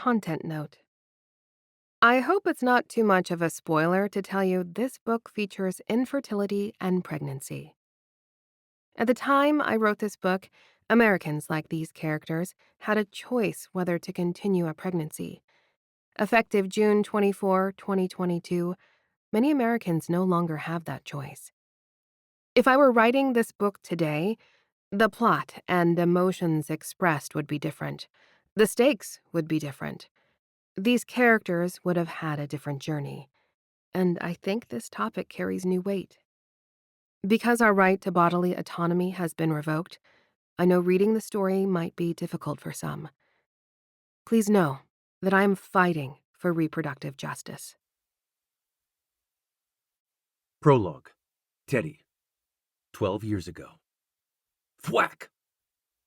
Content note. I hope it's not too much of a spoiler to tell you this book features infertility and pregnancy. At the time I wrote this book, Americans like these characters had a choice whether to continue a pregnancy. Effective June 24, 2022, many Americans no longer have that choice. If I were writing this book today, the plot and emotions expressed would be different. The stakes would be different. These characters would have had a different journey, and I think this topic carries new weight. Because our right to bodily autonomy has been revoked, I know reading the story might be difficult for some. Please know that I am fighting for reproductive justice. Prologue. Teddy. 12 years ago. Thwack!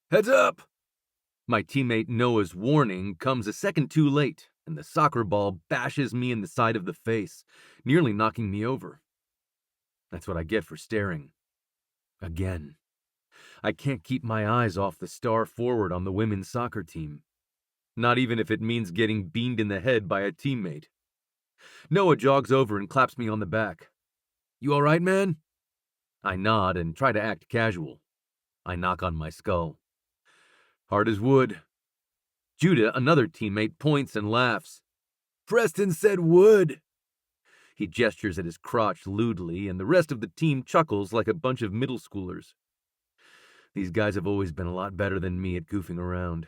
Heads up! My teammate Noah's warning comes a second too late, and the soccer ball bashes me in the side of the face, nearly knocking me over. That's what I get for staring. Again. I can't keep my eyes off the star forward on the women's soccer team. Not even if it means getting beamed in the head by a teammate. Noah jogs over and claps me on the back. You all right, man? I nod and try to act casual. I knock on my skull. Hard as wood. Judah, another teammate, points and laughs. Preston said wood. He gestures at his crotch lewdly, and the rest of the team chuckles like a bunch of middle schoolers. These guys have always been a lot better than me at goofing around.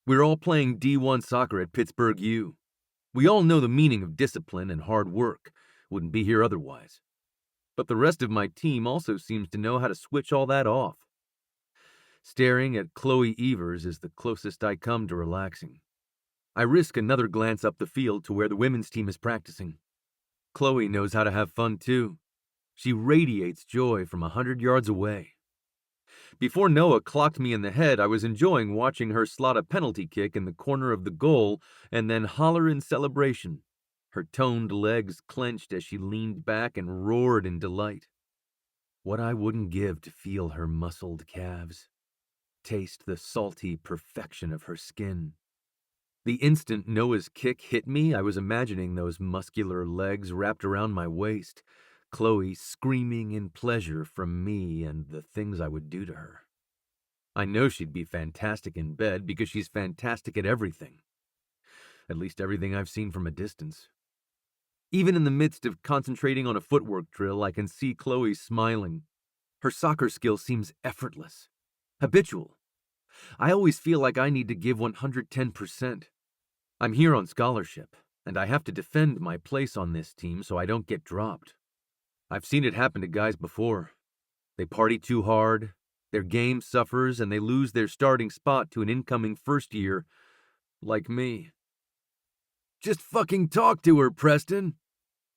We're all playing D1 soccer at Pittsburgh U. We all know the meaning of discipline and hard work. Wouldn't be here otherwise. But the rest of my team also seems to know how to switch all that off. Staring at Chloe Evers is the closest I come to relaxing. I risk another glance up the field to where the women's team is practicing. Chloe knows how to have fun too. She radiates joy from 100 yards away. Before Noah clocked me in the head, I was enjoying watching her slot a penalty kick in the corner of the goal and then holler in celebration. Her toned legs clenched as she leaned back and roared in delight. What I wouldn't give to feel her muscled calves. Taste the salty perfection of her skin. The instant Noah's kick hit me, I was imagining those muscular legs wrapped around my waist, Chloe screaming in pleasure from me and the things I would do to her. I know she'd be fantastic in bed because she's fantastic at everything. At least everything I've seen from a distance. Even in the midst of concentrating on a footwork drill, I can see Chloe smiling. Her soccer skill seems effortless. Habitual. I always feel like I need to give 110%. I'm here on scholarship, and I have to defend my place on this team so I don't get dropped. I've seen it happen to guys before. They party too hard, their game suffers, and they lose their starting spot to an incoming first year, like me. Just fucking talk to her, Preston.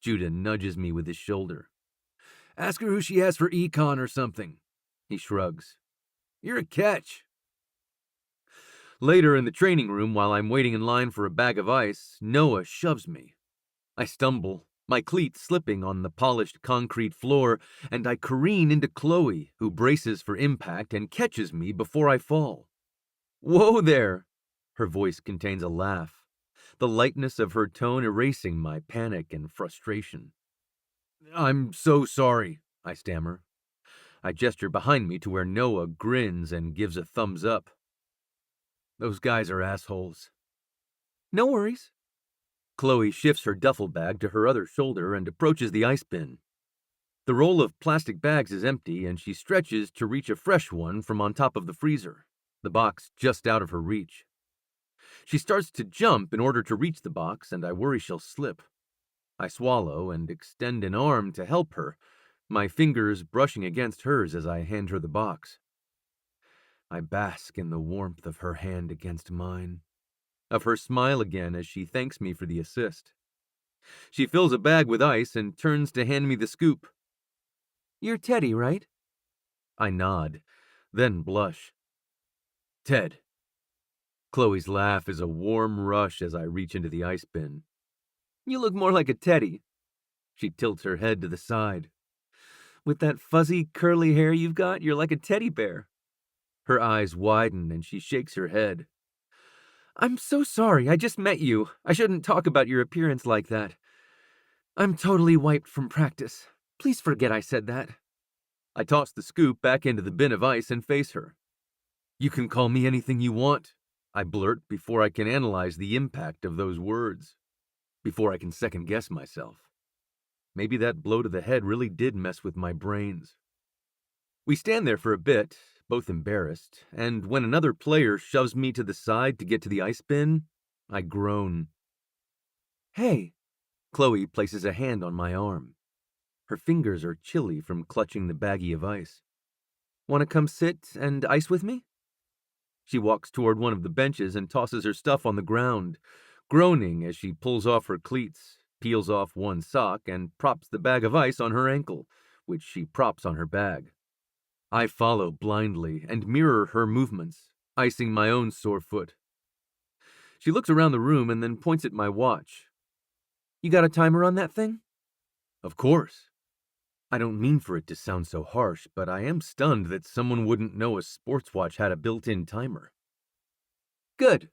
Judah nudges me with his shoulder. Ask her who she has for econ or something. He shrugs. You're a catch. Later in the training room, while I'm waiting in line for a bag of ice, Noah shoves me. I stumble, my cleats slipping on the polished concrete floor, and I careen into Chloe, who braces for impact and catches me before I fall. Whoa there! Her voice contains a laugh, the lightness of her tone erasing my panic and frustration. I'm so sorry, I stammer. I gesture behind me to where Noah grins and gives a thumbs up. Those guys are assholes. No worries. Chloe shifts her duffel bag to her other shoulder and approaches the ice bin. The roll of plastic bags is empty, and she stretches to reach a fresh one from on top of the freezer, the box just out of her reach. She starts to jump in order to reach the box, and I worry she'll slip. I swallow and extend an arm to help her, my fingers brushing against hers as I hand her the box. I bask in the warmth of her hand against mine, of her smile again as she thanks me for the assist. She fills a bag with ice and turns to hand me the scoop. You're Teddy, right? I nod, then blush. Ted. Chloe's laugh is a warm rush as I reach into the ice bin. You look more like a teddy. She tilts her head to the side. With that fuzzy, curly hair you've got, you're like a teddy bear. Her eyes widen and she shakes her head. I'm so sorry, I just met you. I shouldn't talk about your appearance like that. I'm totally wiped from practice. Please forget I said that. I toss the scoop back into the bin of ice and face her. You can call me anything you want, I blurt before I can analyze the impact of those words, before I can second-guess myself. Maybe that blow to the head really did mess with my brains. We stand there for a bit, both embarrassed, and when another player shoves me to the side to get to the ice bin, I groan. Hey, Chloe places a hand on my arm. Her fingers are chilly from clutching the baggie of ice. Want to come sit and ice with me? She walks toward one of the benches and tosses her stuff on the ground, groaning as she pulls off her cleats, peels off one sock, and props the bag of ice on her ankle, which she props on her bag. I follow blindly and mirror her movements, icing my own sore foot. She looks around the room and then points at my watch. You got a timer on that thing? Of course. I don't mean for it to sound so harsh, but I am stunned that someone wouldn't know a sports watch had a built-in timer. Good.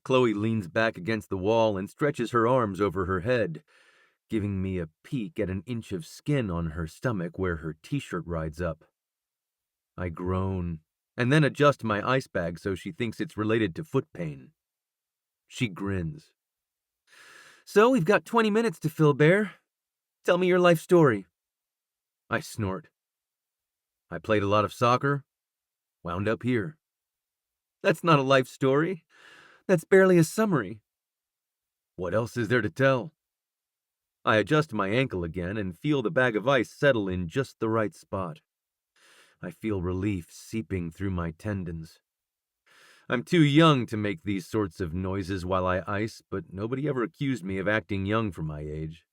Chloe leans back against the wall and stretches her arms over her head, giving me a peek at an inch of skin on her stomach where her t-shirt rides up. I groan, and then adjust my ice bag so she thinks it's related to foot pain. She grins. So we've got 20 minutes to fill, Bear. Tell me your life story. I snort. I played a lot of soccer, wound up here. That's not a life story. That's barely a summary. What else is there to tell? I adjust my ankle again and feel the bag of ice settle in just the right spot. I feel relief seeping through my tendons. I'm too young to make these sorts of noises while I ice, but nobody ever accused me of acting young for my age.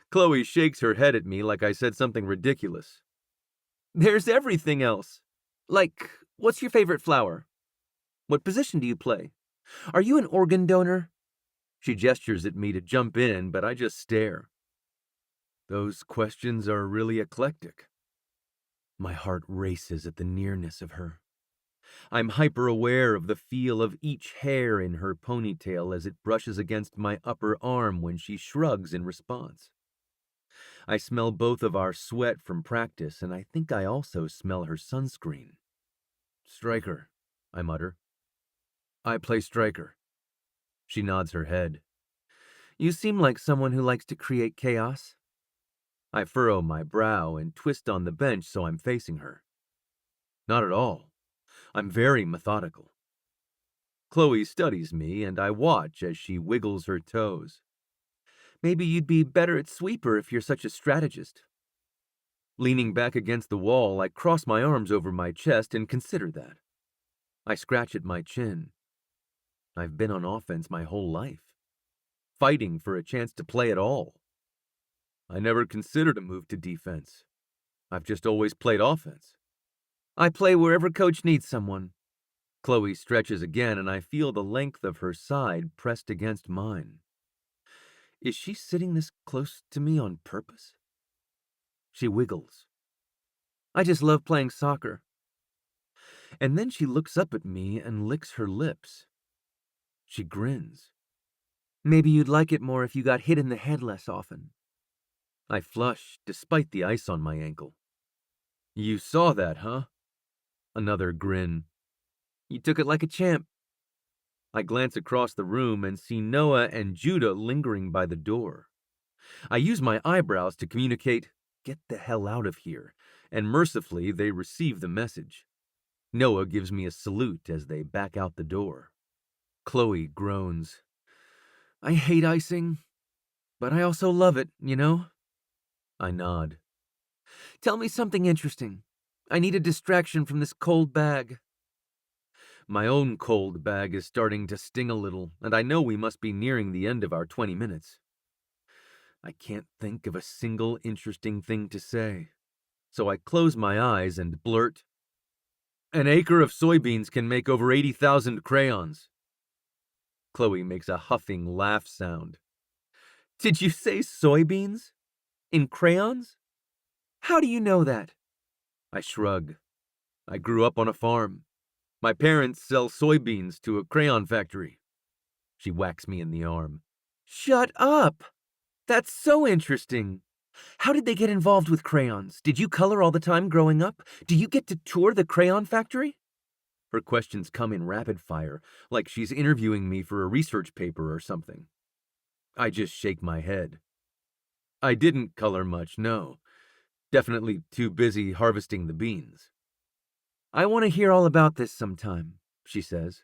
Chloe shakes her head at me like I said something ridiculous. There's everything else. Like, what's your favorite flower? What position do you play? Are you an organ donor? She gestures at me to jump in, but I just stare. Those questions are really eclectic. My heart races at the nearness of her. I'm hyper-aware of the feel of each hair in her ponytail as it brushes against my upper arm when she shrugs in response. I smell both of our sweat from practice, and I think I also smell her sunscreen. Striker, I mutter. I play striker. She nods her head. You seem like someone who likes to create chaos. I furrow my brow and twist on the bench so I'm facing her. Not at all. I'm very methodical. Chloe studies me, and I watch as she wiggles her toes. Maybe you'd be better at sweeper if you're such a strategist. Leaning back against the wall, I cross my arms over my chest and consider that. I scratch at my chin. I've been on offense my whole life, fighting for a chance to play at all. I never considered a move to defense. I've just always played offense. I play wherever coach needs someone. Chloe stretches again, and I feel the length of her side pressed against mine. Is she sitting this close to me on purpose? She wiggles. I just love playing soccer. And then she looks up at me and licks her lips. She grins. Maybe you'd like it more if you got hit in the head less often. I flush, despite the ice on my ankle. You saw that, huh? Another grin. You took it like a champ. I glance across the room and see Noah and Judah lingering by the door. I use my eyebrows to communicate, get the hell out of here, and mercifully they receive the message. Noah gives me a salute as they back out the door. Chloe groans. I hate icing, but I also love it, you know? I nod. Tell me something interesting. I need a distraction from this cold bag. My own cold bag is starting to sting a little, and I know we must be nearing the end of our 20 minutes. I can't think of a single interesting thing to say, so I close my eyes and blurt, An acre of soybeans can make over 80,000 crayons. Chloe makes a huffing laugh sound. Did you say soybeans? In crayons? How do you know that? I shrug. I grew up on a farm. My parents sell soybeans to a crayon factory. She whacks me in the arm. Shut up! That's so interesting. How did they get involved with crayons? Did you color all the time growing up? Do you get to tour the crayon factory? Her questions come in rapid fire, like she's interviewing me for a research paper or something. I just shake my head. I didn't color much, no. Definitely too busy harvesting the beans. I want to hear all about this sometime, she says.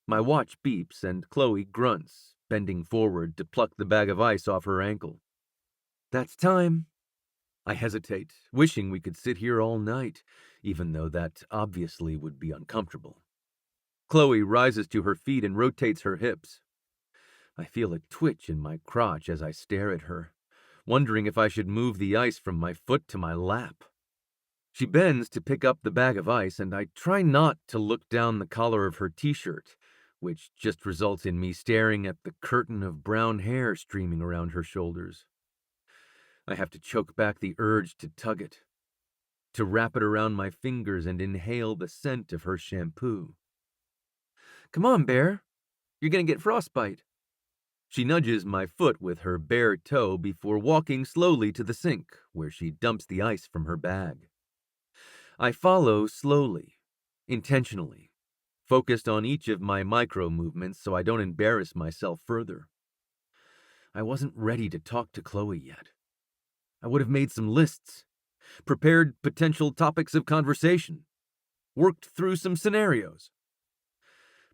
My watch beeps and Chloe grunts, bending forward to pluck the bag of ice off her ankle. That's time. I hesitate, wishing we could sit here all night, even though that obviously would be uncomfortable. Chloe rises to her feet and rotates her hips. I feel a twitch in my crotch as I stare at her, wondering if I should move the ice from my foot to my lap. She bends to pick up the bag of ice, and I try not to look down the collar of her t-shirt, which just results in me staring at the curtain of brown hair streaming around her shoulders. I have to choke back the urge to tug it, to wrap it around my fingers and inhale the scent of her shampoo. Come on, Bear. You're gonna get frostbite. She nudges my foot with her bare toe before walking slowly to the sink, where she dumps the ice from her bag. I follow slowly, intentionally, focused on each of my micro movements so I don't embarrass myself further. I wasn't ready to talk to Chloe yet. I would have made some lists, prepared potential topics of conversation, worked through some scenarios.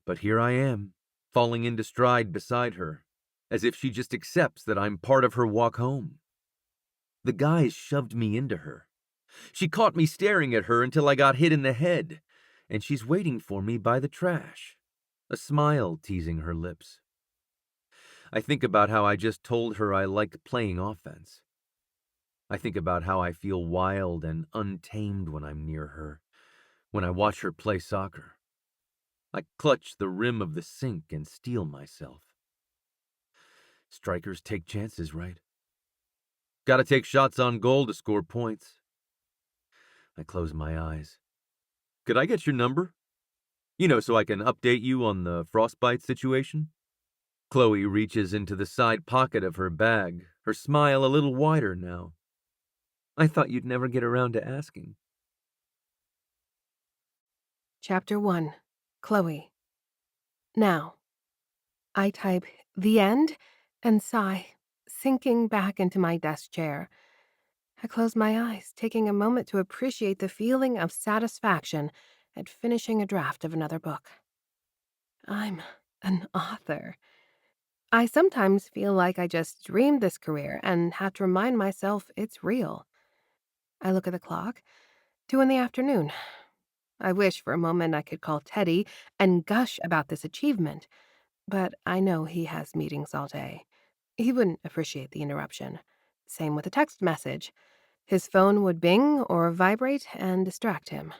But here I am, falling into stride beside her, as if she just accepts that I'm part of her walk home. The guys shoved me into her. She caught me staring at her until I got hit in the head, and she's waiting for me by the trash, a smile teasing her lips. I think about how I just told her I like playing offense. I think about how I feel wild and untamed when I'm near her, when I watch her play soccer. I clutch the rim of the sink and steel myself. Strikers take chances, right? Gotta take shots on goal to score points. I close my eyes. Could I get your number? So I can update you on the frostbite situation? Chloe reaches into the side pocket of her bag, her smile a little wider now. I thought you'd never get around to asking. Chapter 1. Chloe. Now. I type the end and sigh, sinking back into my desk chair. I close my eyes, taking a moment to appreciate the feeling of satisfaction at finishing a draft of another book. I'm an author. I sometimes feel like I just dreamed this career and have to remind myself it's real. I look at the clock, 2 in the afternoon. I wish for a moment I could call Teddy and gush about this achievement, but I know he has meetings all day. He wouldn't appreciate the interruption. Same with a text message. His phone would bing or vibrate and distract him.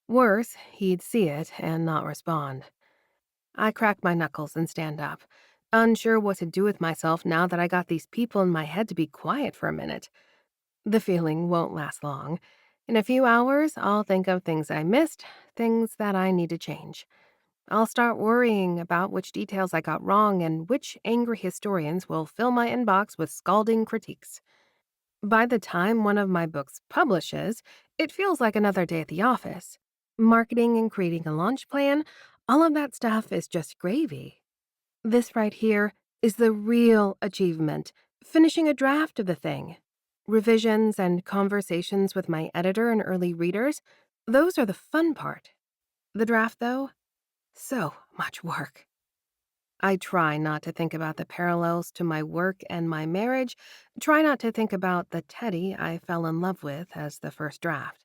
Worse, he'd see it and not respond. I crack my knuckles and stand up, unsure what to do with myself now that I got these people in my head to be quiet for a minute. The feeling won't last long. In a few hours, I'll think of things I missed, things that I need to change. I'll start worrying about which details I got wrong and which angry historians will fill my inbox with scalding critiques. By the time one of my books publishes, it feels like another day at the office. Marketing and creating a launch plan, all of that stuff is just gravy. This right here is the real achievement, finishing a draft of the thing. Revisions and conversations with my editor and early readers, those are the fun part. The draft, though, so much work. I try not to think about the parallels to my work and my marriage, try not to think about the Teddy I fell in love with as the first draft.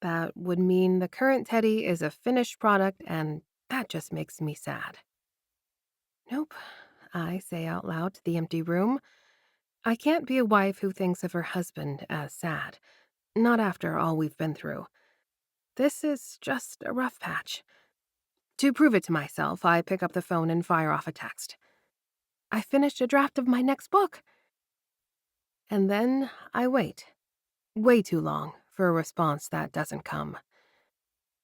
That would mean the current Teddy is a finished product, and that just makes me sad. Nope, I say out loud to the empty room. I can't be a wife who thinks of her husband as sad. Not after all we've been through. This is just a rough patch. To prove it to myself, I pick up the phone and fire off a text. I finished a draft of my next book. And then I wait. Way too long for a response that doesn't come.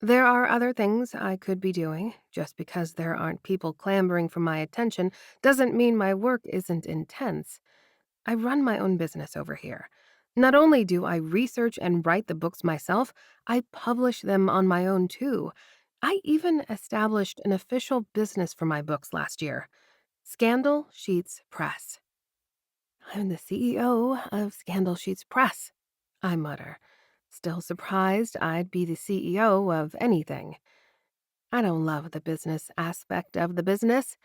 There are other things I could be doing. Just because there aren't people clamoring for my attention doesn't mean my work isn't intense. I run my own business over here. Not only do I research and write the books myself, I publish them on my own too. I even established an official business for my books last year, Scandal Sheets Press. I'm the CEO of Scandal Sheets Press, I mutter, still surprised I'd be the CEO of anything. I don't love the business aspect of the business.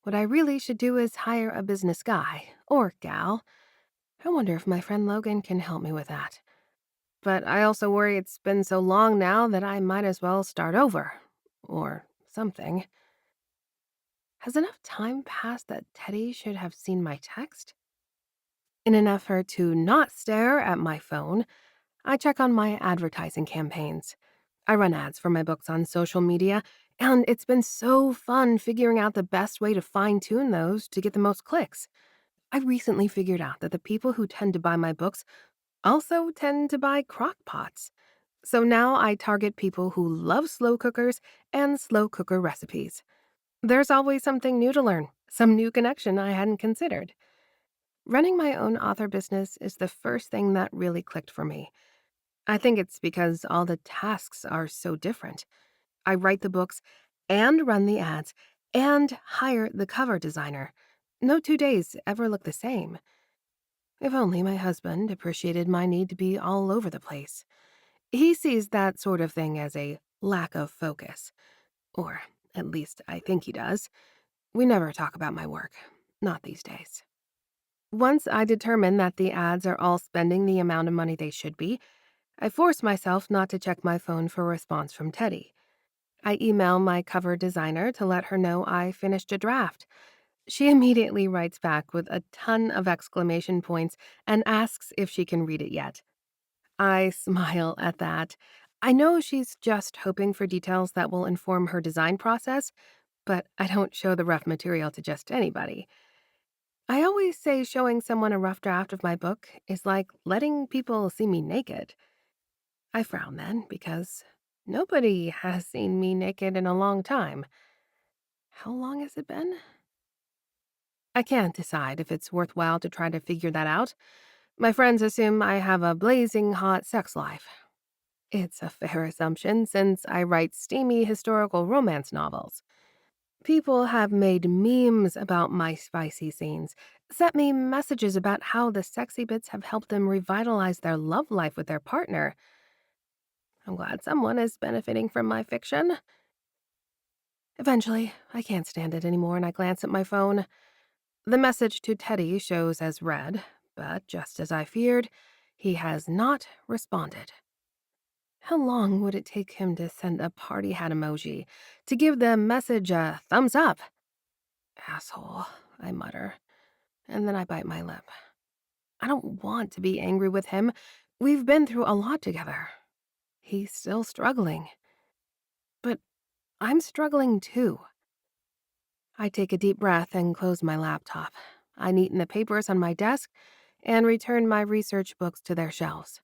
What I really should do is hire a business guy or gal. I wonder if my friend Logan can help me with that. But I also worry it's been so long now that I might as well start over. Or something. Has enough time passed that Teddy should have seen my text? In an effort to not stare at my phone, I check on my advertising campaigns. I run ads for my books on social media, and it's been so fun figuring out the best way to fine tune those to get the most clicks. I recently figured out that the people who tend to buy my books also tend to buy crock pots. So now I target people who love slow cookers and slow cooker recipes. There's always something new to learn, some new connection I hadn't considered. Running my own author business is the first thing that really clicked for me. I think it's because all the tasks are so different. I write the books and run the ads and hire the cover designer. No 2 days ever look the same. If only my husband appreciated my need to be all over the place. He sees that sort of thing as a lack of focus. Or at least I think he does. We never talk about my work. Not these days. Once I determine that the ads are all spending the amount of money they should be, I force myself not to check my phone for a response from Teddy. I email my cover designer to let her know I finished a draft. She immediately writes back with a ton of exclamation points and asks if she can read it yet. I smile at that. I know she's just hoping for details that will inform her design process, but I don't show the rough material to just anybody. I always say showing someone a rough draft of my book is like letting people see me naked. I frown then because nobody has seen me naked in a long time. How long has it been? I can't decide if it's worthwhile to try to figure that out. My friends assume I have a blazing hot sex life. It's a fair assumption since I write steamy historical romance novels. People have made memes about my spicy scenes, sent me messages about how the sexy bits have helped them revitalize their love life with their partner. I'm glad someone is benefiting from my fiction. Eventually, I can't stand it anymore and I glance at my phone. The message to Teddy shows as read, but just as I feared, he has not responded. How long would it take him to send a party hat emoji, to give the message a thumbs up? Asshole, I mutter, and then I bite my lip. I don't want to be angry with him. We've been through a lot together. He's still struggling. But I'm struggling too. I take a deep breath and close my laptop. I neaten the papers on my desk and return my research books to their shelves.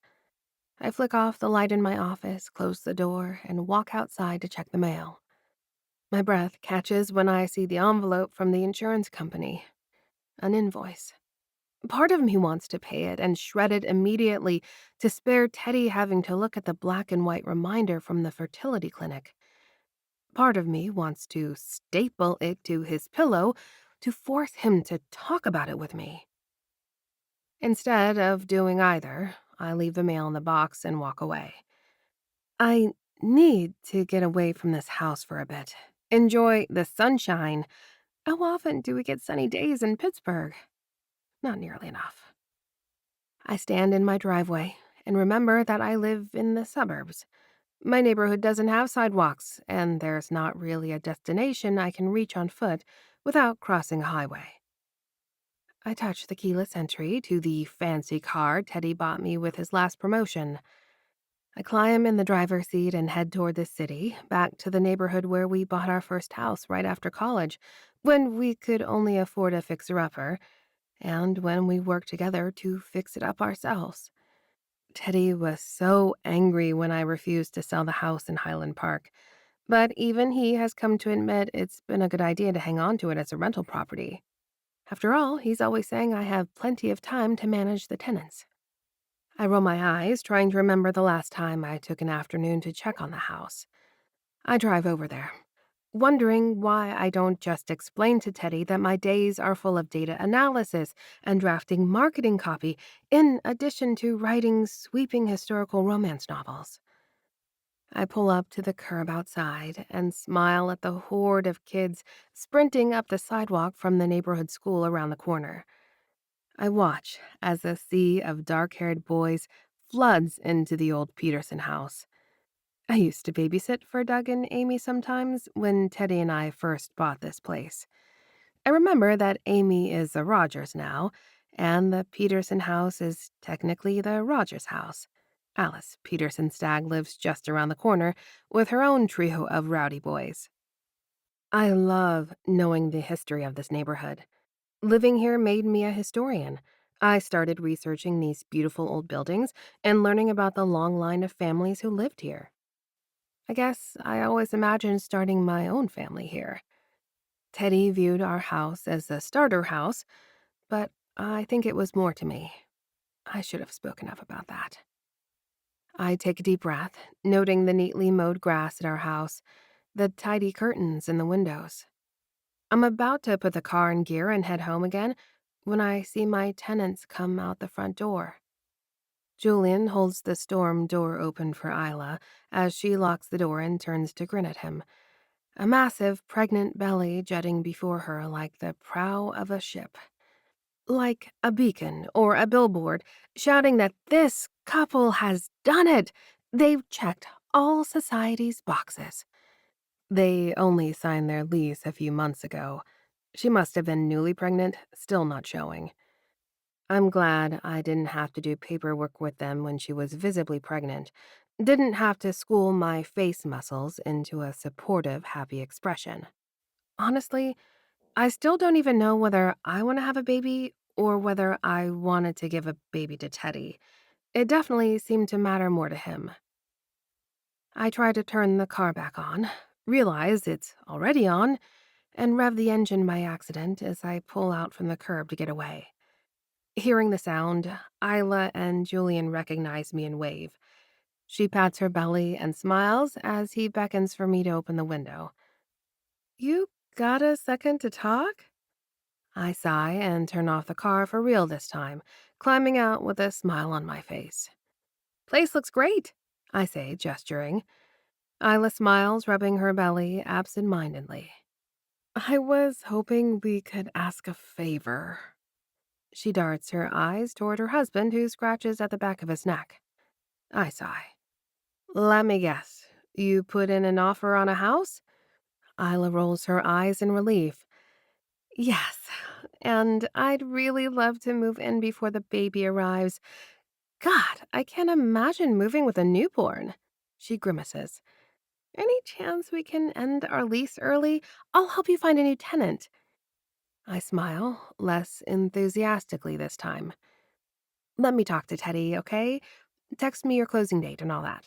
I flick off the light in my office, close the door, and walk outside to check the mail. My breath catches when I see the envelope from the insurance company. An invoice. Part of me wants to pay it and shred it immediately to spare Teddy having to look at the black and white reminder from the fertility clinic. Part of me wants to staple it to his pillow to force him to talk about it with me. Instead of doing either, I leave the mail in the box and walk away. I need to get away from this house for a bit. Enjoy the sunshine. How often do we get sunny days in Pittsburgh? Not nearly enough. I stand in my driveway and remember that I live in the suburbs. My neighborhood doesn't have sidewalks, and there's not really a destination I can reach on foot without crossing a highway. I touch the keyless entry to the fancy car Teddy bought me with his last promotion. I climb in the driver's seat and head toward the city, back to the neighborhood where we bought our first house right after college, when we could only afford a fixer-upper, and when we worked together to fix it up ourselves. Teddy was so angry when I refused to sell the house in Highland Park, but even he has come to admit it's been a good idea to hang on to it as a rental property. After all, he's always saying I have plenty of time to manage the tenants. I roll my eyes, trying to remember the last time I took an afternoon to check on the house. I drive over there, wondering why I don't just explain to Teddy that my days are full of data analysis and drafting marketing copy, in addition to writing sweeping historical romance novels. I pull up to the curb outside and smile at the horde of kids sprinting up the sidewalk from the neighborhood school around the corner. I watch as a sea of dark-haired boys floods into the old Peterson house. I used to babysit for Doug and Amy sometimes when Teddy and I first bought this place. I remember that Amy is the Rogers now, and the Peterson house is technically the Rogers house. Alice Peterson Stagg lives just around the corner with her own trio of rowdy boys. I love knowing the history of this neighborhood. Living here made me a historian. I started researching these beautiful old buildings and learning about the long line of families who lived here. I guess I always imagined starting my own family here. Teddy viewed our house as a starter house, but I think it was more to me. I should have spoken up about that. I take a deep breath, noting the neatly mowed grass at our house, the tidy curtains in the windows. I'm about to put the car in gear and head home again when I see my tenants come out the front door. Julian holds the storm door open for Isla as she locks the door and turns to grin at him, a massive, pregnant belly jutting before her like the prow of a ship. Like a beacon or a billboard shouting that this couple has done it. They've checked all society's boxes. They only signed their lease a few months ago. She must have been newly pregnant, still not showing. I'm glad I didn't have to do paperwork with them when she was visibly pregnant. Didn't have to school my face muscles into a supportive, happy expression. Honestly, I still don't even know whether I want to have a baby or whether I wanted to give a baby to Teddy. It definitely seemed to matter more to him. I try to turn the car back on, realize it's already on, and rev the engine by accident as I pull out from the curb to get away. Hearing the sound, Isla and Julian recognize me and wave. She pats her belly and smiles as he beckons for me to open the window. You got a second to talk? I sigh and turn off the car for real this time, climbing out with a smile on my face. Place looks great, I say, gesturing. Isla smiles, rubbing her belly absent-mindedly. I was hoping we could ask a favor. She darts her eyes toward her husband, who scratches at the back of his neck. I sigh. Let me guess. You put in an offer on a house? Isla rolls her eyes in relief. Yes, and I'd really love to move in before the baby arrives. God, I can't imagine moving with a newborn. She grimaces. Any chance we can end our lease early? I'll help you find a new tenant. I smile, less enthusiastically this time. Let me talk to Teddy, okay? Text me your closing date and all that.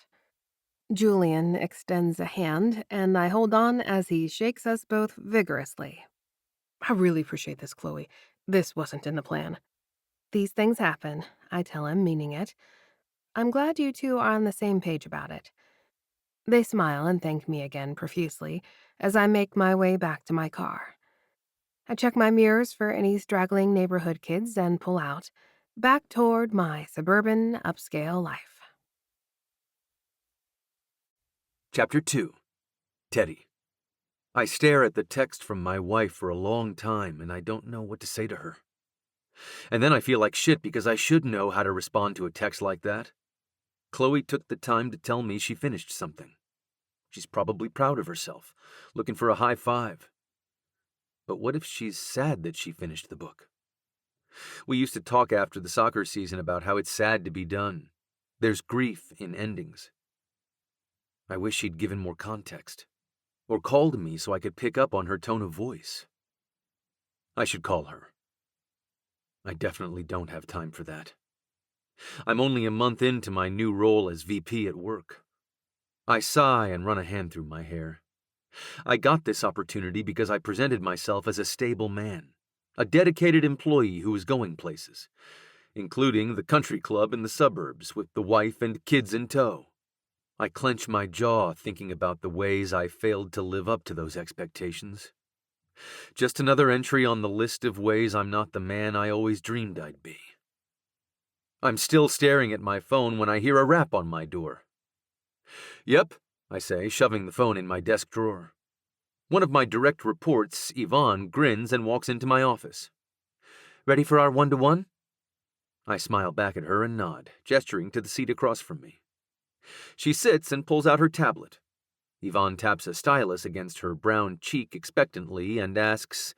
Julian extends a hand, and I hold on as he shakes us both vigorously. I really appreciate this, Chloe. This wasn't in the plan. These things happen, I tell him, meaning it. I'm glad you two are on the same page about it. They smile and thank me again profusely as I make my way back to my car. I check my mirrors for any straggling neighborhood kids and pull out, back toward my suburban upscale life. Chapter 2. Teddy. I stare at the text from my wife for a long time, and I don't know what to say to her. And then I feel like shit because I should know how to respond to a text like that. Chloe took the time to tell me she finished something. She's probably proud of herself, looking for a high five. But what if she's sad that she finished the book? We used to talk after the soccer season about how it's sad to be done. There's grief in endings. I wish she'd given more context, or called me so I could pick up on her tone of voice. I should call her. I definitely don't have time for that. I'm only a month into my new role as VP at work. I sigh and run a hand through my hair. I got this opportunity because I presented myself as a stable man, a dedicated employee who was going places, including the country club in the suburbs with the wife and kids in tow. I clench my jaw thinking about the ways I failed to live up to those expectations. Just another entry on the list of ways I'm not the man I always dreamed I'd be. I'm still staring at my phone when I hear a rap on my door. "Yep," I say, shoving the phone in my desk drawer. One of my direct reports, Yvonne, grins and walks into my office. "Ready for our one-to-one?" I smile back at her and nod, gesturing to the seat across from me. She sits and pulls out her tablet. Yvonne taps a stylus against her brown cheek expectantly and asks,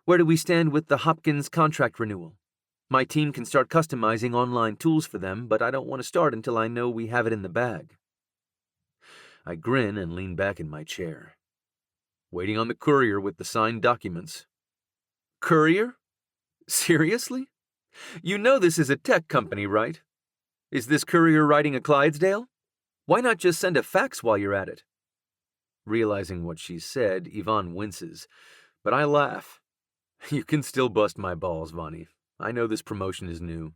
"Where do we stand with the Hopkins contract renewal? My team can start customizing online tools for them, but I don't want to start until I know we have it in the bag." I grin and lean back in my chair. "Waiting on the courier with the signed documents." "Courier? Seriously? You know this is a tech company, right? Is this courier riding a Clydesdale? Why not just send a fax while you're at it?" Realizing what she said, Yvonne winces, but I laugh. "You can still bust my balls, Vonnie. I know this promotion is new."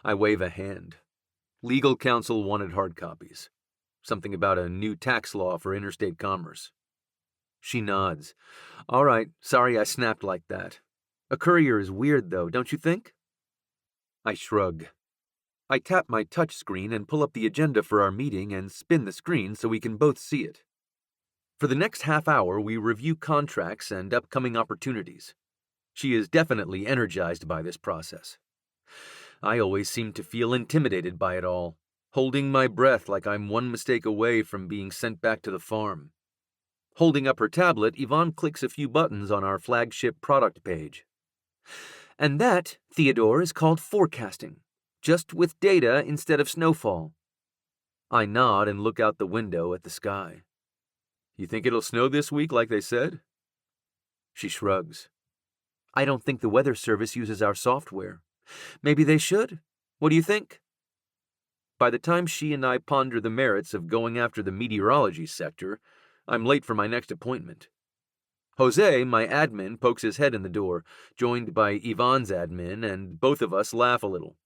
I wave a hand. Legal counsel wanted hard copies. Something about a new tax law for interstate commerce. She nods. "All right, sorry I snapped like that. A courier is weird, though, don't you think?" I shrug. I tap my touch screen and pull up the agenda for our meeting and spin the screen so we can both see it. For the next half hour, we review contracts and upcoming opportunities. She is definitely energized by this process. I always seem to feel intimidated by it all, holding my breath like I'm one mistake away from being sent back to the farm. Holding up her tablet, Yvonne clicks a few buttons on our flagship product page. "And that, Theodore, is called forecasting, just with data instead of snowfall." I nod and look out the window at the sky. "You think it'll snow this week like they said?" She shrugs. "I don't think the Weather Service uses our software. Maybe they should. What do you think?" By the time she and I ponder the merits of going after the meteorology sector, I'm late for my next appointment. Jose, my admin, pokes his head in the door, joined by Yvonne's admin, and both of us laugh a little.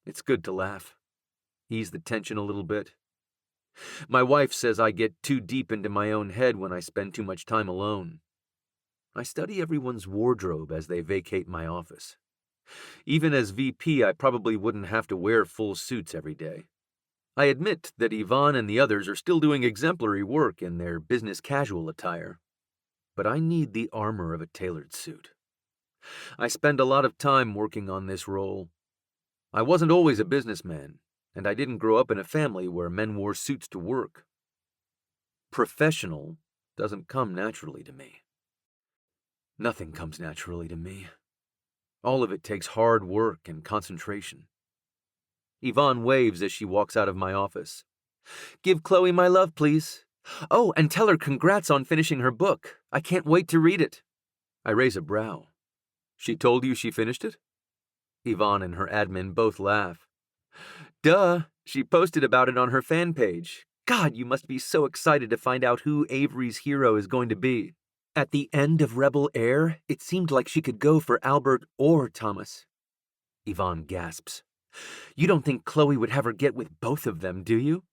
It's good to laugh. Ease the tension a little bit. My wife says I get too deep into my own head when I spend too much time alone. I study everyone's wardrobe as they vacate my office. Even as VP, I probably wouldn't have to wear full suits every day. I admit that Yvonne and the others are still doing exemplary work in their business casual attire. But I need the armor of a tailored suit. I spend a lot of time working on this role. I wasn't always a businessman, and I didn't grow up in a family where men wore suits to work. Professional doesn't come naturally to me. Nothing comes naturally to me. All of it takes hard work and concentration. Yvonne waves as she walks out of my office. "Give Chloe my love, please. Oh, and tell her congrats on finishing her book. I can't wait to read it." I raise a brow. "She told you she finished it?" Yvonne and her admin both laugh. "Duh, she posted about it on her fan page. God, you must be so excited to find out who Avery's hero is going to be. At the end of Rebel Air, it seemed like she could go for Albert or Thomas." Yvonne gasps. "You don't think Chloe would have her get with both of them, do you?"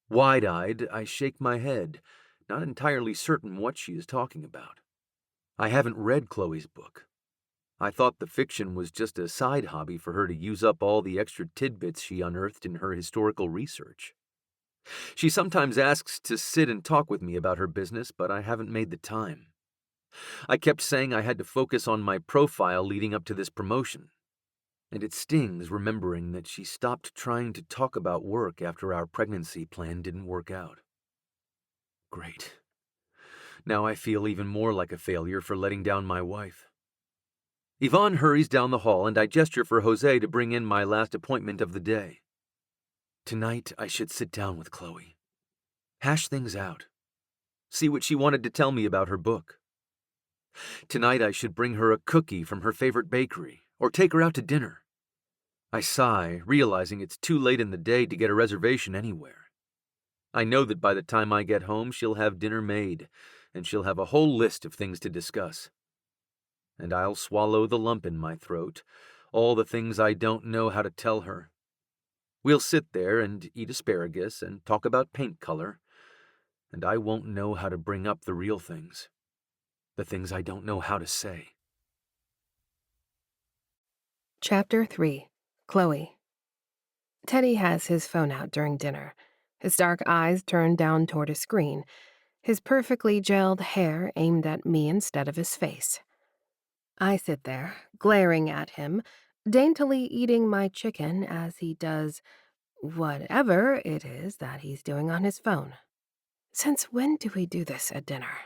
Wide-eyed, I shake my head, not entirely certain what she is talking about. I haven't read Chloe's book. I thought the fiction was just a side hobby for her to use up all the extra tidbits she unearthed in her historical research. She sometimes asks to sit and talk with me about her business, but I haven't made the time. I kept saying I had to focus on my profile leading up to this promotion, and it stings remembering that she stopped trying to talk about work after our pregnancy plan didn't work out. Great. Now I feel even more like a failure for letting down my wife. Yvonne hurries down the hall, and I gesture for Jose to bring in my last appointment of the day. Tonight, I should sit down with Chloe. Hash things out. See what she wanted to tell me about her book. Tonight, I should bring her a cookie from her favorite bakery, or take her out to dinner. I sigh, realizing it's too late in the day to get a reservation anywhere. I know that by the time I get home, she'll have dinner made, and she'll have a whole list of things to discuss. And I'll swallow the lump in my throat, all the things I don't know how to tell her. We'll sit there and eat asparagus and talk about paint color, and I won't know how to bring up the real things, the things I don't know how to say. Chapter 3. Chloe. Teddy has his phone out during dinner, his dark eyes turned down toward a screen, his perfectly gelled hair aimed at me instead of his face. I sit there, glaring at him, daintily eating my chicken as he does whatever it is that he's doing on his phone. Since when do we do this at dinner?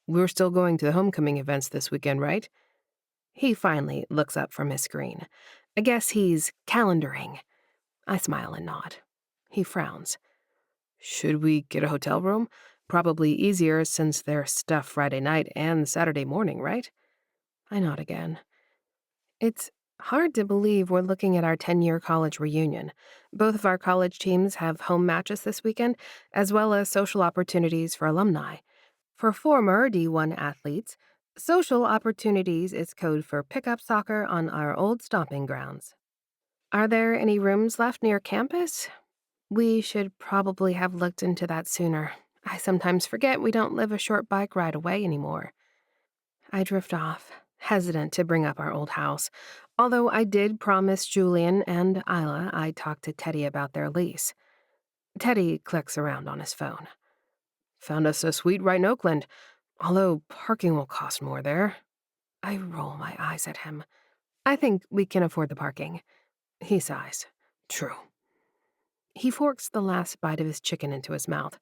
We're still going to the homecoming events this weekend, right? He finally looks up from his screen. I guess he's calendaring. I smile and nod. He frowns. Should we get a hotel room? Probably easier since there's stuff Friday night and Saturday morning, right? I nod again. It's hard to believe we're looking at our 10-year college reunion. Both of our college teams have home matches this weekend, as well as social opportunities for alumni. For former D1 athletes, social opportunities is code for pickup soccer on our old stomping grounds. Are there any rooms left near campus? We should probably have looked into that sooner. I sometimes forget we don't live a short bike ride away anymore. I drift off, hesitant to bring up our old house, although I did promise Julian and Isla I'd talk to Teddy about their lease. Teddy clicks around on his phone. Found us a suite right in Oakland, although parking will cost more there. I roll my eyes at him. I think we can afford the parking. He sighs. True. He forks the last bite of his chicken into his mouth.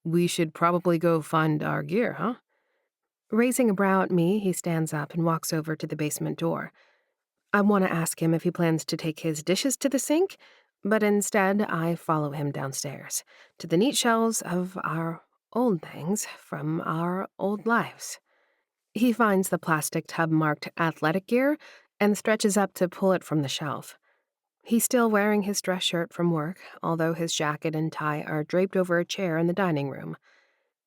We should probably go find our gear, huh? Raising a brow at me, he stands up and walks over to the basement door. I want to ask him if he plans to take his dishes to the sink, but instead I follow him downstairs, to the neat shelves of our old things from our old lives. He finds the plastic tub marked athletic gear and stretches up to pull it from the shelf. He's still wearing his dress shirt from work, although his jacket and tie are draped over a chair in the dining room.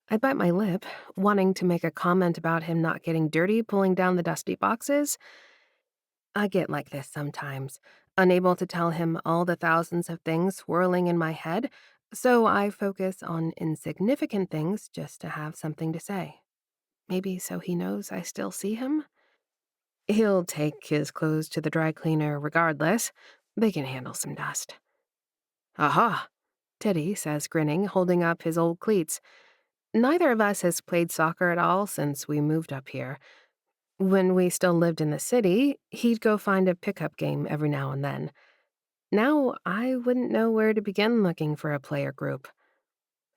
I bite my lip, wanting to make a comment about him not getting dirty pulling down the dusty boxes. I get like this sometimes, unable to tell him all the thousands of things swirling in my head, so I focus on insignificant things just to have something to say. Maybe so he knows I still see him? He'll take his clothes to the dry cleaner regardless. They can handle some dust. Aha, Teddy says, grinning, holding up his old cleats. Neither of us has played soccer at all since we moved up here. When we still lived in the city, he'd go find a pickup game every now and then. Now I wouldn't know where to begin looking for a player group.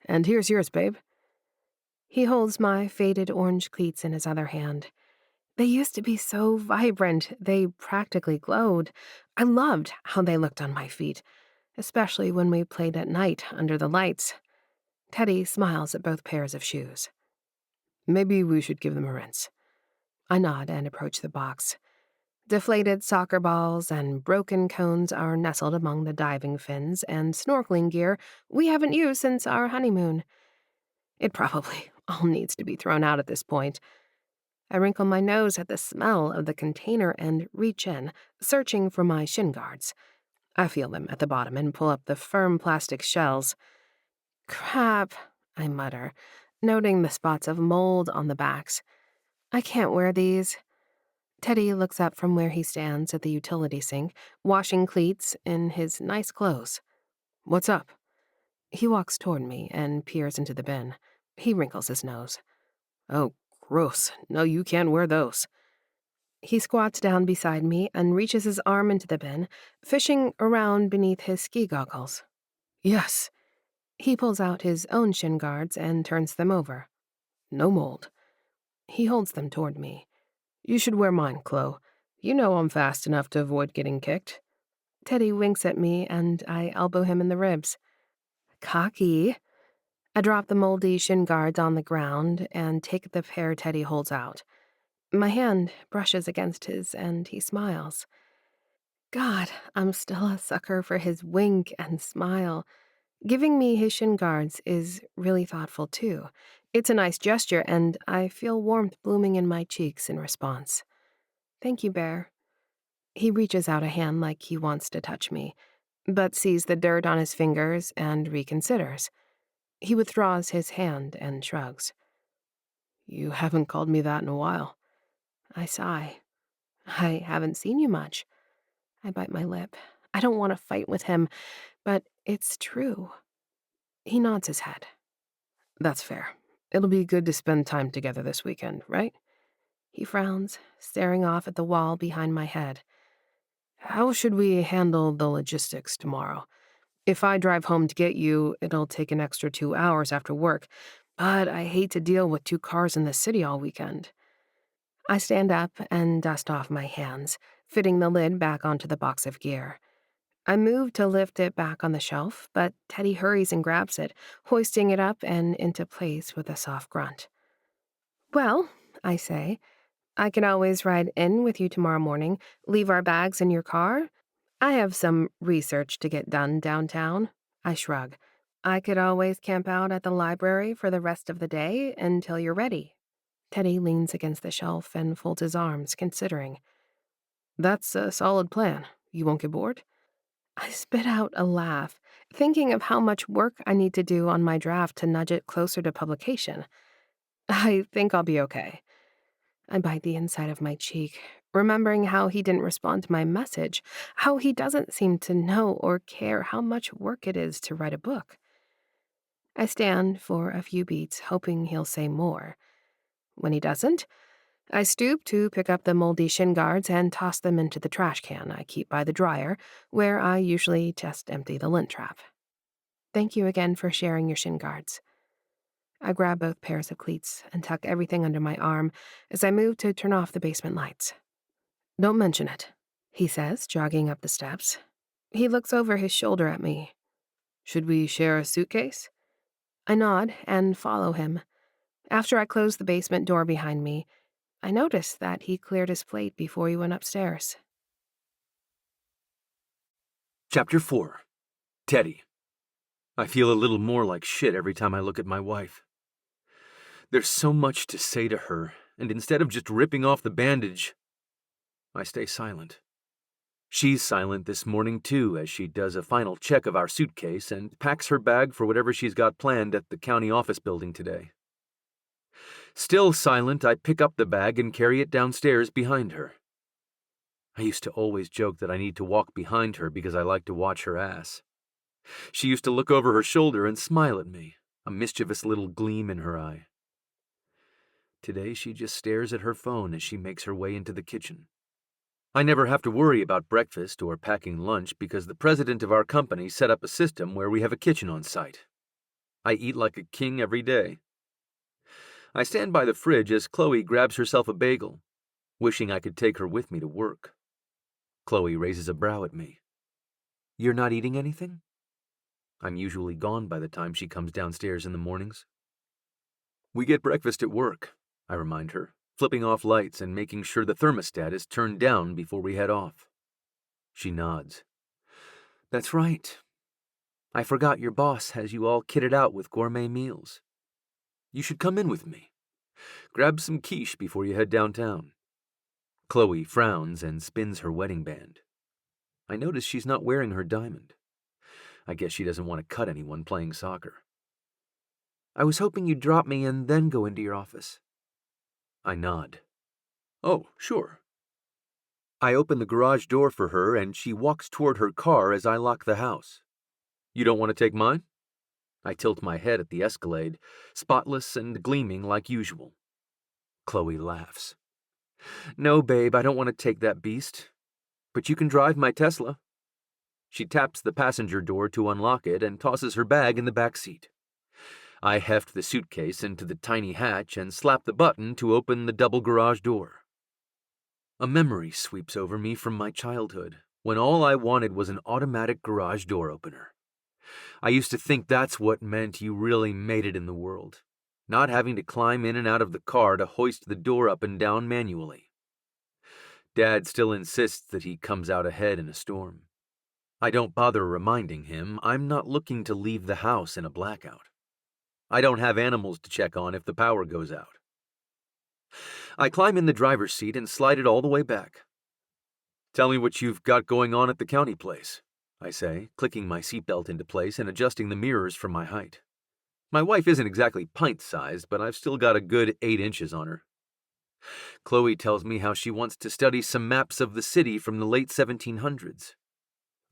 And here's yours, babe. He holds my faded orange cleats in his other hand. They used to be so vibrant, they practically glowed. I loved how they looked on my feet, especially when we played at night under the lights. Teddy smiles at both pairs of shoes. Maybe we should give them a rinse. I nod and approach the box. Deflated soccer balls and broken cones are nestled among the diving fins and snorkeling gear we haven't used since our honeymoon. It probably all needs to be thrown out at this point. I wrinkle my nose at the smell of the container and reach in, searching for my shin guards. I feel them at the bottom and pull up the firm plastic shells. Crap, I mutter, noting the spots of mold on the backs. I can't wear these. Teddy looks up from where he stands at the utility sink, washing cleats in his nice clothes. What's up? He walks toward me and peers into the bin. He wrinkles his nose. Oh, gross. No, you can't wear those. He squats down beside me and reaches his arm into the bin, fishing around beneath his ski goggles. Yes. He pulls out his own shin guards and turns them over. No mold. He holds them toward me. You should wear mine, Chloe. You know I'm fast enough to avoid getting kicked. Teddy winks at me and I elbow him in the ribs. Cocky. I drop the moldy shin guards on the ground and take the pair Teddy holds out. My hand brushes against his and he smiles. God, I'm still a sucker for his wink and smile. Giving me his shin guards is really thoughtful, too. It's a nice gesture, and I feel warmth blooming in my cheeks in response. Thank you, Bear. He reaches out a hand like he wants to touch me, but sees the dirt on his fingers and reconsiders. He withdraws his hand and shrugs. You haven't called me that in a while. I sigh. I haven't seen you much. I bite my lip. I don't want to fight with him, but it's true. He nods his head. That's fair. It'll be good to spend time together this weekend, right? He frowns, staring off at the wall behind my head. How should we handle the logistics tomorrow? If I drive home to get you, it'll take an extra 2 hours after work, but I hate to deal with two cars in the city all weekend. I stand up and dust off my hands, fitting the lid back onto the box of gear. I move to lift it back on the shelf, but Teddy hurries and grabs it, hoisting it up and into place with a soft grunt. Well, I say, I can always ride in with you tomorrow morning, leave our bags in your car. I have some research to get done downtown. I shrug. I could always camp out at the library for the rest of the day until you're ready. Teddy leans against the shelf and folds his arms, considering. That's a solid plan. You won't get bored? I spit out a laugh, thinking of how much work I need to do on my draft to nudge it closer to publication. I think I'll be okay. I bite the inside of my cheek, remembering how he didn't respond to my message, how he doesn't seem to know or care how much work it is to write a book. I stand for a few beats, hoping he'll say more. When he doesn't, I stoop to pick up the moldy shin guards and toss them into the trash can I keep by the dryer, where I usually just empty the lint trap. Thank you again for sharing your shin guards. I grab both pairs of cleats and tuck everything under my arm as I move to turn off the basement lights. Don't mention it, he says, jogging up the steps. He looks over his shoulder at me. Should we share a suitcase? I nod and follow him. After I close the basement door behind me, I notice that he cleared his plate before he went upstairs. Chapter 4. Teddy. I feel a little more like shit every time I look at my wife. There's so much to say to her, and instead of just ripping off the bandage, I stay silent. She's silent this morning, too, as she does a final check of our suitcase and packs her bag for whatever she's got planned at the county office building today. Still silent, I pick up the bag and carry it downstairs behind her. I used to always joke that I need to walk behind her because I like to watch her ass. She used to look over her shoulder and smile at me, a mischievous little gleam in her eye. Today she just stares at her phone as she makes her way into the kitchen. I never have to worry about breakfast or packing lunch because the president of our company set up a system where we have a kitchen on site. I eat like a king every day. I stand by the fridge as Chloe grabs herself a bagel, wishing I could take her with me to work. Chloe raises a brow at me. You're not eating anything? I'm usually gone by the time she comes downstairs in the mornings. We get breakfast at work, I remind her, flipping off lights and making sure the thermostat is turned down before we head off. She nods. That's right. I forgot your boss has you all kitted out with gourmet meals. You should come in with me. Grab some quiche before you head downtown. Chloe frowns and spins her wedding band. I notice she's not wearing her diamond. I guess she doesn't want to cut anyone playing soccer. I was hoping you'd drop me and then go into your office. I nod. Oh, sure. I open the garage door for her and she walks toward her car as I lock the house. You don't want to take mine? I tilt my head at the Escalade, spotless and gleaming like usual. Chloe laughs. No, babe, I don't want to take that beast. But you can drive my Tesla. She taps the passenger door to unlock it and tosses her bag in the back seat. I heft the suitcase into the tiny hatch and slap the button to open the double garage door. A memory sweeps over me from my childhood, when all I wanted was an automatic garage door opener. I used to think that's what meant you really made it in the world, not having to climb in and out of the car to hoist the door up and down manually. Dad still insists that he comes out ahead in a storm. I don't bother reminding him I'm not looking to leave the house in a blackout. I don't have animals to check on if the power goes out. I climb in the driver's seat and slide it all the way back. "Tell me what you've got going on at the county place," I say, clicking my seatbelt into place and adjusting the mirrors for my height. My wife isn't exactly pint-sized, but I've still got a good 8 inches on her. Chloe tells me how she wants to study some maps of the city from the late 1700s.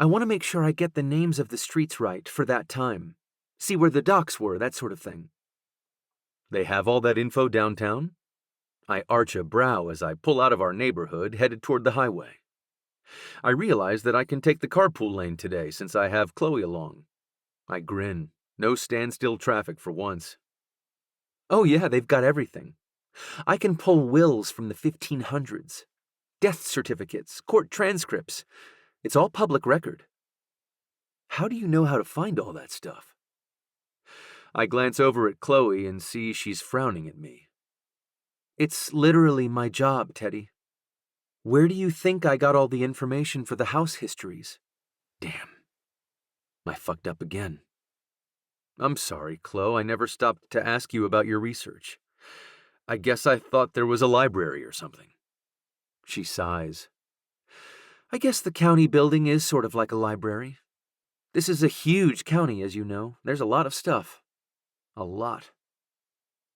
I want to make sure I get the names of the streets right for that time. See where the docks were, that sort of thing. They have all that info downtown? I arch a brow as I pull out of our neighborhood, headed toward the highway. I realize that I can take the carpool lane today since I have Chloe along. I grin. No standstill traffic for once. Oh yeah, they've got everything. I can pull wills from the 1500s. Death certificates, court transcripts. It's all public record. How do you know how to find all that stuff? I glance over at Chloe and see she's frowning at me. It's literally my job, Teddy. Where do you think I got all the information for the house histories? Damn. I fucked up again. I'm sorry, Chloe. I never stopped to ask you about your research. I guess I thought there was a library or something. She sighs. I guess the county building is sort of like a library. This is a huge county, as you know. There's a lot of stuff. A lot.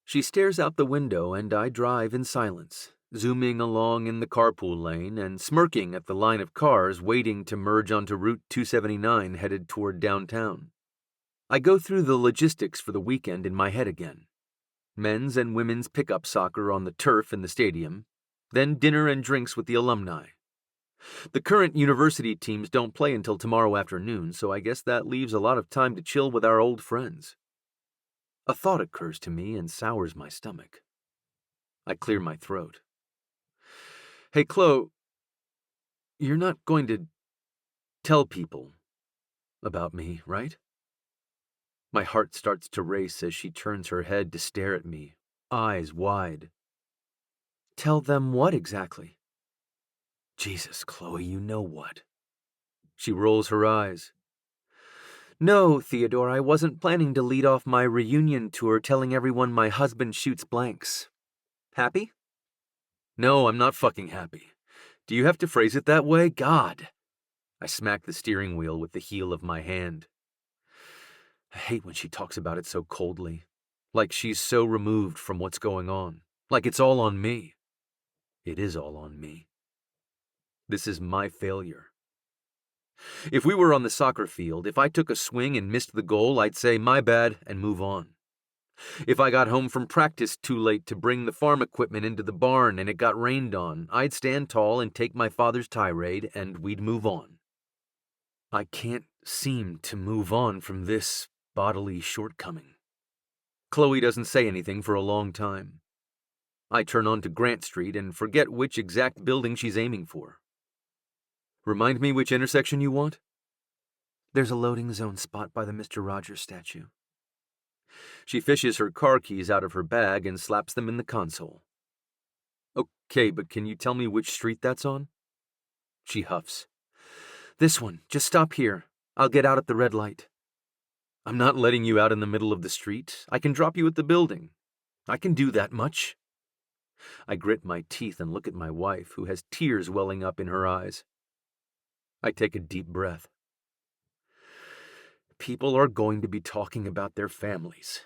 She stares out the window and I drive in silence, zooming along in the carpool lane and smirking at the line of cars waiting to merge onto Route 279 headed toward downtown. I go through the logistics for the weekend in my head again. Men's and women's pickup soccer on the turf in the stadium, then dinner and drinks with the alumni. The current university teams don't play until tomorrow afternoon, so I guess that leaves a lot of time to chill with our old friends. A thought occurs to me and sours my stomach. I clear my throat. Hey, Chloe, you're not going to tell people about me, right? My heart starts to race as she turns her head to stare at me, eyes wide. Tell them what exactly? Jesus, Chloe, you know what. She rolls her eyes. No, Theodore, I wasn't planning to lead off my reunion tour telling everyone my husband shoots blanks. Happy? No, I'm not fucking happy. Do you have to phrase it that way? God. I smack the steering wheel with the heel of my hand. I hate when she talks about it so coldly, like she's so removed from what's going on, like it's all on me. It is all on me. This is my failure. If we were on the soccer field, if I took a swing and missed the goal, I'd say my bad and move on. If I got home from practice too late to bring the farm equipment into the barn and it got rained on, I'd stand tall and take my father's tirade and we'd move on. I can't seem to move on from this bodily shortcoming. Chloe doesn't say anything for a long time. I turn onto Grant Street and forget which exact building she's aiming for. Remind me which intersection you want? There's a loading zone spot by the Mr. Rogers statue. She fishes her car keys out of her bag and slaps them in the console. Okay, but can you tell me which street that's on? She huffs. This one, just stop here. I'll get out at the red light. I'm not letting you out in the middle of the street. I can drop you at the building. I can do that much. I grit my teeth and look at my wife, who has tears welling up in her eyes. I take a deep breath. People are going to be talking about their families,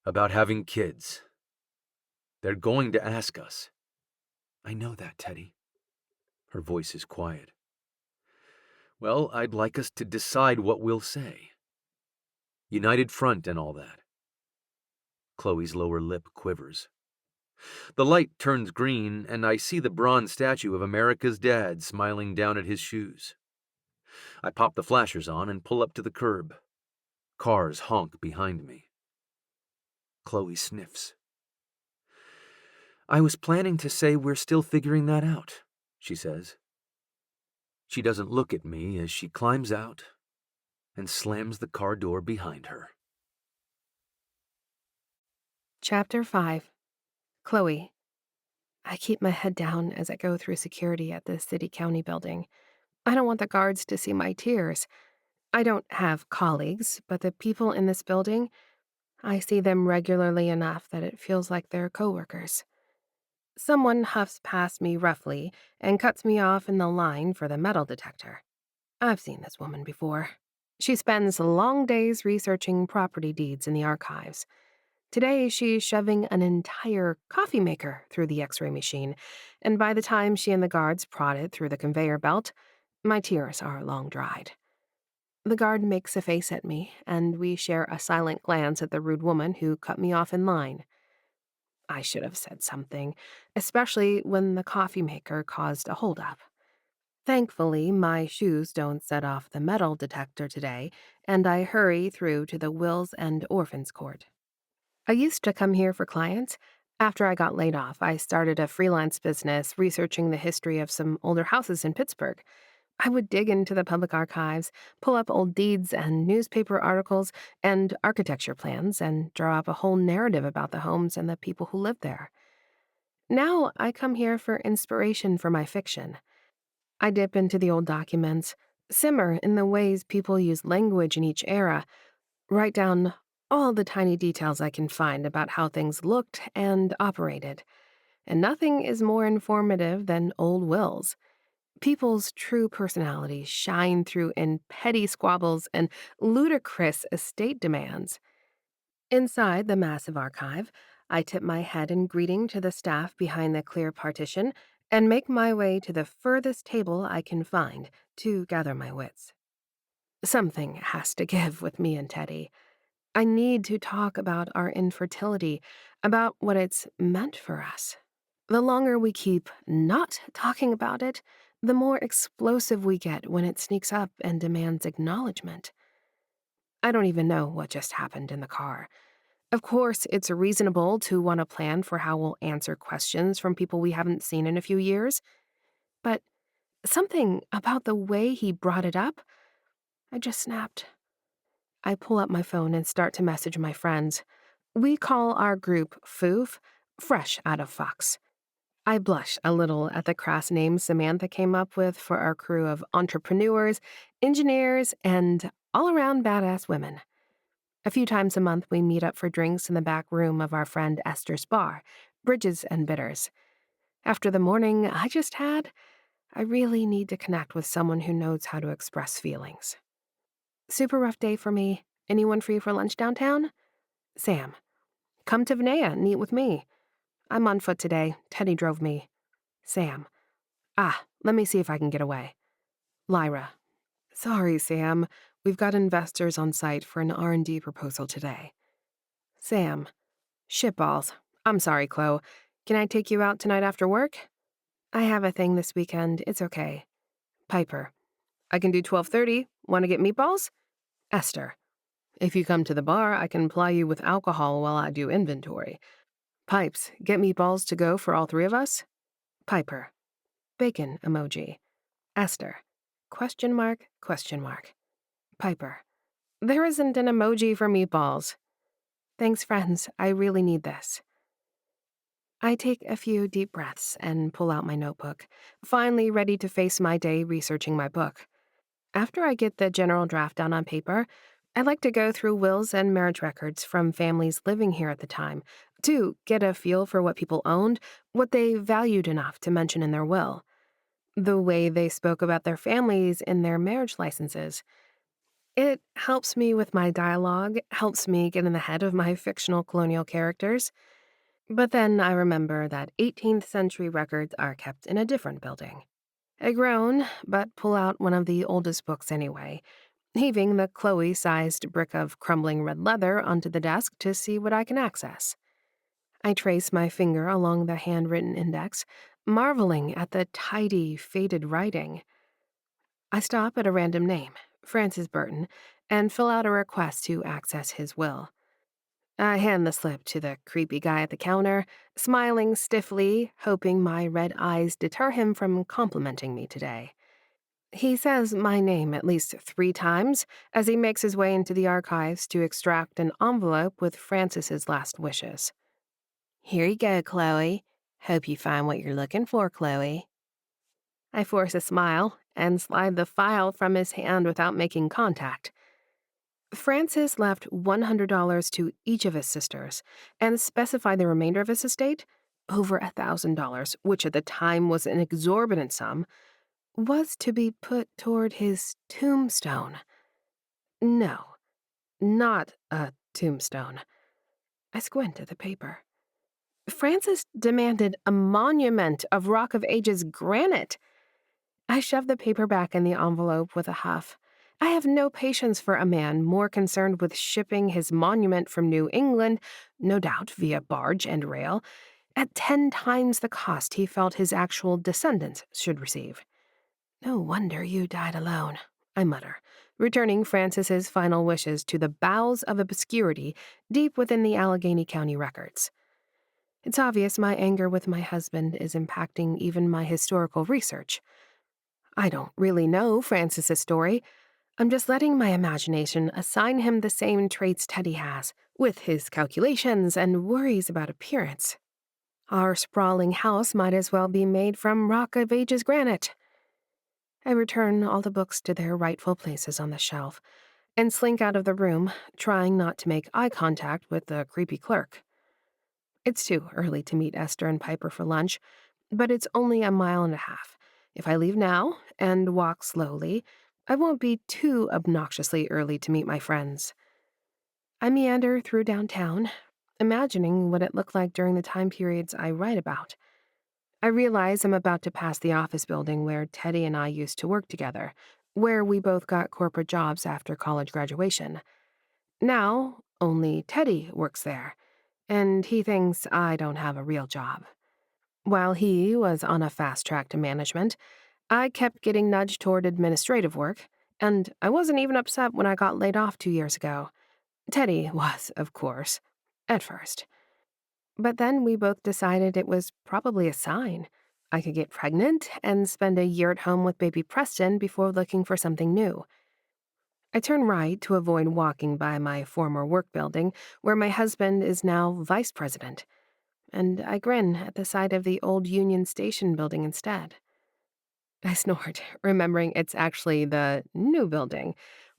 about having kids. They're going to ask us. I know that, Teddy. Her voice is quiet. Well, I'd like us to decide what we'll say. United Front and all that. Chloe's lower lip quivers. The light turns green, and I see the bronze statue of America's dad smiling down at his shoes. I pop the flashers on and pull up to the curb. Cars honk behind me. Chloe sniffs. I was planning to say we're still figuring that out, she says. She doesn't look at me as she climbs out and slams the car door behind her. Chapter 5. Chloe. I keep my head down as I go through security at the city-county building. I don't want the guards to see my tears. I don't have colleagues, but the people in this building, I see them regularly enough that it feels like they're coworkers. Someone huffs past me roughly and cuts me off in the line for the metal detector. I've seen this woman before. She spends long days researching property deeds in the archives. Today, she's shoving an entire coffee maker through the x ray machine, and by the time she and the guards prod it through the conveyor belt, my tears are long dried. The guard makes a face at me, and we share a silent glance at the rude woman who cut me off in line. I should have said something, especially when the coffee maker caused a holdup. Thankfully, my shoes don't set off the metal detector today, and I hurry through to the Wills and Orphans Court. I used to come here for clients. After I got laid off, I started a freelance business researching the history of some older houses in Pittsburgh. I would dig into the public archives, pull up old deeds and newspaper articles and architecture plans, and draw up a whole narrative about the homes and the people who lived there. Now I come here for inspiration for my fiction. I dip into the old documents, simmer in the ways people use language in each era, write down all the tiny details I can find about how things looked and operated. And nothing is more informative than old wills. People's true personalities shine through in petty squabbles and ludicrous estate demands. Inside the massive archive, I tip my head in greeting to the staff behind the clear partition and make my way to the furthest table I can find to gather my wits. Something has to give with me and Teddy. I need to talk about our infertility, about what it's meant for us. The longer we keep not talking about it, the more explosive we get when it sneaks up and demands acknowledgement. I don't even know what just happened in the car. Of course, it's reasonable to want to plan for how we'll answer questions from people we haven't seen in a few years, but something about the way he brought it up, I just snapped. I pull up my phone and start to message my friends. We call our group FOOF, Fresh Out of Fox. I blush a little at the crass name Samantha came up with for our crew of entrepreneurs, engineers, and all-around badass women. A few times a month, we meet up for drinks in the back room of our friend Esther's bar, Bridges and Bitters. After the morning I just had, I really need to connect with someone who knows how to express feelings. Super rough day for me. Anyone free for lunch downtown? Sam. Come to Vinaya and eat with me. I'm on foot today. Teddy drove me. Sam. Let me see if I can get away. Lyra. Sorry, Sam. We've got investors on site for an R&D proposal today. Sam. Shitballs. I'm sorry, Chloe. Can I take you out tonight after work? I have a thing this weekend. It's okay. Piper. I can do 12:30. Want to get meatballs? Esther. If you come to the bar, I can ply you with alcohol while I do inventory. Pipes. Get meatballs to go for all three of us? Piper. Bacon emoji. Esther. Question mark, question mark. Piper. There isn't an emoji for meatballs. Thanks, friends. I really need this. I take a few deep breaths and pull out my notebook, finally ready to face my day researching my book. After I get the general draft down on paper, I like to go through wills and marriage records from families living here at the time to get a feel for what people owned, what they valued enough to mention in their will, the way they spoke about their families in their marriage licenses. It helps me with my dialogue, helps me get in the head of my fictional colonial characters. But then I remember that 18th century records are kept in a different building. I groan, but pull out one of the oldest books anyway, heaving the Chloe-sized brick of crumbling red leather onto the desk to see what I can access. I trace my finger along the handwritten index, marveling at the tidy, faded writing. I stop at a random name, Francis Burton, and fill out a request to access his will. I hand the slip to the creepy guy at the counter, smiling stiffly, hoping my red eyes deter him from complimenting me today. He says my name at least 3 times as he makes his way into the archives to extract an envelope with Francis's last wishes. Here you go, Chloe. Hope you find what you're looking for, Chloe. I force a smile and slide the file from his hand without making contact. Francis left $100 to each of his sisters and specified the remainder of his estate, over $1,000, which at the time was an exorbitant sum, was to be put toward his tombstone. No, not a tombstone. I squint at the paper. Francis demanded a monument of Rock of Ages granite. I shoved the paper back in the envelope with a huff. I have no patience for a man more concerned with shipping his monument from New England, no doubt via barge and rail, at 10 times the cost he felt his actual descendants should receive. No wonder you died alone, I mutter, returning Francis's final wishes to the bowels of obscurity deep within the Allegheny County records. It's obvious my anger with my husband is impacting even my historical research. I don't really know Francis's story. I'm just letting my imagination assign him the same traits Teddy has, with his calculations and worries about appearance. Our sprawling house might as well be made from Rock of Ages granite. I return all the books to their rightful places on the shelf and slink out of the room, trying not to make eye contact with the creepy clerk. It's too early to meet Esther and Piper for lunch, but it's only a mile and a half. If I leave now and walk slowly, I won't be too obnoxiously early to meet my friends. I meander through downtown, imagining what it looked like during the time periods I write about. I realize I'm about to pass the office building where Teddy and I used to work together, where we both got corporate jobs after college graduation. Now, only Teddy works there, and he thinks I don't have a real job. While he was on a fast track to management, I kept getting nudged toward administrative work, and I wasn't even upset when I got laid off 2 years ago. Teddy was, of course, at first. But then we both decided it was probably a sign. I could get pregnant and spend a year at home with baby Preston before looking for something new. I turn right to avoid walking by my former work building, where my husband is now vice president, and I grin at the sight of the old Union Station building instead. I snort, remembering it's actually the new building.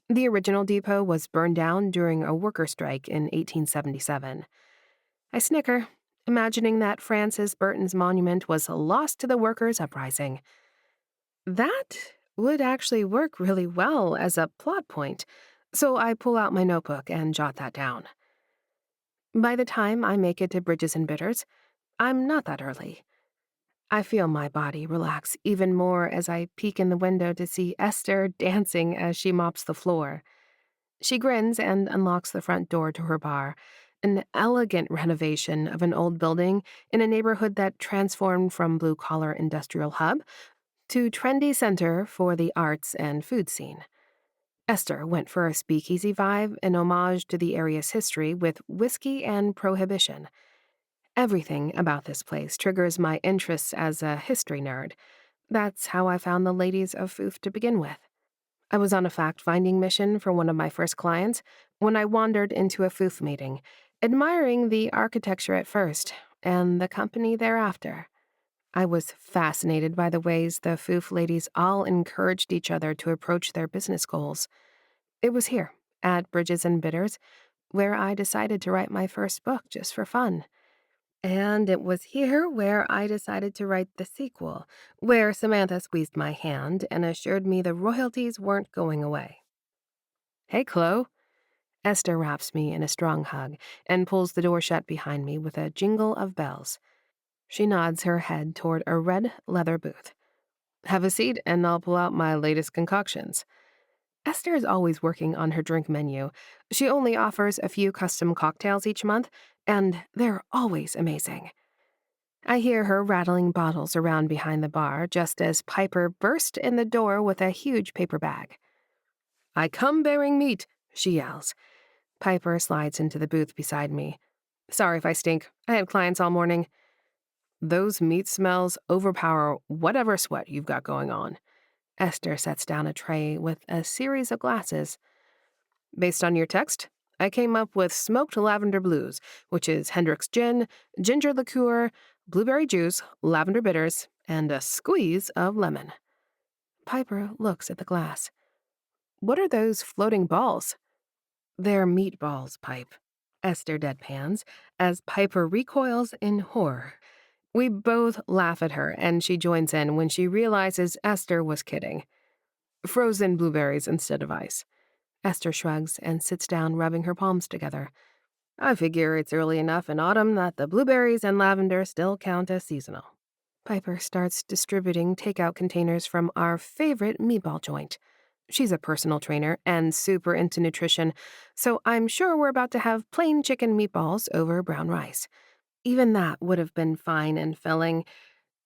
The original depot was burned down during a worker strike in 1877. I snicker, imagining that Francis Burton's monument was lost to the workers' uprising. That would actually work really well as a plot point, so I pull out my notebook and jot that down. By the time I make it to Bridges and Bitters, I'm not that early. I feel my body relax even more as I peek in the window to see Esther dancing as she mops the floor. She grins and unlocks the front door to her bar, an elegant renovation of an old building in a neighborhood that transformed from blue-collar industrial hub to trendy center for the arts and food scene. Esther went for a speakeasy vibe in homage to the area's history with whiskey and prohibition. Everything about this place triggers my interests as a history nerd. That's how I found the ladies of Foof to begin with. I was on a fact-finding mission for one of my first clients when I wandered into a Foof meeting, admiring the architecture at first and the company thereafter. I was fascinated by the ways the Foof ladies all encouraged each other to approach their business goals. It was here, at Bridges and Bitters, where I decided to write my first book just for fun. And it was here where I decided to write the sequel, where Samantha squeezed my hand and assured me the royalties weren't going away. Hey, Chloe. Esther wraps me in a strong hug and pulls the door shut behind me with a jingle of bells. She nods her head toward a red leather booth. Have a seat and I'll pull out my latest concoctions. Esther is always working on her drink menu. She only offers a few custom cocktails each month, and they're always amazing. I hear her rattling bottles around behind the bar just as Piper burst in the door with a huge paper bag. I come bearing meat, she yells. Piper slides into the booth beside me. Sorry if I stink. I had clients all morning. Those meat smells overpower whatever sweat you've got going on. Esther sets down a tray with a series of glasses. Based on your text, I came up with smoked lavender blues, which is Hendrick's gin, ginger liqueur, blueberry juice, lavender bitters, and a squeeze of lemon. Piper looks at the glass. What are those floating balls? They're meatballs, Pipe. Esther deadpans as Piper recoils in horror. We both laugh at her, and she joins in when she realizes Esther was kidding. Frozen blueberries instead of ice. Esther shrugs and sits down, rubbing her palms together. I figure it's early enough in autumn that the blueberries and lavender still count as seasonal. Piper starts distributing takeout containers from our favorite meatball joint. She's a personal trainer and super into nutrition, so I'm sure we're about to have plain chicken meatballs over brown rice. Even that would have been fine and filling,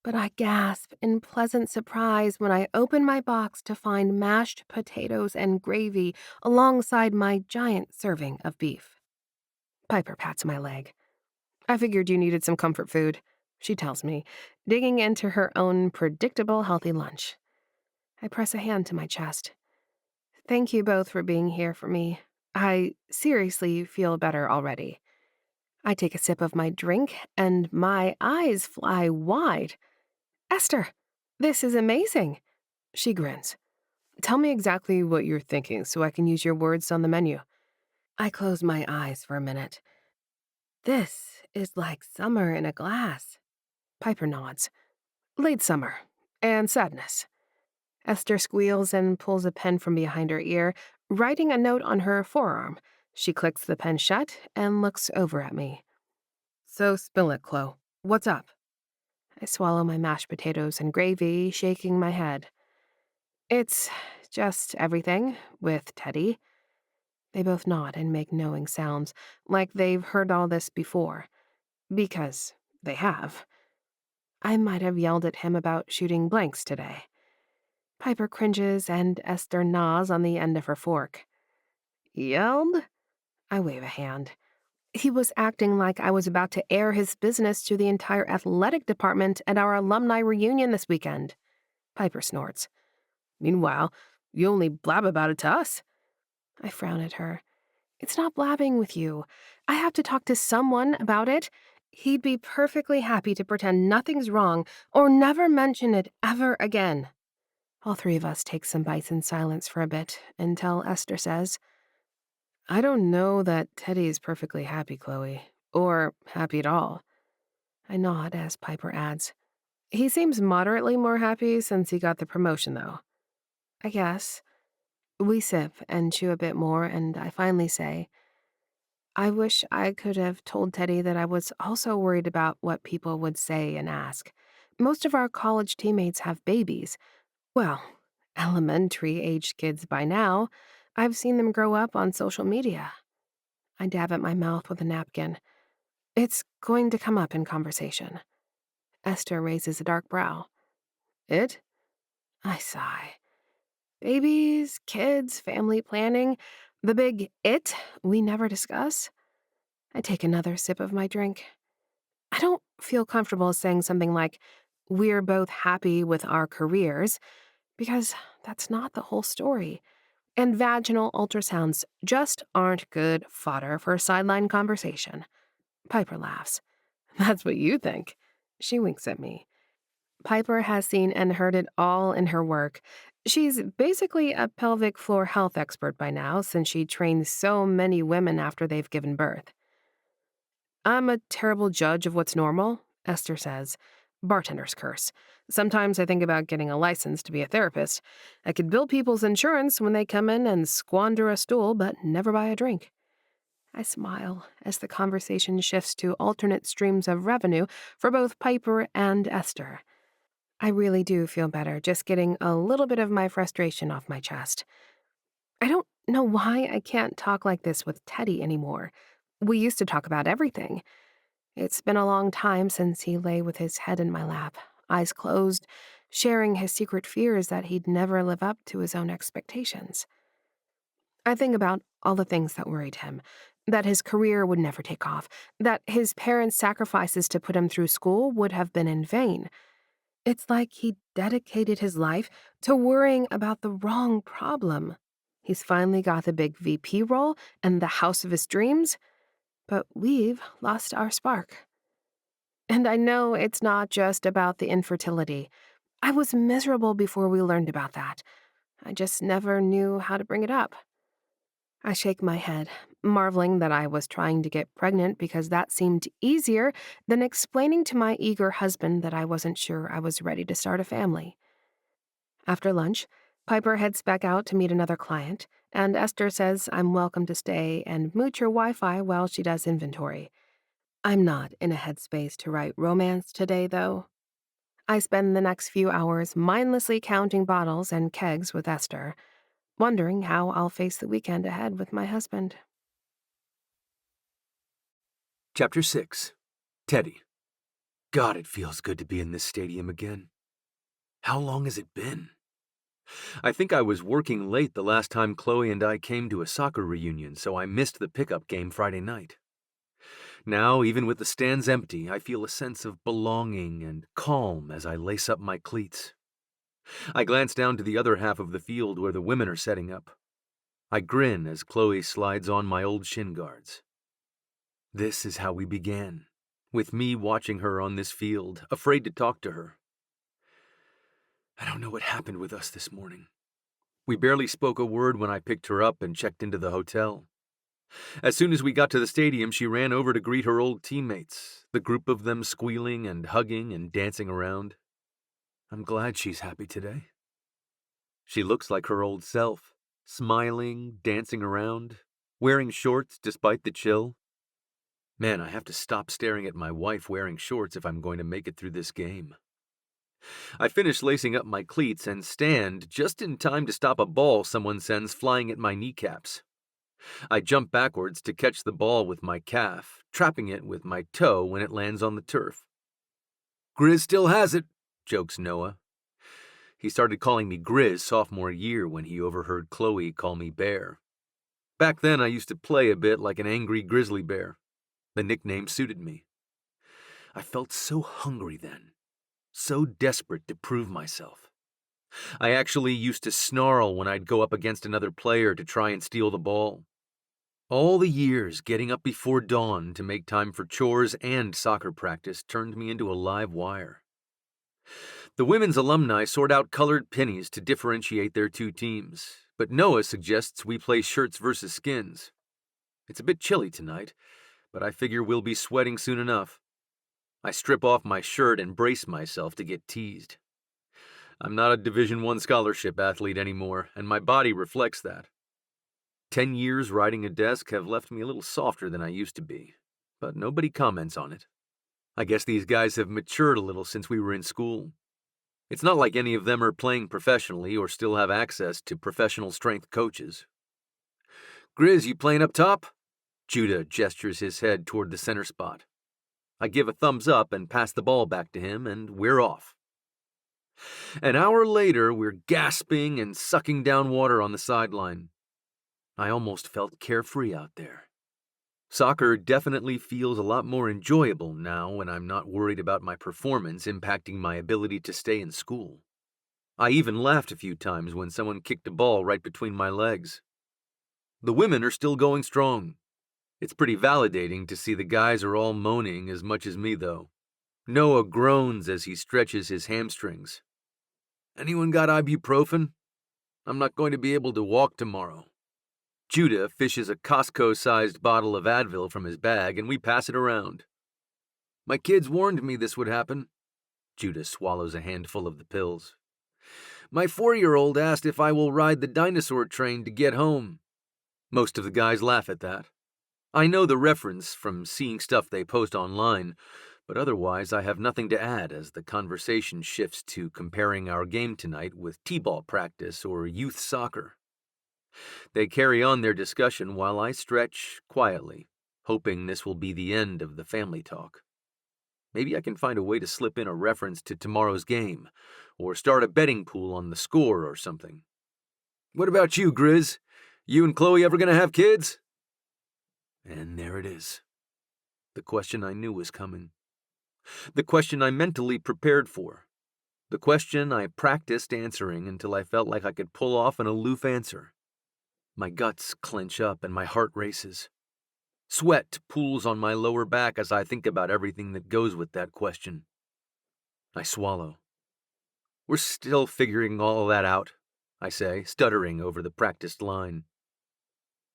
but I gasp in pleasant surprise when I open my box to find mashed potatoes and gravy alongside my giant serving of beef. Piper pats my leg. I figured you needed some comfort food, she tells me, digging into her own predictable healthy lunch. I press a hand to my chest. Thank you both for being here for me. I seriously feel better already. I take a sip of my drink, and my eyes fly wide. Esther, this is amazing. She grins. Tell me exactly what you're thinking so I can use your words on the menu. I close my eyes for a minute. This is like summer in a glass. Piper nods. Late summer. And sadness. Esther squeals and pulls a pen from behind her ear, writing a note on her forearm. She clicks the pen shut and looks over at me. So spill it, Chloe. What's up? I swallow my mashed potatoes and gravy, shaking my head. It's just everything with Teddy. They both nod and make knowing sounds, like they've heard all this before. Because they have. I might have yelled at him about shooting blanks today. Piper cringes and Esther gnaws on the end of her fork. Yelled? I wave a hand. He was acting like I was about to air his business to the entire athletic department at our alumni reunion this weekend. Piper snorts. Meanwhile, you only blab about it to us. I frown at her. It's not blabbing with you. I have to talk to someone about it. He'd be perfectly happy to pretend nothing's wrong or never mention it ever again. All three of us take some bites in silence for a bit until Esther says, I don't know that Teddy is perfectly happy, Chloe, or happy at all. I nod as Piper adds, he seems moderately more happy since he got the promotion, though. I guess. We sip and chew a bit more, and I finally say, I wish I could have told Teddy that I was also worried about what people would say and ask. Most of our college teammates have babies. Well, elementary-aged kids by now. I've seen them grow up on social media. I dab at my mouth with a napkin. It's going to come up in conversation. Esther raises a dark brow. It? I sigh. Babies, kids, family planning, the big it we never discuss. I take another sip of my drink. I don't feel comfortable saying something like, we're both happy with our careers, because that's not the whole story. And vaginal ultrasounds just aren't good fodder for sideline conversation. Piper laughs. That's what you think. She winks at me. Piper has seen and heard it all in her work. She's basically a pelvic floor health expert by now since she trains so many women after they've given birth. I'm a terrible judge of what's normal, Esther says. Bartender's curse. Sometimes I think about getting a license to be a therapist. I could bill people's insurance when they come in and squander a stool, but never buy a drink. I smile as the conversation shifts to alternate streams of revenue for both Piper and Esther. I really do feel better just getting a little bit of my frustration off my chest. I don't know why I can't talk like this with Teddy anymore. We used to talk about everything. It's been a long time since he lay with his head in my lap, eyes closed, sharing his secret fears that he'd never live up to his own expectations. I think about all the things that worried him, that his career would never take off, that his parents' sacrifices to put him through school would have been in vain. It's like he dedicated his life to worrying about the wrong problem. He's finally got the big VP role and the house of his dreams, but we've lost our spark. And I know it's not just about the infertility. I was miserable before we learned about that. I just never knew how to bring it up. I shake my head, marveling that I was trying to get pregnant because that seemed easier than explaining to my eager husband that I wasn't sure I was ready to start a family. After lunch, Piper heads back out to meet another client, and Esther says I'm welcome to stay and mooch her Wi-Fi while she does inventory. I'm not in a headspace to write romance today, though. I spend the next few hours mindlessly counting bottles and kegs with Esther, wondering how I'll face the weekend ahead with my husband. Chapter 6. Teddy. God, it feels good to be in this stadium again. How long has it been? I think I was working late the last time Chloe and I came to a soccer reunion, so I missed the pickup game Friday night. Now, even with the stands empty, I feel a sense of belonging and calm as I lace up my cleats. I glance down to the other half of the field where the women are setting up. I grin as Chloe slides on my old shin guards. This is how we began, with me watching her on this field, afraid to talk to her. I don't know what happened with us this morning. We barely spoke a word when I picked her up and checked into the hotel. As soon as we got to the stadium, she ran over to greet her old teammates, the group of them squealing and hugging and dancing around. I'm glad she's happy today. She looks like her old self, smiling, dancing around, wearing shorts despite the chill. Man, I have to stop staring at my wife wearing shorts if I'm going to make it through this game. I finish lacing up my cleats and stand just in time to stop a ball someone sends flying at my kneecaps. I jump backwards to catch the ball with my calf, trapping it with my toe when it lands on the turf. Grizz still has it, jokes Noah. He started calling me Grizz sophomore year when he overheard Chloe call me Bear. Back then I used to play a bit like an angry grizzly bear. The nickname suited me. I felt so hungry then, so desperate to prove myself. I actually used to snarl when I'd go up against another player to try and steal the ball. All the years getting up before dawn to make time for chores and soccer practice turned me into a live wire. The women's alumni sort out colored pennies to differentiate their two teams, but Noah suggests we play shirts versus skins. It's a bit chilly tonight, but I figure we'll be sweating soon enough. I strip off my shirt and brace myself to get teased. I'm not a Division I scholarship athlete anymore, and my body reflects that. 10 years riding a desk have left me a little softer than I used to be, but nobody comments on it. I guess these guys have matured a little since we were in school. It's not like any of them are playing professionally or still have access to professional strength coaches. Grizz, you playing up top? Judah gestures his head toward the center spot. I give a thumbs up and pass the ball back to him, and we're off. An hour later, we're gasping and sucking down water on the sideline. I almost felt carefree out there. Soccer definitely feels a lot more enjoyable now when I'm not worried about my performance impacting my ability to stay in school. I even laughed a few times when someone kicked a ball right between my legs. The women are still going strong. It's pretty validating to see the guys are all moaning as much as me, though. Noah groans as he stretches his hamstrings. Anyone got ibuprofen? I'm not going to be able to walk tomorrow. Judah fishes a Costco-sized bottle of Advil from his bag, and we pass it around. My kids warned me this would happen. Judah swallows a handful of the pills. My 4-year-old asked if I will ride the dinosaur train to get home. Most of the guys laugh at that. I know the reference from seeing stuff they post online, but otherwise I have nothing to add as the conversation shifts to comparing our game tonight with t-ball practice or youth soccer. They carry on their discussion while I stretch quietly, hoping this will be the end of the family talk. Maybe I can find a way to slip in a reference to tomorrow's game, or start a betting pool on the score or something. What about you, Grizz? You and Chloe ever gonna have kids? And there it is. The question I knew was coming. The question I mentally prepared for. The question I practiced answering until I felt like I could pull off an aloof answer. My guts clench up and my heart races. Sweat pools on my lower back as I think about everything that goes with that question. I swallow. We're still figuring all that out, I say, stuttering over the practiced line.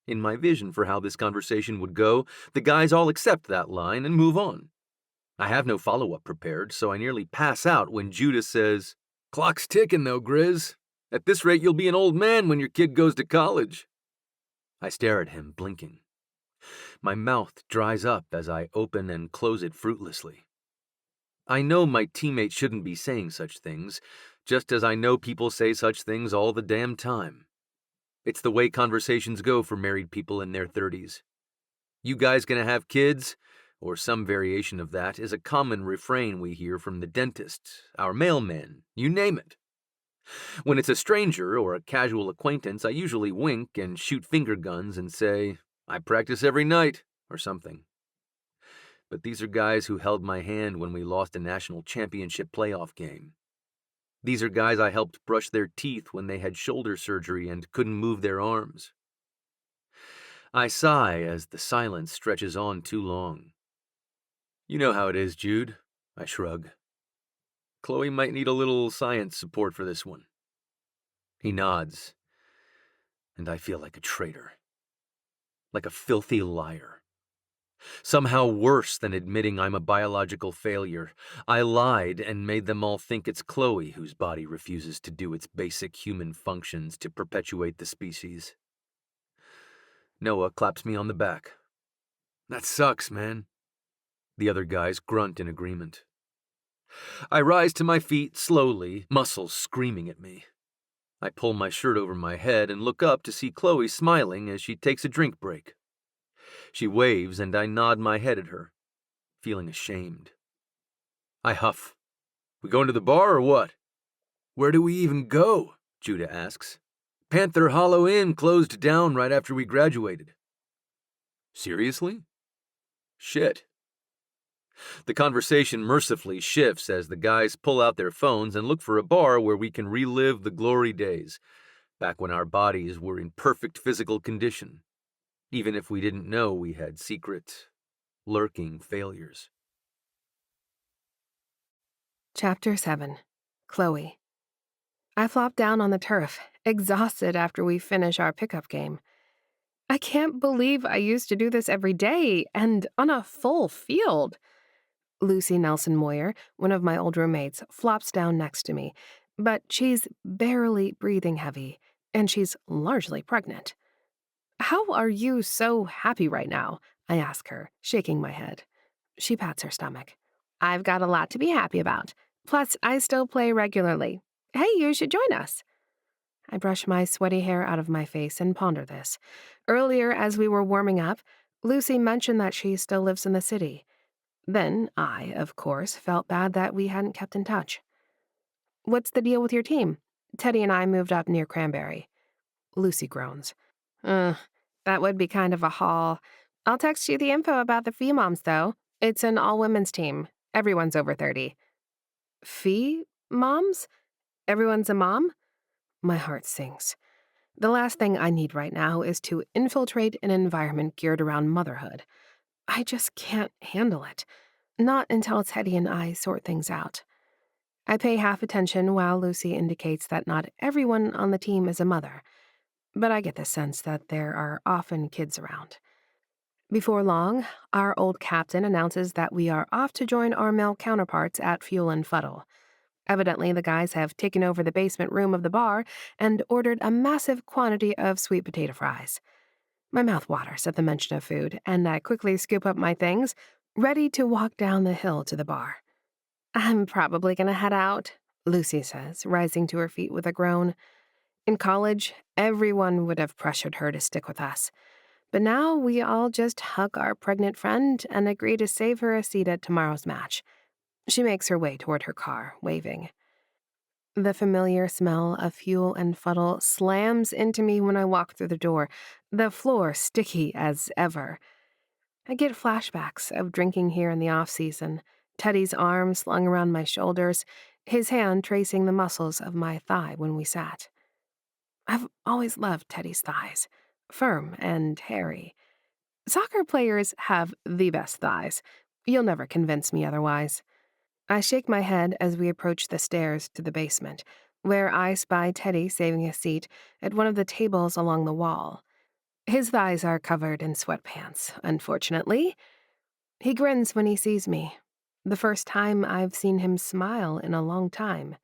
In my vision for how this conversation would go, the guys all accept that line and move on. I have no follow-up prepared, so I nearly pass out when Judah says, "Clock's ticking though, Grizz. At this rate, you'll be an old man when your kid goes to college." I stare at him, blinking. My mouth dries up as I open and close it fruitlessly. I know my teammate shouldn't be saying such things, just as I know people say such things all the damn time. It's the way conversations go for married people in their 30s. "You guys gonna have kids?" or some variation of that is a common refrain we hear from the dentist, our mailman, you name it. When it's a stranger or a casual acquaintance, I usually wink and shoot finger guns and say, "I practice every night," or something. But these are guys who held my hand when we lost a national championship playoff game. These are guys I helped brush their teeth when they had shoulder surgery and couldn't move their arms. I sigh as the silence stretches on too long. "You know how it is, Jude," I shrug. "Chloe might need a little science support for this one." He nods, and I feel like a traitor. Like a filthy liar. Somehow worse than admitting I'm a biological failure. I lied and made them all think it's Chloe whose body refuses to do its basic human functions to perpetuate the species. Noah claps me on the back. "That sucks, man." The other guys grunt in agreement. I rise to my feet slowly, muscles screaming at me. I pull my shirt over my head and look up to see Chloe smiling as she takes a drink break. She waves and I nod my head at her, feeling ashamed. I huff. "We going to the bar or what?" "Where do we even go?" Judah asks. "Panther Hollow Inn closed down right after we graduated." "Seriously?" "Shit." The conversation mercifully shifts as the guys pull out their phones and look for a bar where we can relive the glory days, back when our bodies were in perfect physical condition, even if we didn't know we had secret, lurking failures. Chapter 7. Chloe. I flop down on the turf, exhausted after we finish our pickup game. I can't believe I used to do this every day, and on a full field. Lucy Nelson Moyer, one of my old roommates, flops down next to me, but she's barely breathing heavy, and she's largely pregnant. "How are you so happy right now?" I ask her, shaking my head. She pats her stomach. "I've got a lot to be happy about. Plus, I still play regularly. Hey, you should join us." I brush my sweaty hair out of my face and ponder this. Earlier, as we were warming up, Lucy mentioned that she still lives in the city. Then I, of course, felt bad that we hadn't kept in touch. "What's the deal with your team? Teddy and I moved up near Cranberry." Lucy groans. "Uh, that would be kind of a haul. I'll text you the info about the Fee Moms, though. It's an all-women's team. Everyone's over 30. Fee Moms? Everyone's a mom?" My heart sinks. The last thing I need right now is to infiltrate an environment geared around motherhood. I just can't handle it. Not until Teddy and I sort things out. I pay half attention while Lucy indicates that not everyone on the team is a mother, but I get the sense that there are often kids around. Before long, our old captain announces that we are off to join our male counterparts at Fuel and Fuddle. Evidently, the guys have taken over the basement room of the bar and ordered a massive quantity of sweet potato fries. My mouth waters at the mention of food, and I quickly scoop up my things, ready to walk down the hill to the bar. "I'm probably going to head out," Lucy says, rising to her feet with a groan. In college, everyone would have pressured her to stick with us. But now we all just hug our pregnant friend and agree to save her a seat at tomorrow's match. She makes her way toward her car, waving. The familiar smell of Fuel and Fuddle slams into me when I walk through the door, the floor sticky as ever. I get flashbacks of drinking here in the off-season, Teddy's arm slung around my shoulders, his hand tracing the muscles of my thigh when we sat. I've always loved Teddy's thighs, firm and hairy. Soccer players have the best thighs. You'll never convince me otherwise. I shake my head as we approach the stairs to the basement, where I spy Teddy saving a seat at one of the tables along the wall. His thighs are covered in sweatpants, unfortunately. He grins when he sees me. The first time I've seen him smile in a long time.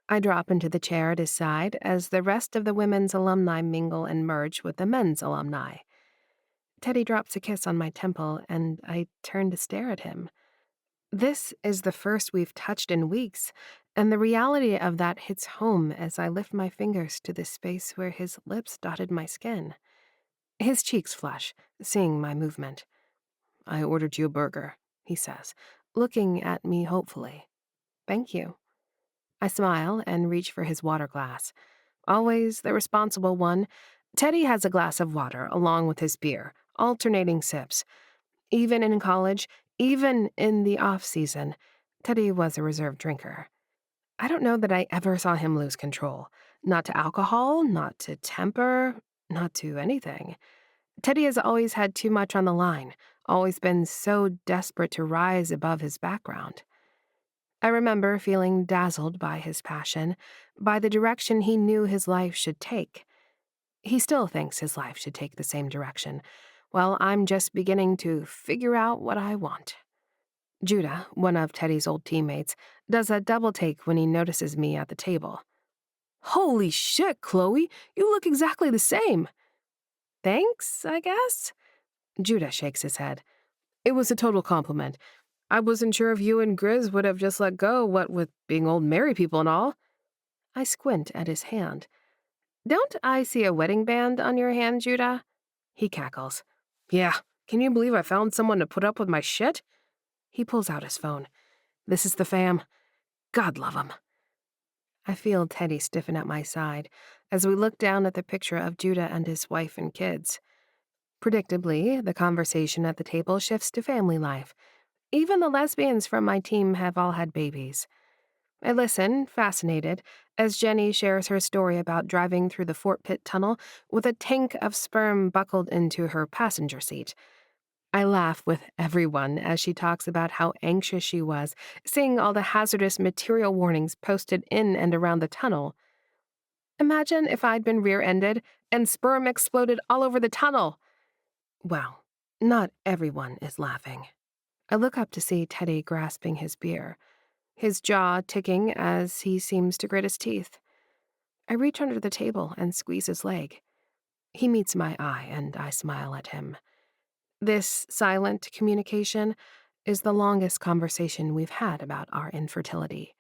I drop into the chair at his side as the rest of the women's alumni mingle and merge with the men's alumni. Teddy drops a kiss on my temple, and I turn to stare at him. This is the first we've touched in weeks, and the reality of that hits home as I lift my fingers to the space where his lips dotted my skin. His cheeks flush, seeing my movement. "I ordered you a burger," he says, looking at me hopefully. "Thank you." I smile and reach for his water glass. Always the responsible one, Teddy has a glass of water along with his beer, alternating sips. Even in college, even in the off-season, Teddy was a reserve drinker. I don't know that I ever saw him lose control. Not to alcohol, not to temper, not to anything. Teddy has always had too much on the line, always been so desperate to rise above his background. I remember feeling dazzled by his passion, by the direction he knew his life should take. He still thinks his life should take the same direction, while I'm just beginning to figure out what I want. Judah, one of Teddy's old teammates, does a double take when he notices me at the table. "Holy shit, Chloe, you look exactly the same." "Thanks, I guess?" Judah shakes his head. "It was a total compliment. I wasn't sure if you and Grizz would have just let go, what with being old married people and all." I squint at his hand. "Don't I see a wedding band on your hand, Judah?" He cackles. "Yeah, can you believe I found someone to put up with my shit?" He pulls out his phone. "This is the fam. God love 'em." I feel Teddy stiffen at my side as we look down at the picture of Judah and his wife and kids. Predictably, the conversation at the table shifts to family life. Even the lesbians from my team have all had babies. I listen, fascinated, as Jenny shares her story about driving through the Fort Pitt tunnel with a tank of sperm buckled into her passenger seat. I laugh with everyone as she talks about how anxious she was, seeing all the hazardous material warnings posted in and around the tunnel. Imagine if I'd been rear-ended and sperm exploded all over the tunnel. Well, not everyone is laughing. I look up to see Teddy grasping his beer, his jaw ticking as he seems to grit his teeth. I reach under the table and squeeze his leg. He meets my eye, and I smile at him. This silent communication is the longest conversation we've had about our infertility.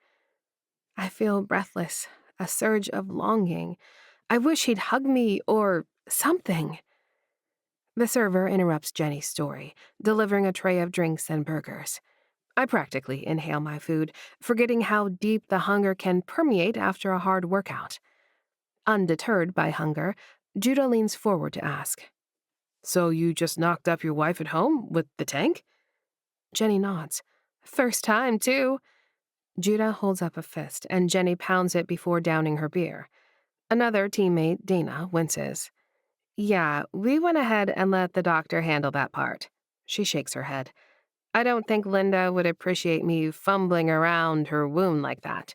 I feel breathless, a surge of longing. I wish he'd hug me or something. The server interrupts Jenny's story, delivering a tray of drinks and burgers. I practically inhale my food, forgetting how deep the hunger can permeate after a hard workout. Undeterred by hunger, Judah leans forward to ask, "So you just knocked up your wife at home with the tank?" Jenny nods. "First time, too." Judah holds up a fist, and Jenny pounds it before downing her beer. Another teammate, Dana, winces. "Yeah, we went ahead and let the doctor handle that part." She shakes her head. "I don't think Linda would appreciate me fumbling around her wound like that."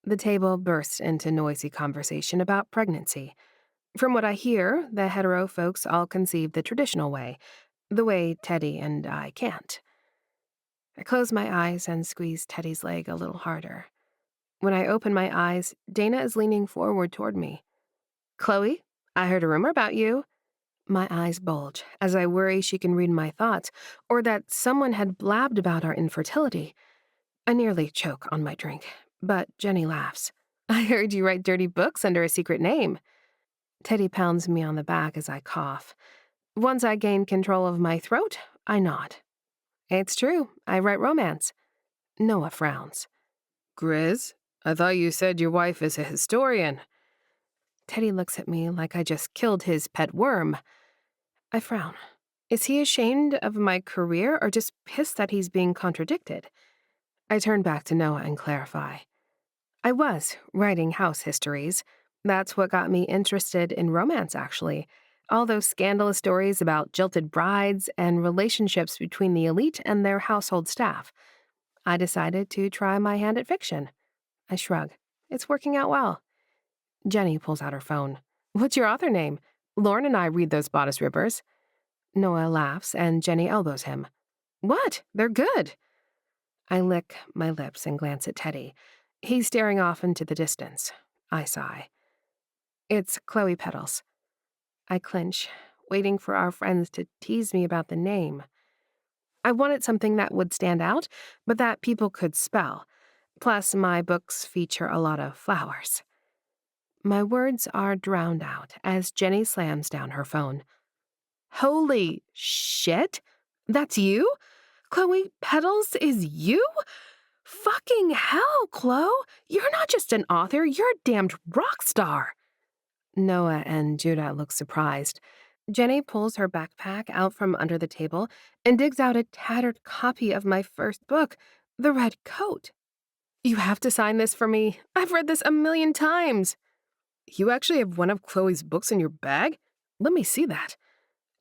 The table bursts into noisy conversation about pregnancy. From what I hear, the hetero folks all conceive the traditional way, the way Teddy and I can't. I close my eyes and squeeze Teddy's leg a little harder. When I open my eyes, Dana is leaning forward toward me. "Chloe, I heard a rumor about you." My eyes bulge as I worry she can read my thoughts or that someone had blabbed about our infertility. I nearly choke on my drink, but Jenny laughs. "I heard you write dirty books under a secret name." Teddy pounds me on the back as I cough. Once I gain control of my throat, I nod. "It's true, I write romance." Noah frowns. "Grizz, I thought you said your wife is a historian." Teddy looks at me like I just killed his pet worm. I frown. Is he ashamed of my career or just pissed that he's being contradicted? I turn back to Noah and clarify. I was writing house histories. That's what got me interested in romance, actually. All those scandalous stories about jilted brides and relationships between the elite and their household staff. I decided to try my hand at fiction. I shrug. It's working out well. Jenny pulls out her phone. What's your author name? Lauren and I read those bodice rippers. Noah laughs and Jenny elbows him. What? They're good. I lick my lips and glance at Teddy. He's staring off into the distance. I sigh. It's Chloe Petals. I clinch, waiting for our friends to tease me about the name. I wanted something that would stand out, but that people could spell. Plus, my books feature a lot of flowers. My words are drowned out as Jenny slams down her phone. Holy shit! That's you? Chloe Petals is you? Fucking hell, Chloe! You're not just an author, you're a damned rock star! Noah and Judah look surprised. Jenny pulls her backpack out from under the table and digs out a tattered copy of my first book, The Red Coat. You have to sign this for me. I've read this 1,000,000 times. You actually have one of Chloe's books in your bag? Let me see that.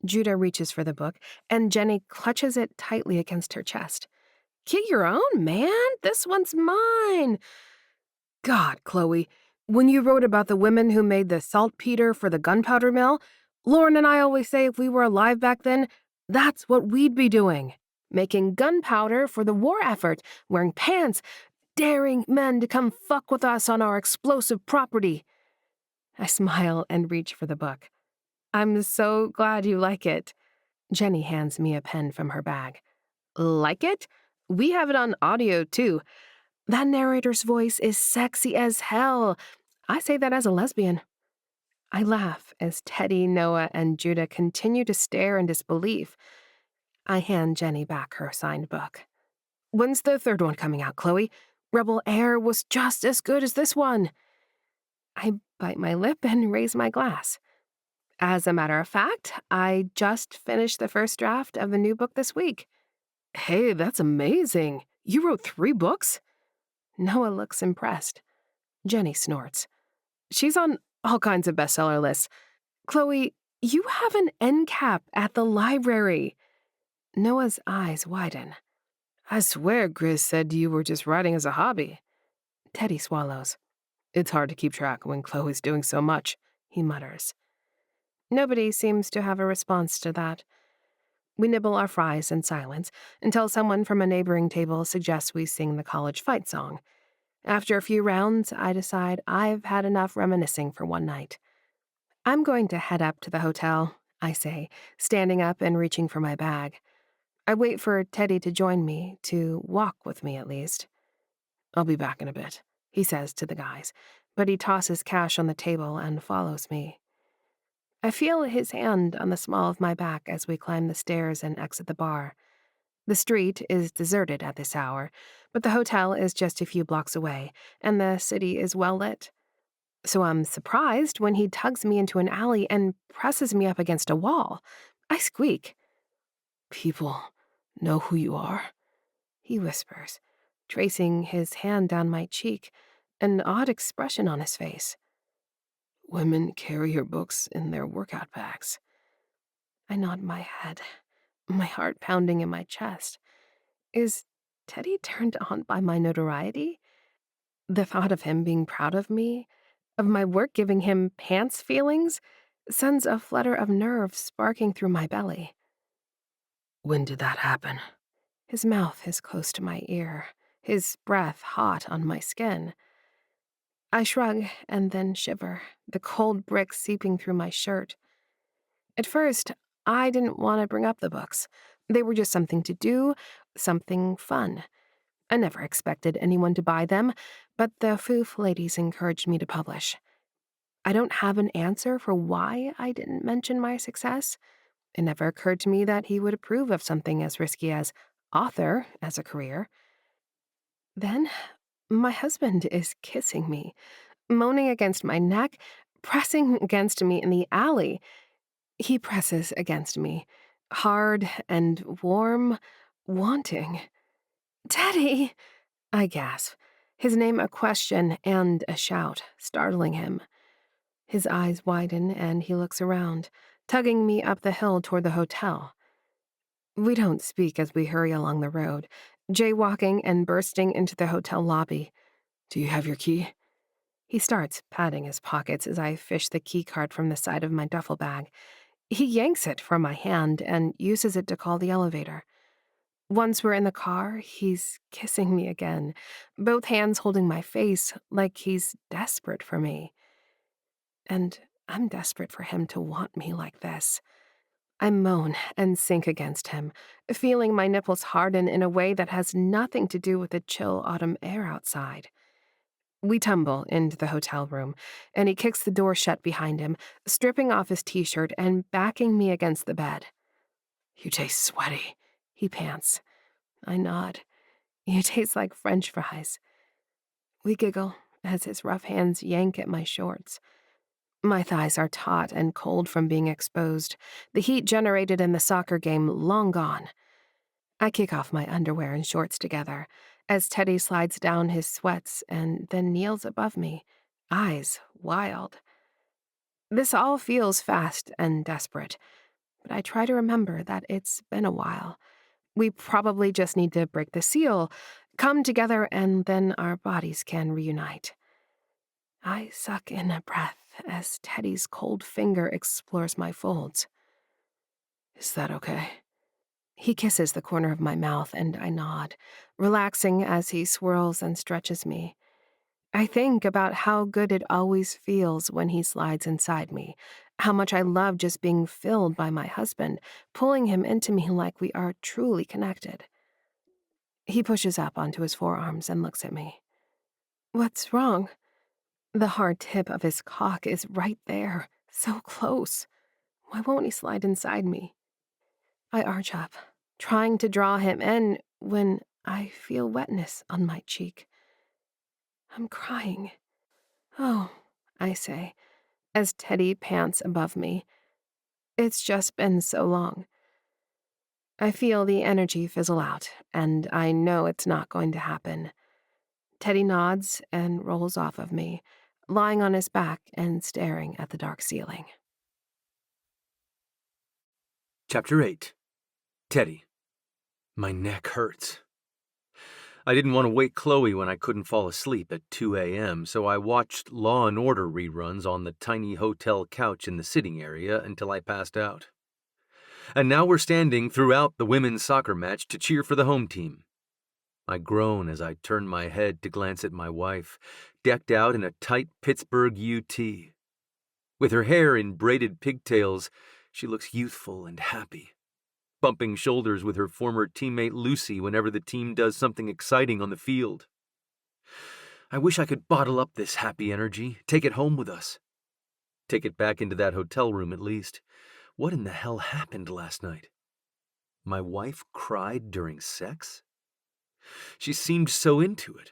Judah reaches for the book, and Jenny clutches it tightly against her chest. Get your own, man. This one's mine. God, Chloe, when you wrote about the women who made the saltpeter for the gunpowder mill, Lauren and I always say if we were alive back then, that's what we'd be doing. Making gunpowder for the war effort, wearing pants, daring men to come fuck with us on our explosive property. I smile and reach for the book. I'm so glad you like it. Jenny hands me a pen from her bag. Like it? We have it on audio, too. That narrator's voice is sexy as hell. I say that as a lesbian. I laugh as Teddy, Noah, and Judah continue to stare in disbelief. I hand Jenny back her signed book. When's the third one coming out, Chloe? Rebel Air was just as good as this one. I bite my lip and raise my glass. As a matter of fact, I just finished the first draft of the new book this week. Hey, that's amazing. You wrote 3 books? Noah looks impressed. Jenny snorts. She's on all kinds of bestseller lists. Chloe, you have an end cap at the library. Noah's eyes widen. I swear Grizz said you were just writing as a hobby. Teddy swallows. It's hard to keep track when Chloe's doing so much, he mutters. Nobody seems to have a response to that. We nibble our fries in silence until someone from a neighboring table suggests we sing the college fight song. After a few rounds, I decide I've had enough reminiscing for one night. I'm going to head up to the hotel, I say, standing up and reaching for my bag. I wait for Teddy to join me, to walk with me at least. I'll be back in a bit, he says to the guys, but he tosses cash on the table and follows me. I feel his hand on the small of my back as we climb the stairs and exit the bar. The street is deserted at this hour, but the hotel is just a few blocks away, and the city is well lit. So I'm surprised when he tugs me into an alley and presses me up against a wall. I squeak. People know who you are, he whispers, tracing his hand down my cheek, an odd expression on his face. Women carry your books in their workout bags. I nod my head, my heart pounding in my chest. Is Teddy turned on by my notoriety? The thought of him being proud of me, of my work giving him pants feelings, sends a flutter of nerves sparking through my belly. When did that happen? His mouth is close to my ear, his breath hot on my skin. I shrug and then shiver, the cold bricks seeping through my shirt. At first, I didn't want to bring up the books. They were just something to do, something fun. I never expected anyone to buy them, but the Foof ladies encouraged me to publish. I don't have an answer for why I didn't mention my success. It never occurred to me that he would approve of something as risky as author as a career. Then, my husband is kissing me, moaning against my neck, pressing against me in the alley. He presses against me, hard and warm, wanting. Teddy! I gasp, his name a question and a shout, startling him. His eyes widen and he looks around, tugging me up the hill toward the hotel. We don't speak as we hurry along the road, jaywalking and bursting into the hotel lobby. "Do you have your key?" He starts patting his pockets as I fish the key card from the side of my duffel bag. He yanks it from my hand and uses it to call the elevator. Once we're in the car, he's kissing me again, both hands holding my face like he's desperate for me. And I'm desperate for him to want me like this. I moan and sink against him, feeling my nipples harden in a way that has nothing to do with the chill autumn air outside. We tumble into the hotel room, and he kicks the door shut behind him, stripping off his t-shirt and backing me against the bed. "You taste sweaty," he pants. I nod. "You taste like French fries." We giggle as his rough hands yank at my shorts. My thighs are taut and cold from being exposed, the heat generated in the soccer game long gone. I kick off my underwear and shorts together as Teddy slides down his sweats and then kneels above me, eyes wild. This all feels fast and desperate, but I try to remember that it's been a while. We probably just need to break the seal, come together, and then our bodies can reunite. I suck in a breath as Teddy's cold finger explores my folds. "Is that okay?" He kisses the corner of my mouth, and I nod, relaxing as he swirls and stretches me. I think about how good it always feels when he slides inside me, how much I love just being filled by my husband, pulling him into me like we are truly connected. He pushes up onto his forearms and looks at me. "What's wrong?" The hard tip of his cock is right there, so close. Why won't he slide inside me? I arch up, trying to draw him in when I feel wetness on my cheek. I'm crying. "Oh," I say, as Teddy pants above me. "It's just been so long." I feel the energy fizzle out, and I know it's not going to happen. Teddy nods and rolls off of me, lying on his back and staring at the dark ceiling. Chapter 8. Teddy. My neck hurts. I didn't want to wake Chloe when I couldn't fall asleep at 2 a.m., so I watched Law and Order reruns on the tiny hotel couch in the sitting area until I passed out. And now we're standing throughout the women's soccer match to cheer for the home team. I groan as I turn my head to glance at my wife, decked out in a tight Pittsburgh UT. With her hair in braided pigtails, she looks youthful and happy, bumping shoulders with her former teammate Lucy whenever the team does something exciting on the field. I wish I could bottle up this happy energy, take it home with us. Take it back into that hotel room at least. What in the hell happened last night? My wife cried during sex? She seemed so into it.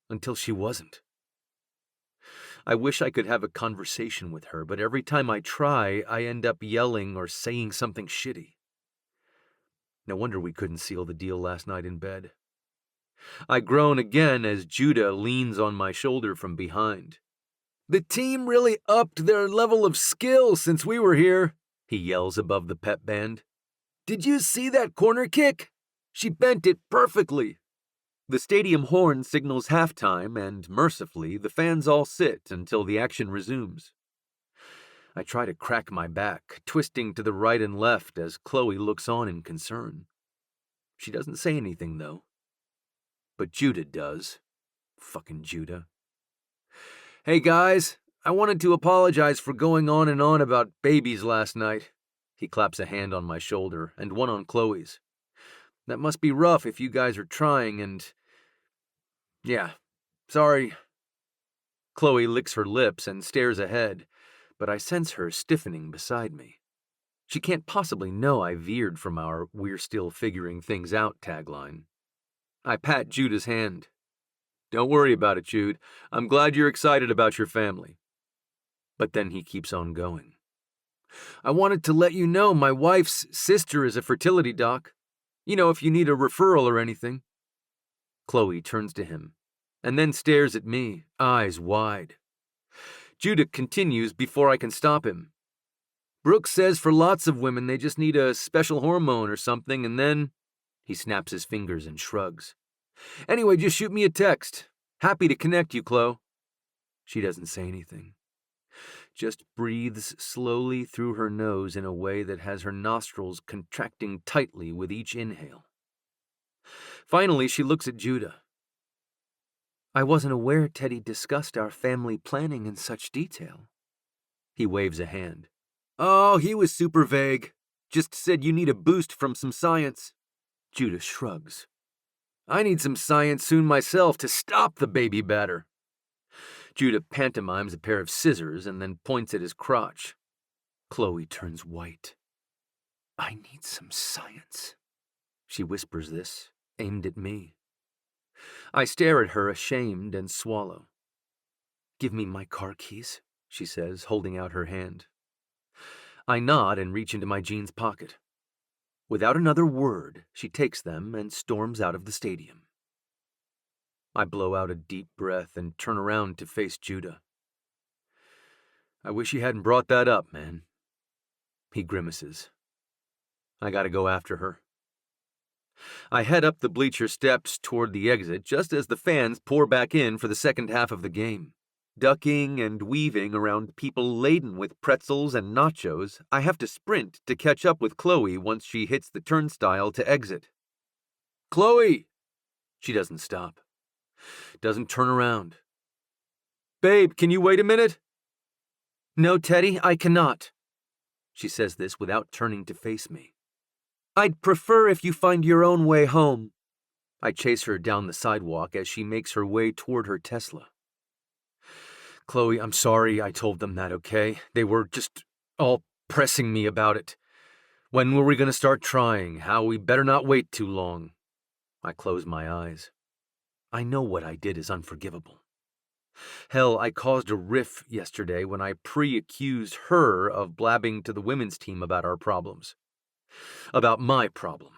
Until she wasn't. I wish I could have a conversation with her, but every time I try, I end up yelling or saying something shitty. No wonder we couldn't seal the deal last night in bed. I groan again as Judah leans on my shoulder from behind. "The team really upped their level of skill since we were here," he yells above the pep band. "Did you see that corner kick? She bent it perfectly." The stadium horn signals halftime, and mercifully, the fans all sit until the action resumes. I try to crack my back, twisting to the right and left as Chloe looks on in concern. She doesn't say anything, though. But Judah does. Fucking Judah. "Hey guys, I wanted to apologize for going on and on about babies last night." He claps a hand on my shoulder and one on Chloe's. "That must be rough if you guys are trying and... yeah, sorry." Chloe licks her lips and stares ahead, but I sense her stiffening beside me. She can't possibly know I veered from our "we're still figuring things out" tagline. I pat Judah's hand. "Don't worry about it, Jude. I'm glad you're excited about your family." But then he keeps on going. "I wanted to let you know my wife's sister is a fertility doc. You know, if you need a referral or anything." Chloe turns to him, and then stares at me, eyes wide. Judah continues before I can stop him. Brooks says for lots of women they just need a special hormone or something, and then... He snaps his fingers and shrugs. Anyway, just shoot me a text. Happy to connect you, Chloe. She doesn't say anything. Just breathes slowly through her nose in a way that has her nostrils contracting tightly with each inhale. Finally, she looks at Judah. I wasn't aware Teddy discussed our family planning in such detail. He waves a hand. Oh, he was super vague. Just said you need a boost from some science. Judah shrugs. I need some science soon myself to stop the baby batter. Judah pantomimes a pair of scissors and then points at his crotch. Chloe turns white. I need some science. She whispers this, aimed at me. I stare at her, ashamed, and swallow. Give me my car keys, she says, holding out her hand. I nod and reach into my jeans pocket. Without another word, she takes them and storms out of the stadium. I blow out a deep breath and turn around to face Judah. I wish you hadn't brought that up, man. He grimaces. I gotta go after her. I head up the bleacher steps toward the exit just as the fans pour back in for the second half of the game. Ducking and weaving around people laden with pretzels and nachos, I have to sprint to catch up with Chloe once she hits the turnstile to exit. Chloe! She doesn't stop. Doesn't turn around. Babe, can you wait a minute? No, Teddy, I cannot. She says this without turning to face me. I'd prefer if you find your own way home. I chase her down the sidewalk as she makes her way toward her Tesla. Chloe, I'm sorry I told them that, okay? They were just all pressing me about it. When were we going to start trying? How we better not wait too long. I close my eyes. I know what I did is unforgivable. Hell, I caused a riff yesterday when I pre-accused her of blabbing to the women's team about our problems. About my problem.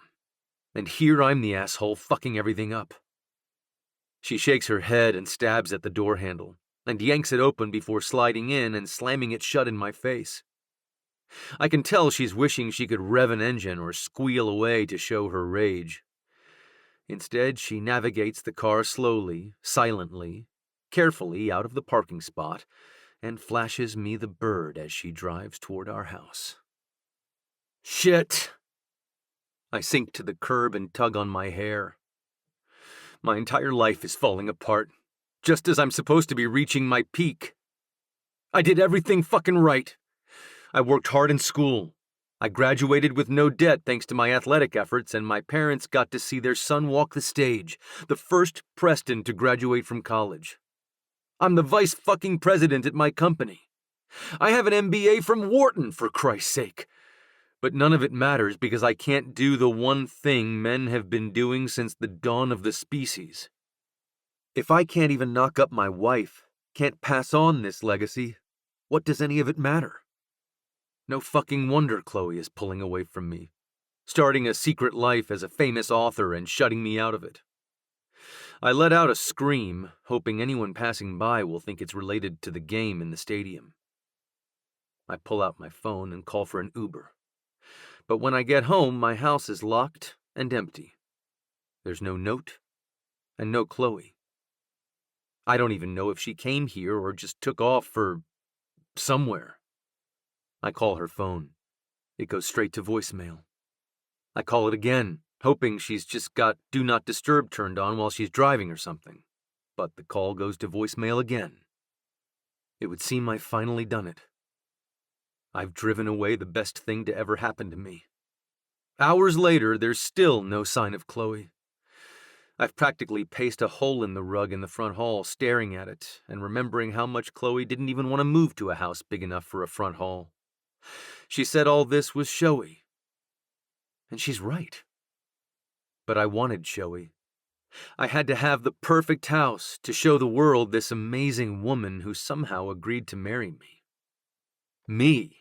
And here I'm the asshole fucking everything up. She shakes her head and stabs at the door handle, and yanks it open before sliding in and slamming it shut in my face. I can tell she's wishing she could rev an engine or squeal away to show her rage. Instead, she navigates the car slowly, silently, carefully out of the parking spot, and flashes me the bird as she drives toward our house. Shit! I sink to the curb and tug on my hair. My entire life is falling apart, just as I'm supposed to be reaching my peak. I did everything fucking right. I worked hard in school. I graduated with no debt thanks to my athletic efforts, and my parents got to see their son walk the stage, the first Preston to graduate from college. I'm the vice fucking president at my company. I have an MBA from Wharton, for Christ's sake. But none of it matters because I can't do the one thing men have been doing since the dawn of the species. If I can't even knock up my wife, can't pass on this legacy, what does any of it matter? No fucking wonder Chloe is pulling away from me, starting a secret life as a famous author and shutting me out of it. I let out a scream, hoping anyone passing by will think it's related to the game in the stadium. I pull out my phone and call for an Uber. But when I get home, my house is locked and empty. There's no note and no Chloe. I don't even know if she came here or just took off for somewhere. I call her phone. It goes straight to voicemail. I call it again, hoping she's just got Do Not Disturb turned on while she's driving or something. But the call goes to voicemail again. It would seem I've finally done it. I've driven away the best thing to ever happen to me. Hours later, there's still no sign of Chloe. I've practically paced a hole in the rug in the front hall, staring at it, and remembering how much Chloe didn't even want to move to a house big enough for a front hall. She said all this was showy. And she's right. But I wanted showy. I had to have the perfect house to show the world this amazing woman who somehow agreed to marry me. Me.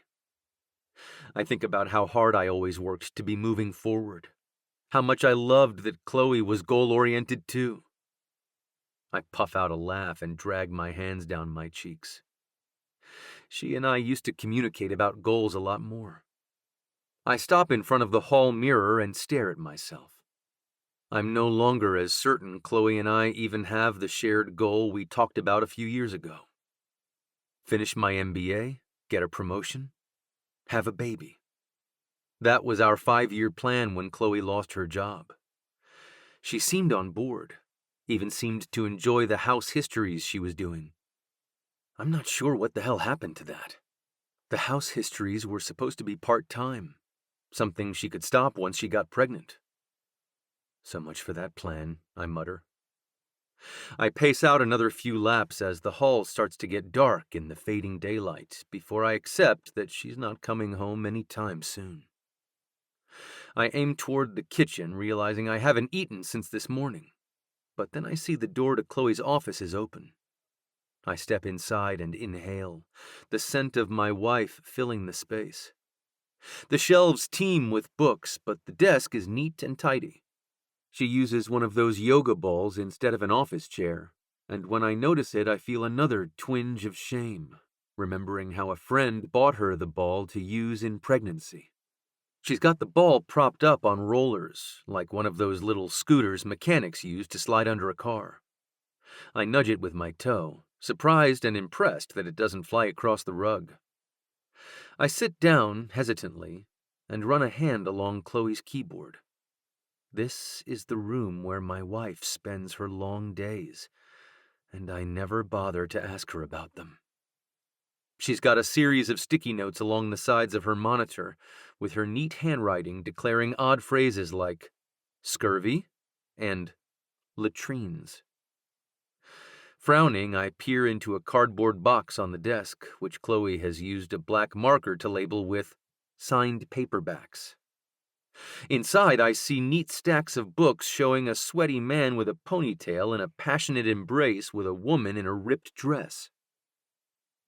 I think about how hard I always worked to be moving forward, how much I loved that Chloe was goal-oriented too. I puff out a laugh and drag my hands down my cheeks. She and I used to communicate about goals a lot more. I stop in front of the hall mirror and stare at myself. I'm no longer as certain Chloe and I even have the shared goal we talked about a few years ago. Finish my MBA, get a promotion, have a baby. That was our 5-year plan when Chloe lost her job. She seemed on board, even seemed to enjoy the house histories she was doing. I'm not sure what the hell happened to that. The house histories were supposed to be part-time, something she could stop once she got pregnant. So much for that plan, I mutter. I pace out another few laps as the hall starts to get dark in the fading daylight before I accept that she's not coming home anytime soon. I aim toward the kitchen, realizing I haven't eaten since this morning. But then I see the door to Chloe's office is open. I step inside and inhale, the scent of my wife filling the space. The shelves teem with books, but the desk is neat and tidy. She uses one of those yoga balls instead of an office chair, and when I notice it, I feel another twinge of shame, remembering how a friend bought her the ball to use in pregnancy. She's got the ball propped up on rollers, like one of those little scooters mechanics use to slide under a car. I nudge it with my toe, surprised and impressed that it doesn't fly across the rug. I sit down hesitantly and run a hand along Chloe's keyboard. This is the room where my wife spends her long days, and I never bother to ask her about them. She's got a series of sticky notes along the sides of her monitor, with her neat handwriting declaring odd phrases like scurvy and latrines. Frowning, I peer into a cardboard box on the desk, which Chloe has used a black marker to label with signed paperbacks. Inside, I see neat stacks of books showing a sweaty man with a ponytail in a passionate embrace with a woman in a ripped dress.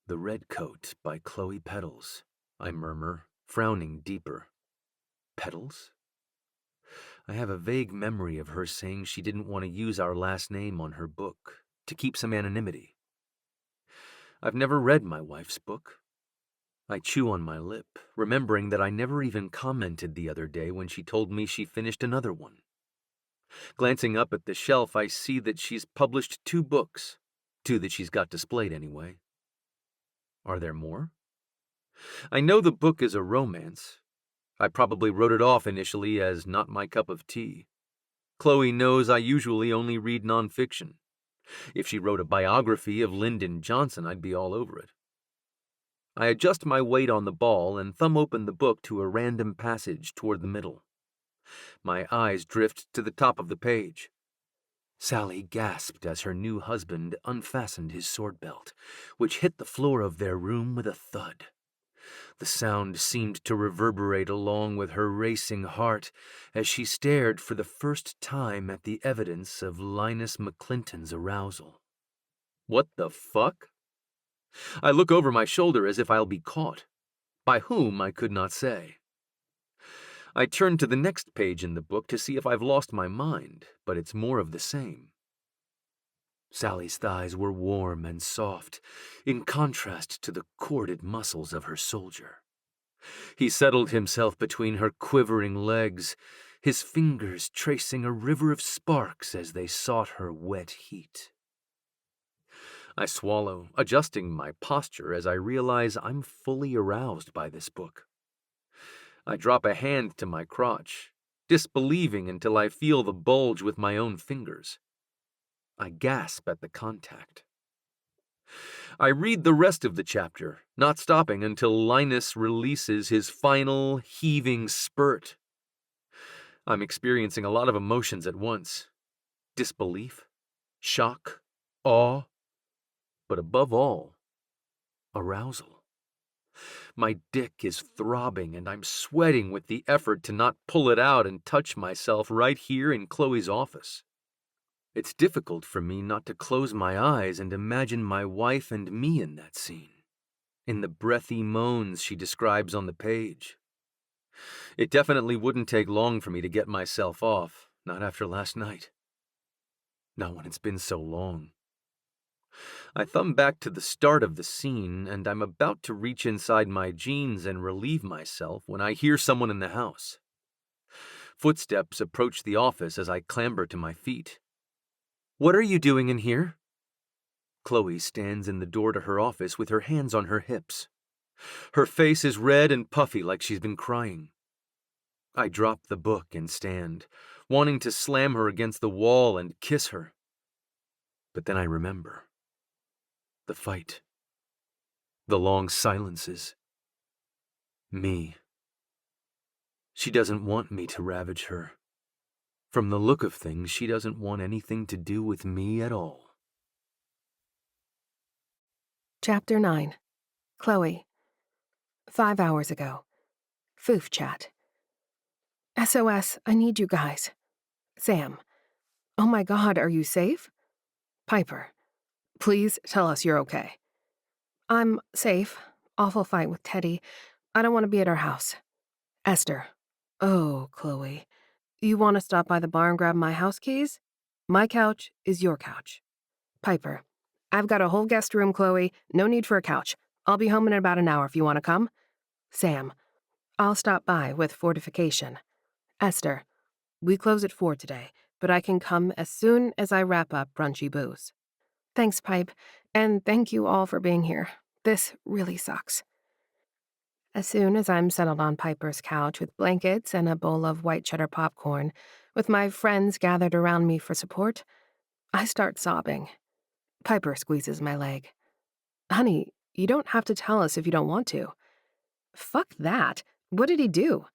The Red Coat by Chloe Petals, I murmur, frowning deeper. Petals? I have a vague memory of her saying she didn't want to use our last name on her book, to keep some anonymity. I've never read my wife's book. I chew on my lip, remembering that I never even commented the other day when she told me she finished another one. Glancing up at the shelf, I see that she's published 2 books, 2 that she's got displayed anyway. Are there more? I know the book is a romance. I probably wrote it off initially as not my cup of tea. Chloe knows I usually only read nonfiction. If she wrote a biography of Lyndon Johnson, I'd be all over it. I adjust my weight on the ball and thumb open the book to a random passage toward the middle. My eyes drift to the top of the page. Sally gasped as her new husband unfastened his sword belt, which hit the floor of their room with a thud. The sound seemed to reverberate along with her racing heart as she stared for the first time at the evidence of Linus McClinton's arousal. What the fuck? I look over my shoulder as if I'll be caught. By whom, I could not say. I turn to the next page in the book to see if I've lost my mind, but it's more of the same. Sally's thighs were warm and soft, in contrast to the corded muscles of her soldier. He settled himself between her quivering legs, his fingers tracing a river of sparks as they sought her wet heat. I swallow, adjusting my posture as I realize I'm fully aroused by this book. I drop a hand to my crotch, disbelieving until I feel the bulge with my own fingers. I gasp at the contact. I read the rest of the chapter, not stopping until Linus releases his final heaving spurt. I'm experiencing a lot of emotions at once. Disbelief, shock, awe, but above all, arousal. My dick is throbbing and I'm sweating with the effort to not pull it out and touch myself right here in Chloe's office. It's difficult for me not to close my eyes and imagine my wife and me in that scene, in the breathy moans she describes on the page. It definitely wouldn't take long for me to get myself off, not after last night. Not when it's been so long. I thumb back to the start of the scene, and I'm about to reach inside my jeans and relieve myself when I hear someone in the house. Footsteps approach the office as I clamber to my feet. "What are you doing in here?" Chloe stands in the door to her office with her hands on her hips. Her face is red and puffy like she's been crying. I drop the book and stand, wanting to slam her against the wall and kiss her. But then I remember. The fight. The long silences. Me. She doesn't want me to ravage her. From the look of things, she doesn't want anything to do with me at all. Chapter 9. Chloe. 5 hours ago. Foof chat. SOS, I need you guys. Sam. Oh my God, are you safe? Piper. Please tell us you're okay. I'm safe. Awful fight with Teddy. I don't want to be at our house. Esther. Oh, Chloe. You want to stop by the bar and grab my house keys? My couch is your couch. Piper. I've got a whole guest room, Chloe. No need for a couch. I'll be home in about an hour if you want to come. Sam. I'll stop by with fortification. Esther. We close at 4 today, but I can come as soon as I wrap up brunchy booze. Thanks, Pipe, and thank you all for being here. This really sucks. As soon as I'm settled on Piper's couch with blankets and a bowl of white cheddar popcorn, with my friends gathered around me for support, I start sobbing. Piper squeezes my leg. Honey, you don't have to tell us if you don't want to. Fuck that. What did he do?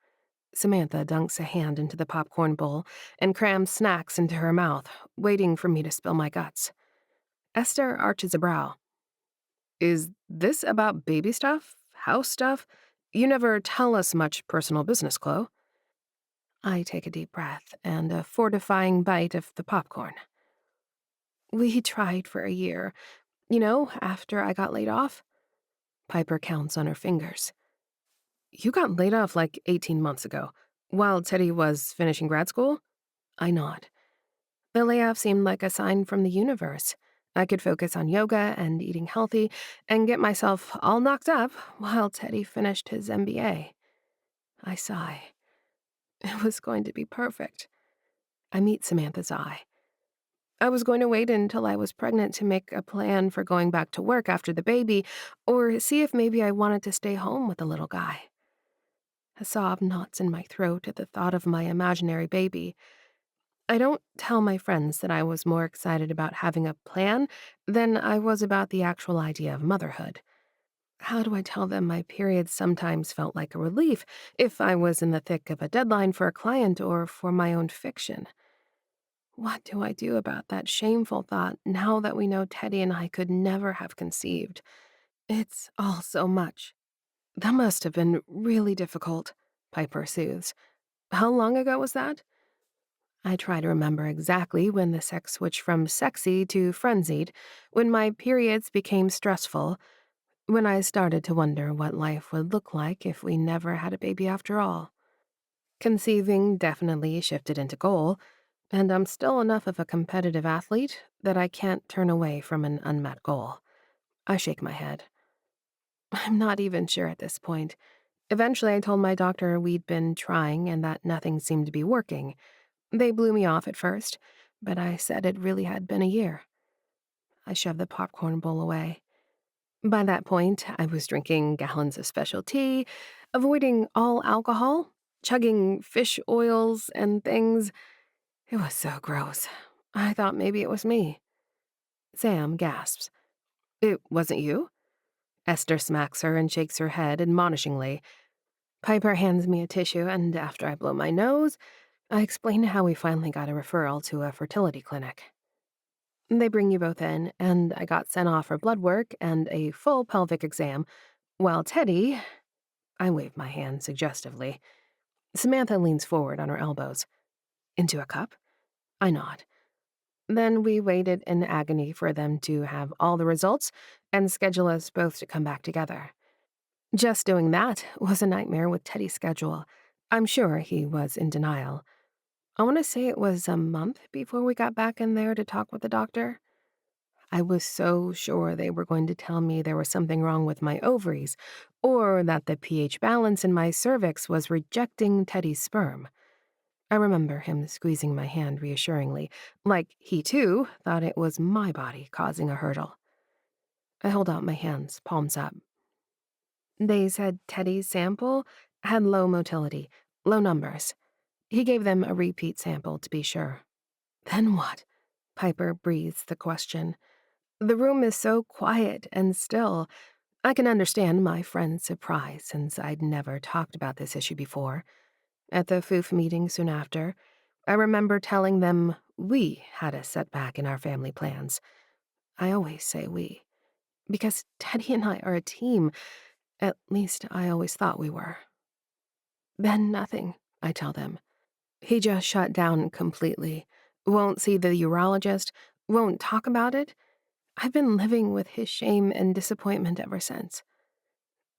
Samantha dunks a hand into the popcorn bowl and crams snacks into her mouth, waiting for me to spill my guts. Esther arches a brow. Is this about baby stuff? House stuff? You never tell us much personal business, Chloe. I take a deep breath and a fortifying bite of the popcorn. We tried for a year. After I got laid off. Piper counts on her fingers. You got laid off like 18 months ago, while Teddy was finishing grad school? I nod. The layoff seemed like a sign from the universe. I could focus on yoga and eating healthy and get myself all knocked up while Teddy finished his MBA. I sigh. It was going to be perfect. I meet Samantha's eye. I was going to wait until I was pregnant to make a plan for going back to work after the baby, or see if maybe I wanted to stay home with the little guy. A sob knots in my throat at the thought of my imaginary baby. I don't tell my friends that I was more excited about having a plan than I was about the actual idea of motherhood. How do I tell them my periods sometimes felt like a relief if I was in the thick of a deadline for a client or for my own fiction? What do I do about that shameful thought now that we know Teddy and I could never have conceived? It's all so much. That must have been really difficult, Piper soothes. How long ago was that? I try to remember exactly when the sex switched from sexy to frenzied, when my periods became stressful, when I started to wonder what life would look like if we never had a baby after all. Conceiving definitely shifted into goal, and I'm still enough of a competitive athlete that I can't turn away from an unmet goal. I shake my head. I'm not even sure at this point. Eventually, I told my doctor we'd been trying and that nothing seemed to be working. They blew me off at first, but I said it really had been a year. I shoved the popcorn bowl away. By that point, I was drinking gallons of special tea, avoiding all alcohol, chugging fish oils and things. It was so gross. I thought maybe it was me. Sam gasps. It wasn't you? Esther smacks her and shakes her head admonishingly. Piper hands me a tissue, and after I blow my nose, I explain how we finally got a referral to a fertility clinic. They bring you both in, and I got sent off for blood work and a full pelvic exam, while Teddy— I wave my hand suggestively. Samantha leans forward on her elbows. Into a cup? I nod. Then we waited in agony for them to have all the results and schedule us both to come back together. Just doing that was a nightmare with Teddy's schedule. I'm sure he was in denial. I want to say it was a month before we got back in there to talk with the doctor. I was so sure they were going to tell me there was something wrong with my ovaries, or that the pH balance in my cervix was rejecting Teddy's sperm. I remember him squeezing my hand reassuringly, like he too thought it was my body causing a hurdle. I hold out my hands, palms up. They said Teddy's sample had low motility, low numbers. He gave them a repeat sample to be sure. Then what? Piper breathes the question. The room is so quiet and still. I can understand my friend's surprise since I'd never talked about this issue before. At the FOOF meeting soon after, I remember telling them we had a setback in our family plans. I always say we, because Teddy and I are a team. At least I always thought we were. Then nothing, I tell them. He just shut down completely. Won't see the urologist, won't talk about it. I've been living with his shame and disappointment ever since.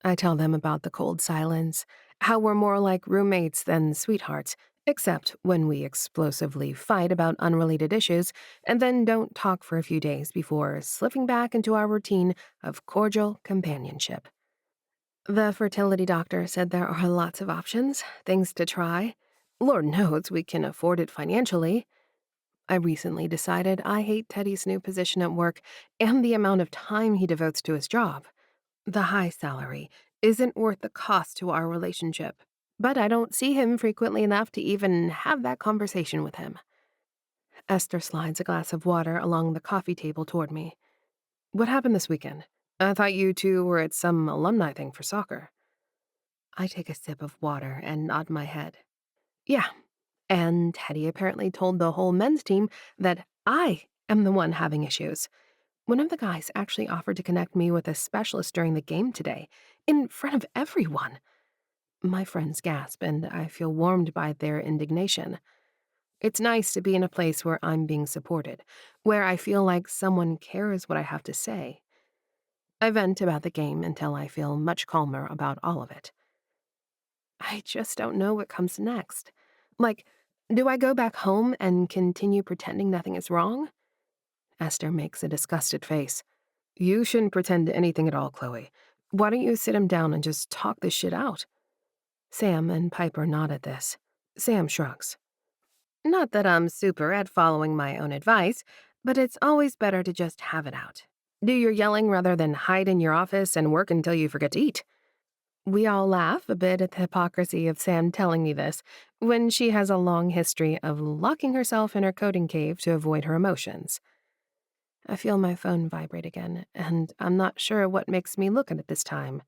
I tell them about the cold silence, how we're more like roommates than sweethearts, except when we explosively fight about unrelated issues and then don't talk for a few days before slipping back into our routine of cordial companionship. The fertility doctor said there are lots of options, things to try. Lord knows we can afford it financially. I recently decided I hate Teddy's new position at work and the amount of time he devotes to his job. The high salary isn't worth the cost to our relationship, but I don't see him frequently enough to even have that conversation with him. Esther slides a glass of water along the coffee table toward me. What happened this weekend? I thought you two were at some alumni thing for soccer. I take a sip of water and nod my head. Yeah, and Teddy apparently told the whole men's team that I am the one having issues. One of the guys actually offered to connect me with a specialist during the game today, in front of everyone. My friends gasp, and I feel warmed by their indignation. It's nice to be in a place where I'm being supported, where I feel like someone cares what I have to say. I vent about the game until I feel much calmer about all of it. I just don't know what comes next. Like, do I go back home and continue pretending nothing is wrong? Esther makes a disgusted face. You shouldn't pretend anything at all, Chloe. Why don't you sit him down and just talk this shit out? Sam and Piper nod at this. Sam shrugs. Not that I'm super at following my own advice, but it's always better to just have it out. Do your yelling rather than hide in your office and work until you forget to eat. We all laugh a bit at the hypocrisy of Sam telling me this when she has a long history of locking herself in her coding cave to avoid her emotions. I feel my phone vibrate again, and I'm not sure what makes me look at it this time.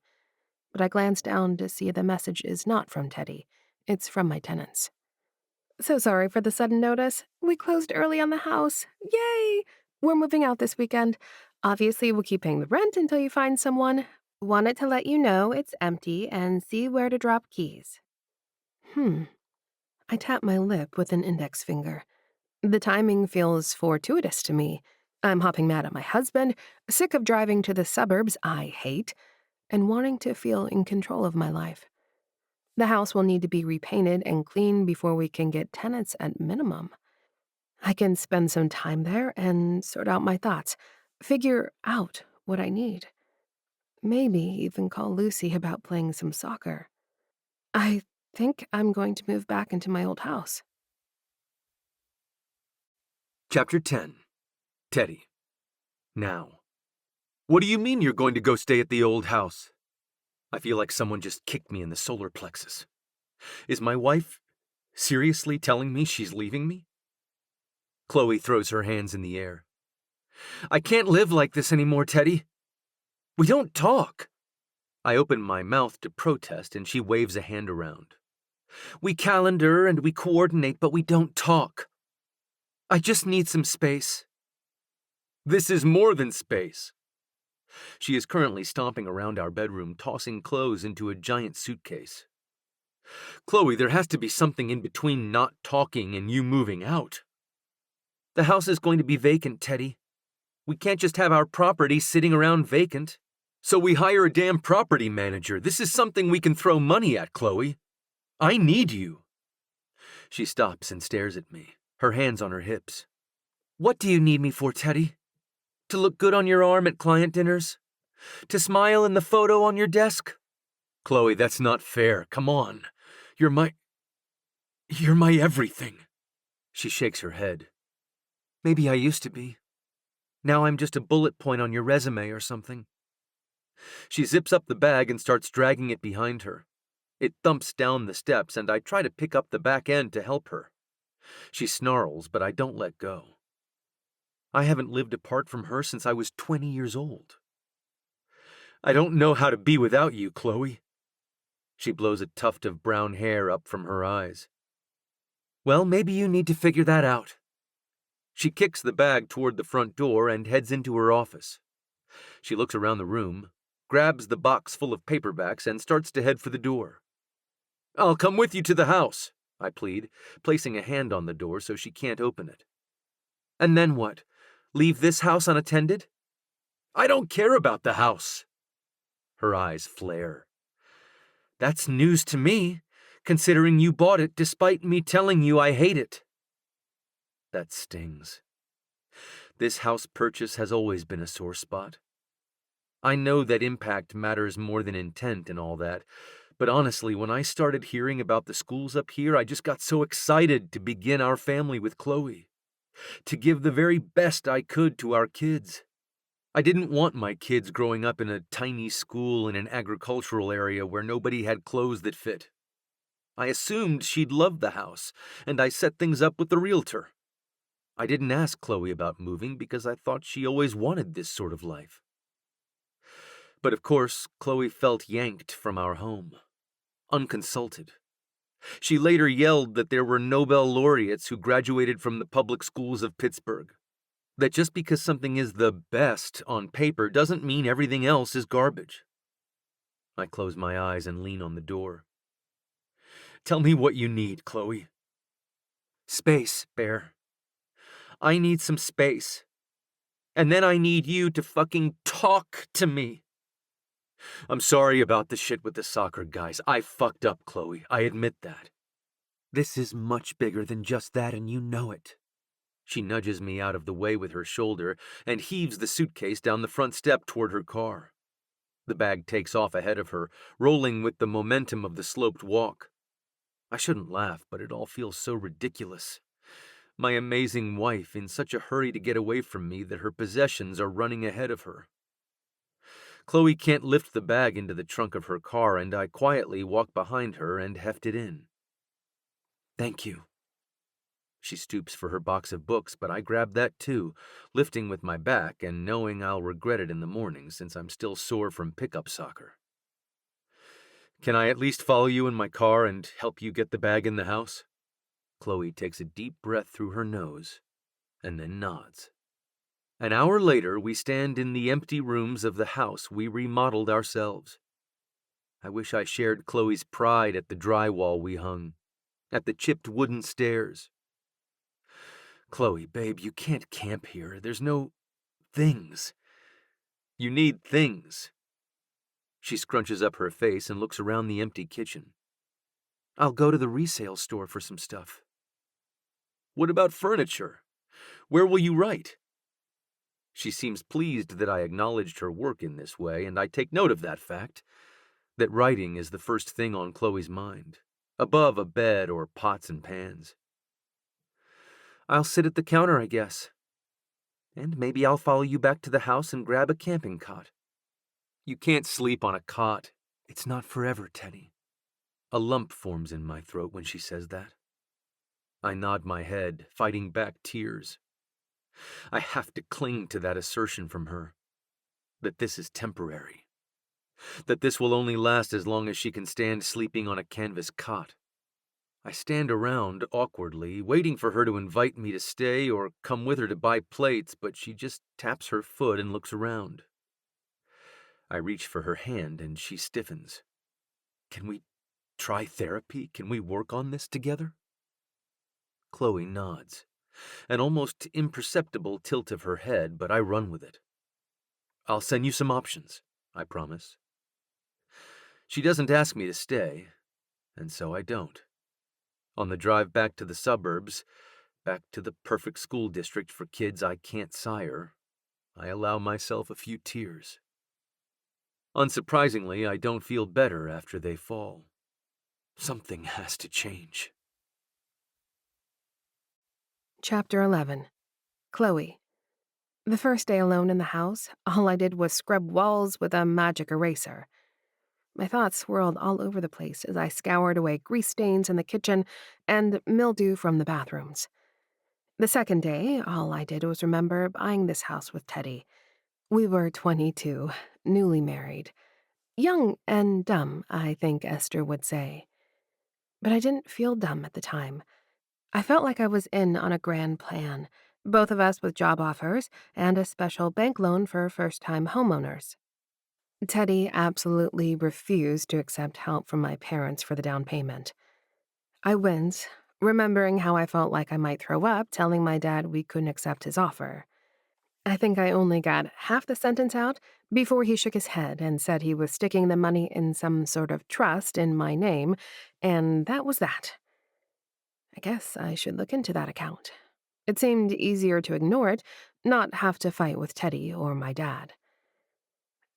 But I glance down to see the message is not from Teddy. It's from my tenants. So sorry for the sudden notice. We closed early on the house. Yay! We're moving out this weekend. Obviously, we'll keep paying the rent until you find someone. Wanted to let you know it's empty and see where to drop keys. I tap my lip with an index finger. The timing feels fortuitous to me. I'm hopping mad at my husband, sick of driving to the suburbs I hate, and wanting to feel in control of my life. The house will need to be repainted and cleaned before we can get tenants at minimum. I can spend some time there and sort out my thoughts, figure out what I need. Maybe even call Lucy about playing some soccer. I think I'm going to move back into my old house. Chapter 10. Teddy. Now. What do you mean you're going to go stay at the old house? I feel like someone just kicked me in the solar plexus. Is my wife seriously telling me she's leaving me? Chloe throws her hands in the air. I can't live like this anymore, Teddy. We don't talk. I open my mouth to protest and she waves a hand around. We calendar and we coordinate, but we don't talk. I just need some space. This is more than space. She is currently stomping around our bedroom, tossing clothes into a giant suitcase. Chloe, there has to be something in between not talking and you moving out. The house is going to be vacant, Teddy. We can't just have our property sitting around vacant. So we hire a damn property manager. This is something we can throw money at, Chloe. I need you. She stops and stares at me, her hands on her hips. What do you need me for, Teddy? To look good on your arm at client dinners? To smile in the photo on your desk? Chloe, that's not fair. Come on. You're my everything. She shakes her head. Maybe I used to be. Now I'm just a bullet point on your resume or something. She zips up the bag and starts dragging it behind her. It thumps down the steps, and I try to pick up the back end to help her. She snarls, but I don't let go. I haven't lived apart from her since I was 20 years old. I don't know how to be without you, Chloe. She blows a tuft of brown hair up from her eyes. Well, maybe you need to figure that out. She kicks the bag toward the front door and heads into her office. She looks around the room, grabs the box full of paperbacks, and starts to head for the door. I'll come with you to the house, I plead, placing a hand on the door so she can't open it. And then what? Leave this house unattended? I don't care about the house. Her eyes flare. That's news to me, considering you bought it despite me telling you I hate it. That stings. This house purchase has always been a sore spot. I know that impact matters more than intent and all that, but honestly, when I started hearing about the schools up here, I just got so excited to begin our family with Chloe, to give the very best I could to our kids. I didn't want my kids growing up in a tiny school in an agricultural area where nobody had clothes that fit. I assumed she'd love the house, and I set things up with the realtor. I didn't ask Chloe about moving because I thought she always wanted this sort of life. But of course, Chloe felt yanked from our home, unconsulted. She later yelled that there were Nobel laureates who graduated from the public schools of Pittsburgh. That just because something is the best on paper doesn't mean everything else is garbage. I close my eyes and lean on the door. Tell me what you need, Chloe. Space, Bear. I need some space. And then I need you to fucking talk to me. I'm sorry about the shit with the soccer guys. I fucked up, Chloe. I admit that. This is much bigger than just that, and you know it. She nudges me out of the way with her shoulder and heaves the suitcase down the front step toward her car. The bag takes off ahead of her, rolling with the momentum of the sloped walk. I shouldn't laugh, but it all feels so ridiculous. My amazing wife in such a hurry to get away from me that her possessions are running ahead of her. Chloe can't lift the bag into the trunk of her car, and I quietly walk behind her and heft it in. Thank you. She stoops for her box of books, but I grab that too, lifting with my back and knowing I'll regret it in the morning since I'm still sore from pickup soccer. Can I at least follow you in my car and help you get the bag in the house? Chloe takes a deep breath through her nose and then nods. An hour later, we stand in the empty rooms of the house we remodeled ourselves. I wish I shared Chloe's pride at the drywall we hung, at the chipped wooden stairs. Chloe, babe, you can't camp here. There's no things. You need things. She scrunches up her face and looks around the empty kitchen. I'll go to the resale store for some stuff. What about furniture? Where will you write? She seems pleased that I acknowledged her work in this way, and I take note of that fact, that writing is the first thing on Chloe's mind, above a bed or pots and pans. I'll sit at the counter, I guess. And maybe I'll follow you back to the house and grab a camping cot. You can't sleep on a cot. It's not forever, Teddy. A lump forms in my throat when she says that. I nod my head, fighting back tears. I have to cling to that assertion from her, that this is temporary, that this will only last as long as she can stand sleeping on a canvas cot. I stand around awkwardly, waiting for her to invite me to stay or come with her to buy plates, but she just taps her foot and looks around. I reach for her hand and she stiffens. Can we try therapy? Can we work on this together? Chloe nods, an almost imperceptible tilt of her head, but I run with it. I'll send you some options, I promise. She doesn't ask me to stay, and so I don't. On the drive back to the suburbs, back to the perfect school district for kids I can't sire, I allow myself a few tears. Unsurprisingly, I don't feel better after they fall. Something has to change. Chapter 11. Chloe. The first day alone in the house, all I did was scrub walls with a magic eraser. My thoughts swirled all over the place as I scoured away grease stains in the kitchen and mildew from the bathrooms. The second day, all I did was remember buying this house with Teddy. We were 22, newly married. Young and dumb, I think Esther would say. But I didn't feel dumb at the time. I felt like I was in on a grand plan, both of us with job offers and a special bank loan for first-time homeowners. Teddy absolutely refused to accept help from my parents for the down payment. I winced, remembering how I felt like I might throw up telling my dad we couldn't accept his offer. I think I only got half the sentence out before he shook his head and said he was sticking the money in some sort of trust in my name, and that was that. I guess I should look into that account. It seemed easier to ignore it, not have to fight with Teddy or my dad.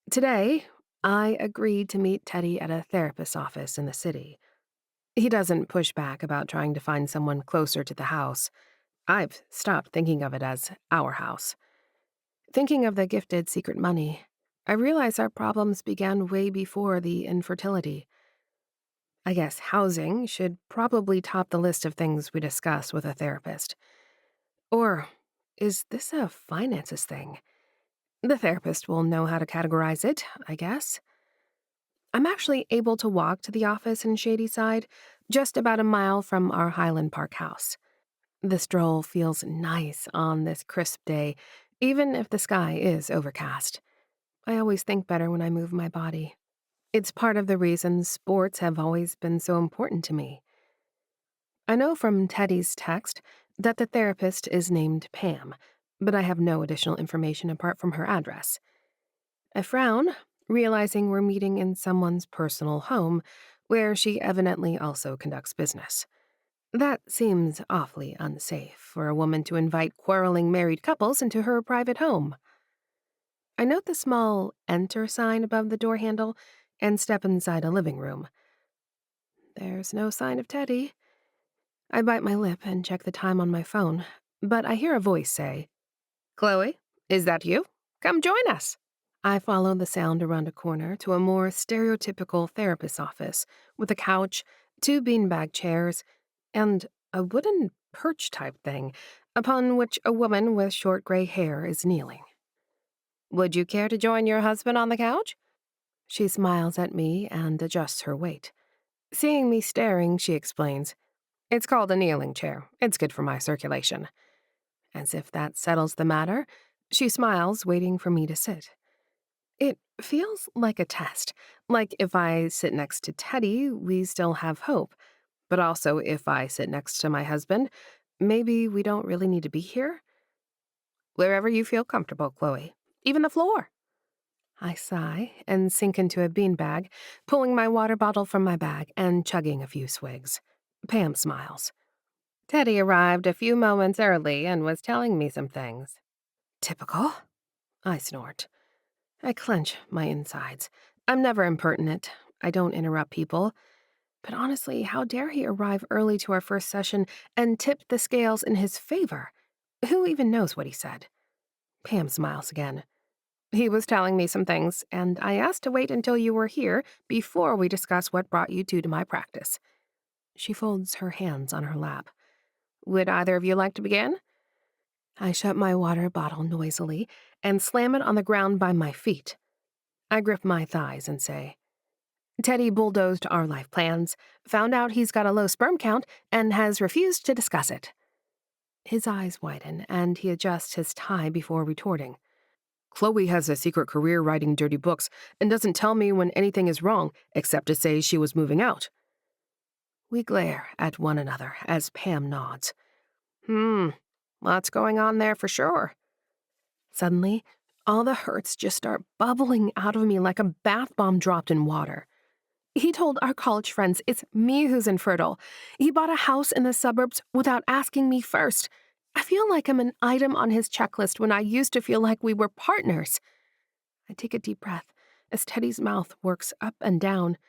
Today, I agreed to meet Teddy at a therapist's office in the city. He doesn't push back about trying to find someone closer to the house. I've stopped thinking of it as our house. Thinking of the gifted secret money, I realize our problems began way before the infertility. I guess housing should probably top the list of things we discuss with a therapist. Or is this a finances thing? The therapist will know how to categorize it, I guess. I'm actually able to walk to the office in Shadyside, just about a mile from our Highland Park house. The stroll feels nice on this crisp day, even if the sky is overcast. I always think better when I move my body. It's part of the reason sports have always been so important to me. I know from Teddy's text that the therapist is named Pam, but I have no additional information apart from her address. I frown, realizing we're meeting in someone's personal home, where she evidently also conducts business. That seems awfully unsafe for a woman to invite quarreling married couples into her private home. I note the small enter sign above the door handle and step inside a living room. There's no sign of Teddy. I bite my lip and check the time on my phone, but I hear a voice say, "Chloe, is that you? Come join us." I follow the sound around a corner to a more stereotypical therapist's office with a couch, two beanbag chairs, and a wooden perch type thing upon which a woman with short gray hair is kneeling. "Would you care to join your husband on the couch?" She smiles at me and adjusts her weight. Seeing me staring, she explains, "It's called a kneeling chair. It's good for my circulation." As if that settles the matter, she smiles, waiting for me to sit. It feels like a test, like if I sit next to Teddy, we still have hope, but also if I sit next to my husband, maybe we don't really need to be here. "Wherever you feel comfortable, Chloe. Even the floor." I sigh and sink into a beanbag, pulling my water bottle from my bag and chugging a few swigs. Pam smiles. "Teddy arrived a few moments early and was telling me some things." "Typical," I snort. I clench my insides. I'm never impertinent. I don't interrupt people. But honestly, how dare he arrive early to our first session and tip the scales in his favor? Who even knows what he said? Pam smiles again. "He was telling me some things, and I asked to wait until you were here before we discuss what brought you two to my practice." She folds her hands on her lap. "Would either of you like to begin?" I shut my water bottle noisily and slam it on the ground by my feet. I grip my thighs and say, "Teddy bulldozed our life plans, found out he's got a low sperm count, and has refused to discuss it." His eyes widen, and he adjusts his tie before retorting. "Chloe has a secret career writing dirty books and doesn't tell me when anything is wrong, except to say she was moving out." We glare at one another as Pam nods. Lots going on there for sure." Suddenly, all the hurts just start bubbling out of me like a bath bomb dropped in water. He told our college friends it's me who's infertile. He bought a house in the suburbs without asking me first. I feel like I'm an item on his checklist when I used to feel like we were partners. I take a deep breath as Teddy's mouth works up and down.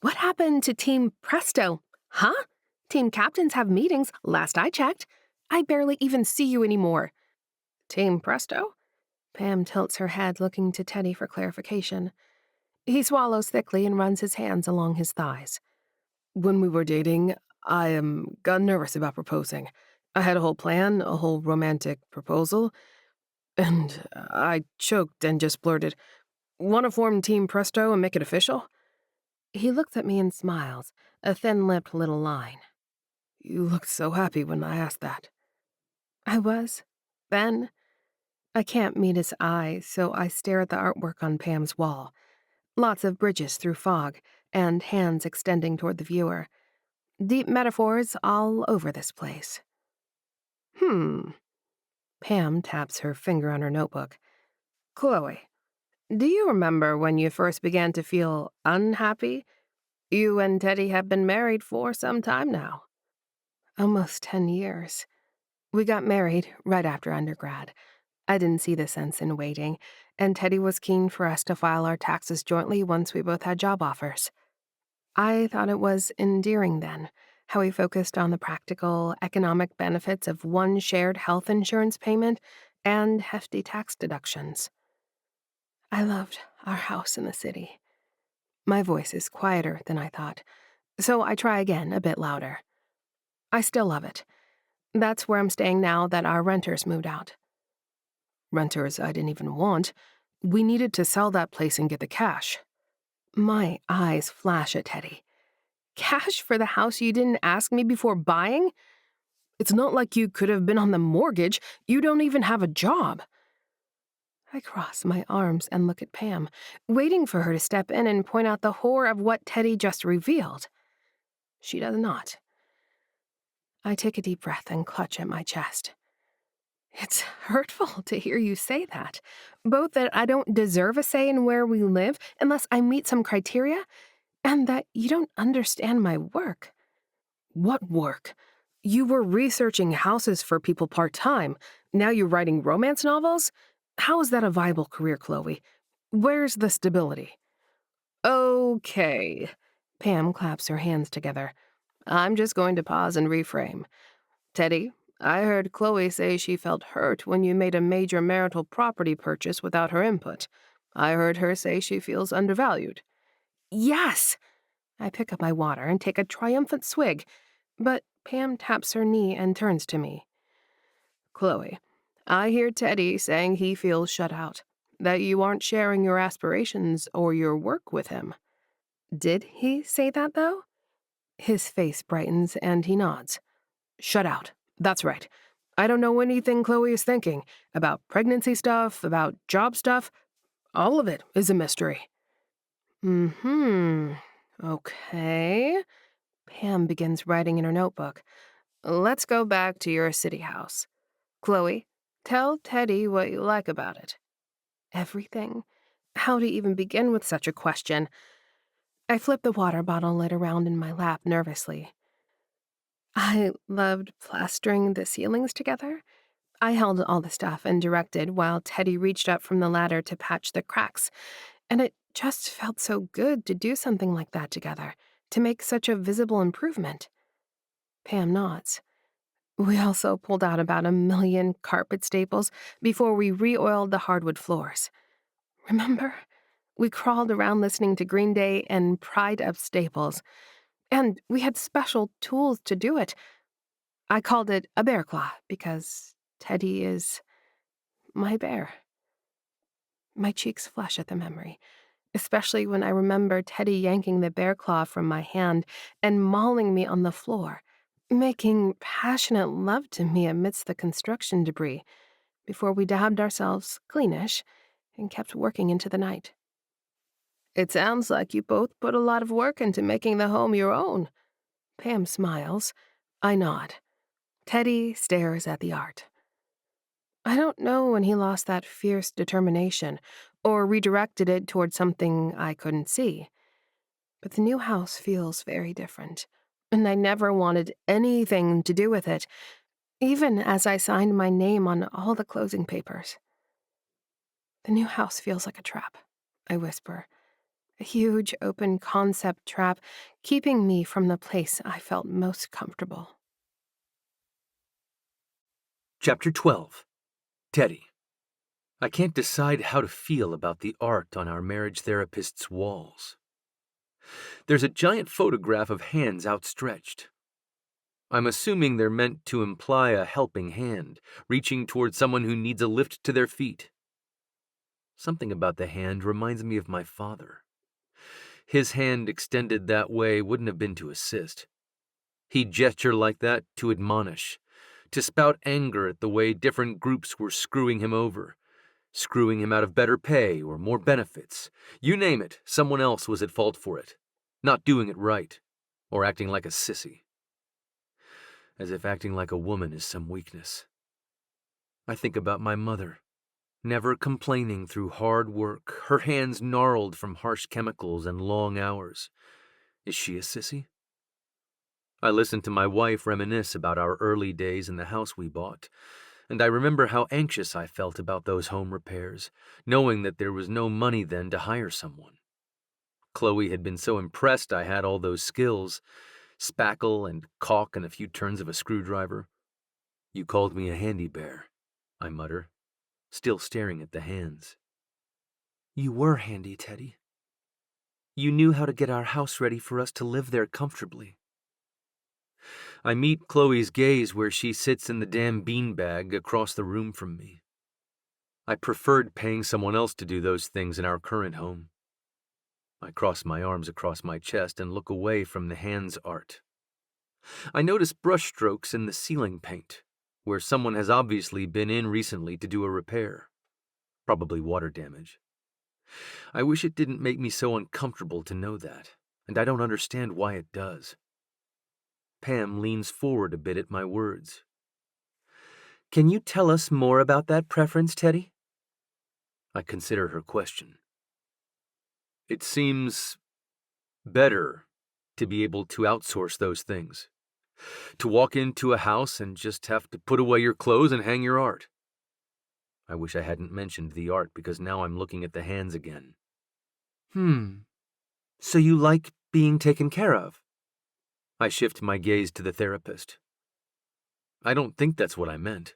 What happened to Team Presto? Huh? Team captains have meetings, last I checked. I barely even see you anymore. Team Presto? Pam tilts her head, looking to Teddy for clarification. He swallows thickly and runs his hands along his thighs. When we were dating, got nervous about proposing. I had a whole plan, a whole romantic proposal, and I choked and just blurted, "Want to form Team Presto and make it official?" He looks at me and smiles, a thin-lipped little line. You looked so happy when I asked that. I was. Then, I can't meet his eyes, so I stare at the artwork on Pam's wall. Lots of bridges through fog, and hands extending toward the viewer. Deep metaphors all over this place. Pam taps her finger on her notebook. Chloe, do you remember when you first began to feel unhappy? You and Teddy have been married for some time now. Almost 10 years. We got married right after undergrad. I didn't see the sense in waiting, and Teddy was keen for us to file our taxes jointly once we both had job offers. I thought it was endearing then, how he focused on the practical, economic benefits of one shared health insurance payment and hefty tax deductions. I loved our house in the city. My voice is quieter than I thought, so I try again, a bit louder. I still love it. That's where I'm staying now that our renters moved out. Renters I didn't even want. We needed to sell that place and get the cash. My eyes flash at Teddy. Cash for the house you didn't ask me before buying? It's not like you could have been on the mortgage. You don't even have a job. I cross my arms and look at Pam, waiting for her to step in and point out the horror of what Teddy just revealed. She does not. I take a deep breath and clutch at my chest. It's hurtful to hear you say that. Both that I don't deserve a say in where we live unless I meet some criteria, and that you don't understand my work. What work? You were researching houses for people part-time. Now you're writing romance novels? How is that a viable career, Chloe? Where's the stability? Okay. Pam claps her hands together. I'm just going to pause and reframe. Teddy, I heard Chloe say she felt hurt when you made a major marital property purchase without her input. I heard her say she feels undervalued. Yes! I pick up my water and take a triumphant swig, but Pam taps her knee and turns to me. Chloe, I hear Teddy saying he feels shut out, that you aren't sharing your aspirations or your work with him. Did he say that, though? His face brightens and he nods. Shut out. That's right. I don't know anything Chloe is thinking about pregnancy stuff, about job stuff. All of it is a mystery. Okay. Pam begins writing in her notebook. Let's go back to your city house. Chloe, tell Teddy what you like about it. Everything? How to even begin with such a question? I flip the water bottle lid around in my lap nervously. I loved plastering the ceilings together. I held all the stuff and directed while Teddy reached up from the ladder to patch the cracks, and it just felt so good to do something like that together, to make such a visible improvement. Pam nods. We also pulled out about 1,000,000 carpet staples before we re-oiled the hardwood floors. Remember? We crawled around listening to Green Day and pried up staples. And we had special tools to do it. I called it a bear claw because Teddy is my bear. My cheeks flush at the memory, especially when I remember Teddy yanking the bear claw from my hand and mauling me on the floor, making passionate love to me amidst the construction debris before we dabbed ourselves cleanish and kept working into the night. It sounds like you both put a lot of work into making the home your own. Pam smiles. I nod. Teddy stares at the art. I don't know when he lost that fierce determination or redirected it toward something I couldn't see. But the new house feels very different, and I never wanted anything to do with it. even as I signed my name on all the closing papers. The new house feels like a trap, I whisper. A huge open concept trap, keeping me from the place I felt most comfortable. Chapter 12. Teddy. I can't decide how to feel about the art on our marriage therapist's walls. There's a giant photograph of hands outstretched. I'm assuming they're meant to imply a helping hand, reaching toward someone who needs a lift to their feet. Something about the hand reminds me of my father. His hand extended that way wouldn't have been to assist. He'd gesture like that to admonish, to spout anger at the way different groups were screwing him over, screwing him out of better pay or more benefits. You name it, someone else was at fault for it, not doing it right, or acting like a sissy. As if acting like a woman is some weakness. I think about my mother, never complaining through hard work, her hands gnarled from harsh chemicals and long hours. Is she a sissy? I listen to my wife reminisce about our early days in the house we bought, and I remember how anxious I felt about those home repairs, knowing that there was no money then to hire someone. Chloe had been so impressed I had all those skills, spackle and caulk and a few turns of a screwdriver. You called me a handy bear, I mutter, still staring at the hands. You were handy, Teddy. You knew how to get our house ready for us to live there comfortably. I meet Chloe's gaze where she sits in the damn beanbag across the room from me. I preferred paying someone else to do those things in our current home. I cross my arms across my chest and look away from the hands' art. I notice brushstrokes in the ceiling paint, where someone has obviously been in recently to do a repair. Probably water damage. I wish it didn't make me so uncomfortable to know that, and I don't understand why it does. Pam leans forward a bit at my words. Can you tell us more about that preference, Teddy? I consider her question. It seems better to be able to outsource those things. To walk into a house and just have to put away your clothes and hang your art. I wish I hadn't mentioned the art because now I'm looking at the hands again. So you like being taken care of? I shift my gaze to the therapist. I don't think that's what I meant.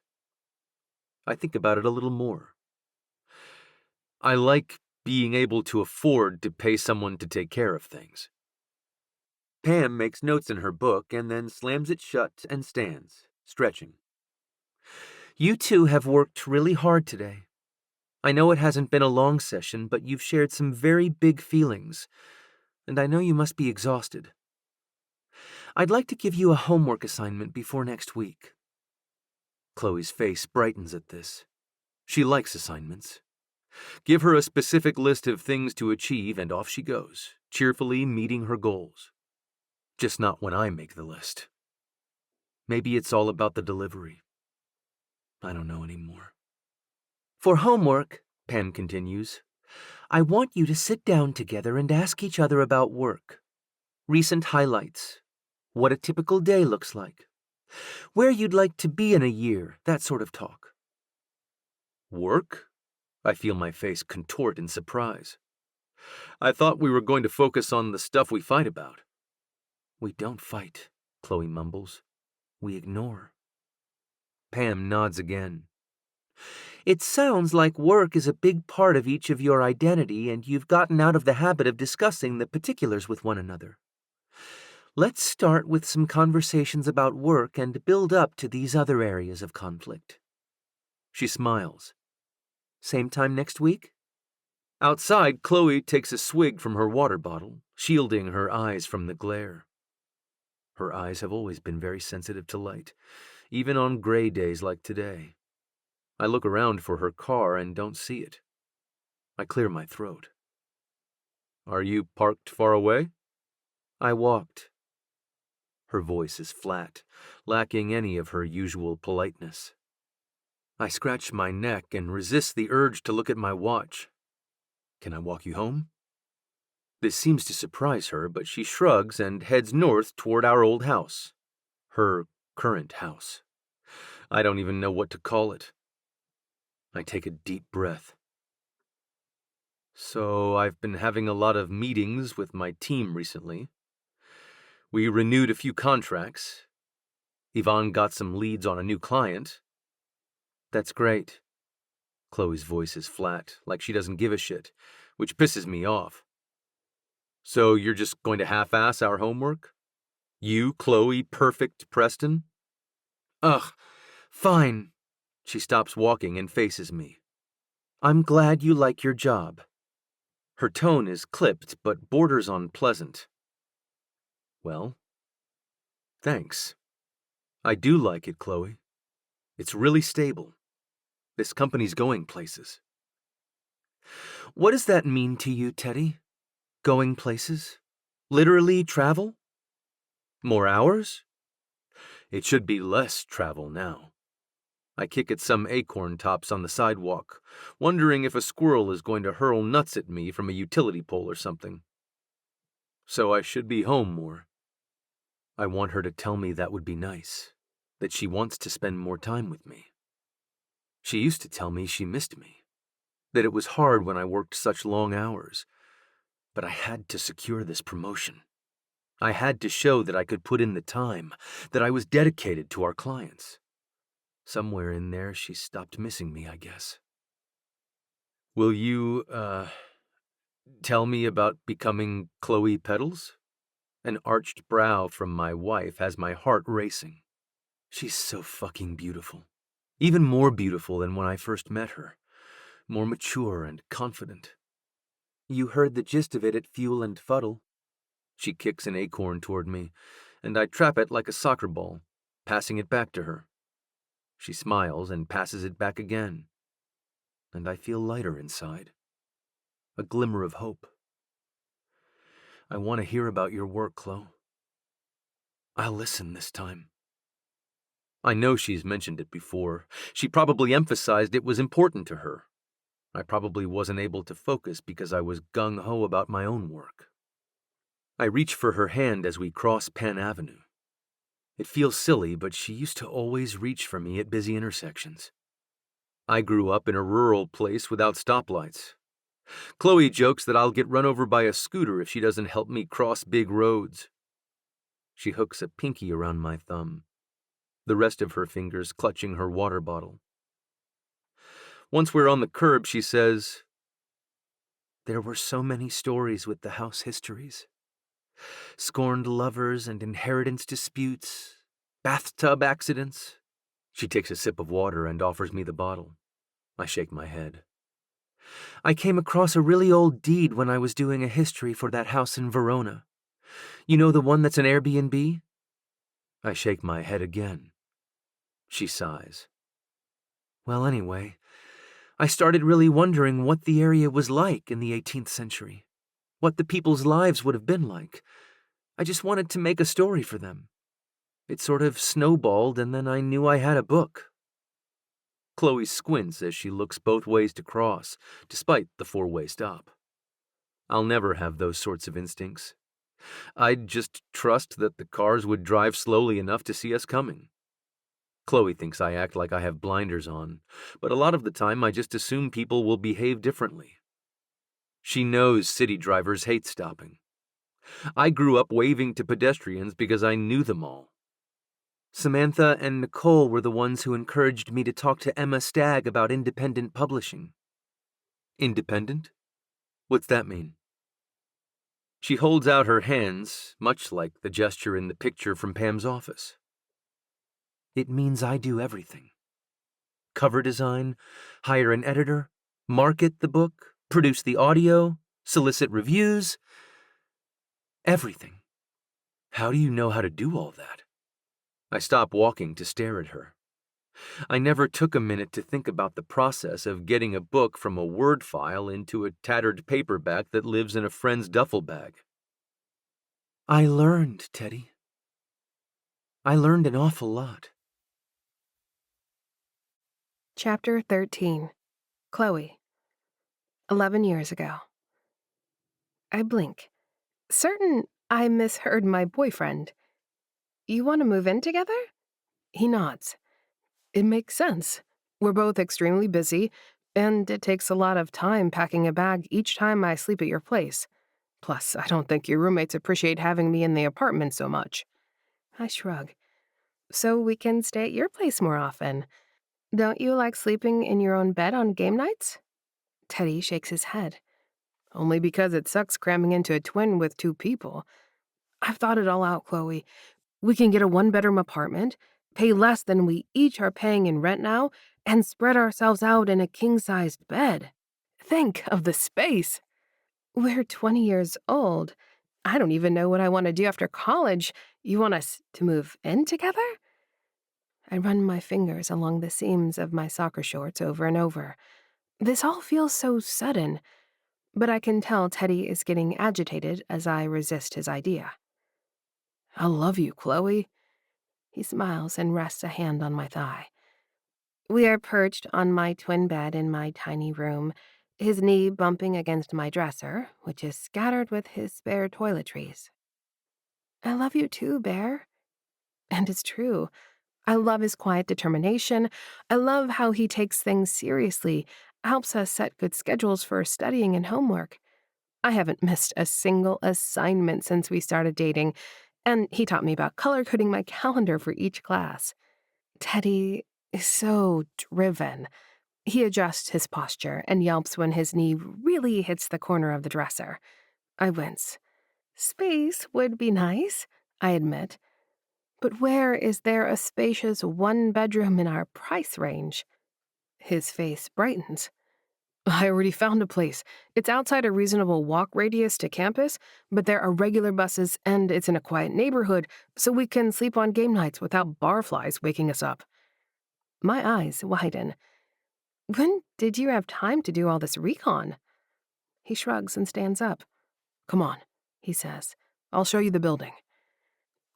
I think about it a little more. I like being able to afford to pay someone to take care of things. Pam makes notes in her book and then slams it shut and stands, stretching. You two have worked really hard today. I know it hasn't been a long session, but you've shared some very big feelings, and I know you must be exhausted. I'd like to give you a homework assignment before next week. Chloe's face brightens at this. She likes assignments. Give her a specific list of things to achieve, and off she goes, cheerfully meeting her goals. Just not when I make the list. Maybe it's all about the delivery. I don't know anymore. For homework, Pam continues, I want you to sit down together and ask each other about work. Recent highlights. What a typical day looks like. Where you'd like to be in a year, that sort of talk. Work? I feel my face contort in surprise. I thought we were going to focus on the stuff we fight about. We don't fight, Chloe mumbles. We ignore. Pam nods again. It sounds like work is a big part of each of your identity, and you've gotten out of the habit of discussing the particulars with one another. Let's start with some conversations about work and build up to these other areas of conflict. She smiles. Same time next week? Outside, Chloe takes a swig from her water bottle, shielding her eyes from the glare. Her eyes have always been very sensitive to light, even on gray days like today. I look around for her car and don't see it. I clear my throat. Are you parked far away? I walked. Her voice is flat, lacking any of her usual politeness. I scratch my neck and resist the urge to look at my watch. Can I walk you home? This seems to surprise her, but she shrugs and heads north toward our old house. Her current house. I don't even know what to call it. I take a deep breath. So I've been having a lot of meetings with my team recently. We renewed a few contracts. Yvonne got some leads on a new client. That's great. Chloe's voice is flat, like she doesn't give a shit, which pisses me off. So you're just going to half-ass our homework? You, Chloe, perfect Preston? Ugh, fine. She stops walking and faces me. I'm glad you like your job. Her tone is clipped, but borders on pleasant. Well, thanks. I do like it, Chloe. It's really stable. This company's going places. What does that mean to you, Teddy? Going places? Literally travel? More hours? It should be less travel now. I kick at some acorn tops on the sidewalk, wondering if a squirrel is going to hurl nuts at me from a utility pole or something. So I should be home more. I want her to tell me that would be nice, that she wants to spend more time with me. She used to tell me she missed me, that it was hard when I worked such long hours, but I had to secure this promotion. I had to show that I could put in the time, that I was dedicated to our clients. Somewhere in there, she stopped missing me, I guess. Will you, tell me about becoming Chloe Petals? An arched brow from my wife has my heart racing. She's so fucking beautiful. Even more beautiful than when I first met her. More mature and confident. You heard the gist of it at Fuel and Fuddle. She kicks an acorn toward me, and I trap it like a soccer ball, passing it back to her. She smiles and passes it back again, and I feel lighter inside. A glimmer of hope. I want to hear about your work, Chloe. I'll listen this time. I know she's mentioned it before. She probably emphasized it was important to her. I probably wasn't able to focus because I was gung-ho about my own work. I reach for her hand as we cross Penn Avenue. It feels silly, but she used to always reach for me at busy intersections. I grew up in a rural place without stoplights. Chloe jokes that I'll get run over by a scooter if she doesn't help me cross big roads. She hooks a pinky around my thumb, the rest of her fingers clutching her water bottle. Once we're on the curb, she says, "There were so many stories with the house histories. Scorned lovers and inheritance disputes, bathtub accidents." She takes a sip of water and offers me the bottle. I shake my head. I came across a really old deed when I was doing a history for that house in Verona. You know the one that's an Airbnb? I shake my head again. She sighs. Well, anyway, I started really wondering what the area was like in the 18th century, what the people's lives would have been like. I just wanted to make a story for them. It sort of snowballed, and then I knew I had a book. Chloe squints as she looks both ways to cross, despite the four-way stop. I'll never have those sorts of instincts. I'd just trust that the cars would drive slowly enough to see us coming. Chloe thinks I act like I have blinders on, but a lot of the time I just assume people will behave differently. She knows city drivers hate stopping. I grew up waving to pedestrians because I knew them all. Samantha and Nicole were the ones who encouraged me to talk to Emma Stagg about independent publishing. Independent? What's that mean? She holds out her hands, much like the gesture in the picture from Pam's office. It means I do everything. Cover design, hire an editor, market the book, produce the audio, solicit reviews. Everything. How do you know how to do all that? I stop walking to stare at her. I never took a minute to think about the process of getting a book from a Word file into a tattered paperback that lives in a friend's duffel bag. I learned, Teddy. I learned an awful lot. Chapter 13. Chloe. 11 years ago. I blink. Certain I misheard my boyfriend. You want to move in together? He nods. It makes sense. We're both extremely busy, and it takes a lot of time packing a bag each time I sleep at your place. Plus, I don't think your roommates appreciate having me in the apartment so much. I shrug. So we can stay at your place more often. Don't you like sleeping in your own bed on game nights? Teddy shakes his head. Only because it sucks cramming into a twin with two people. I've thought it all out, Chloe. We can get a one-bedroom apartment, pay less than we each are paying in rent now, and spread ourselves out in a king-sized bed. Think of the space. We're 20 years old. I don't even know what I want to do after college. You want us to move in together? I run my fingers along the seams of my soccer shorts over and over. This all feels so sudden, but I can tell Teddy is getting agitated as I resist his idea. I love you, Chloe. He smiles and rests a hand on my thigh. We are perched on my twin bed in my tiny room, his knee bumping against my dresser, which is scattered with his spare toiletries. I love you too, Bear. And it's true. I love his quiet determination. I love how he takes things seriously, helps us set good schedules for studying and homework. I haven't missed a single assignment since we started dating, and he taught me about color coding my calendar for each class. Teddy is so driven. He adjusts his posture and yelps when his knee really hits the corner of the dresser. I wince. Space would be nice, I admit. But where is there a spacious one-bedroom in our price range? His face brightens. I already found a place. It's outside a reasonable walk radius to campus, but there are regular buses and it's in a quiet neighborhood, so we can sleep on game nights without barflies waking us up. My eyes widen. When did you have time to do all this recon? He shrugs and stands up. Come on, he says. I'll show you the building.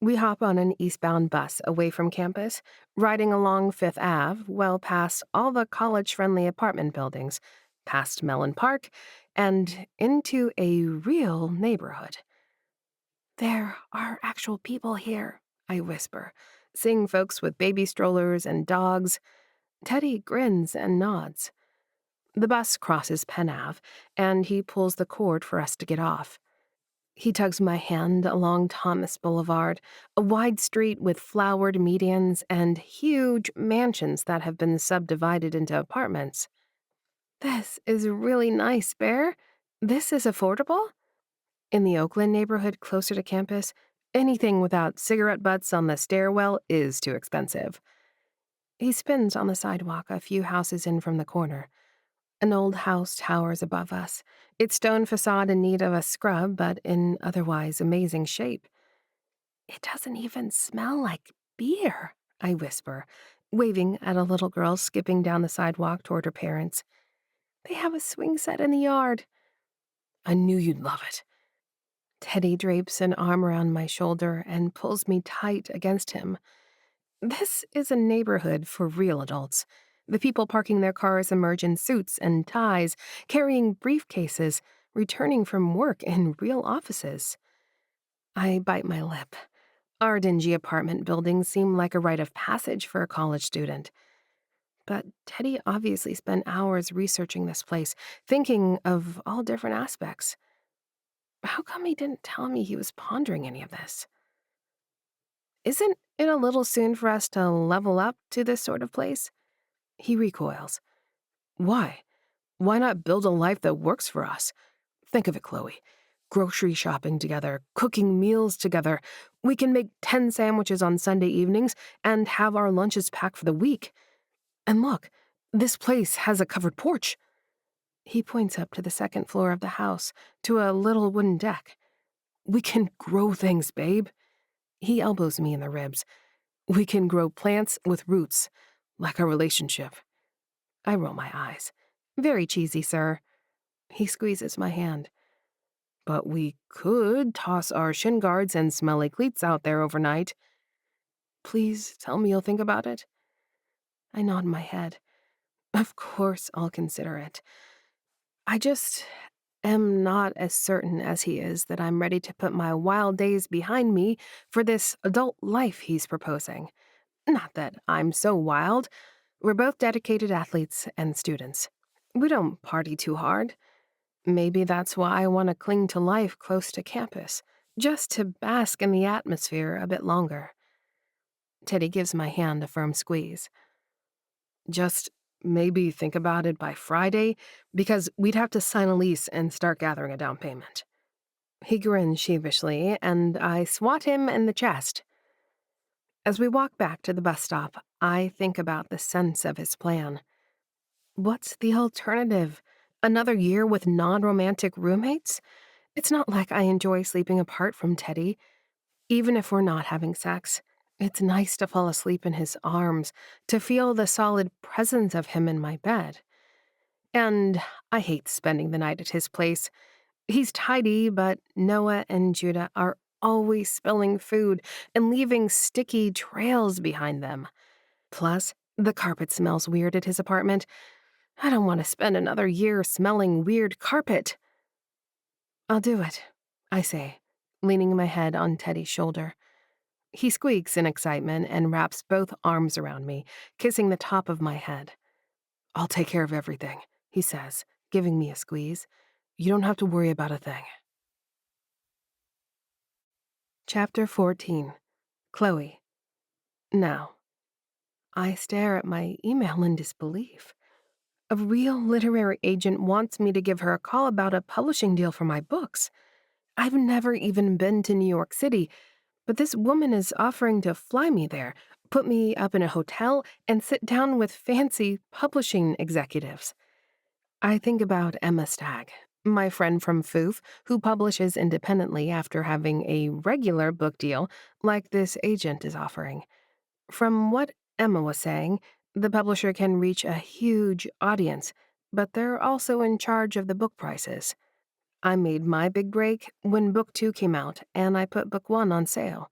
We hop on an eastbound bus away from campus, riding along Fifth Ave, well past all the college-friendly apartment buildings, past Mellon Park, and into a real neighborhood. There are actual people here, I whisper, seeing folks with baby strollers and dogs. Teddy grins and nods. The bus crosses Penn Ave, and he pulls the cord for us to get off. He tugs my hand along Thomas Boulevard, a wide street with flowered medians and huge mansions that have been subdivided into apartments. This is really nice, Bear. This is affordable? In the Oakland neighborhood closer to campus, anything without cigarette butts on the stairwell is too expensive. He spins on the sidewalk a few houses in from the corner. An old house towers above us, its stone facade in need of a scrub but in otherwise amazing shape. It doesn't even smell like beer, I whisper, waving at a little girl skipping down the sidewalk toward her parents. They have a swing set in the yard. I knew you'd love it. Teddy drapes an arm around my shoulder and pulls me tight against him. This is a neighborhood for real adults. The people parking their cars emerge in suits and ties, carrying briefcases, returning from work in real offices. I bite my lip. Our dingy apartment buildings seem like a rite of passage for a college student. But Teddy obviously spent hours researching this place, thinking of all different aspects. How come he didn't tell me he was pondering any of this? Isn't it a little soon for us to level up to this sort of place? He recoils. Why? Why not build a life that works for us? Think of it, Chloe. Grocery shopping together, cooking meals together. We can make 10 sandwiches on Sunday evenings and have our lunches packed for the week. And look, this place has a covered porch. He points up to the second floor of the house, to a little wooden deck. We can grow things, babe. He elbows me in the ribs. We can grow plants with roots, like our relationship. I roll my eyes. Very cheesy, sir. He squeezes my hand. But we could toss our shin guards and smelly cleats out there overnight. Please tell me you'll think about it. I nod my head. Of course I'll consider it. I just am not as certain as he is that I'm ready to put my wild days behind me for this adult life he's proposing. Not that I'm so wild. We're both dedicated athletes and students. We don't party too hard. Maybe that's why I want to cling to life close to campus, just to bask in the atmosphere a bit longer. Teddy gives my hand a firm squeeze. Just maybe think about it by Friday, because we'd have to sign a lease and start gathering a down payment. He grins sheepishly, and I swat him in the chest. As we walk back to the bus stop, I think about the sense of his plan. What's the alternative? Another year with non-romantic roommates? It's not like I enjoy sleeping apart from Teddy. Even if we're not having sex, it's nice to fall asleep in his arms, to feel the solid presence of him in my bed. And I hate spending the night at his place. He's tidy, but Noah and Judah are always spilling food and leaving sticky trails behind them. Plus, the carpet smells weird at his apartment. I don't want to spend another year smelling weird carpet. I'll do it, I say, leaning my head on Teddy's shoulder. He squeaks in excitement and wraps both arms around me, kissing the top of my head. I'll take care of everything, he says, giving me a squeeze. You don't have to worry about a thing. Chapter 14. Chloe. Now, I stare at my email in disbelief. A real literary agent wants me to give her a call about a publishing deal for my books. I've never even been to New York City, but this woman is offering to fly me there, put me up in a hotel, and sit down with fancy publishing executives. I think about Emma Stagg, my friend from Foof, who publishes independently after having a regular book deal like this agent is offering. From what Emma was saying, the publisher can reach a huge audience, but they're also in charge of the book prices. I made my big break when Book 2 came out, and I put Book 1 on sale.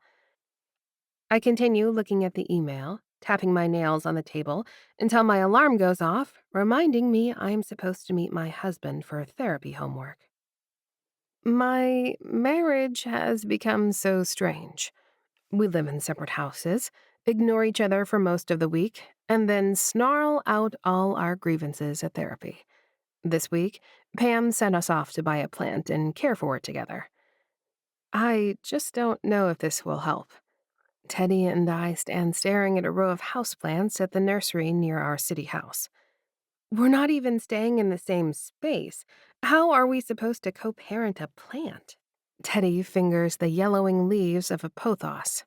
I continue looking at the email, tapping my nails on the table, until my alarm goes off, reminding me I'm supposed to meet my husband for therapy homework. My marriage has become so strange. We live in separate houses, ignore each other for most of the week, and then snarl out all our grievances at therapy. This week, Pam sent us off to buy a plant and care for it together. I just don't know if this will help. Teddy and I stand staring at a row of houseplants at the nursery near our city house. We're not even staying in the same space. How are we supposed to co-parent a plant? Teddy fingers the yellowing leaves of a pothos.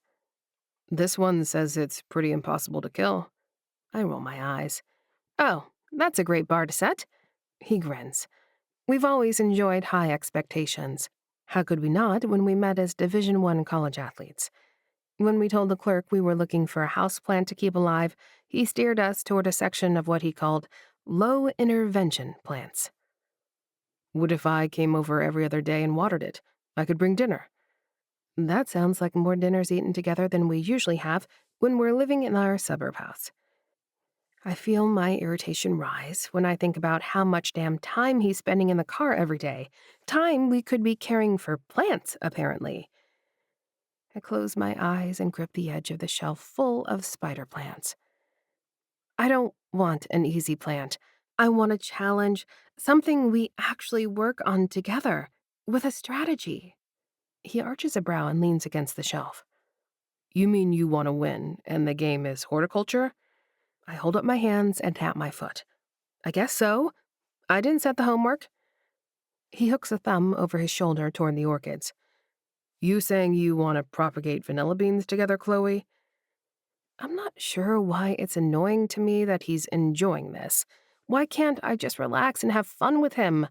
This one says it's pretty impossible to kill. I roll my eyes. Oh, that's a great bar to set. He grins. We've always enjoyed high expectations. How could we not when we met as Division I college athletes? When we told the clerk we were looking for a houseplant to keep alive, he steered us toward a section of what he called low-intervention plants. What if I came over every other day and watered it? I could bring dinner. That sounds like more dinners eaten together than we usually have when we're living in our suburb house. I feel my irritation rise when I think about how much damn time he's spending in the car every day. Time we could be caring for plants, apparently. I close my eyes and grip the edge of the shelf full of spider plants. I don't want an easy plant. I want a challenge, something we actually work on together, with a strategy. He arches a brow and leans against the shelf. You mean you want to win, and the game is horticulture? I hold up my hands and tap my foot. I guess so. I didn't set the homework. He hooks a thumb over his shoulder toward the orchids. You saying you want to propagate vanilla beans together, Chloe? I'm not sure why it's annoying to me that he's enjoying this. Why can't I just relax and have fun with him?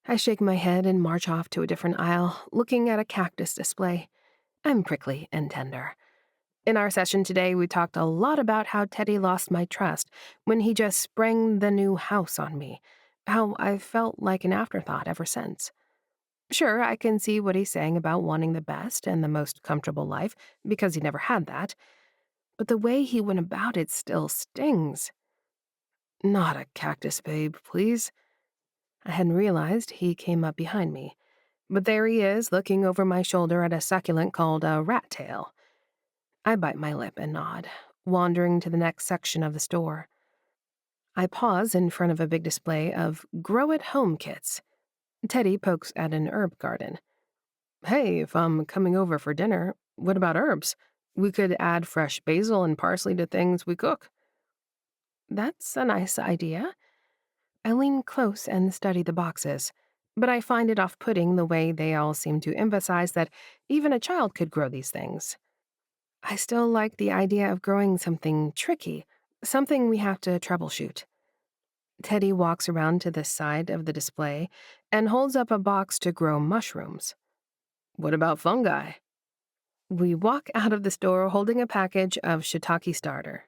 I shake my head and march off to a different aisle, looking at a cactus display. I'm prickly and tender. In our session today, we talked a lot about how Teddy lost my trust when he just sprang the new house on me, how I've felt like an afterthought ever since. Sure, I can see what he's saying about wanting the best and the most comfortable life, because he never had that, but the way he went about it still stings. Not a cactus, babe, please. I hadn't realized he came up behind me, but there he is, looking over my shoulder at a succulent called a rat tail. I bite my lip and nod. wandering to the next section of the store. I pause in front of a big display of grow-at-home kits. Teddy pokes at an herb garden. Hey, if I'm coming over for dinner, what about herbs? We could add fresh basil and parsley to things we cook. That's a nice idea. I lean close and study the boxes, but I find it off-putting the way they all seem to emphasize that even a child could grow these things. I still like the idea of growing something tricky, something we have to troubleshoot. Teddy walks around to the side of the display and holds up a box to grow mushrooms. What about fungi? We walk out of the store holding a package of shiitake starter,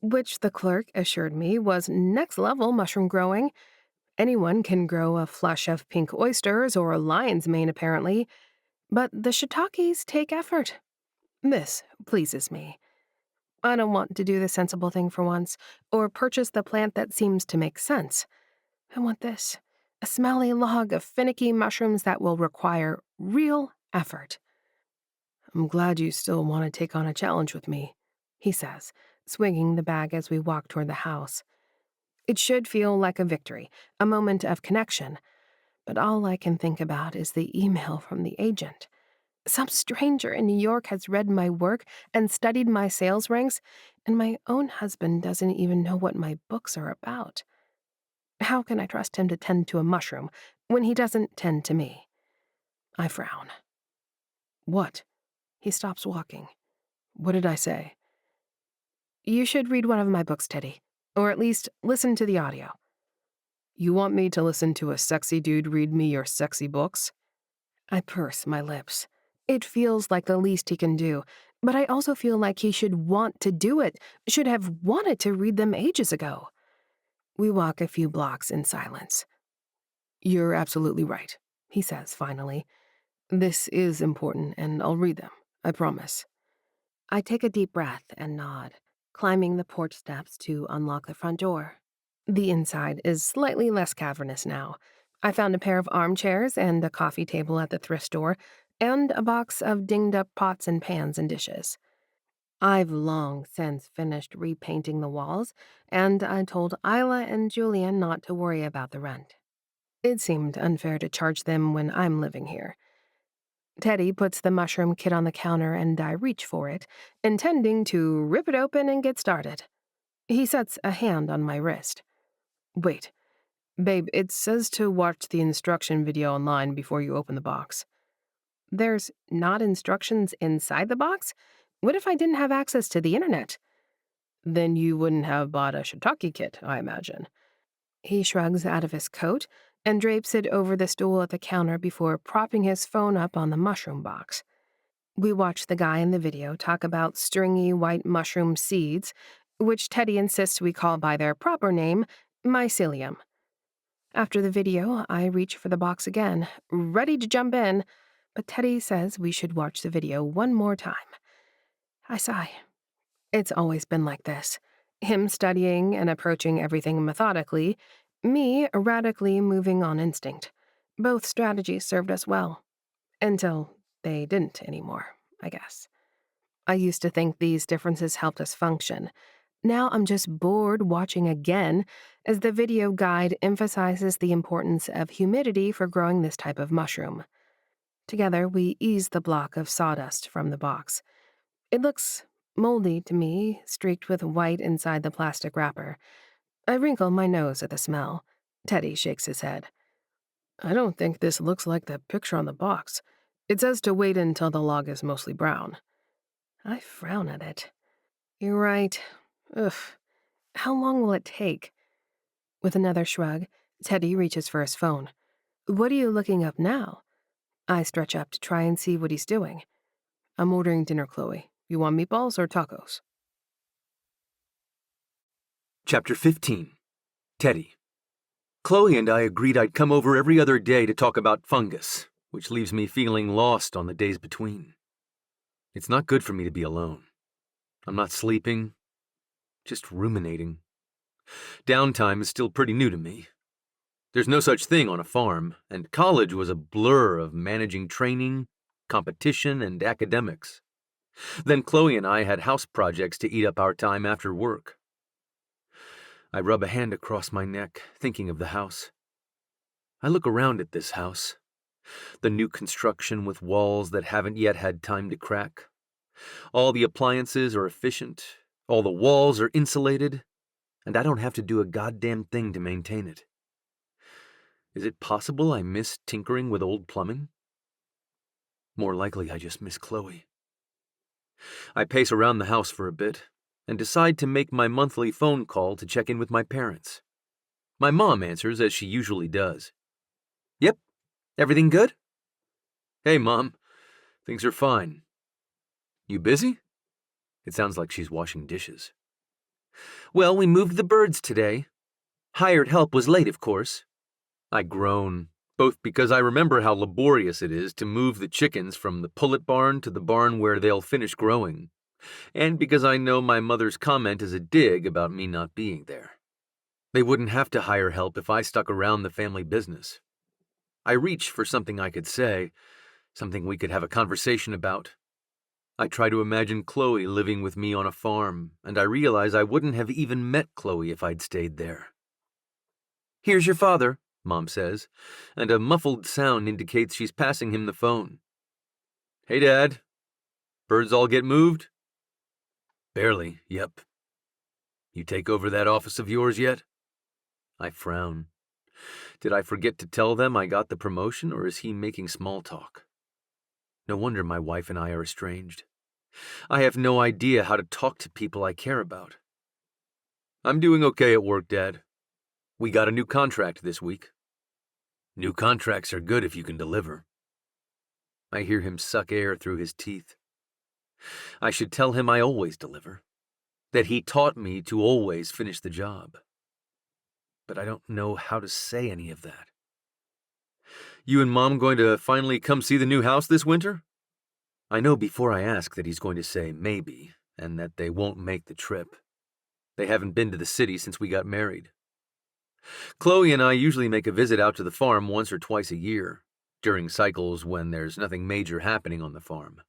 which the clerk assured me was next-level mushroom growing. Anyone can grow a flush of pink oysters or a lion's mane, apparently, but the shiitakes take effort. This pleases me. I don't want to do the sensible thing for once, or purchase the plant that seems to make sense. I want this, a smelly log of finicky mushrooms that will require real effort. I'm glad you still want to take on a challenge with me, he says, swinging the bag as we walk toward the house. It should feel like a victory, a moment of connection, but all I can think about is the email from the agent. Some stranger in New York has read my work and studied my sales ranks, and my own husband doesn't even know what my books are about. How can I trust him to tend to a mushroom when he doesn't tend to me? I frown. What? He stops walking. What did I say? You should read one of my books, Teddy, or at least listen to the audio. You want me to listen to a sexy dude read me your sexy books? I purse my lips. It feels like the least he can do, but I also feel like he should want to do it, should have wanted to read them ages ago. We walk a few blocks in silence. You're absolutely right, he says finally. This is important, and I'll read them, I promise. I take a deep breath and nod, climbing the porch steps to unlock the front door. The inside is slightly less cavernous now. I found a pair of armchairs and a coffee table at the thrift store, and a box of dinged-up pots and pans and dishes. I've long since finished repainting the walls, and I told Isla and Julian not to worry about the rent. It seemed unfair to charge them when I'm living here. Teddy puts the mushroom kit on the counter and I reach for it, intending to rip it open and get started. He sets a hand on my wrist. Wait, babe, it says to watch the instruction video online before you open the box. There's not instructions inside the box? What if I didn't have access to the internet? Then you wouldn't have bought a shiitake kit, I imagine. He shrugs out of his coat and drapes it over the stool at the counter before propping his phone up on the mushroom box. We watch the guy in the video talk about stringy white mushroom seeds, which Teddy insists we call by their proper name, mycelium. After the video, I reach for the box again, ready to jump in, but Teddy says we should watch the video one more time. I sigh. It's always been like this. Him studying and approaching everything methodically, me erratically moving on instinct. Both strategies served us well. Until they didn't anymore, I guess. I used to think these differences helped us function. Now I'm just bored watching again as the video guide emphasizes the importance of humidity for growing this type of mushroom. Together, we ease the block of sawdust from the box. It looks moldy to me, streaked with white inside the plastic wrapper. I wrinkle my nose at the smell. Teddy shakes his head. I don't think this looks like the picture on the box. It says to wait until the log is mostly brown. I frown at it. You're right. Ugh. How long will it take? With another shrug, Teddy reaches for his phone. What are you looking up now? I stretch up to try and see what he's doing. I'm ordering dinner, Chloe. You want meatballs or tacos? Chapter 15. Teddy. Chloe and I agreed I'd come over every other day to talk about fungus, which leaves me feeling lost on the days between. It's not good for me to be alone. I'm not sleeping, just ruminating. Downtime is still pretty new to me. There's no such thing on a farm, and college was a blur of managing training, competition, and academics. Then Chloe and I had house projects to eat up our time after work. I rub a hand across my neck, thinking of the house. I look around at this house. The new construction with walls that haven't yet had time to crack. All the appliances are efficient, all the walls are insulated, and I don't have to do a goddamn thing to maintain it. Is it possible I miss tinkering with old plumbing? More likely I just miss Chloe. I pace around the house for a bit and decide to make my monthly phone call to check in with my parents. My mom answers as she usually does. Yep, everything good? Hey, Mom, things are fine. You busy? It sounds like she's washing dishes. Well, we moved the birds today. Hired help was late, of course. I groan, both because I remember how laborious it is to move the chickens from the pullet barn to the barn where they'll finish growing, and because I know my mother's comment is a dig about me not being there. They wouldn't have to hire help if I stuck around the family business. I reach for something I could say, something we could have a conversation about. I try to imagine Chloe living with me on a farm, and I realize I wouldn't have even met Chloe if I'd stayed there. Here's your father, Mom says, and a muffled sound indicates she's passing him the phone. Hey, Dad. Birds all get moved? Barely, yep. You take over that office of yours yet? I frown. Did I forget to tell them I got the promotion, or is he making small talk? No wonder my wife and I are estranged. I have no idea how to talk to people I care about. I'm doing okay at work, Dad. We got a new contract this week. New contracts are good if you can deliver. I hear him suck air through his teeth. I should tell him I always deliver, that he taught me to always finish the job. But I don't know how to say any of that. You and Mom going to finally come see the new house this winter? I know before I ask that he's going to say maybe, and that they won't make the trip. They haven't been to the city since we got married. Chloe and I usually make a visit out to the farm once or twice a year, during cycles when there's nothing major happening on the farm.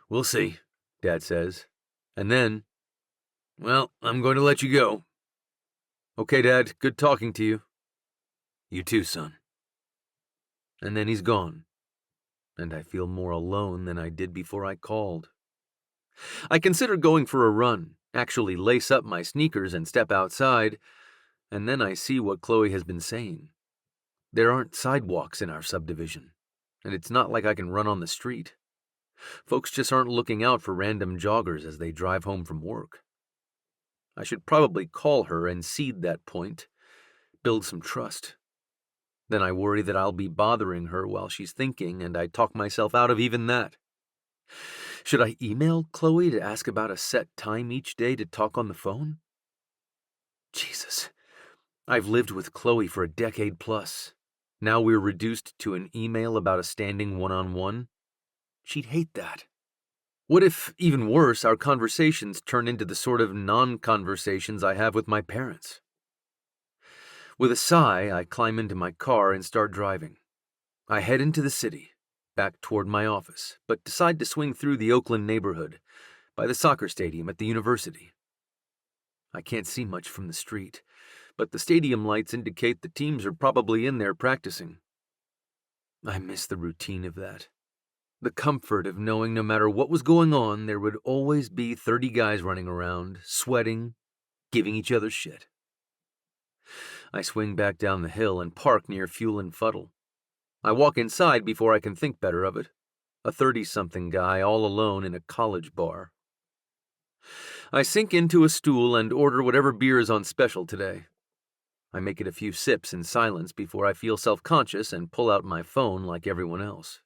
We'll see, Dad says. And then, well, I'm going to let you go. Okay, Dad, good talking to you. You too, son. And then he's gone, and I feel more alone than I did before I called. I consider going for a run, actually lace up my sneakers and step outside, and then I see what Chloe has been saying. There aren't sidewalks in our subdivision, and it's not like I can run on the street. Folks just aren't looking out for random joggers as they drive home from work. I should probably call her and seed that point, build some trust. Then I worry that I'll be bothering her while she's thinking, and I talk myself out of even that. Should I email Chloe to ask about a set time each day to talk on the phone? Jesus, I've lived with Chloe for a decade plus. Now we're reduced to an email about a standing one-on-one. She'd hate that. What if, even worse, our conversations turn into the sort of non-conversations I have with my parents? With a sigh, I climb into my car and start driving. I head into the city, back toward my office, but decide to swing through the Oakland neighborhood, by the soccer stadium at the university. I can't see much from the street, but the stadium lights indicate the teams are probably in there practicing. I miss the routine of that. The comfort of knowing no matter what was going on, there would always be 30 guys running around, sweating, giving each other shit. I swing back down the hill and park near Fuel and Fuddle. I walk inside before I can think better of it. A 30-something guy all alone in a college bar. I sink into a stool and order whatever beer is on special today. I make it a few sips in silence before I feel self-conscious and pull out my phone like everyone else.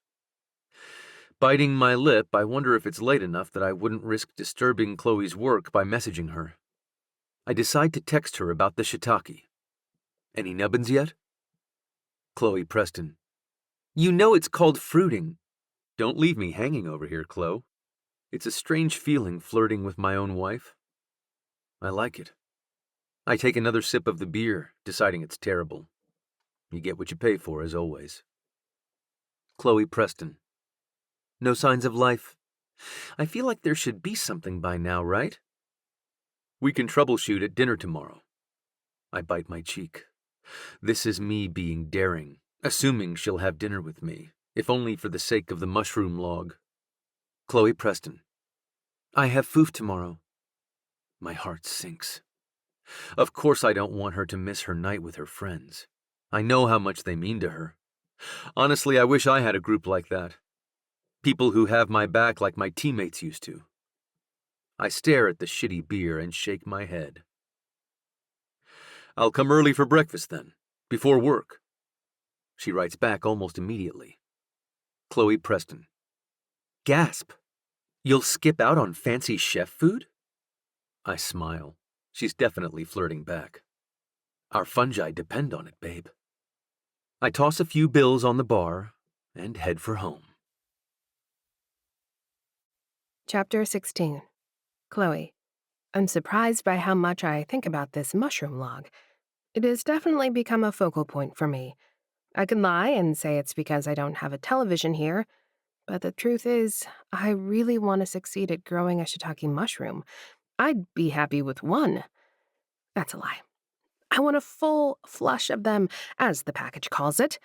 Biting my lip, I wonder if it's late enough that I wouldn't risk disturbing Chloe's work by messaging her. I decide to text her about the shiitake. Any nubbins yet? Chloe Preston. You know it's called fruiting. Don't leave me hanging over here, Chloe. It's a strange feeling flirting with my own wife. I like it. I take another sip of the beer, deciding it's terrible. You get what you pay for, as always. Chloe Preston. No signs of life? I feel like there should be something by now, right? We can troubleshoot at dinner tomorrow. I bite my cheek. This is me being daring, assuming she'll have dinner with me, if only for the sake of the mushroom log. Chloe Preston. I have foof tomorrow. My heart sinks. Of course I don't want her to miss her night with her friends. I know how much they mean to her. Honestly, I wish I had a group like that. People who have my back like my teammates used to. I stare at the shitty beer and shake my head. I'll come early for breakfast then, before work. She writes back almost immediately. Chloe Preston. Gasp! You'll skip out on fancy chef food? I smile. She's definitely flirting back. Our fungi depend on it, babe. I toss a few bills on the bar and head for home. Chapter 16. Chloe. I'm surprised by how much I think about this mushroom log. It has definitely become a focal point for me. I could lie and say it's because I don't have a television here, but the truth is, I really want to succeed at growing a shiitake mushroom. I'd be happy with one. That's a lie. I want a full flush of them, as the package calls it.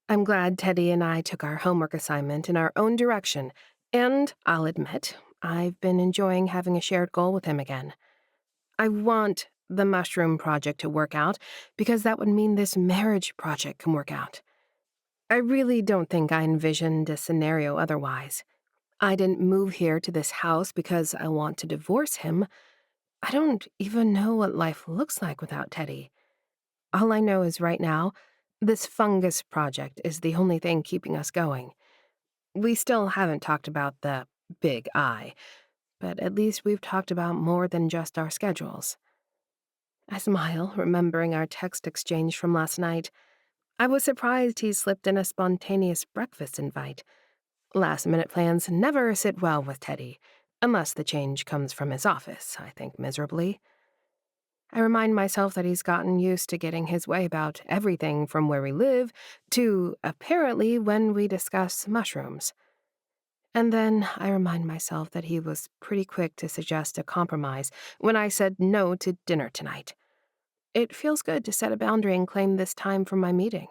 I'm glad Teddy and I took our homework assignment in our own direction, and I'll admit, I've been enjoying having a shared goal with him again. I want the mushroom project to work out because that would mean this marriage project can work out. I really don't think I envisioned a scenario otherwise. I didn't move here to this house because I want to divorce him. I don't even know what life looks like without Teddy. All I know is right now, this fungus project is the only thing keeping us going. We still haven't talked about the big I, but at least we've talked about more than just our schedules. I smile, remembering our text exchange from last night. I was surprised he slipped in a spontaneous breakfast invite. Last-minute plans never sit well with Teddy, unless the change comes from his office, I think miserably. I remind myself that he's gotten used to getting his way about everything from where we live to, apparently, when we discuss mushrooms. And then I remind myself that he was pretty quick to suggest a compromise when I said no to dinner tonight. It feels good to set a boundary and claim this time for my meeting.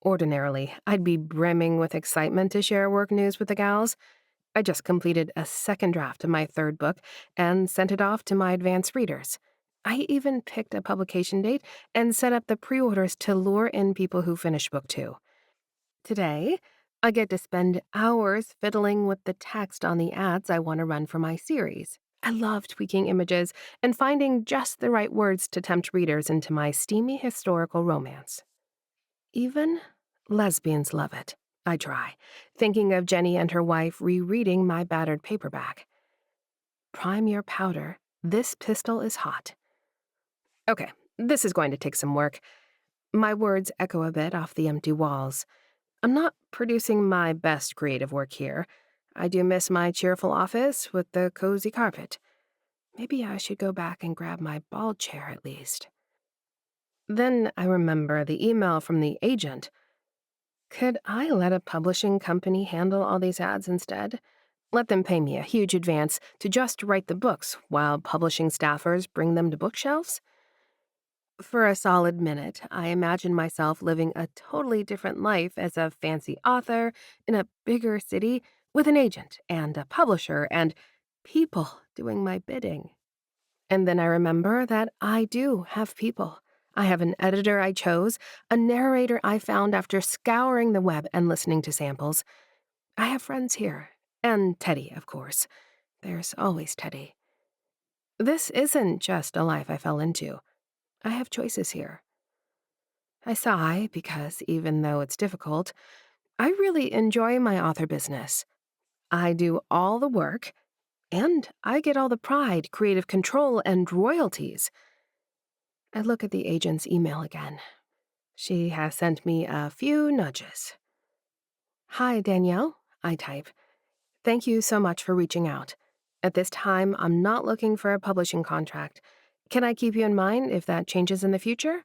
Ordinarily, I'd be brimming with excitement to share work news with the gals. I just completed a second draft of my third book and sent it off to my advanced readers. I even picked a publication date and set up the pre-orders to lure in people who finish book 2. Today, I get to spend hours fiddling with the text on the ads I want to run for my series. I love tweaking images and finding just the right words to tempt readers into my steamy historical romance. Even lesbians love it. I try, thinking of Jenny and her wife rereading my battered paperback. Prime your powder. This pistol is hot. Okay, this is going to take some work. My words echo a bit off the empty walls. I'm not producing my best creative work here. I do miss my cheerful office with the cozy carpet. Maybe I should go back and grab my ball chair at least. Then I remember the email from the agent. Could I let a publishing company handle all these ads instead? Let them pay me a huge advance to just write the books while publishing staffers bring them to bookshelves? For a solid minute, I imagined myself living a totally different life as a fancy author in a bigger city with an agent and a publisher and people doing my bidding. And then I remember that I do have people. I have an editor I chose, a narrator I found after scouring the web and listening to samples. I have friends here. And Teddy, of course. There's always Teddy. This isn't just a life I fell into. I have choices here. I sigh because, even though it's difficult, I really enjoy my author business. I do all the work, and I get all the pride, creative control, and royalties. I look at the agent's email again. She has sent me a few nudges. Hi, Danielle, I type. Thank you so much for reaching out. At this time, I'm not looking for a publishing contract. Can I keep you in mind if that changes in the future?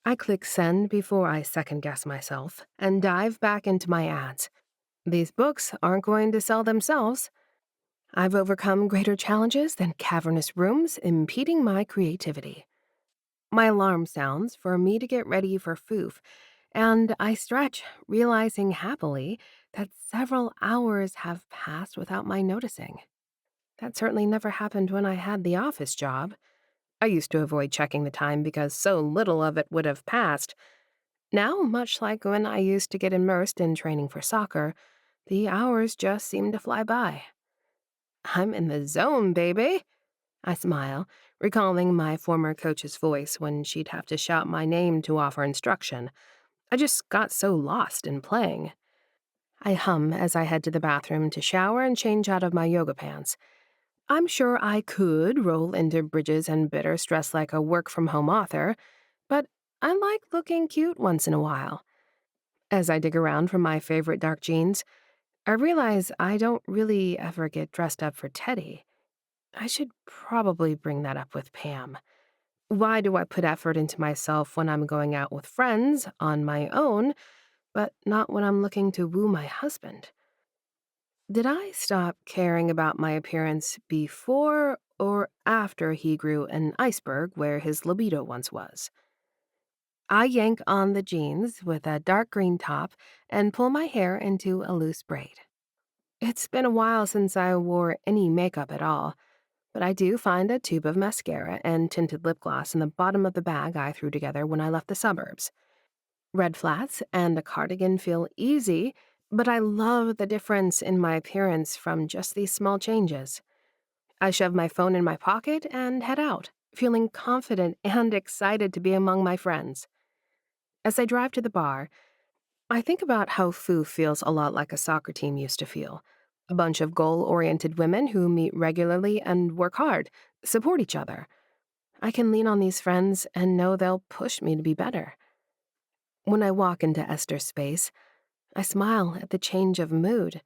I click send before I second-guess myself and dive back into my ads. These books aren't going to sell themselves. I've overcome greater challenges than cavernous rooms impeding my creativity. My alarm sounds for me to get ready for foof, and I stretch, realizing happily that several hours have passed without my noticing. That certainly never happened when I had the office job. I used to avoid checking the time because so little of it would have passed. Now, much like when I used to get immersed in training for soccer, the hours just seem to fly by. I'm in the zone, baby. I smile, recalling my former coach's voice when she'd have to shout my name to offer instruction. I just got so lost in playing. I hum as I head to the bathroom to shower and change out of my yoga pants. I'm sure I could roll into Bridges and Bitters dressed like a work-from-home author, but I like looking cute once in a while. As I dig around for my favorite dark jeans, I realize I don't really ever get dressed up for Teddy. I should probably bring that up with Pam. Why do I put effort into myself when I'm going out with friends on my own, but not when I'm looking to woo my husband? Did I stop caring about my appearance before or after he grew an iceberg where his libido once was? I yank on the jeans with a dark green top and pull my hair into a loose braid. It's been a while since I wore any makeup at all, but I do find a tube of mascara and tinted lip gloss in the bottom of the bag I threw together when I left the suburbs. Red flats and a cardigan feel easy, but I love the difference in my appearance from just these small changes. I shove my phone in my pocket and head out, feeling confident and excited to be among my friends. As I drive to the bar, I think about how Foo feels a lot like a soccer team used to feel. A bunch of goal-oriented women who meet regularly and work hard, support each other. I can lean on these friends and know they'll push me to be better. When I walk into Esther's space, I smile at the change of mood.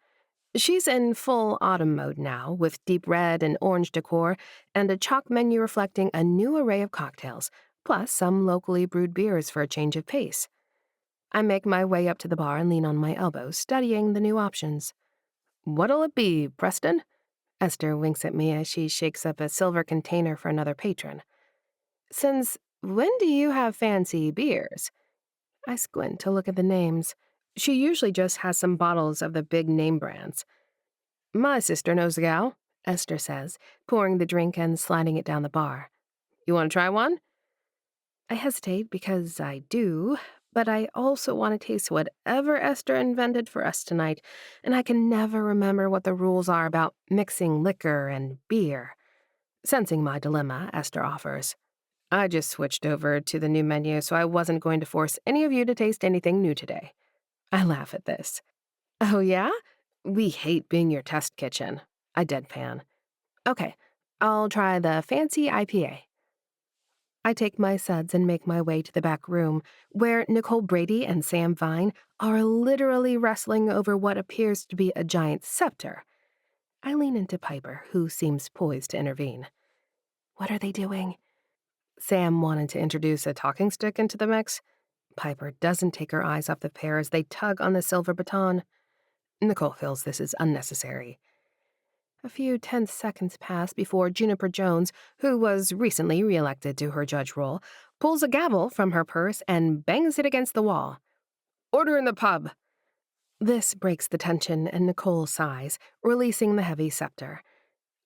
She's in full autumn mode now, with deep red and orange decor and a chalk menu reflecting a new array of cocktails, plus some locally brewed beers for a change of pace. I make my way up to the bar and lean on my elbow, studying the new options. "What'll it be, Preston?" Esther winks at me as she shakes up a silver container for another patron. "Since when do you have fancy beers?" I squint to look at the names. She usually just has some bottles of the big name brands. "My sister knows the gal," Esther says, pouring the drink and sliding it down the bar. "You want to try one?" I hesitate because I do, but I also want to taste whatever Esther invented for us tonight, and I can never remember what the rules are about mixing liquor and beer. Sensing my dilemma, Esther offers, "I just switched over to the new menu, so I wasn't going to force any of you to taste anything new today." I laugh at this. "Oh, yeah? We hate being your test kitchen." I deadpan. "Okay, I'll try the fancy IPA." I take my suds and make my way to the back room, where Nicole Brady and Sam Vine are literally wrestling over what appears to be a giant scepter. I lean into Piper, who seems poised to intervene. "What are they doing?" Sam wanted to introduce a talking stick into the mix. Piper doesn't take her eyes off the pair as they tug on the silver baton. Nicole feels this is unnecessary. A few tense seconds pass before Juniper Jones, who was recently reelected to her judge role, pulls a gavel from her purse and bangs it against the wall. "Order in the pub." This breaks the tension and Nicole sighs, releasing the heavy scepter.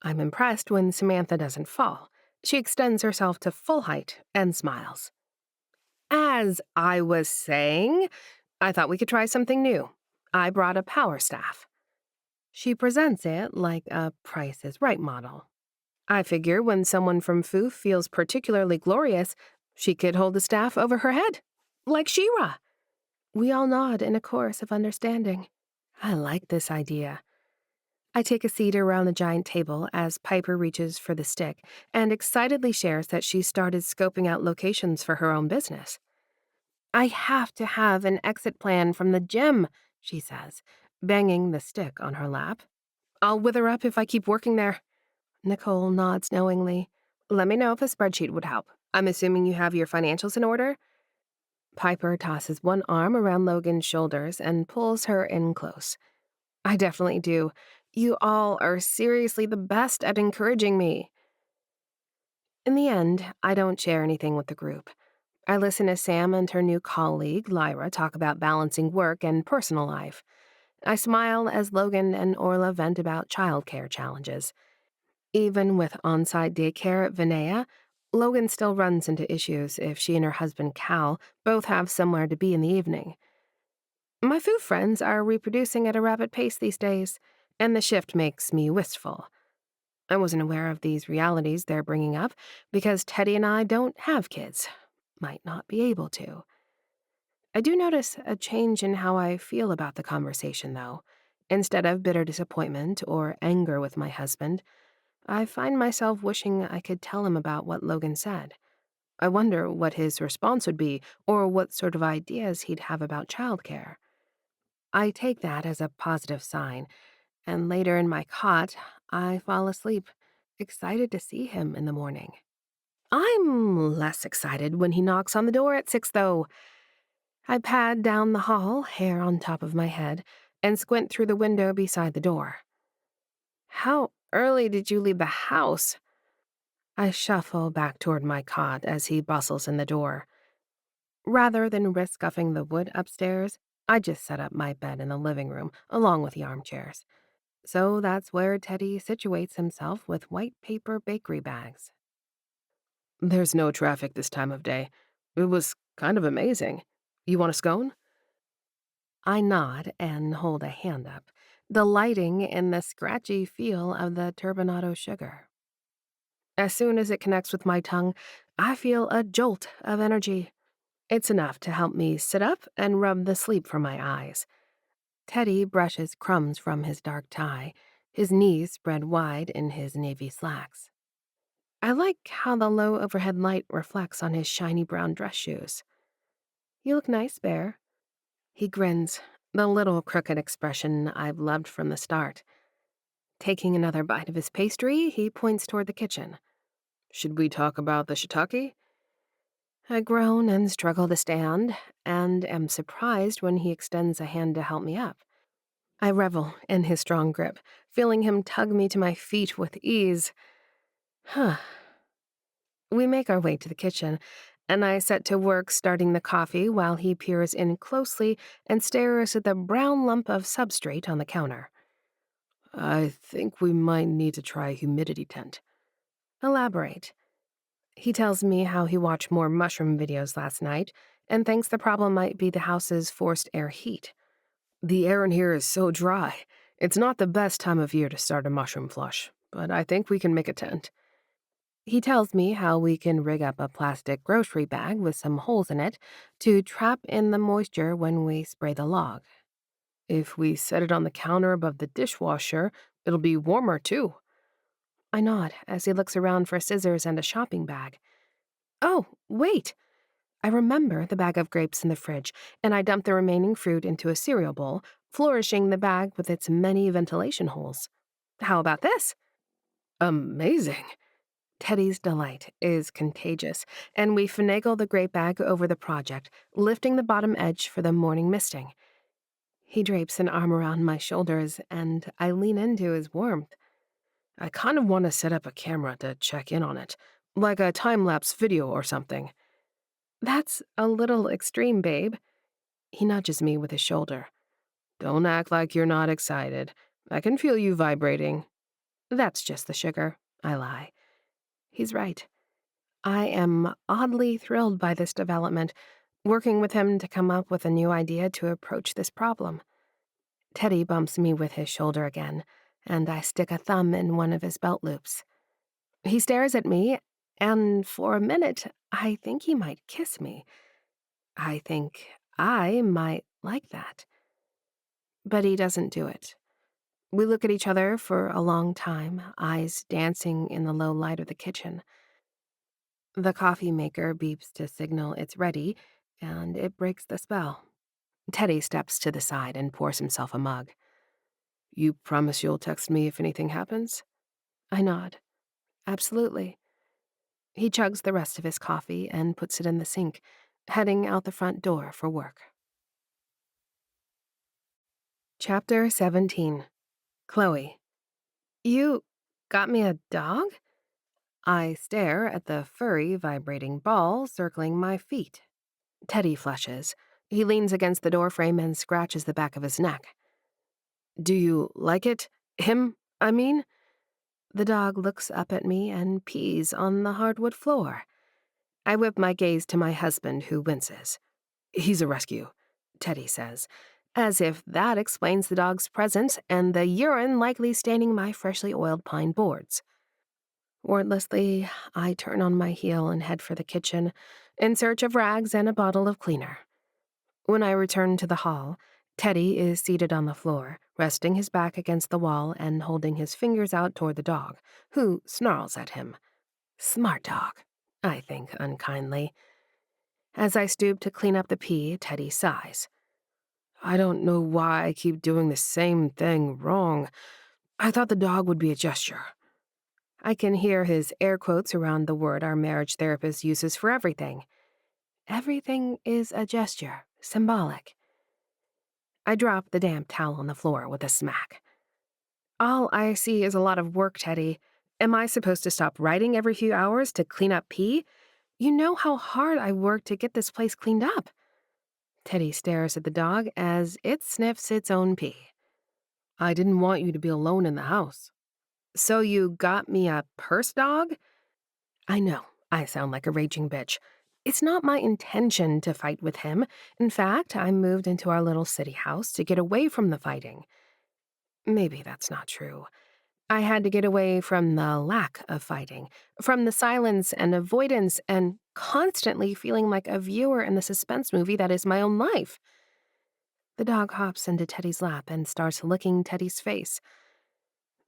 I'm impressed when Samantha doesn't fall. She extends herself to full height and smiles. "As I was saying, I thought we could try something new. I brought a power staff." She presents it like a Price is Right model. I figure when someone from Foof feels particularly glorious, she could hold the staff over her head, like She-Ra. We all nod in a chorus of understanding. I like this idea. I take a seat around the giant table as Piper reaches for the stick and excitedly shares that she started scoping out locations for her own business. "I have to have an exit plan from the gym," she says, banging the stick on her lap. "I'll wither up if I keep working there." Nicole nods knowingly. "Let me know if a spreadsheet would help. I'm assuming you have your financials in order?" Piper tosses one arm around Logan's shoulders and pulls her in close. I definitely do. You all are seriously the best at encouraging me. In the end, I don't share anything with the group. I listen to Sam and her new colleague, Lyra, talk about balancing work and personal life. I smile as Logan and Orla vent about childcare challenges. Even with on-site daycare at Vinea, Logan still runs into issues if she and her husband Cal both have somewhere to be in the evening. My foo friends are reproducing at a rapid pace these days, and the shift makes me wistful. I wasn't aware of these realities they're bringing up because Teddy and I don't have kids. Might not be able to. I do notice a change in how I feel about the conversation, though. Instead of bitter disappointment or anger with my husband, I find myself wishing I could tell him about what Logan said. I wonder what his response would be or what sort of ideas he'd have about childcare. I take that as a positive sign, and later in my cot, I fall asleep, excited to see him in the morning. I'm less excited when he knocks on the door at 6, though. I pad down the hall, hair on top of my head, and squint through the window beside the door. How early did you leave the house? I shuffle back toward my cot as he bustles in the door. Rather than risk scuffing the wood upstairs, I just set up my bed in the living room, along with the armchairs. So that's where Teddy situates himself with white paper bakery bags. There's no traffic this time of day. It was kind of amazing. You want a scone? I nod and hold a hand up, delighting in the scratchy feel of the turbinado sugar. As soon as it connects with my tongue, I feel a jolt of energy. It's enough to help me sit up and rub the sleep from my eyes. Teddy brushes crumbs from his dark tie, his knees spread wide in his navy slacks. I like how the low overhead light reflects on his shiny brown dress shoes. You look nice, Bear. He grins, the little crooked expression I've loved from the start. Taking another bite of his pastry, he points toward the kitchen. Should we talk about the shiitake? I groan and struggle to stand, and am surprised when he extends a hand to help me up. I revel in his strong grip, feeling him tug me to my feet with ease. Huh. We make our way to the kitchen, and I set to work starting the coffee while he peers in closely and stares at the brown lump of substrate on the counter. I think we might need to try a humidity tent. Elaborate. He tells me how he watched more mushroom videos last night and thinks the problem might be the house's forced air heat. The air in here is so dry. It's not the best time of year to start a mushroom flush, but I think we can make a tent. He tells me how we can rig up a plastic grocery bag with some holes in it to trap in the moisture when we spray the log. If we set it on the counter above the dishwasher, it'll be warmer too. I nod as he looks around for scissors and a shopping bag. Oh, wait! I remember the bag of grapes in the fridge, and I dump the remaining fruit into a cereal bowl, flourishing the bag with its many ventilation holes. How about this? Amazing! Teddy's delight is contagious, and we finagle the grape bag over the project, lifting the bottom edge for the morning misting. He drapes an arm around my shoulders, and I lean into his warmth. I kind of want to set up a camera to check in on it, like a time-lapse video or something. That's a little extreme, babe. He nudges me with his shoulder. Don't act like you're not excited. I can feel you vibrating. That's just the sugar, I lie. He's right. I am oddly thrilled by this development, working with him to come up with a new idea to approach this problem. Teddy bumps me with his shoulder again, and I stick a thumb in one of his belt loops. He stares at me, and for a minute, I think he might kiss me. I think I might like that. But he doesn't do it. We look at each other for a long time, eyes dancing in the low light of the kitchen. The coffee maker beeps to signal it's ready, and it breaks the spell. Teddy steps to the side and pours himself a mug. You promise you'll text me if anything happens? I nod. Absolutely. He chugs the rest of his coffee and puts it in the sink, heading out the front door for work. Chapter 17. Chloe. You got me a dog? I stare at the furry, vibrating ball circling my feet. Teddy flushes. He leans against the doorframe and scratches the back of his neck. Do you like it? Him, I mean? The dog looks up at me and pees on the hardwood floor. I whip my gaze to my husband, who winces. He's a rescue, Teddy says, as if that explains the dog's presence and the urine likely staining my freshly oiled pine boards. Wordlessly, I turn on my heel and head for the kitchen, in search of rags and a bottle of cleaner. When I return to the hall, Teddy is seated on the floor, resting his back against the wall and holding his fingers out toward the dog, who snarls at him. Smart dog, I think unkindly. As I stoop to clean up the pee, Teddy sighs. I don't know why I keep doing the same thing wrong. I thought the dog would be a gesture. I can hear his air quotes around the word our marriage therapist uses for everything. Everything is a gesture, symbolic. I drop the damp towel on the floor with a smack. All I see is a lot of work, Teddy. Am I supposed to stop writing every few hours to clean up pee? You know how hard I worked to get this place cleaned up. Teddy stares at the dog as it sniffs its own pee. I didn't want you to be alone in the house. So you got me a purse dog? I know, I sound like a raging bitch. It's not my intention to fight with him. In fact, I moved into our little city house to get away from the fighting. Maybe that's not true. I had to get away from the lack of fighting, from the silence and avoidance and constantly feeling like a viewer in the suspense movie that is my own life. The dog hops into Teddy's lap and starts licking Teddy's face.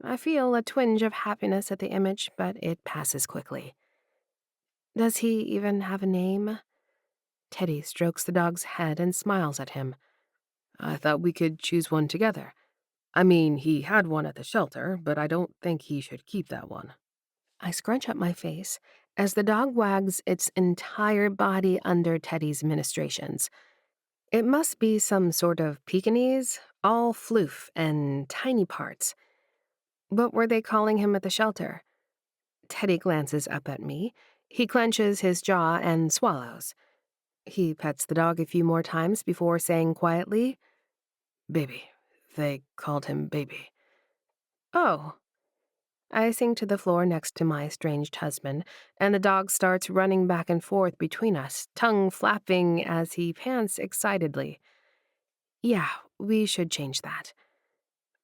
I feel a twinge of happiness at the image, but it passes quickly. Does he even have a name? Teddy strokes the dog's head and smiles at him. I thought we could choose one together. I mean, he had one at the shelter, but I don't think he should keep that one. I scrunch up my face as the dog wags its entire body under Teddy's ministrations. It must be some sort of Pekingese, all floof and tiny parts. What were they calling him at the shelter? Teddy glances up at me. He clenches his jaw and swallows. He pets the dog a few more times before saying quietly, Baby. They called him Baby. Oh. I sink to the floor next to my estranged husband, and the dog starts running back and forth between us, tongue flapping as he pants excitedly. Yeah, we should change that.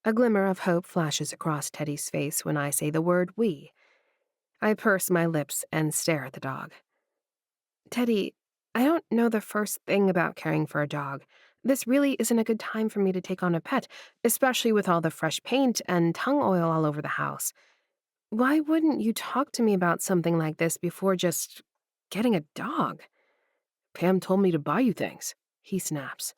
A glimmer of hope flashes across Teddy's face when I say the word we. I purse my lips and stare at the dog. Teddy, I don't know the first thing about caring for a dog. This really isn't a good time for me to take on a pet, especially with all the fresh paint and tongue oil all over the house. Why wouldn't you talk to me about something like this before just getting a dog? Pam told me to buy you things, he snaps.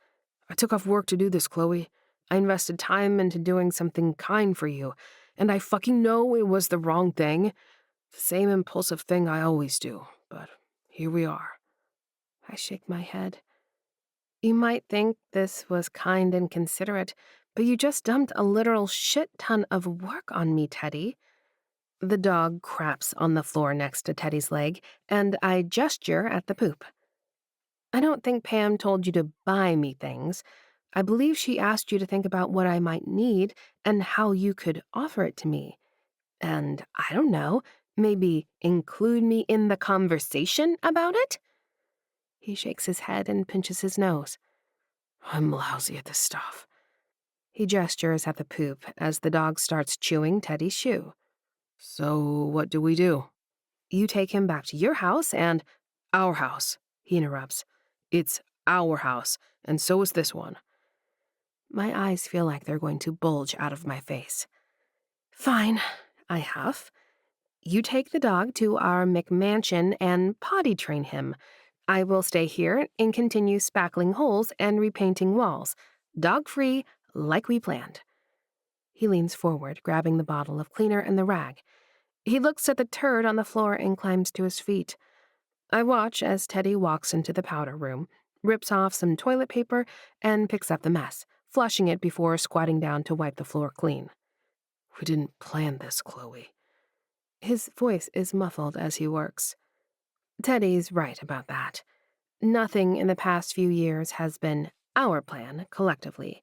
I took off work to do this, Chloe. I invested time into doing something kind for you, and I fucking know it was the wrong thing. The same impulsive thing I always do, but here we are. I shake my head. You might think this was kind and considerate, but you just dumped a literal shit ton of work on me, Teddy. The dog craps on the floor next to Teddy's leg, and I gesture at the poop. I don't think Pam told you to buy me things. I believe she asked you to think about what I might need and how you could offer it to me. And I don't know, maybe include me in the conversation about it? He shakes his head and pinches his nose. I'm lousy at this stuff. He gestures at the poop as the dog starts chewing Teddy's shoe. So what do we do? You take him back to your house and— Our house, he interrupts. It's our house, and so is this one. My eyes feel like they're going to bulge out of my face. Fine, I huff. You take the dog to our McMansion and potty train him. I will stay here and continue spackling holes and repainting walls. Dog-free, like we planned. He leans forward, grabbing the bottle of cleaner and the rag. He looks at the turd on the floor and climbs to his feet. I watch as Teddy walks into the powder room, rips off some toilet paper, and picks up the mess, flushing it before squatting down to wipe the floor clean. "We didn't plan this, Chloe." His voice is muffled as he works. Teddy's right about that. Nothing in the past few years has been our plan, collectively.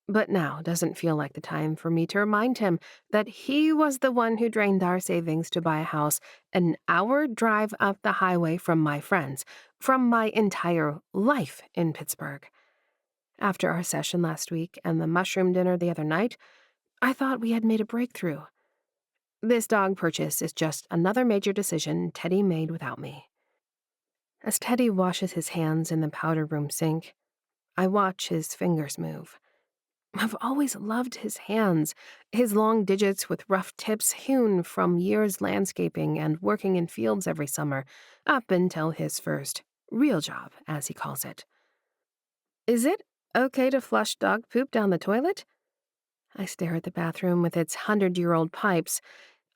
But now doesn't feel like the time for me to remind him that he was the one who drained our savings to buy a house an hour drive up the highway from my friends, from my entire life in Pittsburgh. After our session last week and the mushroom dinner the other night, I thought we had made a breakthrough. This dog purchase is just another major decision Teddy made without me. As Teddy washes his hands in the powder room sink, I watch his fingers move. I've always loved his hands, his long digits with rough tips hewn from years landscaping and working in fields every summer, up until his first real job, as he calls it. Is it okay to flush dog poop down the toilet? I stare at the bathroom with its 100-year-old pipes.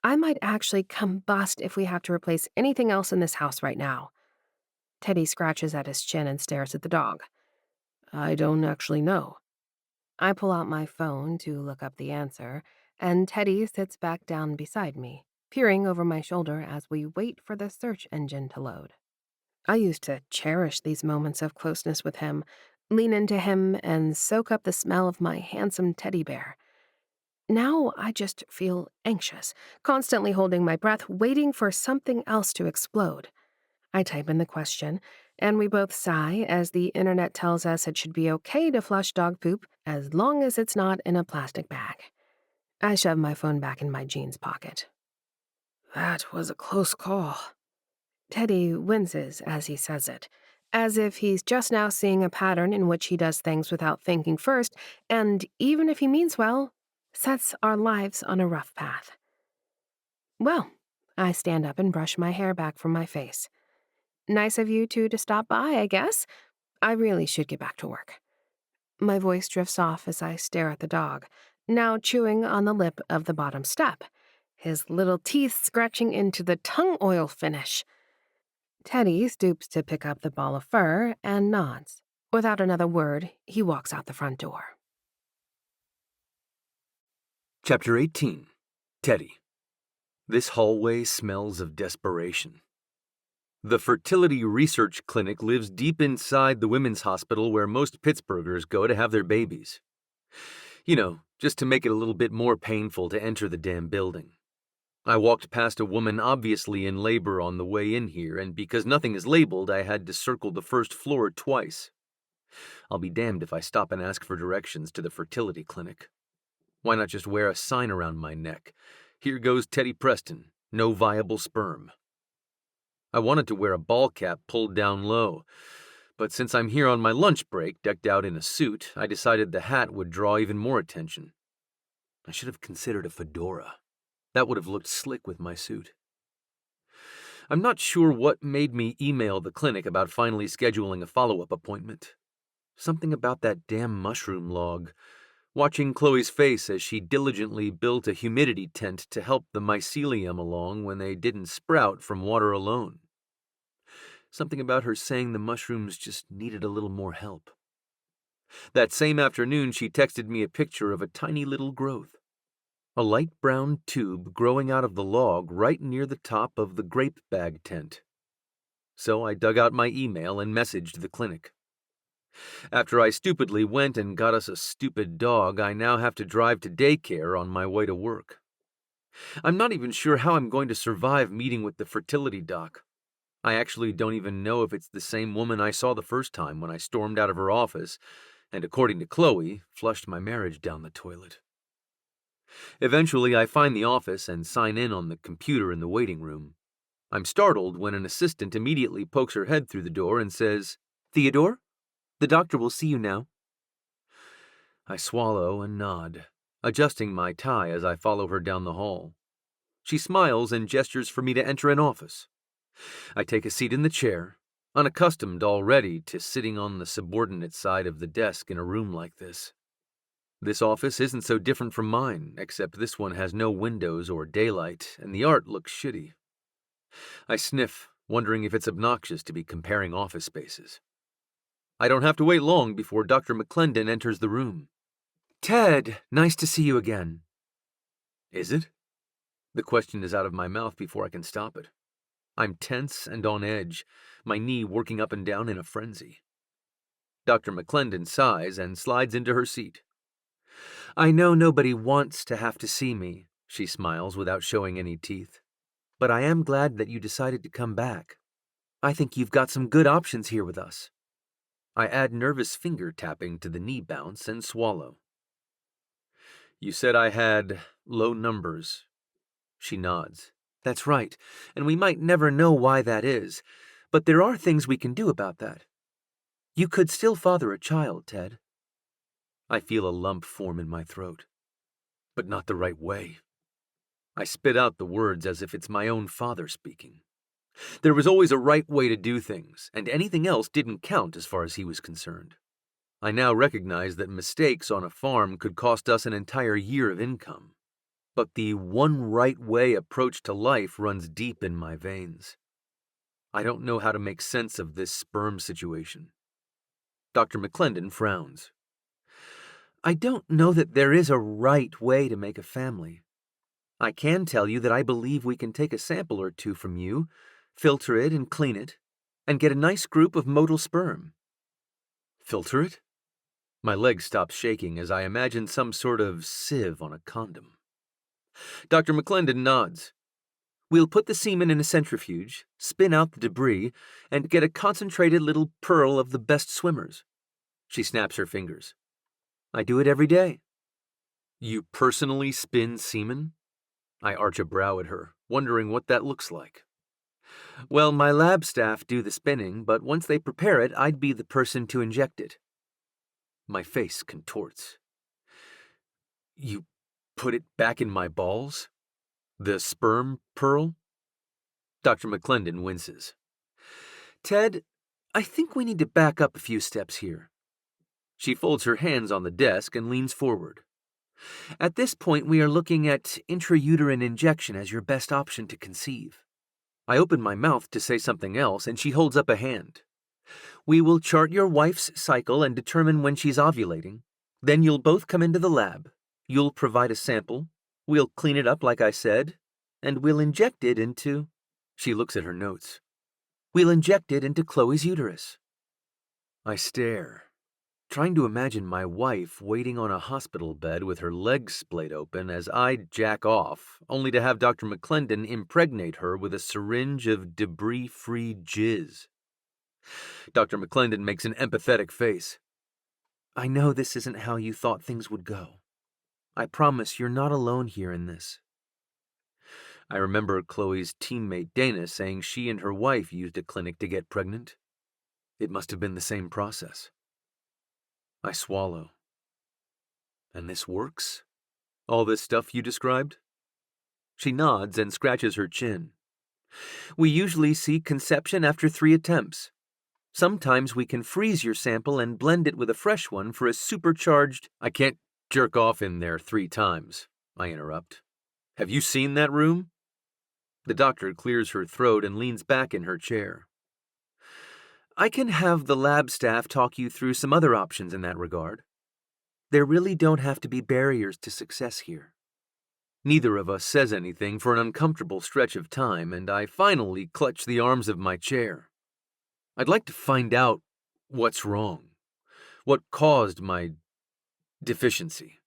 I might actually combust if we have to replace anything else in this house right now. Teddy scratches at his chin and stares at the dog. I don't actually know. I pull out my phone to look up the answer, and Teddy sits back down beside me, peering over my shoulder as we wait for the search engine to load. I used to cherish these moments of closeness with him, lean into him, and soak up the smell of my handsome teddy bear. Now I just feel anxious, constantly holding my breath, waiting for something else to explode. I type in the question, and we both sigh as the internet tells us it should be okay to flush dog poop as long as it's not in a plastic bag. I shove my phone back in my jeans pocket. That was a close call. Teddy winces as he says it, as if he's just now seeing a pattern in which he does things without thinking first, and even if he means well, sets our lives on a rough path. Well, I stand up and brush my hair back from my face. Nice of you two to stop by, I guess. I really should get back to work. My voice drifts off as I stare at the dog, now chewing on the lip of the bottom step, his little teeth scratching into the tongue oil finish. Teddy stoops to pick up the ball of fur and nods. Without another word, he walks out the front door. Chapter 18. Teddy. This hallway smells of desperation. The fertility research clinic lives deep inside the women's hospital where most Pittsburghers go to have their babies. You know, just to make it a little bit more painful to enter the damn building. I walked past a woman obviously in labor on the way in here, and because nothing is labeled, I had to circle the first floor twice. I'll be damned if I stop and ask for directions to the fertility clinic. Why not just wear a sign around my neck? Here goes Teddy Preston, no viable sperm. I wanted to wear a ball cap pulled down low, but since I'm here on my lunch break, decked out in a suit, I decided the hat would draw even more attention. I should have considered a fedora. That would have looked slick with my suit. I'm not sure what made me email the clinic about finally scheduling a follow-up appointment. Something about that damn mushroom log. Watching Chloe's face as she diligently built a humidity tent to help the mycelium along when they didn't sprout from water alone. Something about her saying the mushrooms just needed a little more help. That same afternoon, she texted me a picture of a tiny little growth. A light brown tube growing out of the log right near the top of the grape bag tent. So I dug out my email and messaged the clinic. After I stupidly went and got us a stupid dog, I now have to drive to daycare on my way to work. I'm not even sure how I'm going to survive meeting with the fertility doc. I actually don't even know if it's the same woman I saw the first time when I stormed out of her office and, according to Chloe, flushed my marriage down the toilet. Eventually, I find the office and sign in on the computer in the waiting room. I'm startled when an assistant immediately pokes her head through the door and says, "Theodore? The doctor will see you now." I swallow and nod, adjusting my tie as I follow her down the hall. She smiles and gestures for me to enter an office. I take a seat in the chair, unaccustomed already to sitting on the subordinate side of the desk in a room like this. This office isn't so different from mine, except this one has no windows or daylight, and the art looks shitty. I sniff, wondering if it's obnoxious to be comparing office spaces. I don't have to wait long before Dr. McClendon enters the room. "Ted, nice to see you again." Is it? The question is out of my mouth before I can stop it. I'm tense and on edge, my knee working up and down in a frenzy. Dr. McClendon sighs and slides into her seat. "I know nobody wants to have to see me," she smiles without showing any teeth. "But I am glad that you decided to come back. I think you've got some good options here with us." I add nervous finger tapping to the knee bounce and swallow. "You said I had low numbers." She nods. "That's right, and we might never know why that is, but there are things we can do about that. You could still father a child, Ted." I feel a lump form in my throat, but not the right way. I spit out the words as if it's my own father speaking. There was always a right way to do things, and anything else didn't count as far as he was concerned. I now recognize that mistakes on a farm could cost us an entire year of income. But the one right way approach to life runs deep in my veins. I don't know how to make sense of this sperm situation. Dr. McClendon frowns. "I don't know that there is a right way to make a family. I can tell you that I believe we can take a sample or two from you, filter it and clean it, and get a nice group of motile sperm." Filter it? My leg stops shaking as I imagine some sort of sieve on a condom. Dr. McClendon nods. "We'll put the semen in a centrifuge, spin out the debris, and get a concentrated little pearl of the best swimmers." She snaps her fingers. "I do it every day." "You personally spin semen?" I arch a brow at her, wondering what that looks like. "Well, my lab staff do the spinning, but once they prepare it, I'd be the person to inject it." My face contorts. "You put it back in my balls? The sperm pearl?" Dr. McClendon winces. "Ted, I think we need to back up a few steps here." She folds her hands on the desk and leans forward. "At this point, we are looking at intrauterine injection as your best option to conceive." I open my mouth to say something else, and she holds up a hand. "We will chart your wife's cycle and determine when she's ovulating. Then you'll both come into the lab. You'll provide a sample. We'll clean it up like I said, and we'll inject it into..." She looks at her notes. "We'll inject it into Chloe's uterus." I stare, trying to imagine my wife waiting on a hospital bed with her legs splayed open as I jack off, only to have Dr. McClendon impregnate her with a syringe of debris-free jizz. Dr. McClendon makes an empathetic face. "I know this isn't how you thought things would go. I promise you're not alone here in this." I remember Chloe's teammate Dana saying she and her wife used a clinic to get pregnant. It must have been the same process. I swallow. "And this works? All this stuff you described?" She nods and scratches her chin. "We usually see conception after 3 attempts. Sometimes we can freeze your sample and blend it with a fresh one for a supercharged..." "I can't jerk off in there 3 times, I interrupt. "Have you seen that room?" The doctor clears her throat and leans back in her chair. "I can have the lab staff talk you through some other options in that regard. There really don't have to be barriers to success here." Neither of us says anything for an uncomfortable stretch of time, and I finally clutch the arms of my chair. I'd like to find out what's wrong, what caused my deficiency.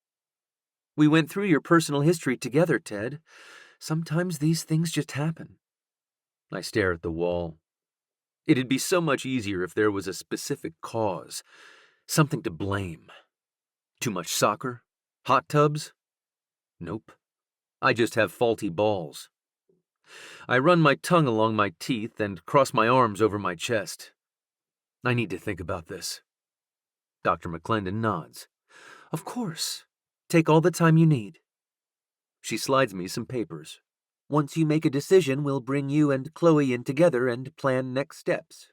"We went through your personal history together, Ted. Sometimes these things just happen." I stare at the wall. It'd be so much easier if there was a specific cause, something to blame. Too much soccer? Hot tubs? Nope. I just have faulty balls. I run my tongue along my teeth and cross my arms over my chest. I need to think about this. Dr. McClendon nods. "Of course. Take all the time you need." She slides me some papers. "Once you make a decision, we'll bring you and Chloe in together and plan next steps."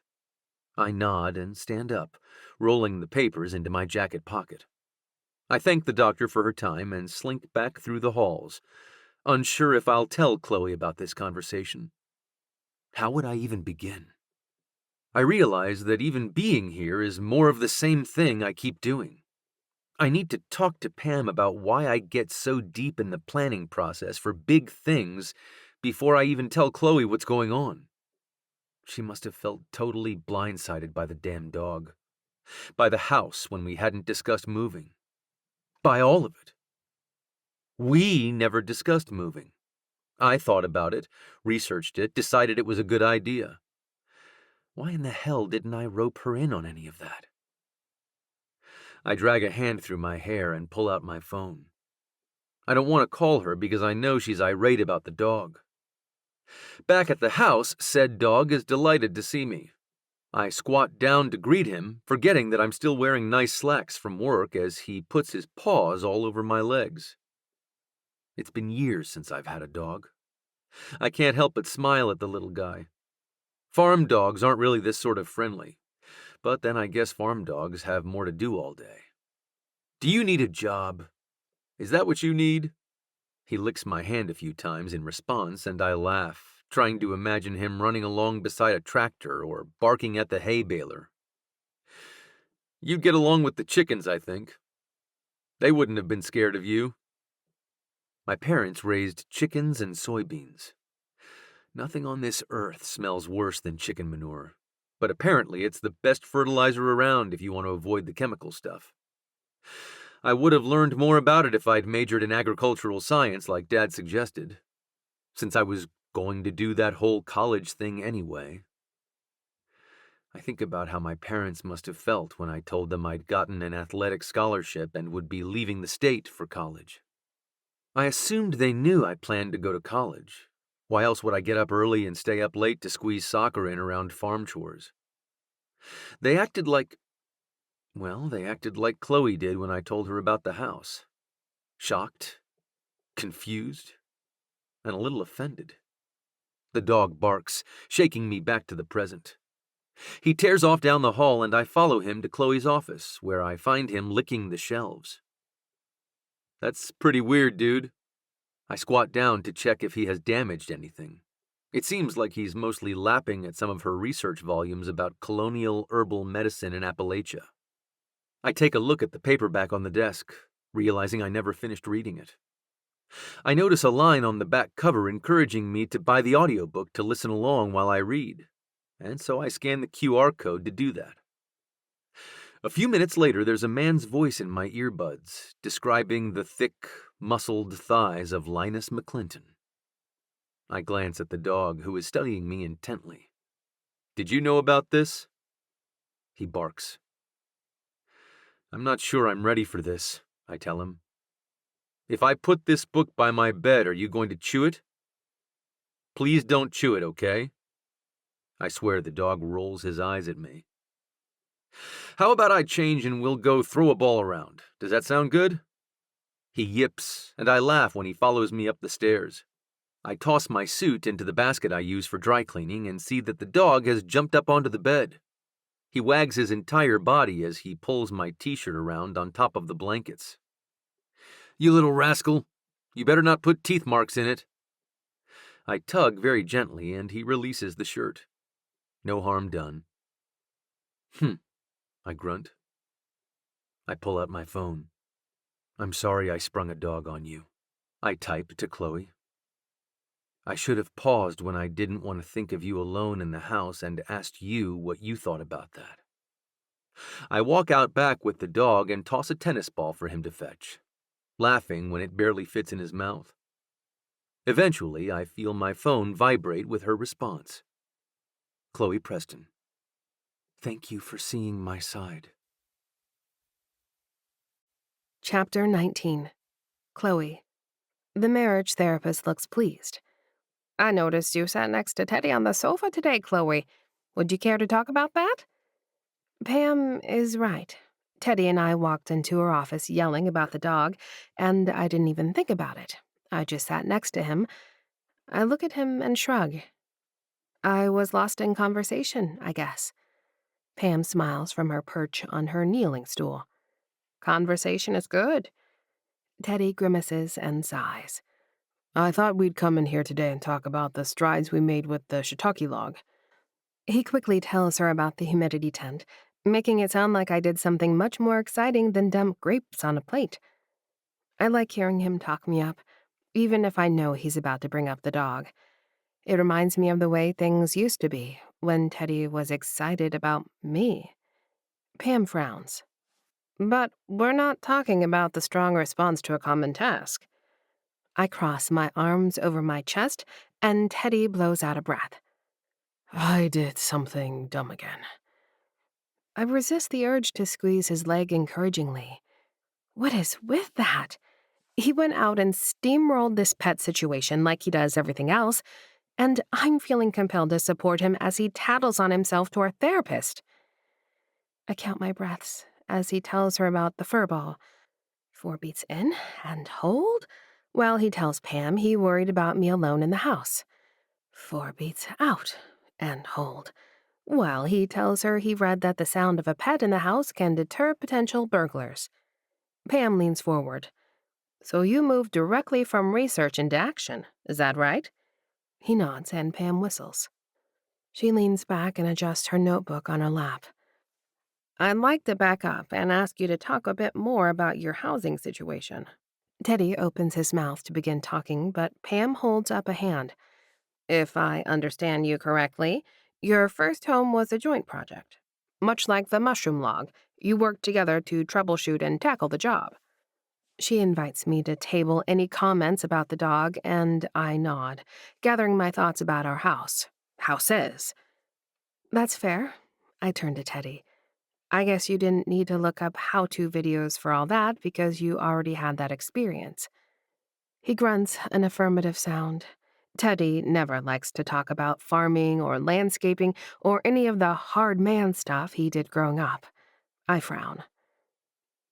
I nod and stand up, rolling the papers into my jacket pocket. I thank the doctor for her time and slink back through the halls, unsure if I'll tell Chloe about this conversation. How would I even begin? I realize that even being here is more of the same thing I keep doing. I need to talk to Pam about why I get so deep in the planning process for big things before I even tell Chloe what's going on. She must have felt totally blindsided by the damn dog, by the house when we hadn't discussed moving, by all of it. We never discussed moving. I thought about it, researched it, decided it was a good idea. Why in the hell didn't I rope her in on any of that? I drag a hand through my hair and pull out my phone. I don't want to call her because I know she's irate about the dog. Back at the house, said dog is delighted to see me. I squat down to greet him, forgetting that I'm still wearing nice slacks from work as he puts his paws all over my legs. It's been years since I've had a dog. I can't help but smile at the little guy. Farm dogs aren't really this sort of friendly, but then I guess farm dogs have more to do all day. Do you need a job? Is that what you need? He licks my hand a few times in response, and I laugh, trying to imagine him running along beside a tractor or barking at the hay baler. You'd get along with the chickens, I think. They wouldn't have been scared of you. My parents raised chickens and soybeans. Nothing on this earth smells worse than chicken manure, but apparently it's the best fertilizer around if you want to avoid the chemical stuff. I would have learned more about it if I'd majored in agricultural science like Dad suggested, since I was going to do that whole college thing anyway. I think about how my parents must have felt when I told them I'd gotten an athletic scholarship and would be leaving the state for college. I assumed they knew I planned to go to college. Why else would I get up early and stay up late to squeeze soccer in around farm chores? They acted like Chloe did when I told her about the house. Shocked, confused, and a little offended. The dog barks, shaking me back to the present. He tears off down the hall and I follow him to Chloe's office, where I find him licking the shelves. That's pretty weird, dude. I squat down to check if he has damaged anything. It seems like he's mostly lapping at some of her research volumes about colonial herbal medicine in Appalachia. I take a look at the paperback on the desk, realizing I never finished reading it. I notice a line on the back cover encouraging me to buy the audiobook to listen along while I read, and so I scan the QR code to do that. A few minutes later, there's a man's voice in my earbuds, describing the thick, muscled thighs of Linus McClinton. I glance at the dog, who is studying me intently. Did you know about this? He barks. I'm not sure I'm ready for this, I tell him. If I put this book by my bed, are you going to chew it? Please don't chew it, okay? I swear the dog rolls his eyes at me. How about I change and we'll go throw a ball around? Does that sound good? He yips, and I laugh when he follows me up the stairs. I toss my suit into the basket I use for dry cleaning and see that the dog has jumped up onto the bed. He wags his entire body as he pulls my t-shirt around on top of the blankets. You little rascal, you better not put teeth marks in it. I tug very gently and he releases the shirt. No harm done. I grunt. I pull out my phone. I'm sorry I sprung a dog on you. I type to Chloe. I should have paused when I didn't want to think of you alone in the house and asked you what you thought about that. I walk out back with the dog and toss a tennis ball for him to fetch, laughing when it barely fits in his mouth. Eventually, I feel my phone vibrate with her response. Chloe Preston. Thank you for seeing my side. Chapter 19. Chloe. The marriage therapist looks pleased. I noticed you sat next to Teddy on the sofa today, Chloe. Would you care to talk about that? Pam is right. Teddy and I walked into her office yelling about the dog, and I didn't even think about it. I just sat next to him. I look at him and shrug. I was lost in conversation, I guess. Pam smiles from her perch on her kneeling stool. Conversation is good. Teddy grimaces and sighs. I thought we'd come in here today and talk about the strides we made with the shiitake log. He quickly tells her about the humidity tent, making it sound like I did something much more exciting than dump grapes on a plate. I like hearing him talk me up, even if I know he's about to bring up the dog. It reminds me of the way things used to be when Teddy was excited about me. Pam frowns. But we're not talking about the strong response to a common task. I cross my arms over my chest, and Teddy blows out a breath. I did something dumb again. I resist the urge to squeeze his leg encouragingly. What is with that? He went out and steamrolled this pet situation like he does everything else, and I'm feeling compelled to support him as he tattles on himself to our therapist. I count my breaths as he tells her about the fur ball. 4 beats in and hold, while he tells Pam he worried about me alone in the house. 4 beats out and hold, while he tells her he read that the sound of a pet in the house can deter potential burglars. Pam leans forward. So you moved directly from research into action, is that right? He nods and Pam whistles. She leans back and adjusts her notebook on her lap. I'd like to back up and ask you to talk a bit more about your housing situation. Teddy opens his mouth to begin talking, but Pam holds up a hand. If I understand you correctly, your first home was a joint project. Much like the mushroom log, you worked together to troubleshoot and tackle the job. She invites me to table any comments about the dog, and I nod, gathering my thoughts about our house. Houses. That's fair. I turn to Teddy. I guess you didn't need to look up how-to videos for all that because you already had that experience. He grunts an affirmative sound. Teddy never likes to talk about farming or landscaping or any of the hard man stuff he did growing up. I frown.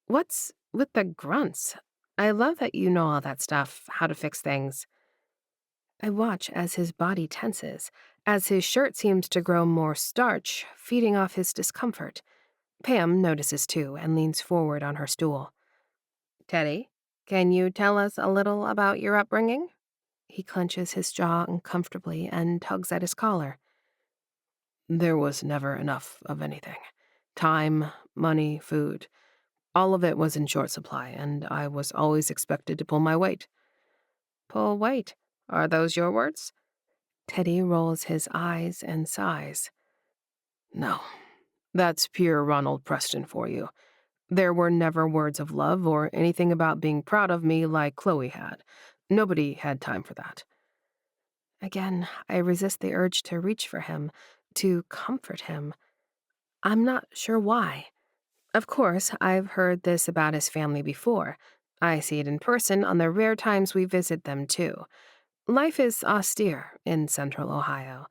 What's with the grunts? I love that you know all that stuff, how to fix things. I watch as his body tenses, as his shirt seems to grow more starch, feeding off his discomfort. Pam notices too and leans forward on her stool. Teddy, can you tell us a little about your upbringing? He clenches his jaw uncomfortably and tugs at his collar. There was never enough of anything. Time, money, food. All of it was in short supply, and I was always expected to pull my weight. Pull weight? Are those your words? Teddy rolls his eyes and sighs. No, that's pure Ronald Preston for you. There were never words of love or anything about being proud of me like Chloe had. Nobody had time for that. Again, I resist the urge to reach for him, to comfort him. I'm not sure why. Of course, I've heard this about his family before. I see it in person on the rare times we visit them, too. Life is austere in central Ohio.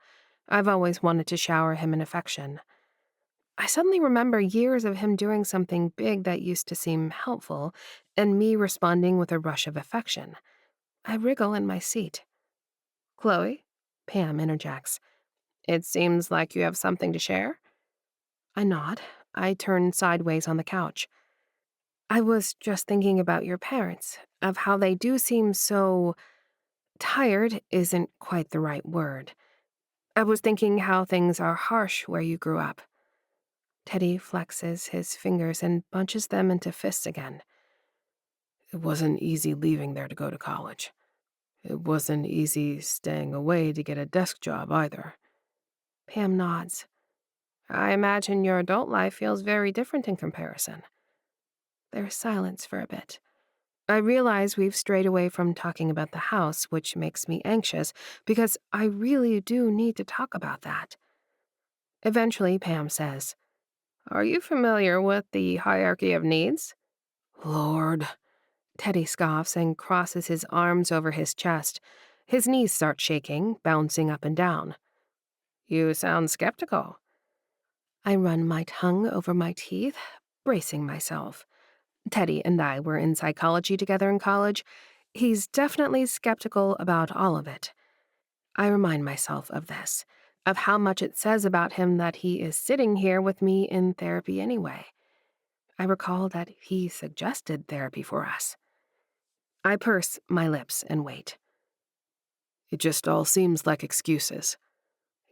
I've always wanted to shower him in affection. I suddenly remember years of him doing something big that used to seem helpful, and me responding with a rush of affection. I wriggle in my seat. Chloe? Pam interjects. It seems like you have something to share? I nod. I turn sideways on the couch. I was just thinking about your parents, of how they do seem so... Tired isn't quite the right word. I was thinking how things are harsh where you grew up. Teddy flexes his fingers and bunches them into fists again. It wasn't easy leaving there to go to college. It wasn't easy staying away to get a desk job either. Pam nods. I imagine your adult life feels very different in comparison. There's silence for a bit. I realize we've strayed away from talking about the house, which makes me anxious because I really do need to talk about that. Eventually, Pam says, Are you familiar with the hierarchy of needs? Lord. Teddy scoffs and crosses his arms over his chest. His knees start shaking, bouncing up and down. You sound skeptical. I run my tongue over my teeth, bracing myself. Teddy and I were in psychology together in college. He's definitely skeptical about all of it. I remind myself of this, of how much it says about him that he is sitting here with me in therapy anyway. I recall that he suggested therapy for us. I purse my lips and wait. It just all seems like excuses.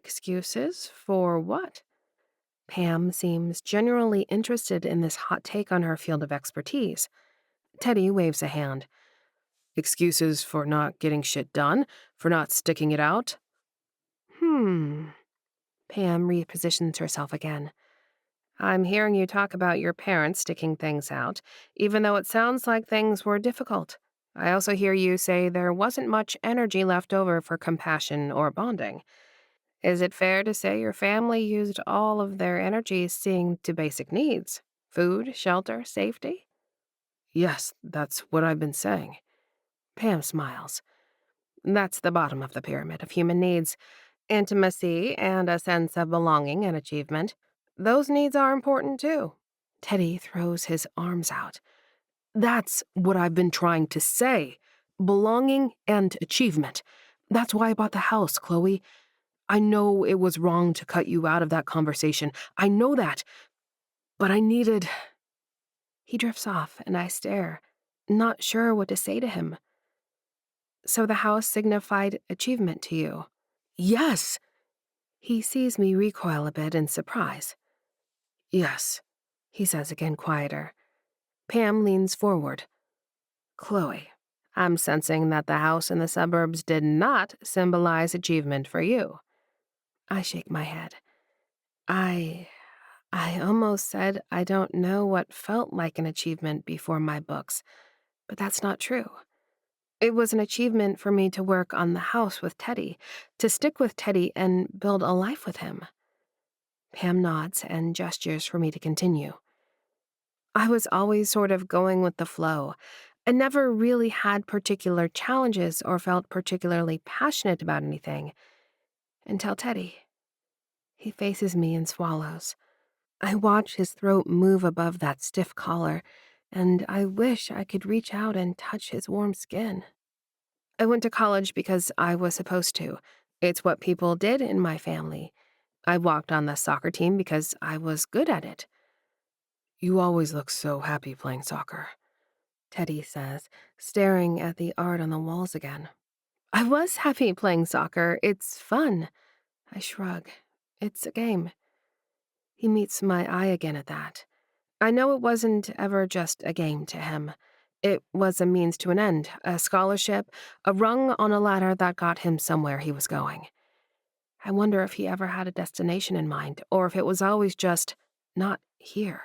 Excuses? For what? Pam seems genuinely interested in this hot take on her field of expertise. Teddy waves a hand. Excuses for not getting shit done? For not sticking it out? Hmm. Pam repositions herself again. I'm hearing you talk about your parents sticking things out, even though it sounds like things were difficult. I also hear you say there wasn't much energy left over for compassion or bonding. Is it fair to say your family used all of their energy seeing to basic needs? Food, shelter, safety? Yes, that's what I've been saying. Pam smiles. That's the bottom of the pyramid of human needs. Intimacy and a sense of belonging and achievement. Those needs are important too. Teddy throws his arms out. That's what I've been trying to say. Belonging and achievement. That's why I bought the house, Chloe. I know it was wrong to cut you out of that conversation. I know that. But I needed... He drifts off, and I stare, not sure what to say to him. So the house signified achievement to you? Yes! He sees me recoil a bit in surprise. Yes, he says again quieter. Pam leans forward. Chloe, I'm sensing that the house in the suburbs did not symbolize achievement for you. I shake my head. I almost said I don't know what felt like an achievement before my books, but that's not true. It was an achievement for me to work on the house with Teddy, to stick with Teddy and build a life with him. Pam nods and gestures for me to continue. I was always sort of going with the flow. I never really had particular challenges or felt particularly passionate about anything. Until Teddy. He faces me and swallows. I watch his throat move above that stiff collar, and I wish I could reach out and touch his warm skin. I went to college because I was supposed to. It's what people did in my family. I walked on the soccer team because I was good at it. You always look so happy playing soccer, Teddy says, staring at the art on the walls again. I was happy playing soccer. It's fun. I shrug. It's a game. He meets my eye again at that. I know it wasn't ever just a game to him. It was a means to an end, a scholarship, a rung on a ladder that got him somewhere he was going. I wonder if he ever had a destination in mind, or if it was always just not here.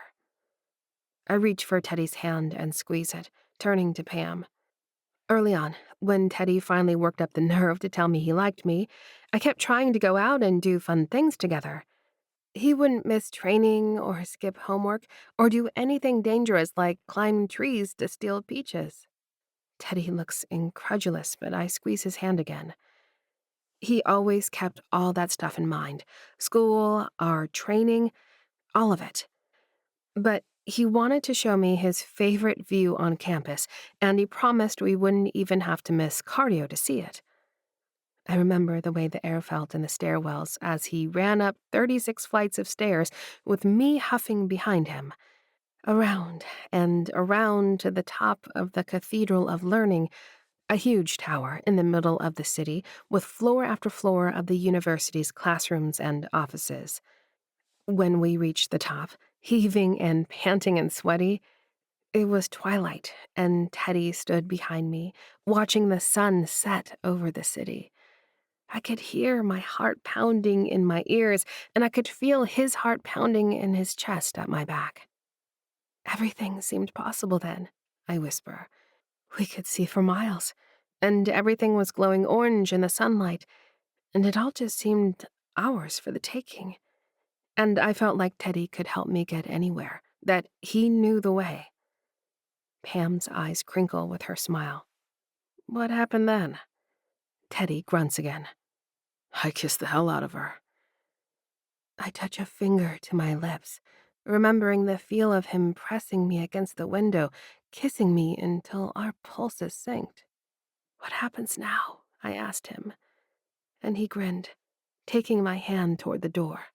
I reach for Teddy's hand and squeeze it, turning to Pam. Early on, when Teddy finally worked up the nerve to tell me he liked me, I kept trying to go out and do fun things together. He wouldn't miss training or skip homework or do anything dangerous like climb trees to steal peaches. Teddy looks incredulous, but I squeeze his hand again. He always kept all that stuff in mind. School, our training, all of it. But he wanted to show me his favorite view on campus, and he promised we wouldn't even have to miss cardio to see it. I remember the way the air felt in the stairwells as he ran up 36 flights of stairs with me huffing behind him. Around and around to the top of the Cathedral of Learning, a huge tower in the middle of the city with floor after floor of the university's classrooms and offices. When we reached the top, heaving and panting and sweaty, it was twilight, and Teddy stood behind me, watching the sun set over the city. I could hear my heart pounding in my ears, and I could feel his heart pounding in his chest at my back. Everything seemed possible then, I whisper. We could see for miles, and everything was glowing orange in the sunlight, and it all just seemed ours for the taking. And I felt like Teddy could help me get anywhere, that he knew the way. Pam's eyes crinkle with her smile. What happened then? Teddy grunts again. I kissed the hell out of her. I touch a finger to my lips, remembering the feel of him pressing me against the window, kissing me until our pulses synced. What happens now? I asked him, and he grinned, taking my hand toward the door.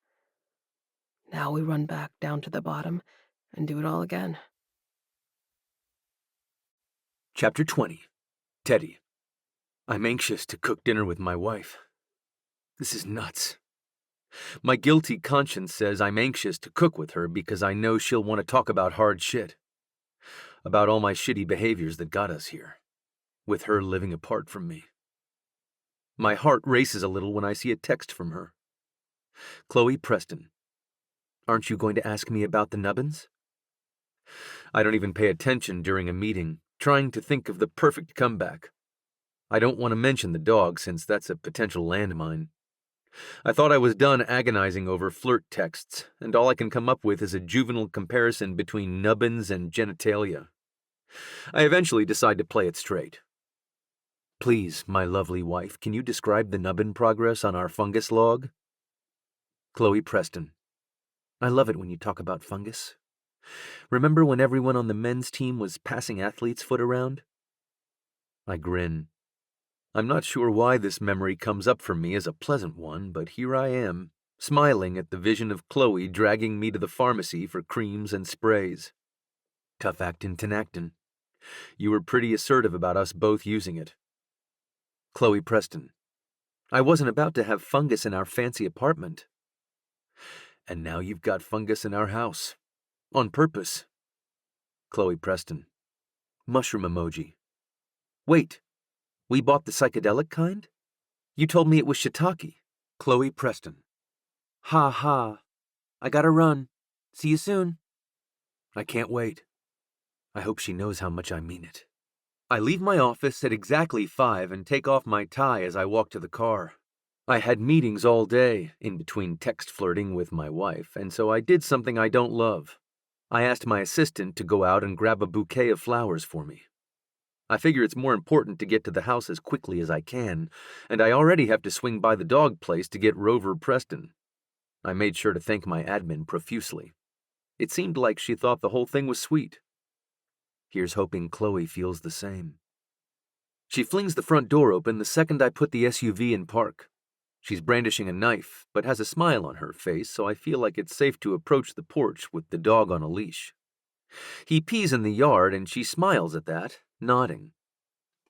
Now we run back down to the bottom and do it all again. Chapter 20. Teddy. I'm anxious to cook dinner with my wife. This is nuts. My guilty conscience says I'm anxious to cook with her because I know she'll want to talk about hard shit. About all my shitty behaviors that got us here, with her living apart from me. My heart races a little when I see a text from her. Chloe Preston, aren't you going to ask me about the nubbins? I don't even pay attention during a meeting, trying to think of the perfect comeback. I don't want to mention the dog since that's a potential landmine. I thought I was done agonizing over flirt texts, and all I can come up with is a juvenile comparison between nubbins and genitalia. I eventually decide to play it straight. Please, my lovely wife, can you describe the nubbin progress on our fungus log? Chloe Preston, I love it when you talk about fungus. Remember when everyone on the men's team was passing athlete's foot around? I grin. I'm not sure why this memory comes up for me as a pleasant one, but here I am, smiling at the vision of Chloe dragging me to the pharmacy for creams and sprays. Tough actin' tenactin. You were pretty assertive about us both using it. Chloe Preston, I wasn't about to have fungus in our fancy apartment. And now you've got fungus in our house. On purpose. Chloe Preston, mushroom emoji. Wait, we bought the psychedelic kind? You told me it was shiitake. Chloe Preston, ha ha. I gotta run. See you soon. I can't wait. I hope she knows how much I mean it. I leave my office at exactly 5 and take off my tie as I walk to the car. I had meetings all day, in between text flirting with my wife, and so I did something I don't love. I asked my assistant to go out and grab a bouquet of flowers for me. I figure it's more important to get to the house as quickly as I can, and I already have to swing by the dog place to get Rover Preston. I made sure to thank my admin profusely. It seemed like she thought the whole thing was sweet. Here's hoping Chloe feels the same. She flings the front door open the second I put the SUV in park. She's brandishing a knife, but has a smile on her face, so I feel like it's safe to approach the porch with the dog on a leash. He pees in the yard, and she smiles at that, nodding.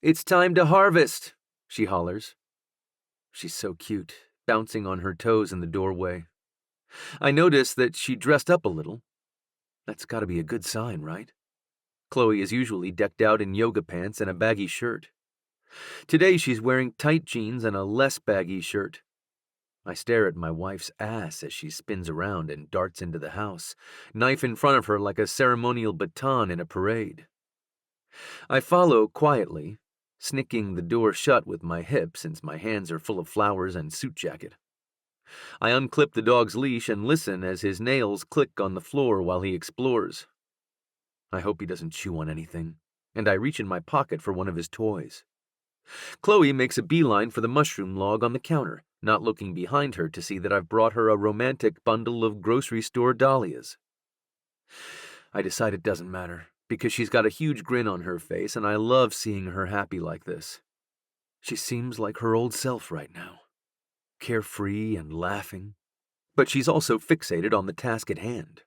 It's time to harvest, she hollers. She's so cute, bouncing on her toes in the doorway. I notice that she dressed up a little. That's gotta be a good sign, right? Chloe is usually decked out in yoga pants and a baggy shirt. Today she's wearing tight jeans and a less baggy shirt. I stare at my wife's ass as she spins around and darts into the house, knife in front of her like a ceremonial baton in a parade. I follow quietly, snicking the door shut with my hip since my hands are full of flowers and suit jacket. I unclip the dog's leash and listen as his nails click on the floor while he explores. I hope he doesn't chew on anything, and I reach in my pocket for one of his toys. Chloe makes a beeline for the mushroom log on the counter, not looking behind her to see that I've brought her a romantic bundle of grocery store dahlias. I decide it doesn't matter, because she's got a huge grin on her face, and I love seeing her happy like this. She seems like her old self right now, carefree and laughing, but she's also fixated on the task at hand.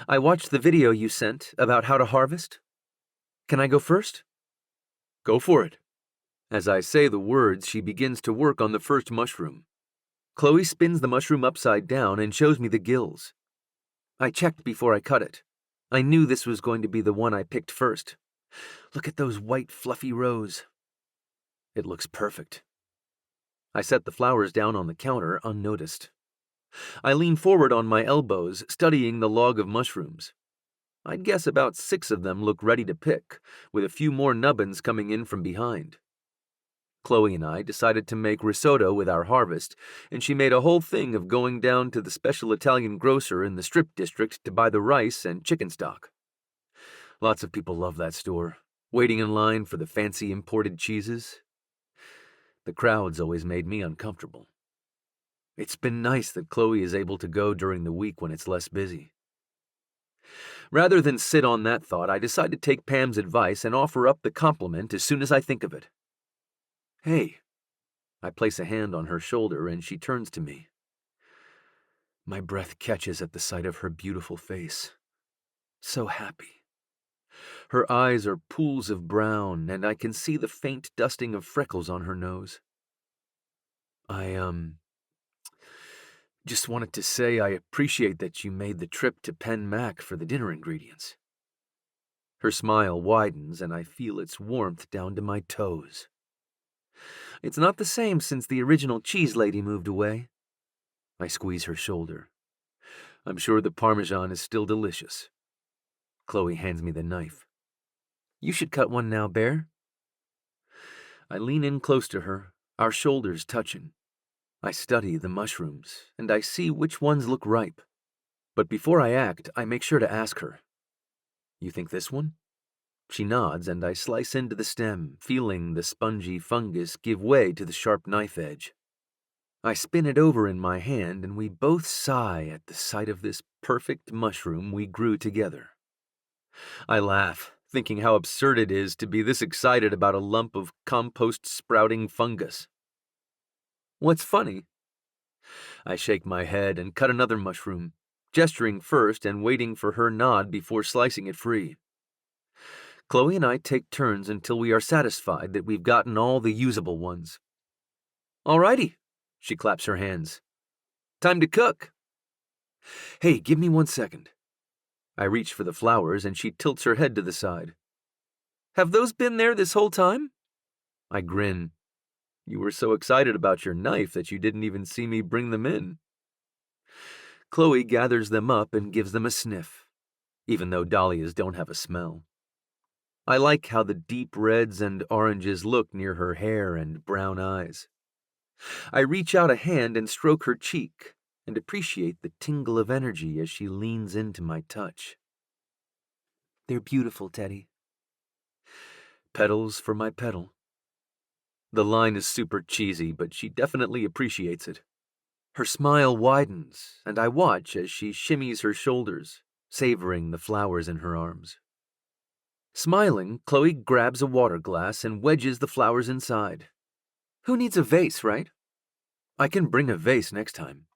I watched the video you sent about how to harvest. Can I go first? Go for it. As I say the words, she begins to work on the first mushroom. Chloe spins the mushroom upside down and shows me the gills. I checked before I cut it. I knew this was going to be the one I picked first. Look at those white fluffy rows. It looks perfect. I set the flowers down on the counter unnoticed. I lean forward on my elbows, studying the log of mushrooms. I'd guess about 6 of them look ready to pick, with a few more nubbins coming in from behind. Chloe and I decided to make risotto with our harvest, and she made a whole thing of going down to the special Italian grocer in the Strip District to buy the rice and chicken stock. Lots of people love that store, waiting in line for the fancy imported cheeses. The crowds always made me uncomfortable. It's been nice that Chloe is able to go during the week when it's less busy. Rather than sit on that thought, I decide to take Pam's advice and offer up the compliment as soon as I think of it. Hey. I place a hand on her shoulder and she turns to me. My breath catches at the sight of her beautiful face. So happy. Her eyes are pools of brown, and I can see the faint dusting of freckles on her nose. Just wanted to say I appreciate that you made the trip to Penn Mac for the dinner ingredients. Her smile widens, and I feel its warmth down to my toes. It's not the same since the original cheese lady moved away. I squeeze her shoulder. I'm sure the Parmesan is still delicious. Chloe hands me the knife. You should cut one now, Bear. I lean in close to her, our shoulders touching. I study the mushrooms, and I see which ones look ripe. But before I act, I make sure to ask her. You think this one? She nods, and I slice into the stem, feeling the spongy fungus give way to the sharp knife edge. I spin it over in my hand, and we both sigh at the sight of this perfect mushroom we grew together. I laugh, thinking how absurd it is to be this excited about a lump of compost-sprouting fungus. What's funny? I shake my head and cut another mushroom, gesturing first and waiting for her nod before slicing it free. Chloe and I take turns until we are satisfied that we've gotten all the usable ones. Alrighty, she claps her hands. Time to cook. Hey, give me 1 second. I reach for the flowers and she tilts her head to the side. Have those been there this whole time? I grin. You were so excited about your knife that you didn't even see me bring them in. Chloe gathers them up and gives them a sniff, even though dahlias don't have a smell. I like how the deep reds and oranges look near her hair and brown eyes. I reach out a hand and stroke her cheek and appreciate the tingle of energy as she leans into my touch. They're beautiful, Teddy. Petals for my petal. The line is super cheesy, but she definitely appreciates it. Her smile widens, and I watch as she shimmies her shoulders, savoring the flowers in her arms. Smiling, Chloe grabs a water glass and wedges the flowers inside. Who needs a vase, right? I can bring a vase next time.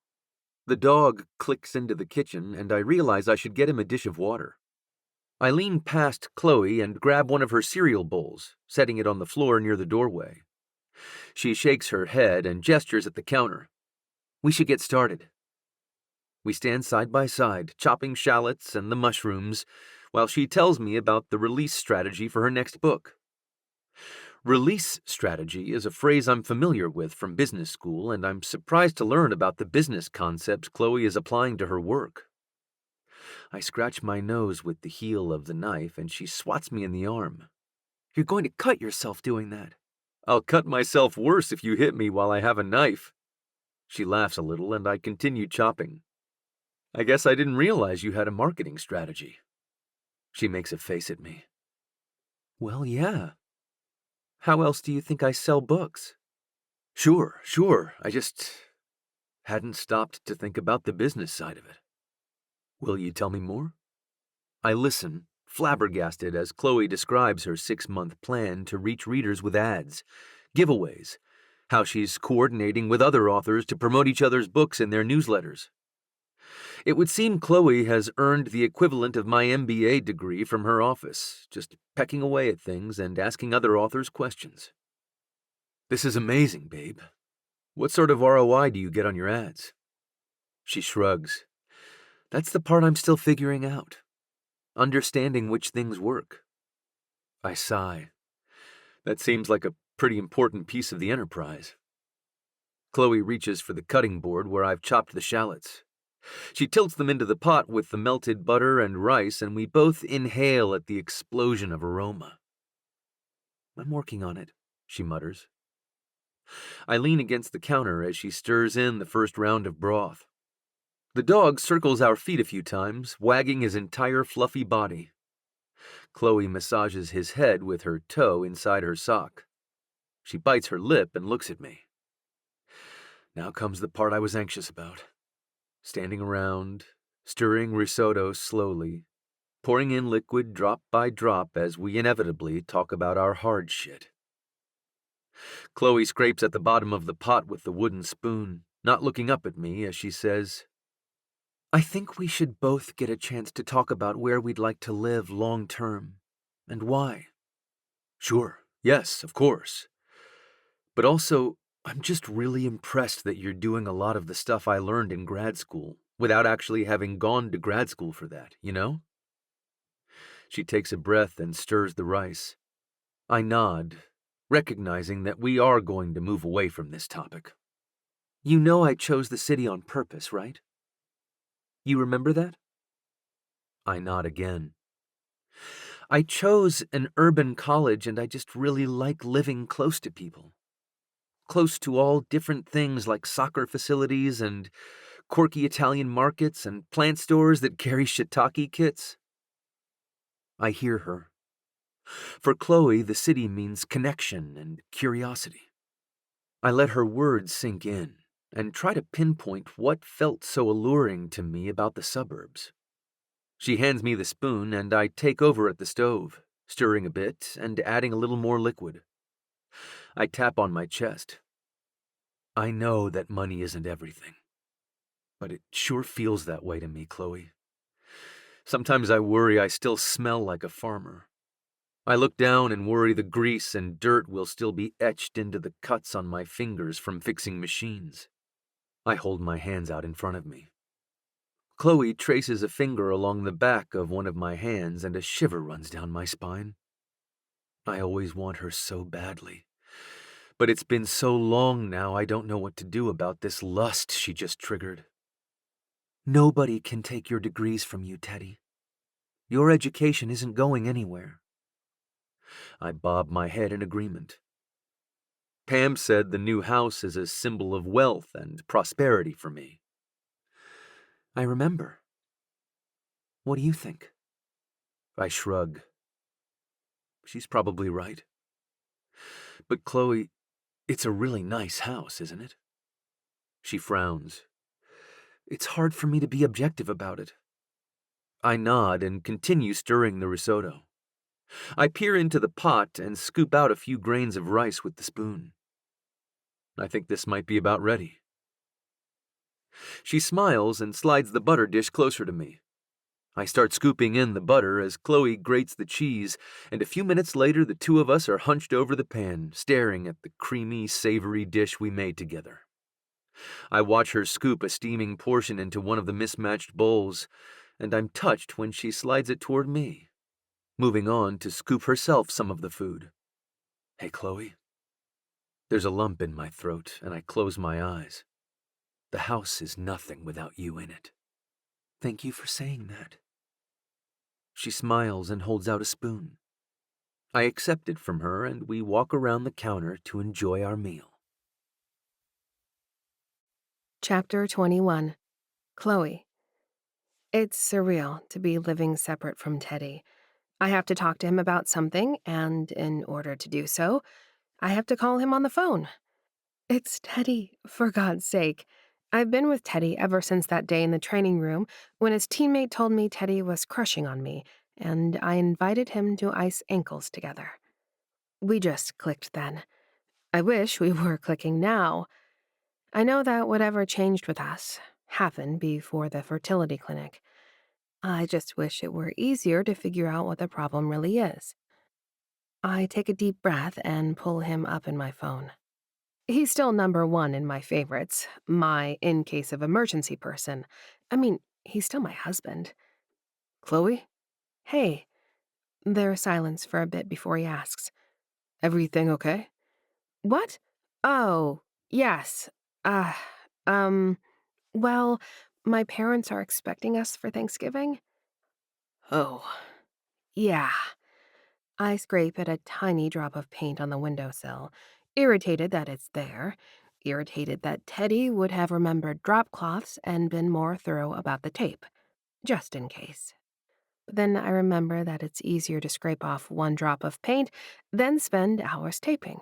The dog clicks into the kitchen, and I realize I should get him a dish of water. I lean past Chloe and grab one of her cereal bowls, setting it on the floor near the doorway. She shakes her head and gestures at the counter. We should get started. We stand side by side, chopping shallots and the mushrooms, while she tells me about the release strategy for her next book. Release strategy is a phrase I'm familiar with from business school, and I'm surprised to learn about the business concepts Chloe is applying to her work. I scratch my nose with the heel of the knife, and she swats me in the arm. You're going to cut yourself doing that. I'll cut myself worse if you hit me while I have a knife. She laughs a little, and I continue chopping. I guess I didn't realize you had a marketing strategy. She makes a face at me. Well, yeah. How else do you think I sell books? Sure. I just hadn't stopped to think about the business side of it. Will you tell me more? I listen, flabbergasted as Chloe describes her 6-month plan to reach readers with ads, giveaways, how she's coordinating with other authors to promote each other's books in their newsletters. It would seem Chloe has earned the equivalent of my MBA degree from her office, just pecking away at things and asking other authors questions. This is amazing, babe. What sort of ROI do you get on your ads? She shrugs. That's the part I'm still figuring out. Understanding which things work. I sigh. That seems like a pretty important piece of the enterprise. Chloe reaches for the cutting board where I've chopped the shallots. She tilts them into the pot with the melted butter and rice, and we both inhale at the explosion of aroma. I'm working on it, she mutters. I lean against the counter as she stirs in the first round of broth. The dog circles our feet a few times, wagging his entire fluffy body. Chloe massages his head with her toe inside her sock. She bites her lip and looks at me. Now comes the part I was anxious about. Standing around, stirring risotto slowly, pouring in liquid drop by drop as we inevitably talk about our hard shit. Chloe scrapes at the bottom of the pot with the wooden spoon, not looking up at me as she says, I think we should both get a chance to talk about where we'd like to live long term, and why. Sure, yes, of course. But also, I'm just really impressed that you're doing a lot of the stuff I learned in grad school without actually having gone to grad school for that, you know? She takes a breath and stirs the rice. I nod, recognizing that we are going to move away from this topic. You know I chose the city on purpose, right? You remember that? I nod again. I chose an urban college and I just really like living close to people. Close to all different things like soccer facilities and quirky Italian markets and plant stores that carry shiitake kits. I hear her. For Chloe, the city means connection and curiosity. I let her words sink in and try to pinpoint what felt so alluring to me about the suburbs. She hands me the spoon and I take over at the stove, stirring a bit and adding a little more liquid. I tap on my chest. I know that money isn't everything, but it sure feels that way to me, Chloe. Sometimes I worry I still smell like a farmer. I look down and worry the grease and dirt will still be etched into the cuts on my fingers from fixing machines. I hold my hands out in front of me. Chloe traces a finger along the back of one of my hands and a shiver runs down my spine. I always want her so badly. But it's been so long now I don't know what to do about this lust she just triggered. Nobody can take your degrees from you, Teddy. Your education isn't going anywhere. I bob my head in agreement. Pam said the new house is a symbol of wealth and prosperity for me. I remember. What do you think? I shrug. She's probably right. But Chloe, it's a really nice house, isn't it? She frowns. It's hard for me to be objective about it. I nod and continue stirring the risotto. I peer into the pot and scoop out a few grains of rice with the spoon. I think this might be about ready. She smiles and slides the butter dish closer to me. I start scooping in the butter as Chloe grates the cheese, and a few minutes later the two of us are hunched over the pan, staring at the creamy, savory dish we made together. I watch her scoop a steaming portion into one of the mismatched bowls, and I'm touched when she slides it toward me, moving on to scoop herself some of the food. Hey, Chloe. There's a lump in my throat, and I close my eyes. The house is nothing without you in it. Thank you for saying that. She smiles and holds out a spoon. I accept it from her, and we walk around the counter to enjoy our meal. Chapter 21. Chloe. It's surreal to be living separate from Teddy. I have to talk to him about something, and in order to do so, I have to call him on the phone. It's Teddy, for God's sake. I've been with Teddy ever since that day in the training room when his teammate told me Teddy was crushing on me, and I invited him to ice ankles together. We just clicked then. I wish we were clicking now. I know that whatever changed with us happened before the fertility clinic. I just wish it were easier to figure out what the problem really is. I take a deep breath and pull him up in my phone. He's still number one in my favorites, my in case of emergency person. I mean, he's still my husband. Chloe? Hey. There's silence for a bit before he asks. Everything okay? What? Oh, yes. Uh, um, well, my parents are expecting us for Thanksgiving. Oh, yeah. I scrape at a tiny drop of paint on the windowsill, irritated that it's there, irritated that Teddy would have remembered drop cloths and been more thorough about the tape, just in case. But then I remember that it's easier to scrape off one drop of paint than spend hours taping.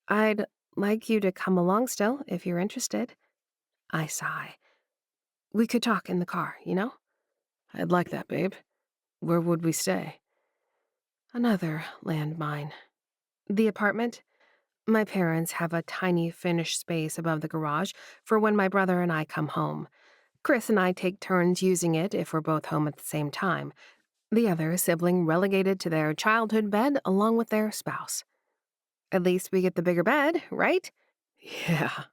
I'd like you to come along still, if you're interested. I sigh. We could talk in the car, you know? I'd like that, babe. Where would we stay? Another landmine. The apartment? My parents have a tiny finished space above the garage for when my brother and I come home. Chris and I take turns using it if we're both home at the same time, the other sibling relegated to their childhood bed along with their spouse. At least we get the bigger bed, right? Yeah,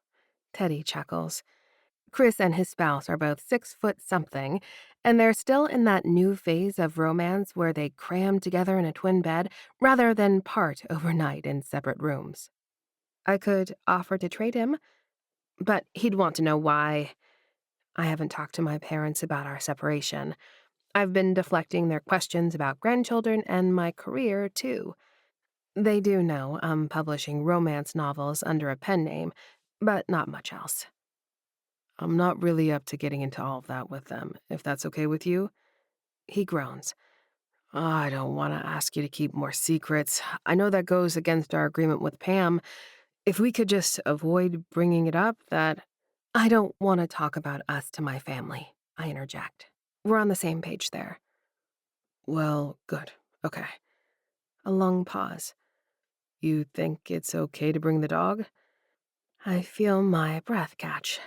Teddy chuckles. Chris and his spouse are both 6 foot something, and they're still in that new phase of romance where they cram together in a twin bed rather than part overnight in separate rooms. I could offer to trade him, but he'd want to know why. I haven't talked to my parents about our separation. I've been deflecting their questions about grandchildren and my career, too. They do know I'm publishing romance novels under a pen name, but not much else. I'm not really up to getting into all of that with them, if that's okay with you. He groans. I don't want to ask you to keep more secrets. I know that goes against our agreement with Pam. If we could just avoid bringing it up, that. I don't want to talk about us to my family, I interject. We're on the same page there. Well, good. Okay. A long pause. You think it's okay to bring the dog? I feel my breath catch.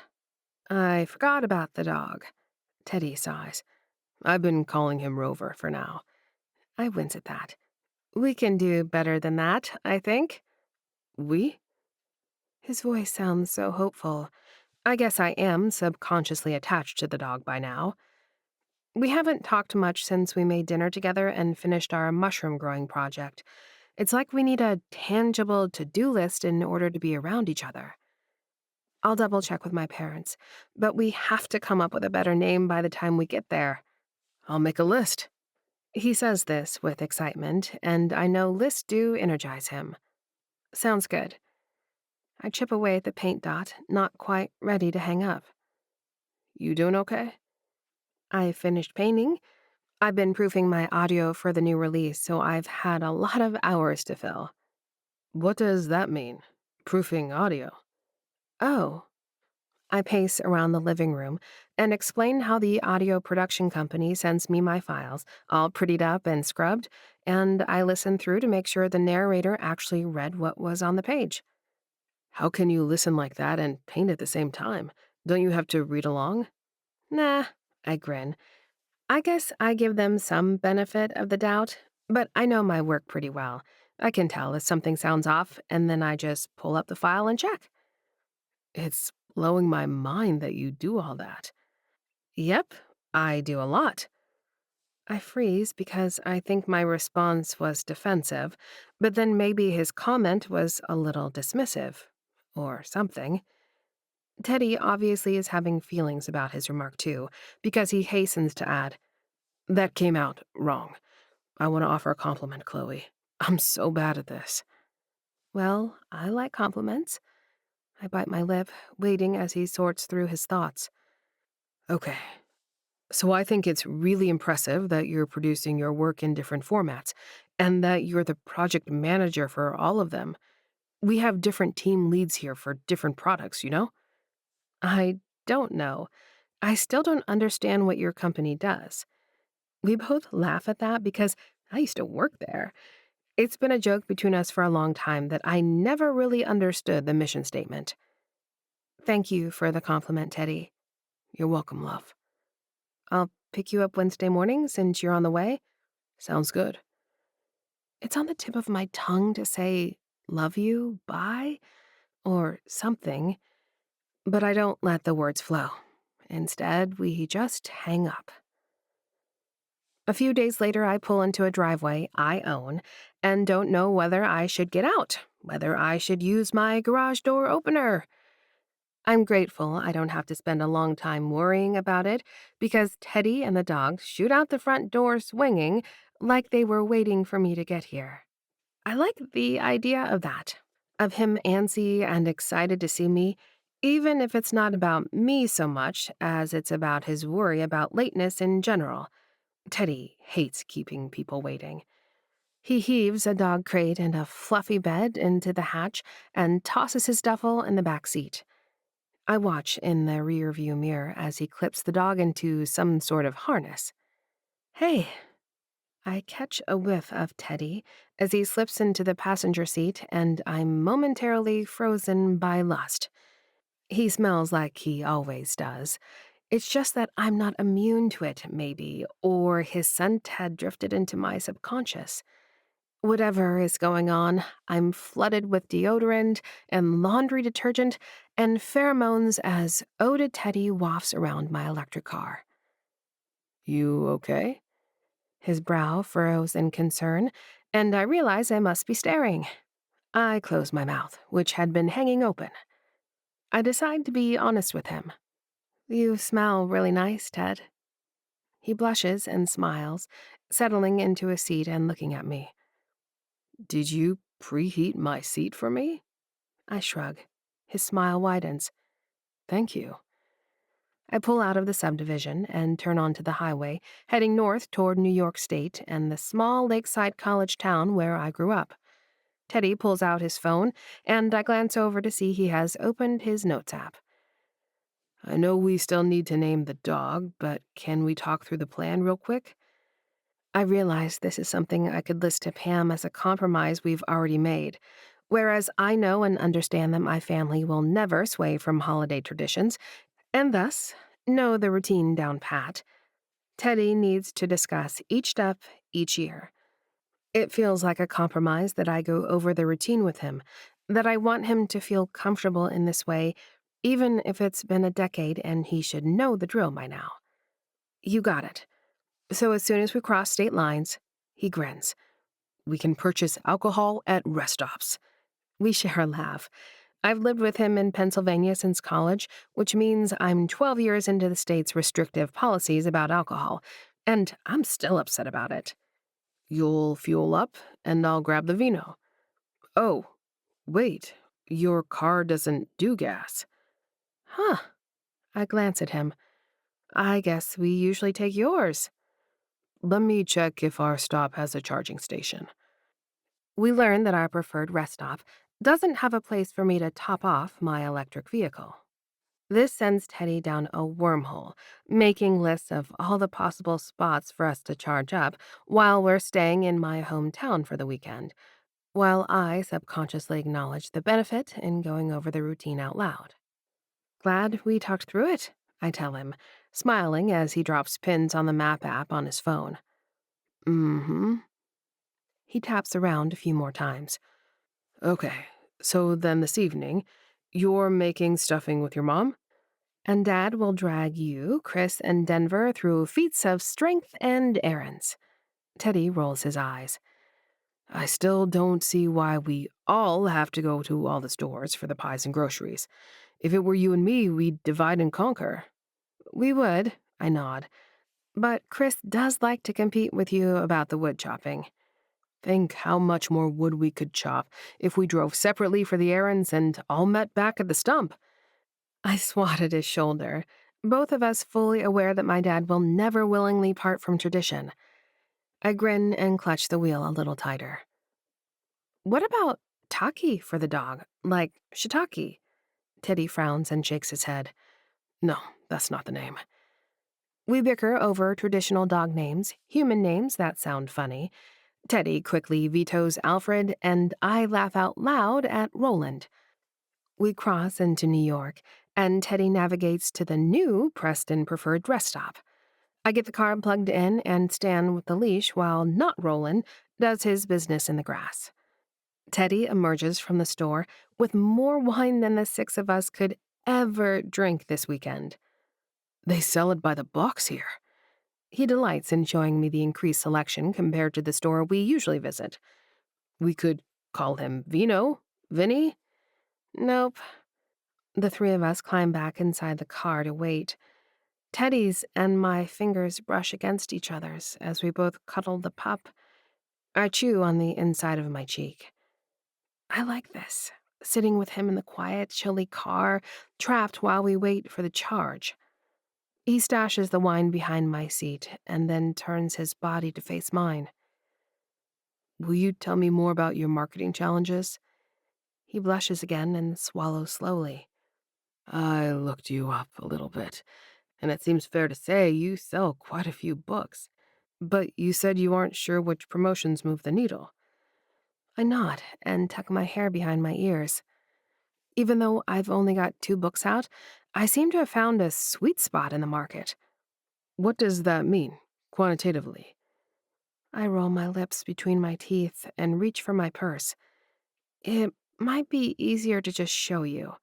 I forgot about the dog. Teddy sighs. I've been calling him Rover for now. I wince at that. We can do better than that, I think. We? His voice sounds so hopeful. I guess I am subconsciously attached to the dog by now. We haven't talked much since we made dinner together and finished our mushroom growing project. It's like we need a tangible to-do list in order to be around each other. I'll double check with my parents, but we have to come up with a better name by the time we get there. I'll make a list. He says this with excitement, and I know lists do energize him. Sounds good. I chip away at the paint dot, not quite ready to hang up. You doing okay? I finished painting. I've been proofing my audio for the new release, so I've had a lot of hours to fill. What does that mean? Proofing audio? Oh. I pace around the living room and explain how the audio production company sends me my files, all prettied up and scrubbed, and I listen through to make sure the narrator actually read what was on the page. How can you listen like that and paint at the same time? Don't you have to read along? Nah, I grin. I guess I give them some benefit of the doubt, but I know my work pretty well. I can tell if something sounds off, and then I just pull up the file and check. It's blowing my mind that you do all that. Yep, I do a lot. I freeze because I think my response was defensive, but then maybe his comment was a little dismissive. Or something. Teddy obviously is having feelings about his remark too, because he hastens to add, That came out wrong. I want to offer a compliment, Chloe. I'm so bad at this. Well, I like compliments. I bite my lip, waiting as he sorts through his thoughts. Okay, so I think it's really impressive that you're producing your work in different formats, and that you're the project manager for all of them. We have different team leads here for different products, you know? I don't know. I still don't understand what your company does. We both laugh at that because I used to work there. It's been a joke between us for a long time that I never really understood the mission statement. Thank you for the compliment, Teddy. You're welcome, love. I'll pick you up Wednesday morning since you're on the way. Sounds good. It's on the tip of my tongue to say, love you, bye, or something, but I don't let the words flow. Instead, we just hang up. A few days later, I pull into a driveway I own and don't know whether I should get out, whether I should use my garage door opener. I'm grateful I don't have to spend a long time worrying about it because Teddy and the dog shoot out the front door swinging like they were waiting for me to get here. I like the idea of that, of him antsy and excited to see me, even if it's not about me so much as it's about his worry about lateness in general. Teddy hates keeping people waiting. He heaves a dog crate and a fluffy bed into the hatch and tosses his duffel in the back seat. I watch in the rearview mirror as he clips the dog into some sort of harness. Hey, I catch a whiff of Teddy as he slips into the passenger seat, and I'm momentarily frozen by lust. He smells like he always does. It's just that I'm not immune to it, maybe, or his scent had drifted into my subconscious. Whatever is going on, I'm flooded with deodorant and laundry detergent and pheromones as Ode to Teddy wafts around my electric car. You okay? His brow furrows in concern, and I realize I must be staring. I close my mouth, which had been hanging open. I decide to be honest with him. You smell really nice, Ted. He blushes and smiles, settling into a seat and looking at me. Did you preheat my seat for me? I shrug. His smile widens. Thank you. I pull out of the subdivision and turn onto the highway, heading north toward New York State and the small lakeside college town where I grew up. Teddy pulls out his phone, and I glance over to see he has opened his notes app. I know we still need to name the dog, but can we talk through the plan real quick? I realize this is something I could list to Pam as a compromise we've already made. Whereas I know and understand that my family will never sway from holiday traditions, and thus know the routine down pat, Teddy needs to discuss each step each year. It feels like a compromise that I go over the routine with him, that I want him to feel comfortable in this way, even if it's been a decade and he should know the drill by now. You got it. So as soon as we cross state lines, he grins. We can purchase alcohol at rest stops. We share a laugh. I've lived with him in Pennsylvania since college, which means I'm 12 years into the state's restrictive policies about alcohol, and I'm still upset about it. You'll fuel up, and I'll grab the vino. Oh, wait, your car doesn't do gas. Huh. I glance at him. I guess we usually take yours. Let me check if our stop has a charging station. We learn that our preferred rest stop doesn't have a place for me to top off my electric vehicle. This sends Teddy down a wormhole, making lists of all the possible spots for us to charge up while we're staying in my hometown for the weekend, while I subconsciously acknowledge the benefit in going over the routine out loud. Glad we talked through it, I tell him, smiling as he drops pins on the map app on his phone. Mm-hmm. He taps around a few more times. Okay, so then this evening, you're making stuffing with your mom? And Dad will drag you, Chris, and Denver through feats of strength and errands. Teddy rolls his eyes. I still don't see why we all have to go to all the stores for the pies and groceries. If it were you and me, we'd divide and conquer. We would, I nod. But Chris does like to compete with you about the wood chopping. Think how much more wood we could chop if we drove separately for the errands and all met back at the stump. I swatted his shoulder, both of us fully aware that my dad will never willingly part from tradition. I grin and clutch the wheel a little tighter. What about Taki for the dog, like shiitake? Teddy frowns and shakes his head. No, that's not the name. We bicker over traditional dog names, human names that sound funny. Teddy quickly vetoes Alfred, and I laugh out loud at Roland. We cross into New York, and Teddy navigates to the new Preston preferred rest stop. I get the car plugged in and stand with the leash while not Roland does his business in the grass. Teddy emerges from the store with more wine than the six of us could ever drink this weekend. They sell it by the box here. He delights in showing me the increased selection compared to the store we usually visit. We could call him Vino, Vinny. Nope. The three of us climb back inside the car to wait. Teddy's and my fingers brush against each other's as we both cuddle the pup. I chew on the inside of my cheek. I like this, sitting with him in the quiet, chilly car, trapped while we wait for the charge. He stashes the wine behind my seat and then turns his body to face mine. Will you tell me more about your marketing challenges? He blushes again and swallows slowly. I looked you up a little bit, and it seems fair to say you sell quite a few books. But you said you aren't sure which promotions move the needle. I nod and tuck my hair behind my ears. Even though I've only got 2 books out, I seem to have found a sweet spot in the market. What does that mean, quantitatively? I roll my lips between my teeth and reach for my purse. It might be easier to just show you.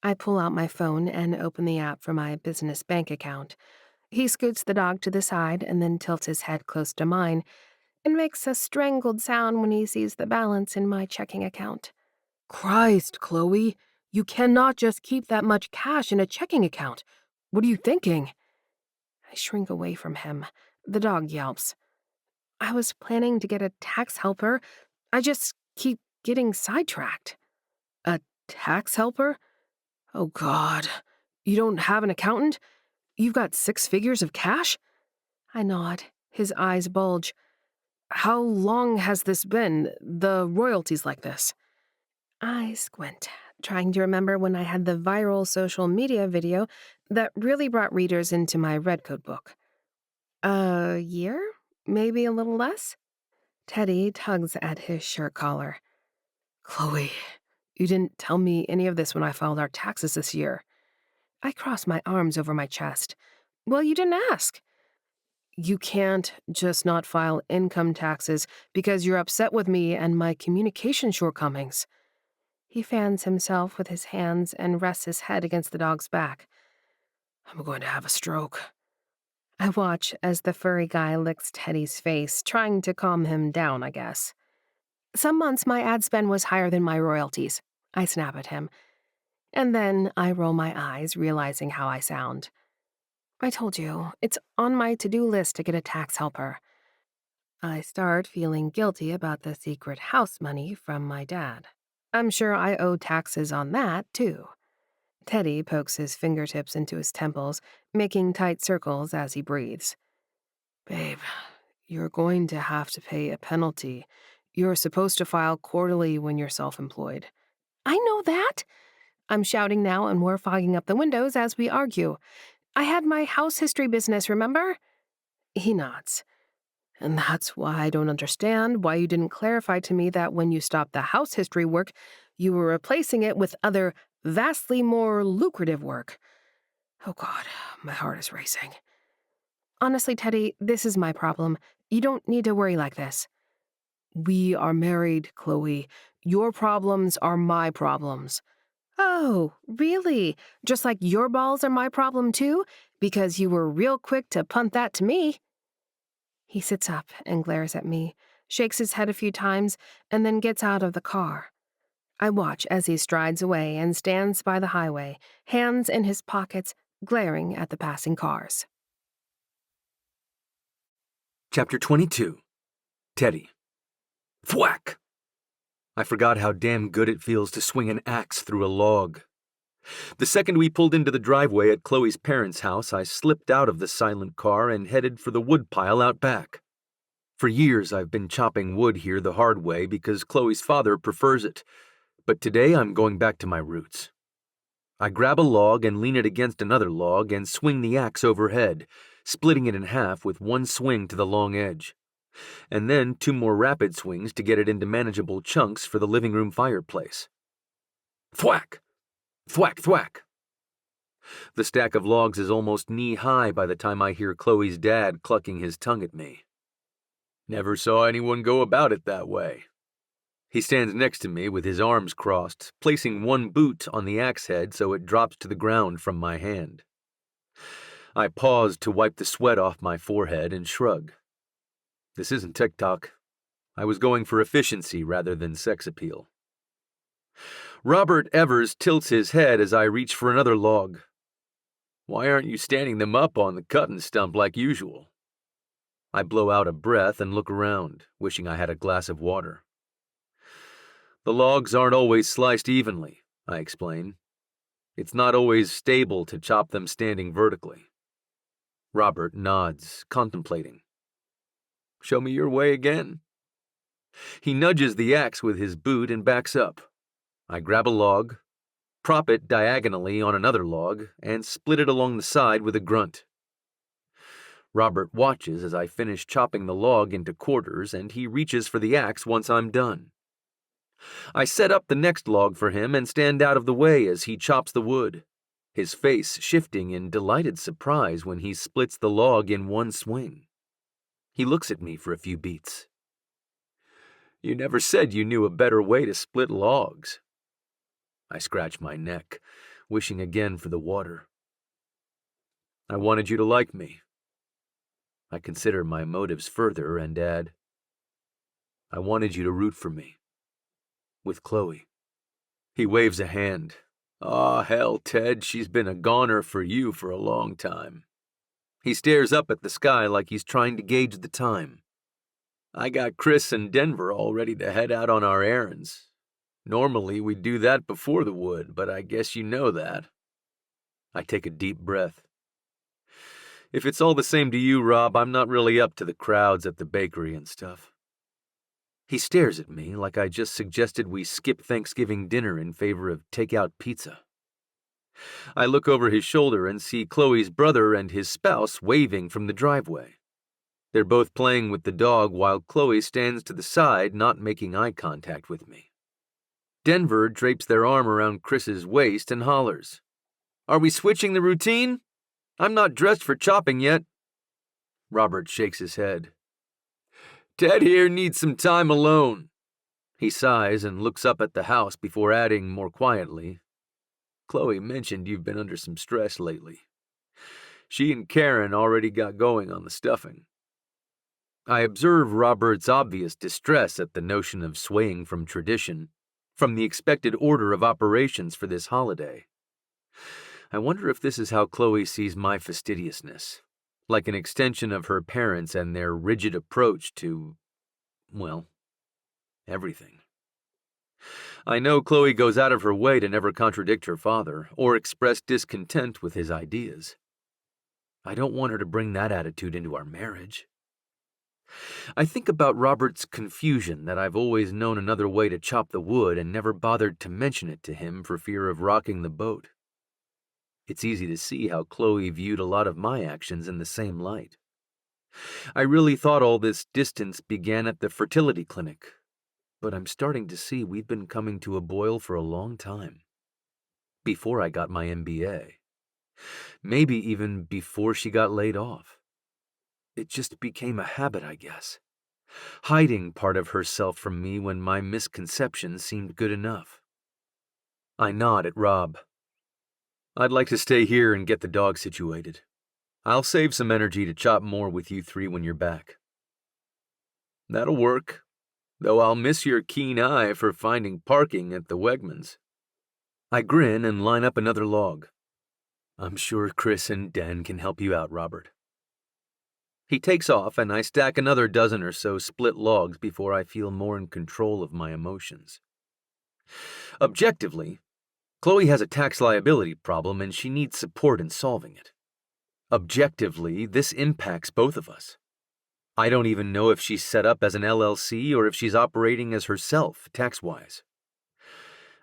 I pull out my phone and open the app for my business bank account. He scoots the dog to the side and then tilts his head close to mine and makes a strangled sound when he sees the balance in my checking account. Christ, Chloe, you cannot just keep that much cash in a checking account. What are you thinking? I shrink away from him. The dog yelps. I was planning to get a tax helper. I just keep getting sidetracked. A tax helper? Oh, God. You don't have an accountant? You've got 6 figures of cash? I nod. His eyes bulge. How long has this been, the royalties like this? I squint, trying to remember when I had the viral social media video that really brought readers into my Redcoat book. A year? Maybe a little less? Teddy tugs at his shirt collar. Chloe, you didn't tell me any of this when I filed our taxes this year. I cross my arms over my chest. Well, you didn't ask. You can't just not file income taxes because you're upset with me and my communication shortcomings. He fans himself with his hands and rests his head against the dog's back. I'm going to have a stroke. I watch as the furry guy licks Teddy's face, trying to calm him down, I guess. Some months my ad spend was higher than my royalties. I snap at him. And then I roll my eyes, realizing how I sound. I told you, it's on my to-do list to get a tax helper. I start feeling guilty about the secret house money from my dad. I'm sure I owe taxes on that, too. Teddy pokes his fingertips into his temples, making tight circles as he breathes. Babe, you're going to have to pay a penalty. You're supposed to file quarterly when you're self-employed. I know that. I'm shouting now and we're fogging up the windows as we argue. I had my house history business, remember? He nods. And that's why I don't understand why you didn't clarify to me that when you stopped the house history work, you were replacing it with other, vastly more lucrative work. Oh God, my heart is racing. Honestly, Teddy, this is my problem. You don't need to worry like this. We are married, Chloe. Your problems are my problems. Oh, really? Just like your balls are my problem too? Because you were real quick to punt that to me. He sits up and glares at me, shakes his head a few times, and then gets out of the car. I watch as he strides away and stands by the highway, hands in his pockets, glaring at the passing cars. Chapter 22. Teddy. Thwack! I forgot how damn good it feels to swing an axe through a log. The second we pulled into the driveway at Chloe's parents' house, I slipped out of the silent car and headed for the woodpile out back. For years I've been chopping wood here the hard way because Chloe's father prefers it, but today I'm going back to my roots. I grab a log and lean it against another log and swing the axe overhead, splitting it in half with one swing to the long edge, and then 2 more rapid swings to get it into manageable chunks for the living room fireplace. Thwack! Thwack, thwack! The stack of logs is almost knee-high by the time I hear Chloe's dad clucking his tongue at me. Never saw anyone go about it that way. He stands next to me with his arms crossed, placing one boot on the axe head so it drops to the ground from my hand. I pause to wipe the sweat off my forehead and shrug. This isn't TikTok. I was going for efficiency rather than sex appeal. Robert Evers tilts his head as I reach for another log. Why aren't you standing them up on the cutting stump like usual? I blow out a breath and look around, wishing I had a glass of water. The logs aren't always sliced evenly, I explain. It's not always stable to chop them standing vertically. Robert nods, contemplating. Show me your way again. He nudges the axe with his boot and backs up. I grab a log, prop it diagonally on another log, and split it along the side with a grunt. Robert watches as I finish chopping the log into quarters, and he reaches for the axe once I'm done. I set up the next log for him and stand out of the way as he chops the wood, his face shifting in delighted surprise when he splits the log in one swing. He looks at me for a few beats. You never said you knew a better way to split logs. I scratch my neck, wishing again for the water. I wanted you to like me. I consider my motives further and add, I wanted you to root for me. With Chloe. He waves a hand. Aw, hell, Ted, she's been a goner for you for a long time. He stares up at the sky like he's trying to gauge the time. I got Chris and Denver all ready to head out on our errands. Normally we'd do that before the wood, but I guess you know that. I take a deep breath. If it's all the same to you, Rob, I'm not really up to the crowds at the bakery and stuff. He stares at me like I just suggested we skip Thanksgiving dinner in favor of takeout pizza. I look over his shoulder and see Chloe's brother and his spouse waving from the driveway. They're both playing with the dog while Chloe stands to the side, not making eye contact with me. Denver drapes their arm around Chris's waist and hollers, Are we switching the routine? I'm not dressed for chopping yet. Robert shakes his head. Ted here needs some time alone. He sighs and looks up at the house before adding more quietly, Chloe mentioned you've been under some stress lately. She and Karen already got going on the stuffing. I observe Robert's obvious distress at the notion of swaying from tradition, from the expected order of operations for this holiday. I wonder if this is how Chloe sees my fastidiousness, like an extension of her parents and their rigid approach to, well, everything. I know Chloe goes out of her way to never contradict her father or express discontent with his ideas. I don't want her to bring that attitude into our marriage. I think about Robert's confusion that I've always known another way to chop the wood and never bothered to mention it to him for fear of rocking the boat. It's easy to see how Chloe viewed a lot of my actions in the same light. I really thought all this distance began at the fertility clinic, but I'm starting to see we've been coming to a boil for a long time. Before I got my MBA. Maybe even before she got laid off. It just became a habit, I guess. Hiding part of herself from me when my misconceptions seemed good enough. I nod at Rob. I'd like to stay here and get the dog situated. I'll save some energy to chop more with you three when you're back. That'll work, though I'll miss your keen eye for finding parking at the Wegmans. I grin and line up another log. I'm sure Chris and Den can help you out, Robert. He takes off and I stack another dozen or so split logs before I feel more in control of my emotions. Objectively, Chloe has a tax liability problem and she needs support in solving it. Objectively, this impacts both of us. I don't even know if she's set up as an LLC or if she's operating as herself, tax-wise.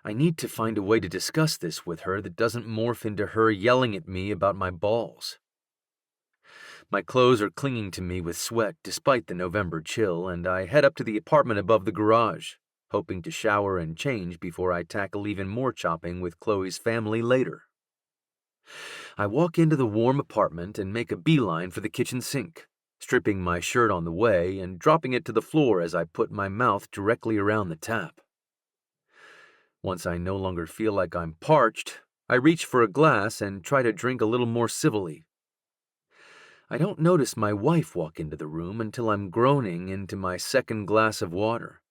I need to find a way to discuss this with her that doesn't morph into her yelling at me about my balls. My clothes are clinging to me with sweat despite the November chill, and I head up to the apartment above the garage, hoping to shower and change before I tackle even more chopping with Chloe's family later. I walk into the warm apartment and make a beeline for the kitchen sink, stripping my shirt on the way and dropping it to the floor as I put my mouth directly around the tap. Once I no longer feel like I'm parched, I reach for a glass and try to drink a little more civilly. I don't notice my wife walk into the room until I'm groaning into my second glass of water.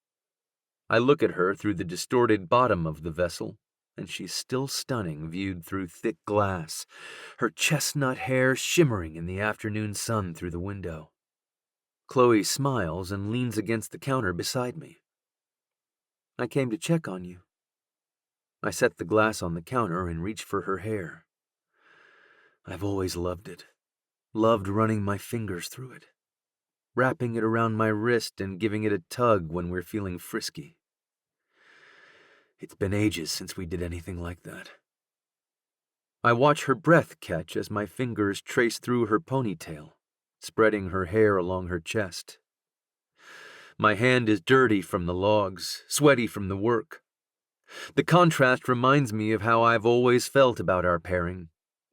I look at her through the distorted bottom of the vessel, and she's still stunning viewed through thick glass, her chestnut hair shimmering in the afternoon sun through the window. Chloe smiles and leans against the counter beside me. I came to check on you. I set the glass on the counter and reach for her hair. I've always loved it. Loved running my fingers through it, wrapping it around my wrist and giving it a tug when we're feeling frisky. It's been ages since we did anything like that. I watch her breath catch as my fingers trace through her ponytail, spreading her hair along her chest. My hand is dirty from the logs, sweaty from the work. The contrast reminds me of how I've always felt about our pairing,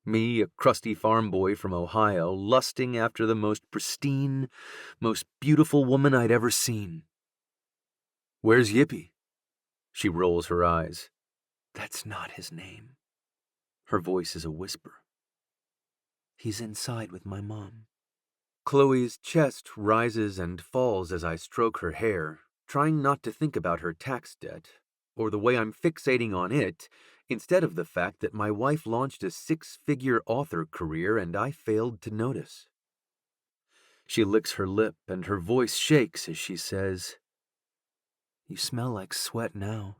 Me, a crusty farm boy from Ohio, lusting after the most pristine, most beautiful woman I'd ever seen. Where's Yippee? She rolls her eyes. That's not his name. Her voice is a whisper. He's inside with my mom. Chloe's chest rises and falls as I stroke her hair, trying not to think about her tax debt, or the way I'm fixating on it, instead of the fact that my wife launched a 6-figure author career and I failed to notice. She licks her lip and her voice shakes as she says, You smell like sweat now,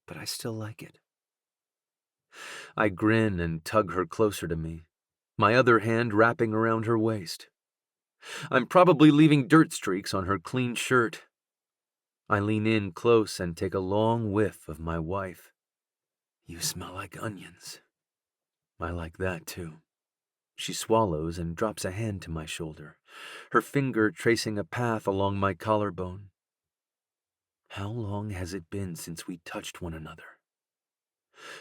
but I still like it. I grin and tug her closer to me, my other hand wrapping around her waist. I'm probably leaving dirt streaks on her clean shirt. I lean in close and take a long whiff of my wife. You smell like onions. I like that too. She swallows and drops a hand to my shoulder, her finger tracing a path along my collarbone. How long has it been since we touched one another?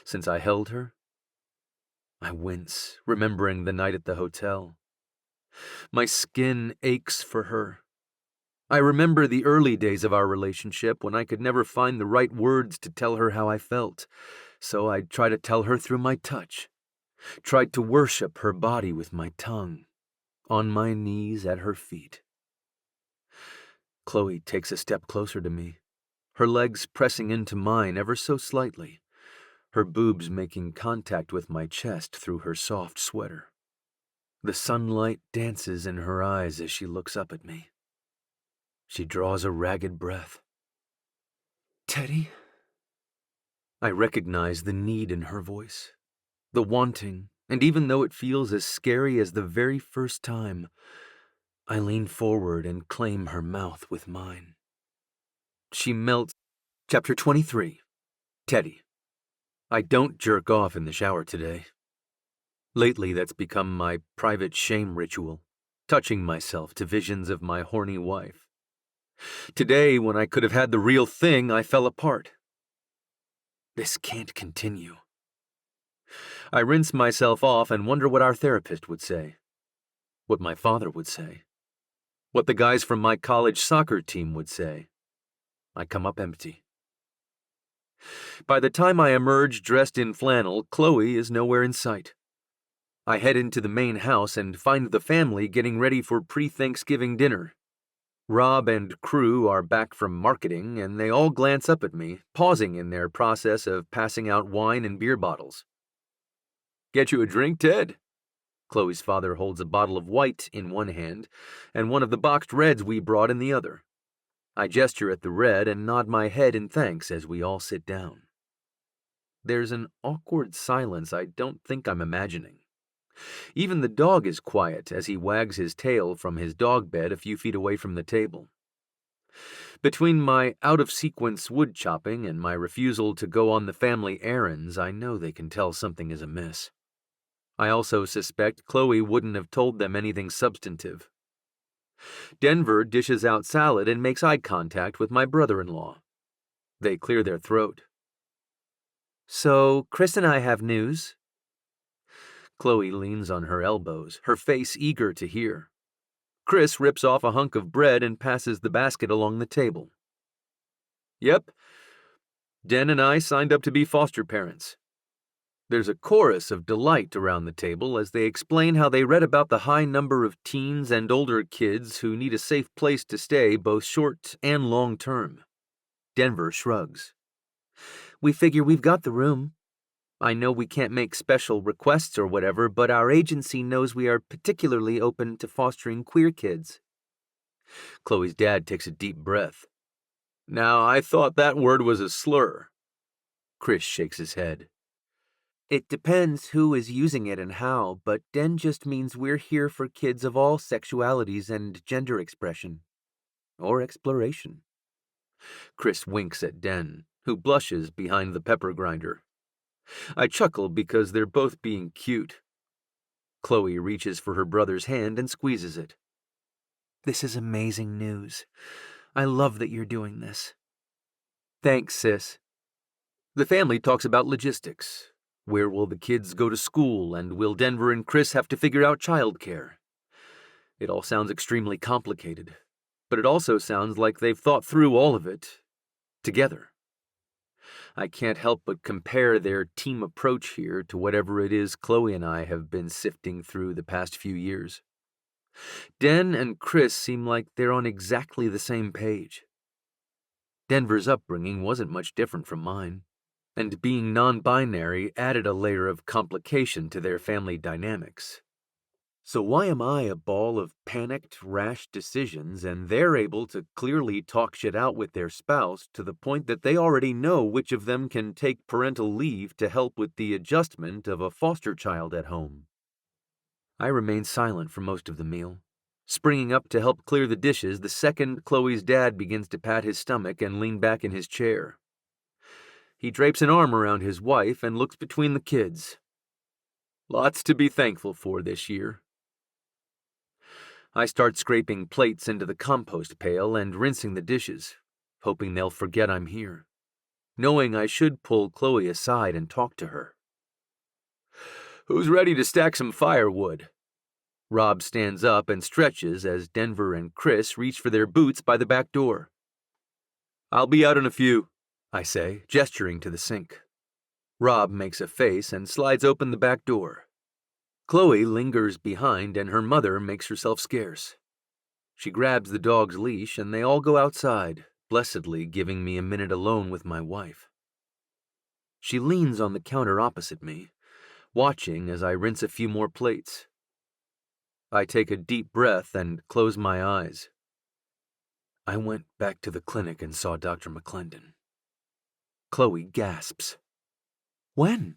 Since I held her? I wince, remembering the night at the hotel. My skin aches for her. I remember the early days of our relationship when I could never find the right words to tell her how I felt, so I'd try to tell her through my touch, tried to worship her body with my tongue, on my knees at her feet. Chloe takes a step closer to me, her legs pressing into mine ever so slightly, her boobs making contact with my chest through her soft sweater. The sunlight dances in her eyes as she looks up at me. She draws a ragged breath. Teddy? I recognize the need in her voice, the wanting, and even though it feels as scary as the very first time, I lean forward and claim her mouth with mine. She melts. Chapter 23. Teddy. I don't jerk off in the shower today. Lately, that's become my private shame ritual, touching myself to visions of my horny wife. Today, when I could have had the real thing, I fell apart. This can't continue. I rinse myself off and wonder what our therapist would say, what my father would say, what the guys from my college soccer team would say. I come up empty. By the time I emerge dressed in flannel, Chloe is nowhere in sight. I head into the main house and find the family getting ready for pre-Thanksgiving dinner. Rob and crew are back from marketing, and they all glance up at me, pausing in their process of passing out wine and beer bottles. Get you a drink, Ted? Chloe's father holds a bottle of white in one hand, and one of the boxed reds we brought in the other. I gesture at the red and nod my head in thanks as we all sit down. There's an awkward silence I don't think I'm imagining. Even the dog is quiet as he wags his tail from his dog bed a few feet away from the table. Between my out-of-sequence wood chopping and my refusal to go on the family errands, I know they can tell something is amiss. I also suspect Chloe wouldn't have told them anything substantive. Denver dishes out salad and makes eye contact with my brother-in-law. They clear their throat. So, Chris and I have news. Chloe leans on her elbows, her face eager to hear. Chris rips off a hunk of bread and passes the basket along the table. Yep, Den and I signed up to be foster parents. There's a chorus of delight around the table as they explain how they read about the high number of teens and older kids who need a safe place to stay both short and long term. Denver shrugs. We figure we've got the room. I know we can't make special requests or whatever, but our agency knows we are particularly open to fostering queer kids. Chloe's dad takes a deep breath. Now, I thought that word was a slur. Chris shakes his head. It depends who is using it and how, but Den just means we're here for kids of all sexualities and gender expression. Or exploration. Chris winks at Den, who blushes behind the pepper grinder. I chuckle because they're both being cute. Chloe reaches for her brother's hand and squeezes it. This is amazing news. I love that you're doing this. Thanks, sis. The family talks about logistics. Where will the kids go to school, and will Denver and Chris have to figure out childcare? It all sounds extremely complicated, but it also sounds like they've thought through all of it together. I can't help but compare their team approach here to whatever it is Chloe and I have been sifting through the past few years. Den and Chris seem like they're on exactly the same page. Denver's upbringing wasn't much different from mine, and being non-binary added a layer of complication to their family dynamics. So why am I a ball of panicked, rash decisions, and they're able to clearly talk shit out with their spouse to the point that they already know which of them can take parental leave to help with the adjustment of a foster child at home? I remain silent for most of the meal, springing up to help clear the dishes the second Chloe's dad begins to pat his stomach and lean back in his chair. He drapes an arm around his wife and looks between the kids. Lots to be thankful for this year. I start scraping plates into the compost pail and rinsing the dishes, hoping they'll forget I'm here, knowing I should pull Chloe aside and talk to her. Who's ready to stack some firewood? Rob stands up and stretches as Denver and Chris reach for their boots by the back door. I'll be out in a few, I say, gesturing to the sink. Rob makes a face and slides open the back door. Chloe lingers behind and her mother makes herself scarce. She grabs the dog's leash and they all go outside, blessedly giving me a minute alone with my wife. She leans on the counter opposite me, watching as I rinse a few more plates. I take a deep breath and close my eyes. I went back to the clinic and saw Dr. McClendon. Chloe gasps. When?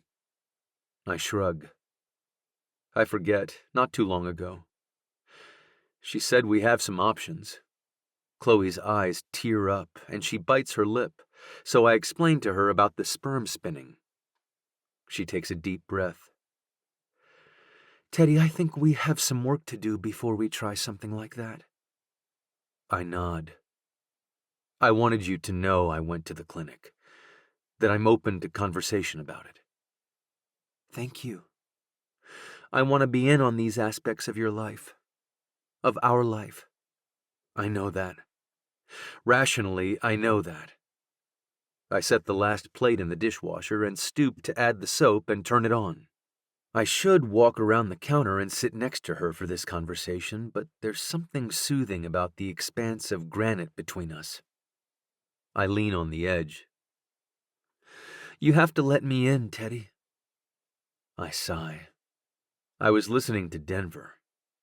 I shrug. I forget, not too long ago. She said we have some options. Chloe's eyes tear up and she bites her lip, so I explain to her about the sperm spinning. She takes a deep breath. Teddy, I think we have some work to do before we try something like that. I nod. I wanted you to know I went to the clinic, that I'm open to conversation about it. Thank you. I want to be in on these aspects of your life, of our life. I know that. Rationally, I know that. I set the last plate in the dishwasher and stoop to add the soap and turn it on. I should walk around the counter and sit next to her for this conversation, but there's something soothing about the expanse of granite between us. I lean on the edge. You have to let me in, Teddy. I sigh. I was listening to Denver,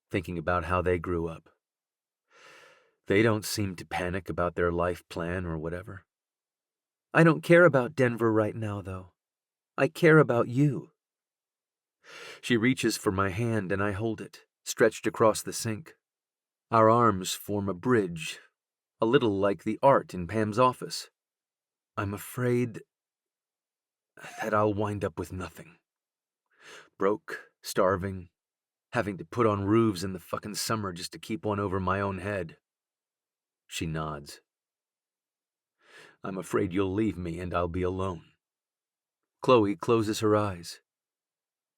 thinking about how they grew up. They don't seem to panic about their life plan or whatever. I don't care about Denver right now, though. I care about you. She reaches for my hand and I hold it, stretched across the sink. Our arms form a bridge, a little like the art in Pam's office. I'm afraid that I'll wind up with nothing. Broke, starving, having to put on roofs in the fucking summer just to keep one over my own head. She nods. I'm afraid you'll leave me and I'll be alone. Chloe closes her eyes.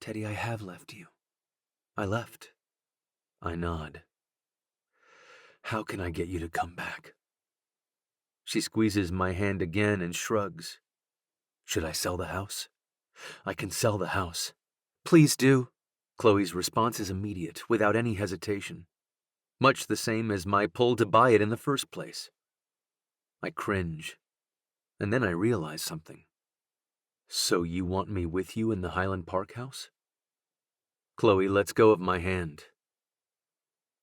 Teddy, I have left you. I left. I nod. How can I get you to come back? She squeezes my hand again and shrugs. Should I sell the house? I can sell the house. Please do. Chloe's response is immediate, without any hesitation. Much the same as my pull to buy it in the first place. I cringe, and then I realize something. So you want me with you in the Highland Park house? Chloe lets go of my hand.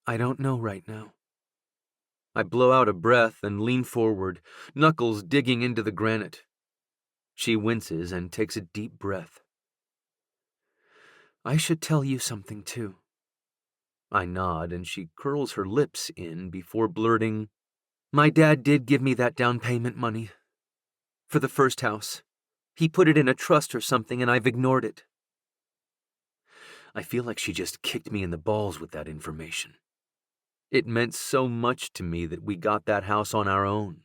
I don't know right now. I blow out a breath and lean forward, knuckles digging into the granite. She winces and takes a deep breath. I should tell you something too. I nod and she curls her lips in before blurting, My dad did give me that down payment money. For the first house. He put it in a trust or something and I've ignored it. I feel like she just kicked me in the balls with that information. It meant so much to me that we got that house on our own,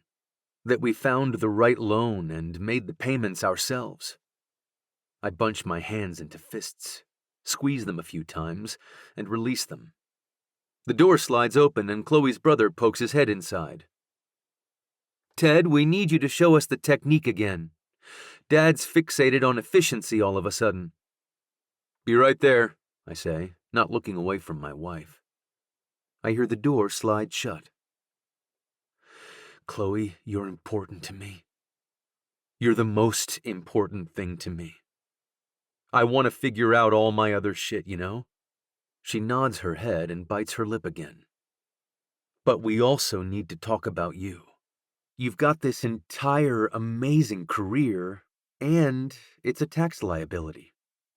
that we found the right loan and made the payments ourselves. I bunch my hands into fists, squeeze them a few times, and release them. The door slides open and Chloe's brother pokes his head inside. "Ted, we need you to show us the technique again. Dad's fixated on efficiency all of a sudden." "Be right there," I say, not looking away from my wife. I hear the door slide shut. "Chloe, you're important to me. You're the most important thing to me. I want to figure out all my other shit, you know?" She nods her head and bites her lip again. "But we also need to talk about you. You've got this entire amazing career, and it's a tax liability.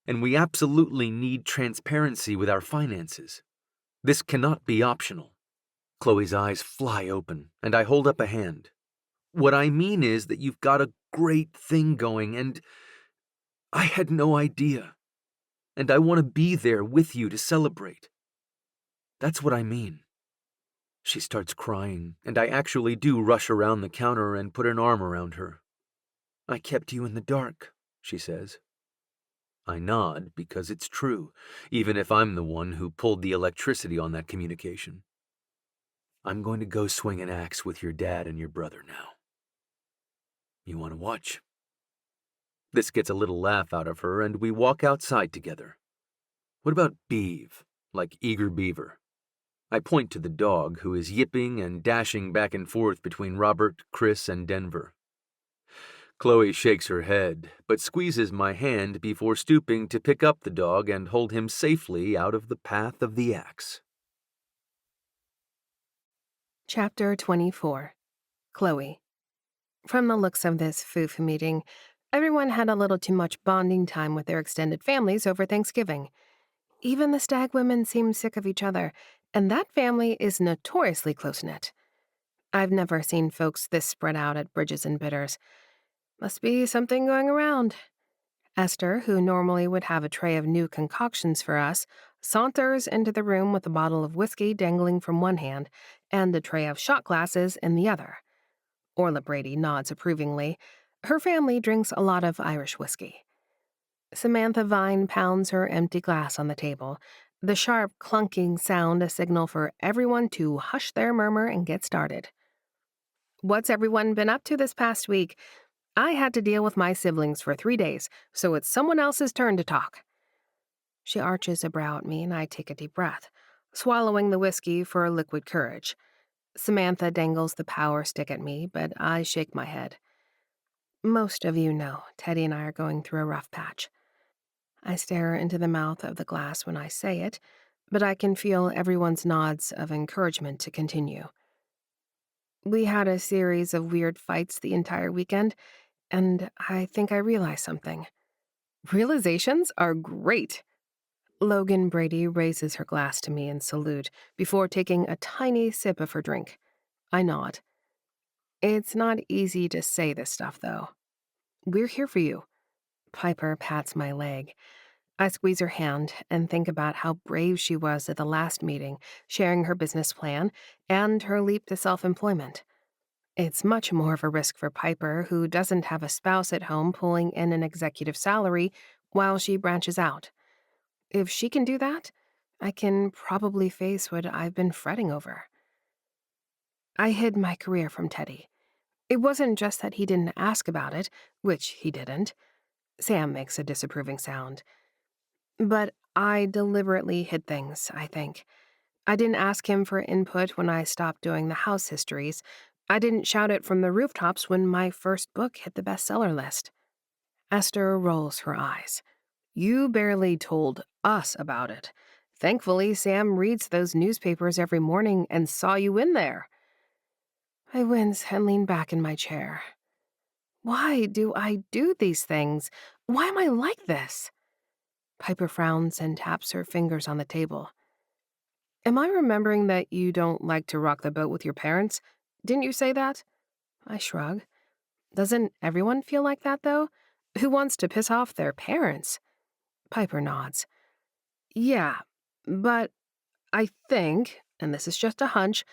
And we absolutely need transparency with our finances. This cannot be optional." Chloe's eyes fly open, and I hold up a hand. "What I mean is that you've got a great thing going, and I had no idea. And I want to be there with you to celebrate. That's what I mean." She starts crying, and I actually do rush around the counter and put an arm around her. "I kept you in the dark," she says. I nod because it's true, even if I'm the one who pulled the electricity on that communication. "I'm going to go swing an axe with your dad and your brother now. You want to watch?" This gets a little laugh out of her, and we walk outside together. "What about Beeve, like eager beaver?" I point to the dog, who is yipping and dashing back and forth between Robert, Chris, and Denver. Chloe shakes her head, but squeezes my hand before stooping to pick up the dog and hold him safely out of the path of the axe. Chapter 24. Chloe. From the looks of this foof meeting, everyone had a little too much bonding time with their extended families over Thanksgiving. Even the stag women seemed sick of each other, and that family is notoriously close-knit. I've never seen folks this spread out at Bridges and Bitters. Must be something going around. Esther, who normally would have a tray of new concoctions for us, saunters into the room with a bottle of whiskey dangling from one hand and a tray of shot glasses in the other. Orla Brady nods approvingly. Her family drinks a lot of Irish whiskey. Samantha Vine pounds her empty glass on the table, the sharp, clunking sound a signal for everyone to hush their murmur and get started. "What's everyone been up to this past week? I had to deal with my siblings for 3 days, so it's someone else's turn to talk." She arches a brow at me, and I take a deep breath, swallowing the whiskey for liquid courage. Samantha dangles the power stick at me, but I shake my head. "Most of you know Teddy and I are going through a rough patch." I stare into the mouth of the glass when I say it, but I can feel everyone's nods of encouragement to continue. "We had a series of weird fights the entire weekend, and I think I realized something." "Realizations are great." Logan Brady raises her glass to me in salute before taking a tiny sip of her drink. I nod. "It's not easy to say this stuff, though. We're here for you." Piper pats my leg. I squeeze her hand and think about how brave she was at the last meeting, sharing her business plan and her leap to self-employment. It's much more of a risk for Piper, who doesn't have a spouse at home pulling in an executive salary while she branches out. If she can do that, I can probably face what I've been fretting over. I hid my career from Teddy. It wasn't just that he didn't ask about it, which he didn't. Sam makes a disapproving sound. But I deliberately hid things, I think. I didn't ask him for input when I stopped doing the house histories. I didn't shout it from the rooftops when my first book hit the bestseller list. Esther rolls her eyes. "You barely told us about it. Thankfully, Sam reads those newspapers every morning and saw you in there." I wince and lean back in my chair. Why do I do these things? Why am I like this? Piper frowns and taps her fingers on the table. "Am I remembering that you don't like to rock the boat with your parents? Didn't you say that?" I shrug. Doesn't everyone feel like that, though? Who wants to piss off their parents? Piper nods. "Yeah, but I think, and this is just a hunch,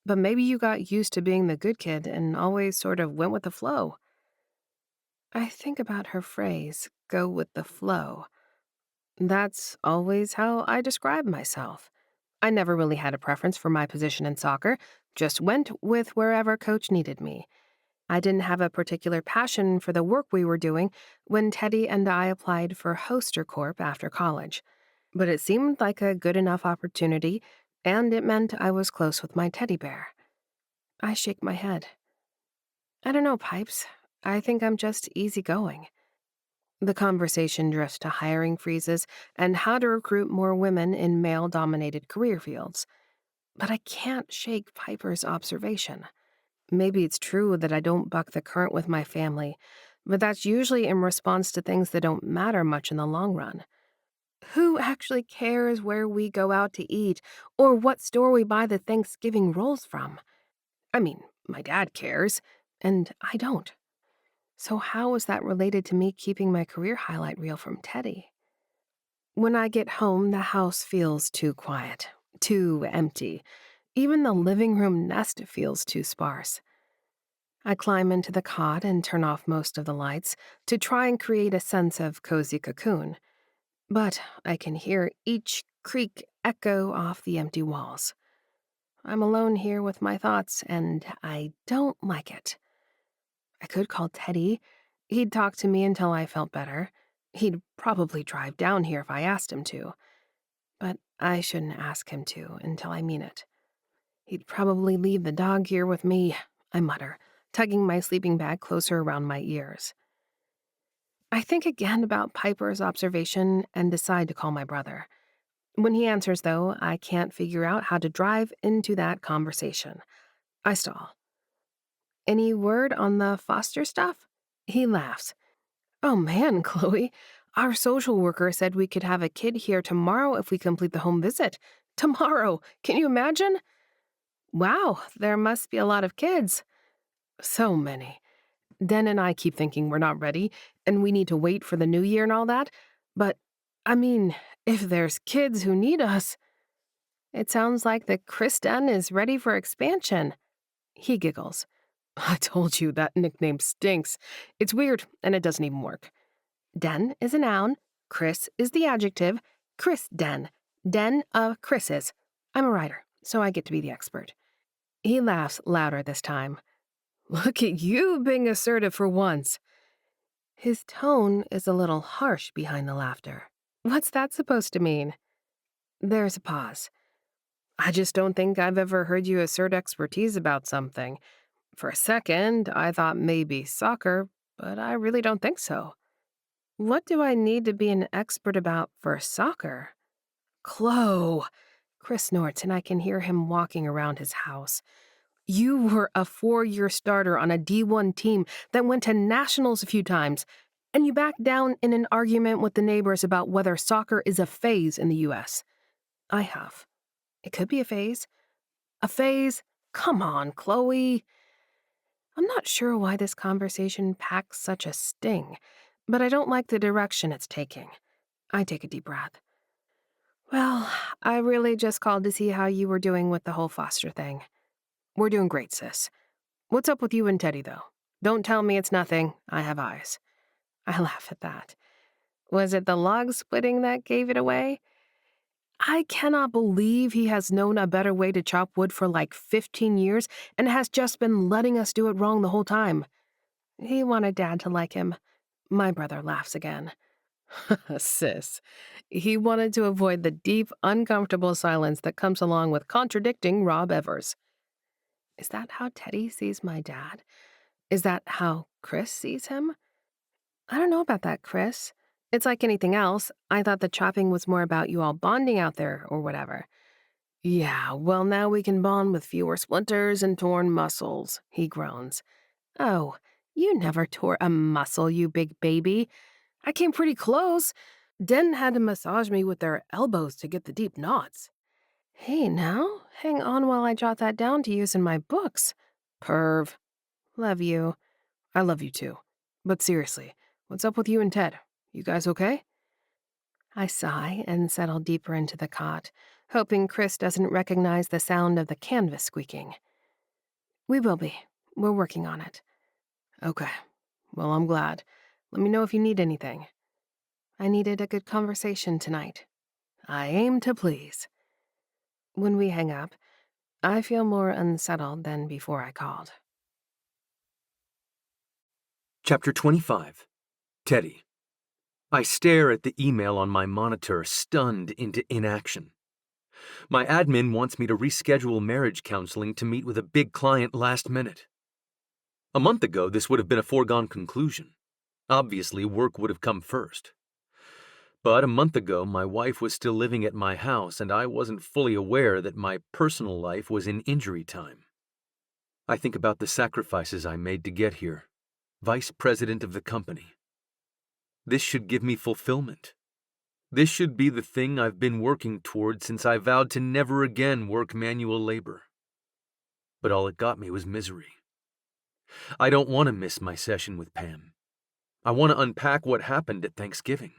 but maybe you got used to being the good kid and always sort of went with the flow." I think about her phrase, go with the flow. That's always how I describe myself. I never really had a preference for my position in soccer, just went with wherever coach needed me. I didn't have a particular passion for the work we were doing when Teddy and I applied for Hoster Corp after college. But it seemed like a good enough opportunity, and it meant I was close with my teddy bear. I shake my head. I don't know, Pipes. I think I'm just easygoing. The conversation drifts to hiring freezes and how to recruit more women in male-dominated career fields. But I can't shake Piper's observation. Maybe it's true that I don't buck the current with my family, but that's usually in response to things that don't matter much in the long run. Who actually cares where we go out to eat or what store we buy the Thanksgiving rolls from? I mean, my dad cares, and I don't. So how is that related to me keeping my career highlight reel from Teddy? When I get home, the house feels too quiet, too empty. Even the living room nest feels too sparse. I climb into the cot and turn off most of the lights to try and create a sense of cozy cocoon. But I can hear each creak echo off the empty walls. I'm alone here with my thoughts, and I don't like it. I could call Teddy. He'd talk to me until I felt better. He'd probably drive down here if I asked him to. But I shouldn't ask him to until I mean it. He'd probably leave the dog here with me, I mutter, tugging my sleeping bag closer around my ears. I think again about Piper's observation and decide to call my brother. When he answers, though, I can't figure out how to drive into that conversation. I stall. Any word on the foster stuff? He laughs. Oh man, Chloe. Our social worker said we could have a kid here tomorrow if we complete the home visit. Tomorrow. Can you imagine? Wow, there must be a lot of kids. So many. Den and I keep thinking we're not ready and we need to wait for the new year and all that. But, I mean, if there's kids who need us, it sounds like the Chris Den is ready for expansion. He giggles. I told you that nickname stinks. It's weird and it doesn't even work. Den is a noun, Chris is the adjective, Chris Den. Den of Chris's. I'm a writer, so I get to be the expert. He laughs louder this time. Look at you being assertive for once. His tone is a little harsh behind the laughter. What's that supposed to mean? There's a pause. I just don't think I've ever heard you assert expertise about something. For a second, I thought maybe soccer, but I really don't think so. What do I need to be an expert about for soccer? Chloe! Chris snorts, and I can hear him walking around his house. You were a 4-year starter on a D1 team that went to nationals a few times, and you backed down in an argument with the neighbors about whether soccer is a phase in the U.S. I have. It could be a phase. A phase? Come on, Chloe. I'm not sure why this conversation packs such a sting, but I don't like the direction it's taking. I take a deep breath. Well, I really just called to see how you were doing with the whole foster thing. We're doing great, sis. What's up with you and Teddy, though? Don't tell me it's nothing. I have eyes. I laugh at that. Was it the log splitting that gave it away? I cannot believe he has known a better way to chop wood for like 15 years and has just been letting us do it wrong the whole time. He wanted Dad to like him. My brother laughs again. Sis. He wanted to avoid the deep, uncomfortable silence that comes along with contradicting Rob Evers. Is that how Teddy sees my dad? Is that how Chris sees him? I don't know about that, Chris. It's like anything else. I thought the chopping was more about you all bonding out there or whatever. Yeah, well, now we can bond with fewer splinters and torn muscles, he groans. Oh, you never tore a muscle, you big baby. I came pretty close. Den had to massage me with their elbows to get the deep knots. Hey, now, hang on while I jot that down to use in my books. Perv. Love you. I love you too. But seriously, what's up with you and Ted? You guys okay? I sigh and settle deeper into the cot, hoping Chris doesn't recognize the sound of the canvas squeaking. We will be. We're working on it. Okay. Well, I'm glad. Let me know if you need anything. I needed a good conversation tonight. I aim to please. When we hang up, I feel more unsettled than before I called. Chapter 25. Teddy. I stare at the email on my monitor, stunned into inaction. My admin wants me to reschedule marriage counseling to meet with a big client last minute. A month ago, this would have been a foregone conclusion. Obviously, work would have come first. But a month ago, my wife was still living at my house, and I wasn't fully aware that my personal life was in injury time. I think about the sacrifices I made to get here. Vice president of the company. This should give me fulfillment. This should be the thing I've been working toward since I vowed to never again work manual labor. But all it got me was misery. I don't want to miss my session with Pam. I want to unpack what happened at Thanksgiving.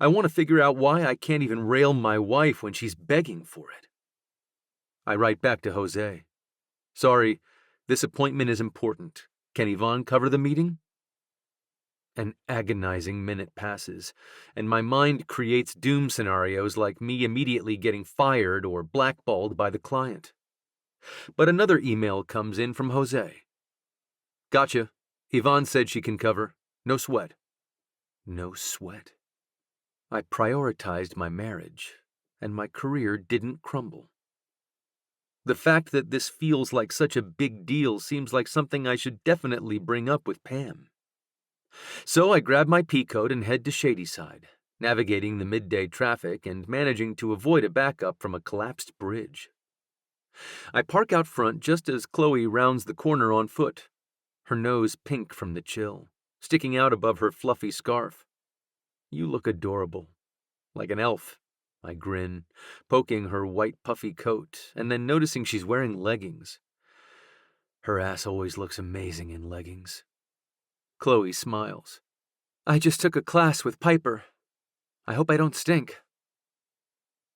I want to figure out why I can't even rail my wife when she's begging for it. I write back to Jose. Sorry, this appointment is important. Can Yvonne cover the meeting? An agonizing minute passes, and my mind creates doom scenarios like me immediately getting fired or blackballed by the client. But another email comes in from Jose. Gotcha. Yvonne said she can cover. No sweat. No sweat. I prioritized my marriage, and my career didn't crumble. The fact that this feels like such a big deal seems like something I should definitely bring up with Pam. So I grab my pea coat and head to Shadyside, navigating the midday traffic and managing to avoid a backup from a collapsed bridge. I park out front just as Chloe rounds the corner on foot, her nose pink from the chill, sticking out above her fluffy scarf. You look adorable, like an elf, I grin, poking her white puffy coat and then noticing she's wearing leggings. Her ass always looks amazing in leggings. Chloe smiles. I just took a class with Piper. I hope I don't stink.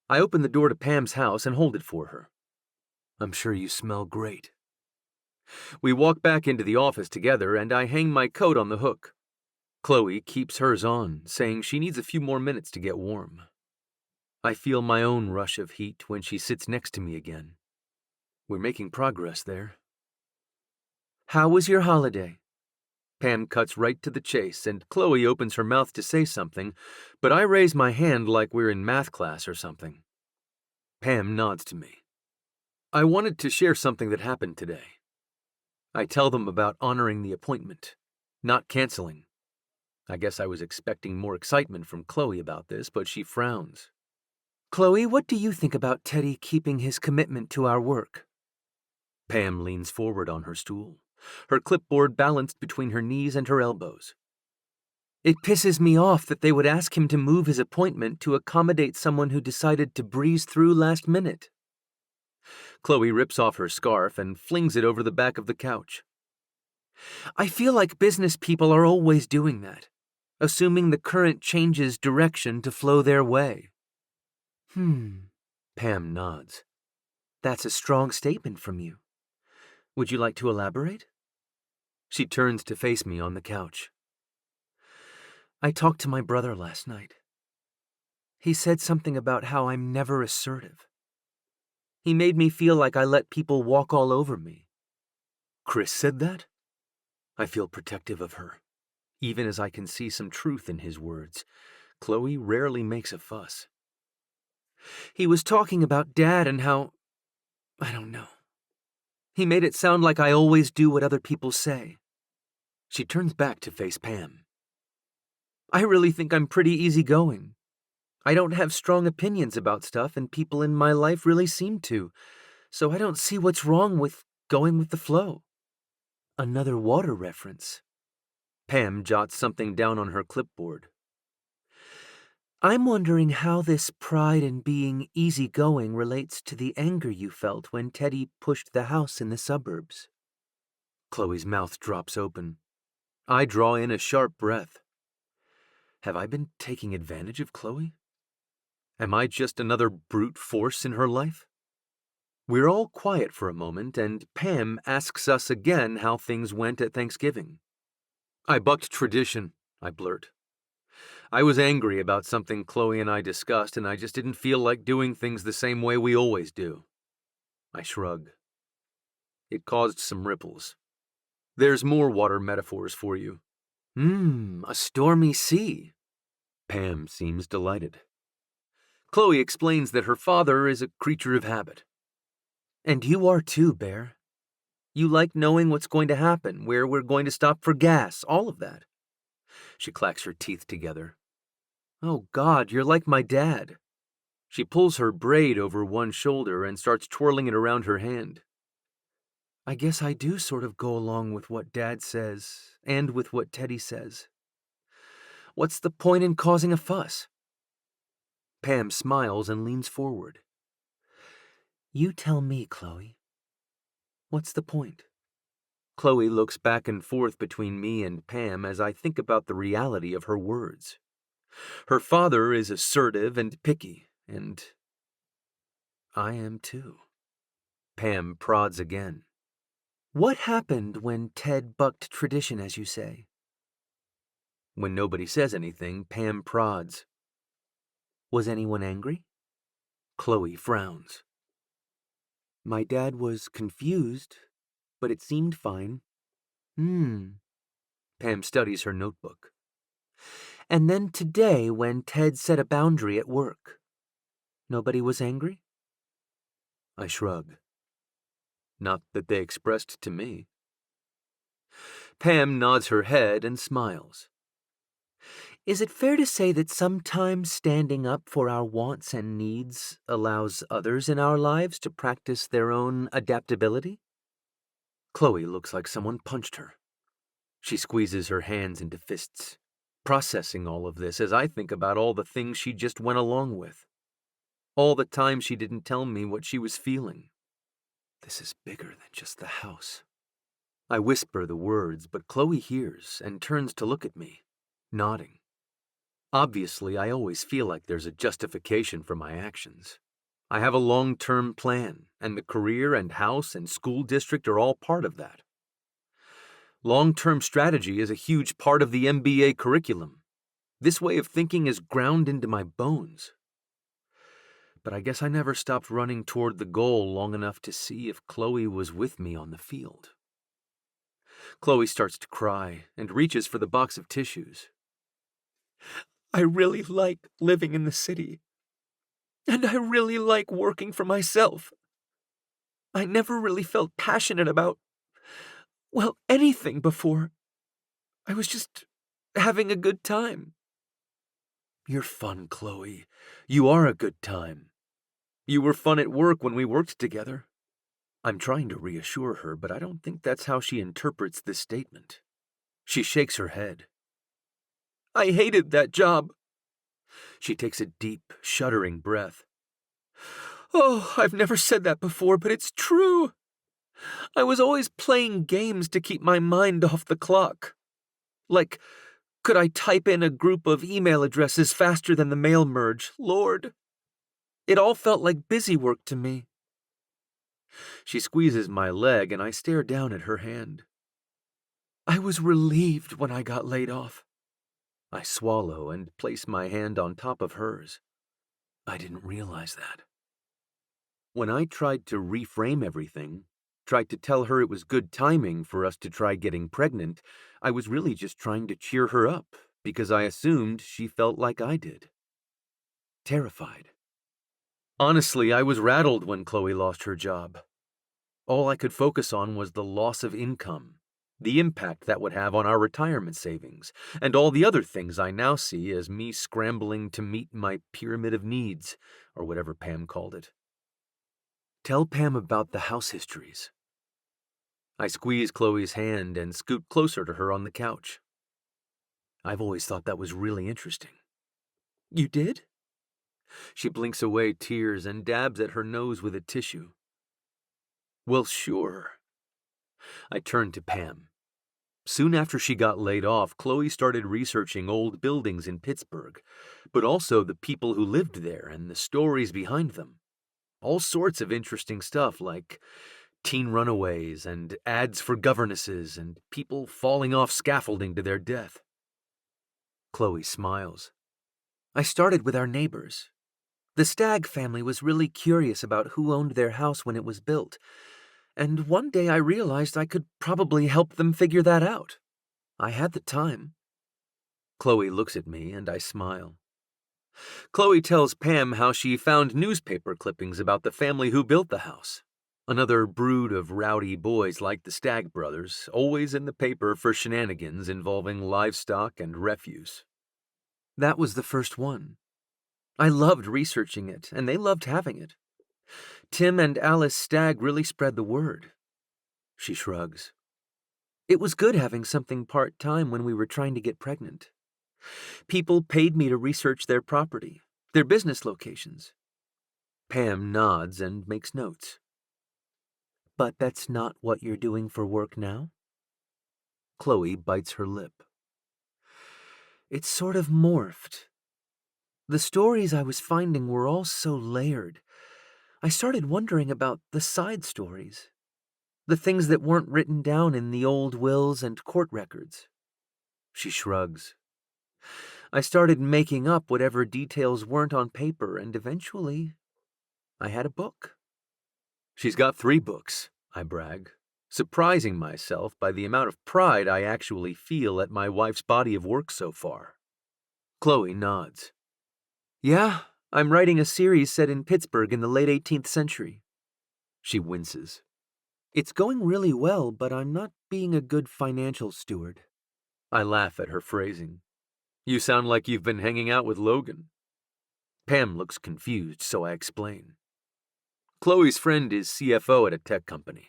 I open the door to Pam's house and hold it for her. I'm sure you smell great. We walk back into the office together and I hang my coat on the hook. Chloe keeps hers on, saying she needs a few more minutes to get warm. I feel my own rush of heat when she sits next to me again. We're making progress there. How was your holiday? Pam cuts right to the chase, and Chloe opens her mouth to say something, but I raise my hand like we're in math class or something. Pam nods to me. I wanted to share something that happened today. I tell them about honoring the appointment, not canceling. I guess I was expecting more excitement from Chloe about this, but she frowns. Chloe, what do you think about Teddy keeping his commitment to our work? Pam leans forward on her stool, her clipboard balanced between her knees and her elbows. It pisses me off that they would ask him to move his appointment to accommodate someone who decided to breeze through last minute. Chloe rips off her scarf and flings it over the back of the couch. I feel like business people are always doing that, assuming the current changes direction to flow their way. Pam nods. That's a strong statement from you. Would you like to elaborate? She turns to face me on the couch. I talked to my brother last night. He said something about how I'm never assertive. He made me feel like I let people walk all over me. Chris said that? I feel protective of her, even as I can see some truth in his words. Chloe rarely makes a fuss. He was talking about Dad and how... I don't know. He made it sound like I always do what other people say. She turns back to face Pam. I really think I'm pretty easygoing. I don't have strong opinions about stuff, and people in my life really seem to, so I don't see what's wrong with going with the flow. Another water reference. Pam jots something down on her clipboard. I'm wondering how this pride in being easygoing relates to the anger you felt when Teddy pushed the house in the suburbs. Chloe's mouth drops open. I draw in a sharp breath. Have I been taking advantage of Chloe? Am I just another brute force in her life? We're all quiet for a moment, and Pam asks us again how things went at Thanksgiving. I bucked tradition, I blurt. I was angry about something Chloe and I discussed, and I just didn't feel like doing things the same way we always do. I shrug. It caused some ripples. There's more water metaphors for you. A stormy sea. Pam seems delighted. Chloe explains that her father is a creature of habit. And you are too, Bear. You like knowing what's going to happen, where we're going to stop for gas, all of that. She clacks her teeth together. Oh, God, you're like my dad. She pulls her braid over one shoulder and starts twirling it around her hand. I guess I do sort of go along with what Dad says, and with what Teddy says. What's the point in causing a fuss? Pam smiles and leans forward. You tell me, Chloe. What's the point? Chloe looks back and forth between me and Pam as I think about the reality of her words. Her father is assertive and picky, and I am too. Pam prods again. What happened when Ted bucked tradition, as you say? When nobody says anything, Pam prods. Was anyone angry? Chloe frowns. My dad was confused, but it seemed fine. Pam studies her notebook. And then today, when Ted set a boundary at work, nobody was angry? I shrug. Not that they expressed to me. Pam nods her head and smiles. Is it fair to say that sometimes standing up for our wants and needs allows others in our lives to practice their own adaptability? Chloe looks like someone punched her. She squeezes her hands into fists, processing all of this as I think about all the things she just went along with. All the time she didn't tell me what she was feeling. This is bigger than just the house. I whisper the words, but Chloe hears and turns to look at me, nodding. Obviously, I always feel like there's a justification for my actions. I have a long-term plan, and the career and house and school district are all part of that. Long-term strategy is a huge part of the MBA curriculum. This way of thinking is ground into my bones. But I guess I never stopped running toward the goal long enough to see if Chloe was with me on the field. Chloe starts to cry and reaches for the box of tissues. I really like living in the city. And I really like working for myself. I never really felt passionate about, well, anything before. I was just having a good time. You're fun, Chloe. You are a good time. You were fun at work when we worked together. I'm trying to reassure her, but I don't think that's how she interprets this statement. She shakes her head. I hated that job. She takes a deep, shuddering breath. Oh, I've never said that before, but it's true. I was always playing games to keep my mind off the clock. Like, could I type in a group of email addresses faster than the mail merge? Lord. It all felt like busy work to me. She squeezes my leg and I stare down at her hand. I was relieved when I got laid off. I swallow and place my hand on top of hers. I didn't realize that. When I tried to reframe everything, tried to tell her it was good timing for us to try getting pregnant, I was really just trying to cheer her up because I assumed she felt like I did. Terrified. Honestly, I was rattled when Chloe lost her job. All I could focus on was the loss of income, the impact that would have on our retirement savings, and all the other things I now see as me scrambling to meet my pyramid of needs, or whatever Pam called it. Tell Pam about the house histories. I squeeze Chloe's hand and scoot closer to her on the couch. I've always thought that was really interesting. You did? She blinks away tears and dabs at her nose with a tissue. Well, sure. I turn to Pam. Soon after she got laid off, Chloe started researching old buildings in Pittsburgh, but also the people who lived there and the stories behind them. All sorts of interesting stuff like teen runaways and ads for governesses and people falling off scaffolding to their death. Chloe smiles. I started with our neighbors. The Stagg family was really curious about who owned their house when it was built, and one day I realized I could probably help them figure that out. I had the time. Chloe looks at me and I smile. Chloe tells Pam how she found newspaper clippings about the family who built the house. Another brood of rowdy boys like the Stagg brothers, always in the paper for shenanigans involving livestock and refuse. That was the first one. I loved researching it, and they loved having it. Tim and Alice Stagg really spread the word. She shrugs. It was good having something part-time when we were trying to get pregnant. People paid me to research their property, their business locations. Pam nods and makes notes. But that's not what you're doing for work now? Chloe bites her lip. It's sort of morphed. The stories I was finding were all so layered. I started wondering about the side stories, the things that weren't written down in the old wills and court records. She shrugs. I started making up whatever details weren't on paper, and eventually, I had a book. She's got 3 books, I brag, surprising myself by the amount of pride I actually feel at my wife's body of work so far. Chloe nods. Yeah, I'm writing a series set in Pittsburgh in the late 18th century. She winces. It's going really well, but I'm not being a good financial steward. I laugh at her phrasing. You sound like you've been hanging out with Logan. Pam looks confused, so I explain. Chloe's friend is CFO at a tech company.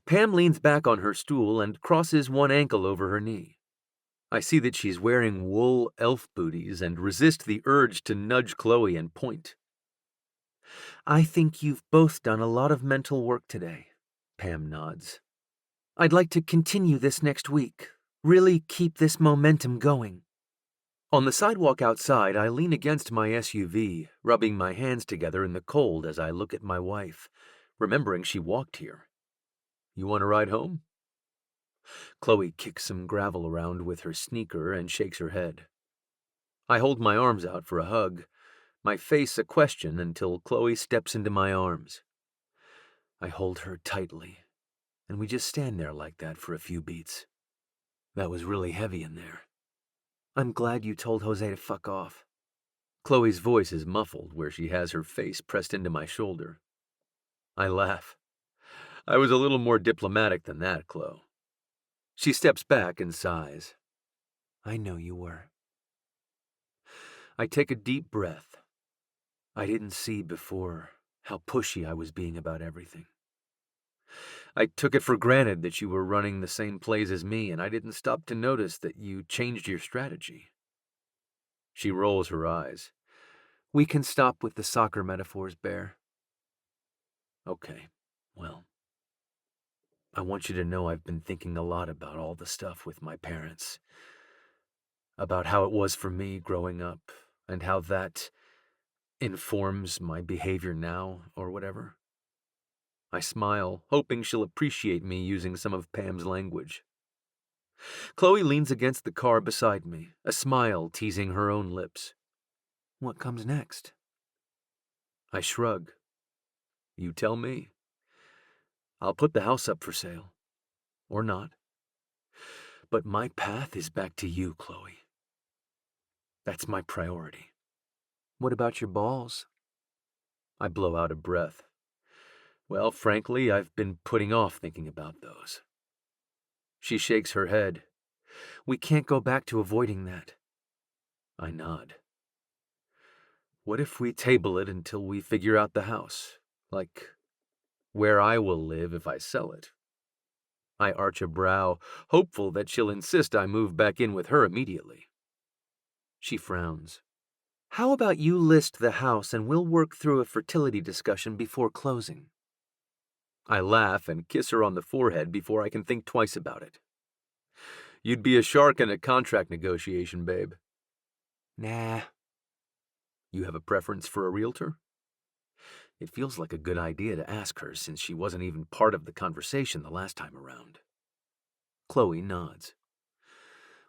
Pam leans back on her stool and crosses one ankle over her knee. I see that she's wearing wool elf booties and resist the urge to nudge Chloe and point. I think you've both done a lot of mental work today, Pam nods. I'd like to continue this next week, really keep this momentum going. On the sidewalk outside, I lean against my SUV, rubbing my hands together in the cold as I look at my wife, remembering she walked here. You want to ride home? Chloe kicks some gravel around with her sneaker and shakes her head. I hold my arms out for a hug, my face a question until Chloe steps into my arms. I hold her tightly, and we just stand there like that for a few beats. That was really heavy in there. I'm glad you told Jose to fuck off. Chloe's voice is muffled where she has her face pressed into my shoulder. I laugh. I was a little more diplomatic than that, Chloe. She steps back and sighs. I know you were. I take a deep breath. I didn't see before how pushy I was being about everything. I took it for granted that you were running the same plays as me, and I didn't stop to notice that you changed your strategy. She rolls her eyes. We can stop with the soccer metaphors, Bear. Okay, well, I want you to know I've been thinking a lot about all the stuff with my parents. About how it was for me growing up, and how that informs my behavior now, or whatever. I smile, hoping she'll appreciate me using some of Pam's language. Chloe leans against the car beside me, a smile teasing her own lips. What comes next? I shrug. You tell me. I'll put the house up for sale. Or not. But my path is back to you, Chloe. That's my priority. What about your balls? I blow out a breath. Well, frankly, I've been putting off thinking about those. She shakes her head. We can't go back to avoiding that. I nod. What if we table it until we figure out the house? Like, where I will live if I sell it? I arch a brow, hopeful that she'll insist I move back in with her immediately. She frowns. How about you list the house and we'll work through a fertility discussion before closing? I laugh and kiss her on the forehead before I can think twice about it. You'd be a shark in a contract negotiation, babe. Nah. You have a preference for a realtor? It feels like a good idea to ask her since she wasn't even part of the conversation the last time around. Chloe nods.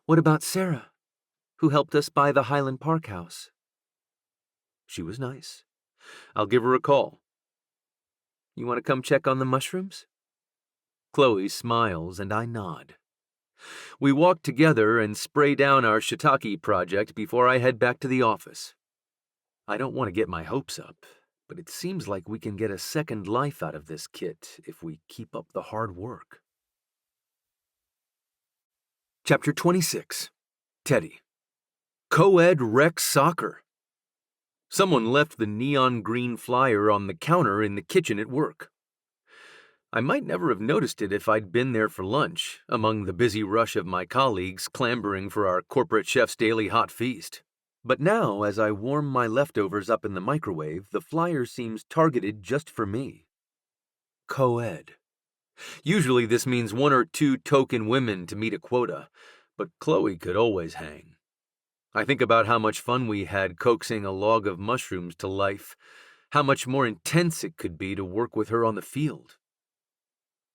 What about Sarah? who helped us buy the Highland Park house. She was nice. I'll give her a call. You want to come check on the mushrooms? Chloe smiles and I nod. We walk together and spray down our shiitake project before I head back to the office. I don't want to get my hopes up, but it seems like we can get a second life out of this kit if we keep up the hard work. Chapter 26. Teddy. Co-ed rec soccer. Someone left the neon green flyer on the counter in the kitchen at work. I might never have noticed it if I'd been there for lunch, among the busy rush of my colleagues clambering for our corporate chef's daily hot feast. But now, as I warm my leftovers up in the microwave, the flyer seems targeted just for me. Co-ed. Usually this means 1 or 2 token women to meet a quota, but Chloe could always hang. I think about how much fun we had coaxing a log of mushrooms to life, how much more intense it could be to work with her on the field.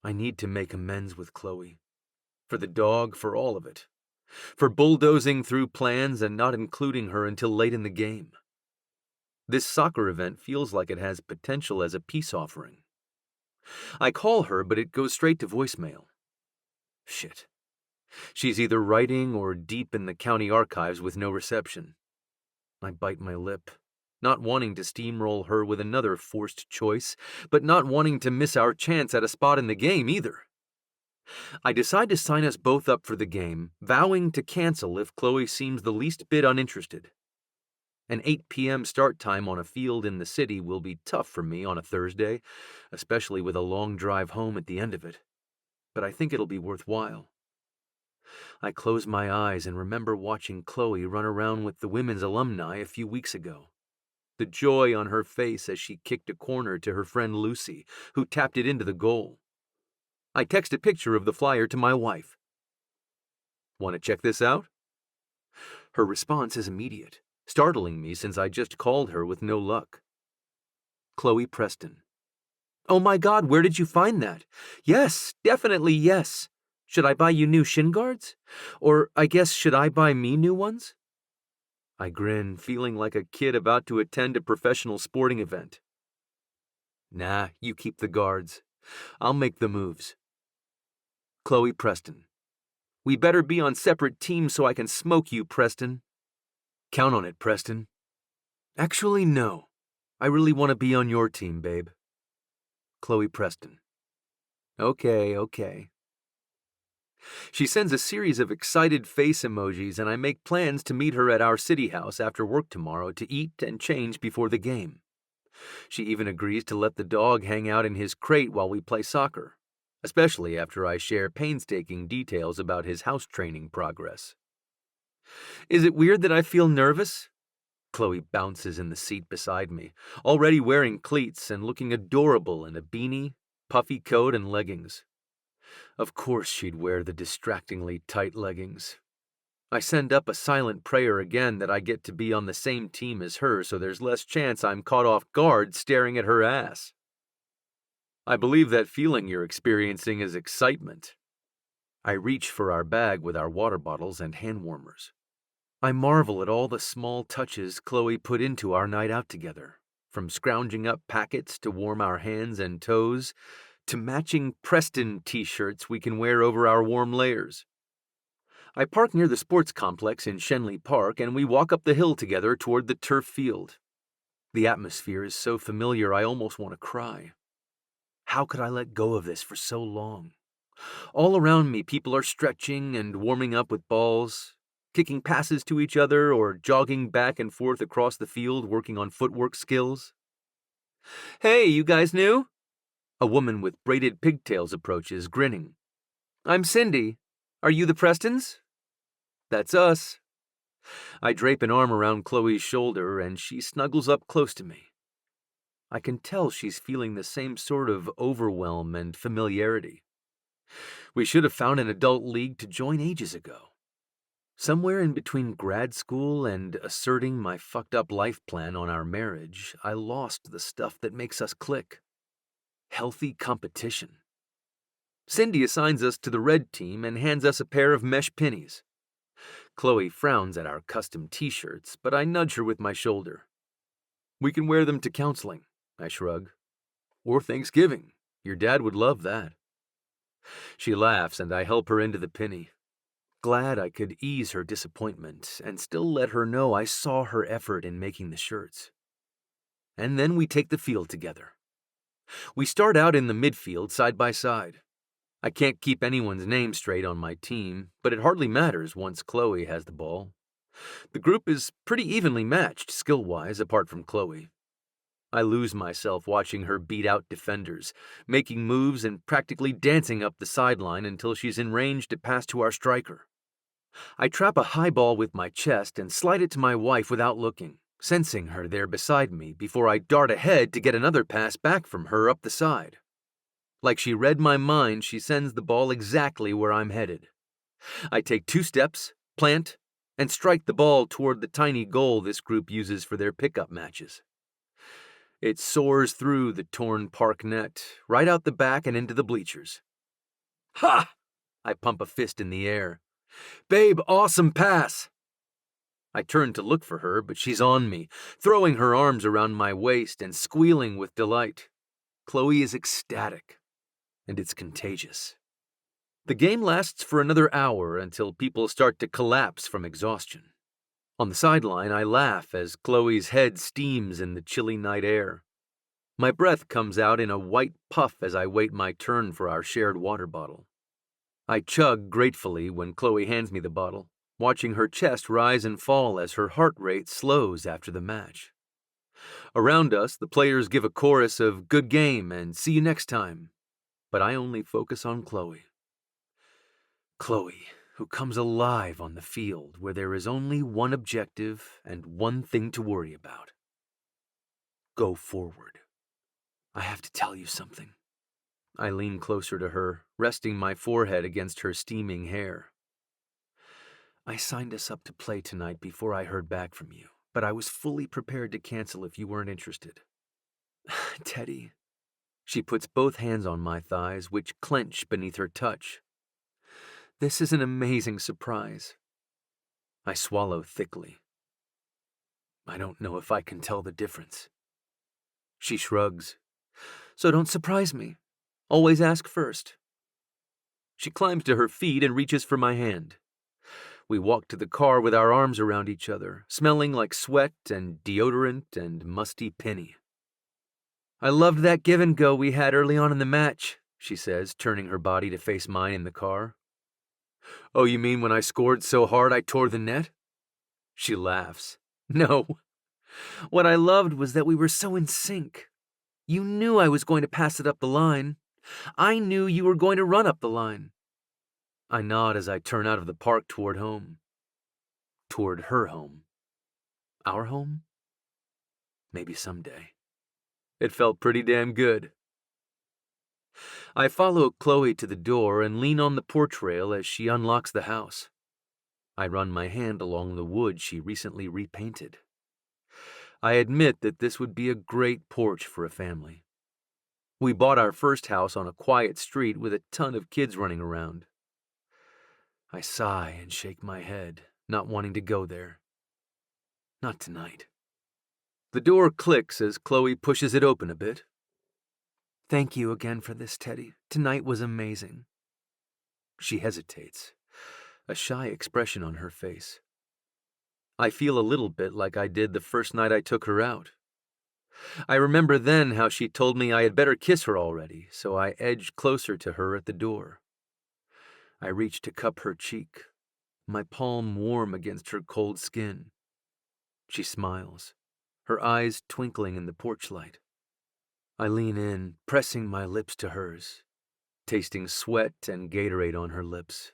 I need to make amends with Chloe. For the dog, for all of it. For bulldozing through plans and not including her until late in the game. This soccer event feels like it has potential as a peace offering. I call her, but it goes straight to voicemail. Shit. She's either writing or deep in the county archives with no reception. I bite my lip, not wanting to steamroll her with another forced choice, but not wanting to miss our chance at a spot in the game either. I decide to sign us both up for the game, vowing to cancel if Chloe seems the least bit uninterested. An 8 p.m. start time on a field in the city will be tough for me on a Thursday, especially with a long drive home at the end of it. But I think it'll be worthwhile. I close my eyes and remember watching Chloe run around with the women's alumni a few weeks ago. The joy on her face as she kicked a corner to her friend Lucy, who tapped it into the goal. I text a picture of the flyer to my wife. Want to check this out? Her response is immediate, startling me since I just called her with no luck. Chloe Preston. Oh my God, where did you find that? Yes, definitely yes. Should I buy you new shin guards? Or, I guess, should I buy me new ones? I grin, feeling like a kid about to attend a professional sporting event. Nah, you keep the guards. I'll make the moves. Chloe Preston. We better be on separate teams so I can smoke you, Preston. Count on it, Preston. Actually, no. I really want to be on your team, babe. Chloe Preston. Okay. She sends a series of excited face emojis, and I make plans to meet her at our city house after work tomorrow to eat and change before the game. She even agrees to let the dog hang out in his crate while we play soccer, especially after I share painstaking details about his house training progress. Is it weird that I feel nervous? Chloe bounces in the seat beside me, already wearing cleats and looking adorable in a beanie, puffy coat, and leggings. Of course she'd wear the distractingly tight leggings. I send up a silent prayer again that I get to be on the same team as her so there's less chance I'm caught off guard staring at her ass. I believe that feeling you're experiencing is excitement. I reach for our bag with our water bottles and hand warmers. I marvel at all the small touches Chloe put into our night out together, from scrounging up packets to warm our hands and toes, to matching Preston t-shirts we can wear over our warm layers. I park near the sports complex in Shenley Park and we walk up the hill together toward the turf field. The atmosphere is so familiar I almost want to cry. How could I let go of this for so long? All around me people are stretching and warming up with balls, kicking passes to each other or jogging back and forth across the field working on footwork skills. Hey, you guys new? A woman with braided pigtails approaches, grinning. I'm Cindy. Are you the Prestons? That's us. I drape an arm around Chloe's shoulder and she snuggles up close to me. I can tell she's feeling the same sort of overwhelm and familiarity. We should have found an adult league to join ages ago. Somewhere in between grad school and asserting my fucked up life plan on our marriage, I lost the stuff that makes us click. Healthy competition. Cindy assigns us to the red team and hands us a pair of mesh pennies. Chloe frowns at our custom t-shirts, but I nudge her with my shoulder. We can wear them to counseling, I shrug. Or Thanksgiving. Your dad would love that. She laughs and I help her into the penny. Glad I could ease her disappointment and still let her know I saw her effort in making the shirts. And then we take the field together. We start out in the midfield side by side. I can't keep anyone's name straight on my team, but it hardly matters once Chloe has the ball. The group is pretty evenly matched skill-wise apart from Chloe. I lose myself watching her beat out defenders, making moves and practically dancing up the sideline until she's in range to pass to our striker. I trap a high ball with my chest and slide it to my wife without looking, sensing her there beside me before I dart ahead to get another pass back from her up the side. Like she read my mind, she sends the ball exactly where I'm headed. I take 2 steps, plant, and strike the ball toward the tiny goal this group uses for their pickup matches. It soars through the torn park net, right out the back and into the bleachers. Ha! I pump a fist in the air. Babe, awesome pass! I turn to look for her, but she's on me, throwing her arms around my waist and squealing with delight. Chloe is ecstatic, and it's contagious. The game lasts for another hour until people start to collapse from exhaustion. On the sideline, I laugh as Chloe's head steams in the chilly night air. My breath comes out in a white puff as I wait my turn for our shared water bottle. I chug gratefully when Chloe hands me the bottle, watching her chest rise and fall as her heart rate slows after the match. Around us, the players give a chorus of "good game" and "see you next time," but I only focus on Chloe. Chloe, who comes alive on the field where there is only one objective and one thing to worry about. Go forward. I have to tell you something. I lean closer to her, resting my forehead against her steaming hair. I signed us up to play tonight before I heard back from you, but I was fully prepared to cancel if you weren't interested. Teddy. She puts both hands on my thighs, which clench beneath her touch. This is an amazing surprise. I swallow thickly. I don't know if I can tell the difference. She shrugs. So don't surprise me. Always ask first. She climbs to her feet and reaches for my hand. We walk to the car with our arms around each other, smelling like sweat and deodorant and musty penny. I loved that give and go we had early on in the match, she says, turning her body to face mine in the car. Oh, you mean when I scored so hard I tore the net? She laughs. No. What I loved was that we were so in sync. You knew I was going to pass it up the line. I knew you were going to run up the line. I nod as I turn out of the park toward home. Toward her home. Our home? Maybe someday. It felt pretty damn good. I follow Chloe to the door and lean on the porch rail as she unlocks the house. I run my hand along the wood she recently repainted. I admit that this would be a great porch for a family. We bought our first house on a quiet street with a ton of kids running around. I sigh and shake my head, not wanting to go there. Not tonight. The door clicks as Chloe pushes it open a bit. Thank you again for this, Teddy. Tonight was amazing. She hesitates, a shy expression on her face. I feel a little bit like I did the first night I took her out. I remember then how she told me I had better kiss her already, so I edged closer to her at the door. I reach to cup her cheek, my palm warm against her cold skin. She smiles, her eyes twinkling in the porch light. I lean in, pressing my lips to hers, tasting sweat and Gatorade on her lips.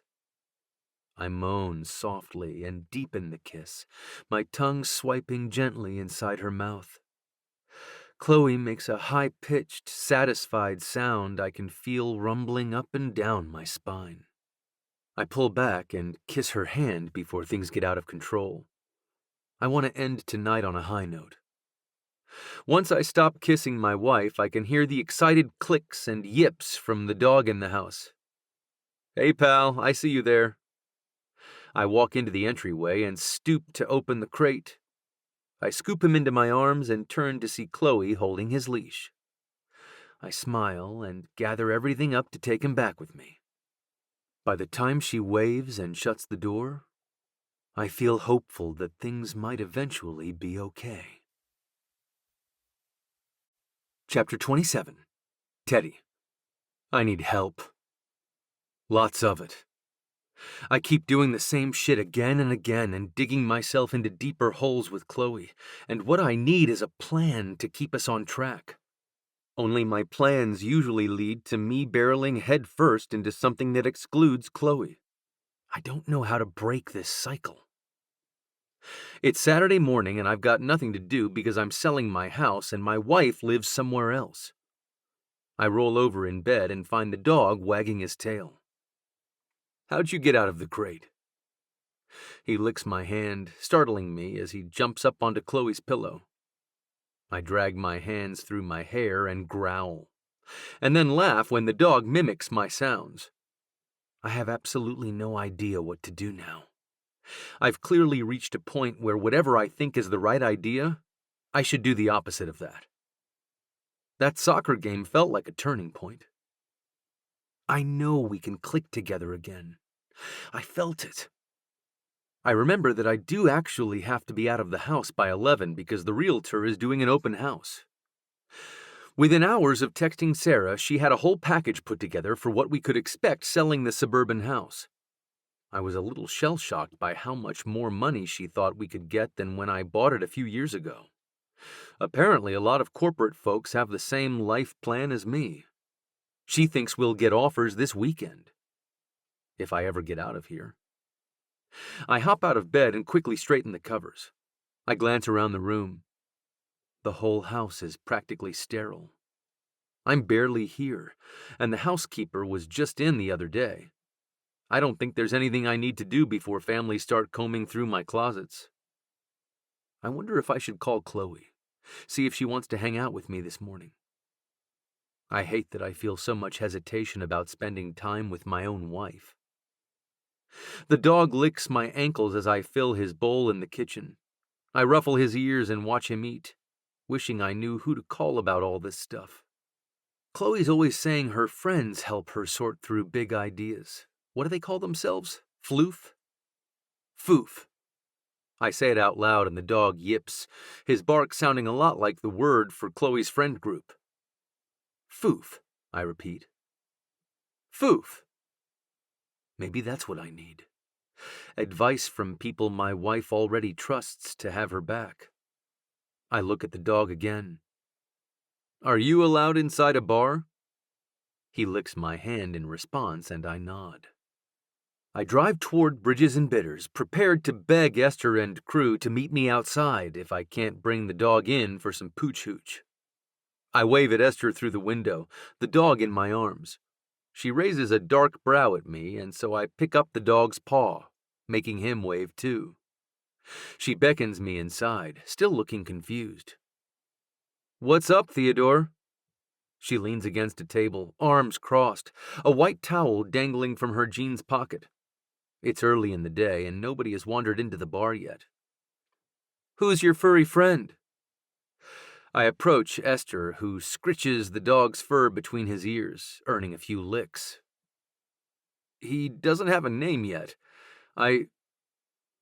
I moan softly and deepen the kiss, my tongue swiping gently inside her mouth. Chloe makes a high-pitched, satisfied sound I can feel rumbling up and down my spine. I pull back and kiss her hand before things get out of control. I want to end tonight on a high note. Once I stop kissing my wife, I can hear the excited clicks and yips from the dog in the house. Hey, pal, I see you there. I walk into the entryway and stoop to open the crate. I scoop him into my arms and turn to see Chloe holding his leash. I smile and gather everything up to take him back with me. By the time she waves and shuts the door, I feel hopeful that things might eventually be okay. Chapter 27. Teddy. I need help. Lots of it. I keep doing the same shit again and again and digging myself into deeper holes with Chloe, and what I need is a plan to keep us on track. Only my plans usually lead to me barreling headfirst into something that excludes Chloe. I don't know how to break this cycle. It's Saturday morning and I've got nothing to do because I'm selling my house and my wife lives somewhere else. I roll over in bed and find the dog wagging his tail. How'd you get out of the crate? He licks my hand, startling me as he jumps up onto Chloe's pillow. I drag my hands through my hair and growl, and then laugh when the dog mimics my sounds. I have absolutely no idea what to do now. I've clearly reached a point where whatever I think is the right idea, I should do the opposite of that. That soccer game felt like a turning point. I know we can click together again. I felt it. I remember that I do actually have to be out of the house by 11 because the realtor is doing an open house. Within hours of texting Sarah, she had a whole package put together for what we could expect selling the suburban house. I was a little shell-shocked by how much more money she thought we could get than when I bought it a few years ago. Apparently, a lot of corporate folks have the same life plan as me. She thinks we'll get offers this weekend, if I ever get out of here. I hop out of bed and quickly straighten the covers. I glance around the room. The whole house is practically sterile. I'm barely here, and the housekeeper was just in the other day. I don't think there's anything I need to do before families start combing through my closets. I wonder if I should call Chloe, see if she wants to hang out with me this morning. I hate that I feel so much hesitation about spending time with my own wife. The dog licks my ankles as I fill his bowl in the kitchen. I ruffle his ears and watch him eat, wishing I knew who to call about all this stuff. Chloe's always saying her friends help her sort through big ideas. What do they call themselves? Floof? Foof. I say it out loud and the dog yips, his bark sounding a lot like the word for Chloe's friend group. Foof, I repeat. Foof. Maybe that's what I need. Advice from people my wife already trusts to have her back. I look at the dog again. Are you allowed inside a bar? He licks my hand in response and I nod. I drive toward Bridges and Bitters, prepared to beg Esther and crew to meet me outside if I can't bring the dog in for some pooch hooch. I wave at Esther through the window, the dog in my arms. She raises a dark brow at me, and so I pick up the dog's paw, making him wave too. She beckons me inside, still looking confused. What's up, Theodore? She leans against a table, arms crossed, a white towel dangling from her jeans pocket. It's early in the day, and nobody has wandered into the bar yet. Who's your furry friend? I approach Esther, who scritches the dog's fur between his ears, earning a few licks. He doesn't have a name yet. I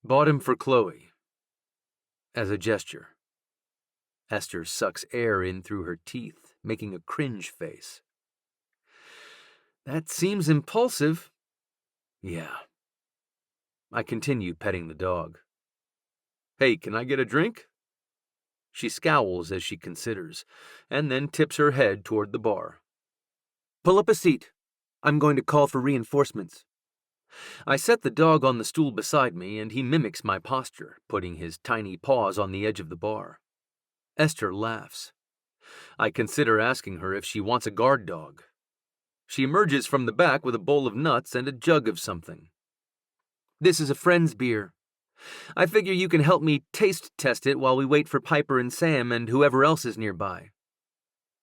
bought him for Chloe. As a gesture. Esther sucks air in through her teeth, making a cringe face. That seems impulsive. Yeah. I continue petting the dog. Hey, can I get a drink? She scowls as she considers, and then tips her head toward the bar. Pull up a seat. I'm going to call for reinforcements. I set the dog on the stool beside me, and he mimics my posture, putting his tiny paws on the edge of the bar. Esther laughs. I consider asking her if she wants a guard dog. She emerges from the back with a bowl of nuts and a jug of something. This is a friend's beer. I figure you can help me taste test it while we wait for Piper and Sam and whoever else is nearby.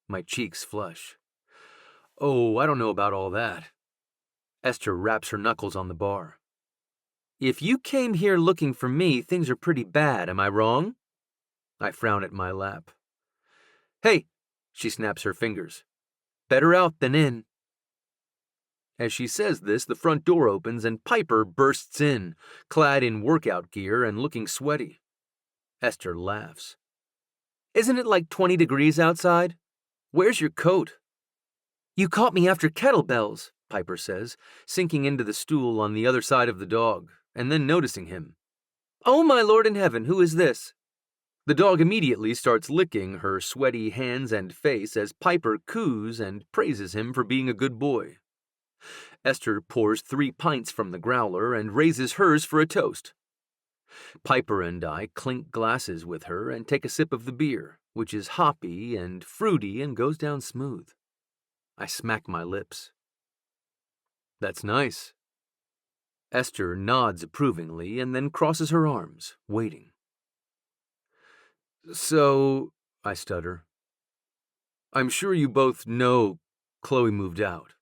My cheeks flush. Oh, I don't know about all that. Esther wraps her knuckles on the bar. If you came here looking for me, things are pretty bad, am I wrong? I frown at my lap. Hey, she snaps her fingers. Better out than in. As she says this, the front door opens and Piper bursts in, clad in workout gear and looking sweaty. Esther laughs. Isn't it like 20 degrees outside? Where's your coat? You caught me after kettlebells, Piper says, sinking into the stool on the other side of the dog, and then noticing him. Oh, my Lord in heaven, who is this? The dog immediately starts licking her sweaty hands and face as Piper coos and praises him for being a good boy. Esther pours 3 pints from the growler and raises hers for a toast. Piper and I clink glasses with her and take a sip of the beer, which is hoppy and fruity and goes down smooth. I smack my lips. That's nice. Esther nods approvingly and then crosses her arms, waiting. So, I stutter. I'm sure you both know Chloe moved out.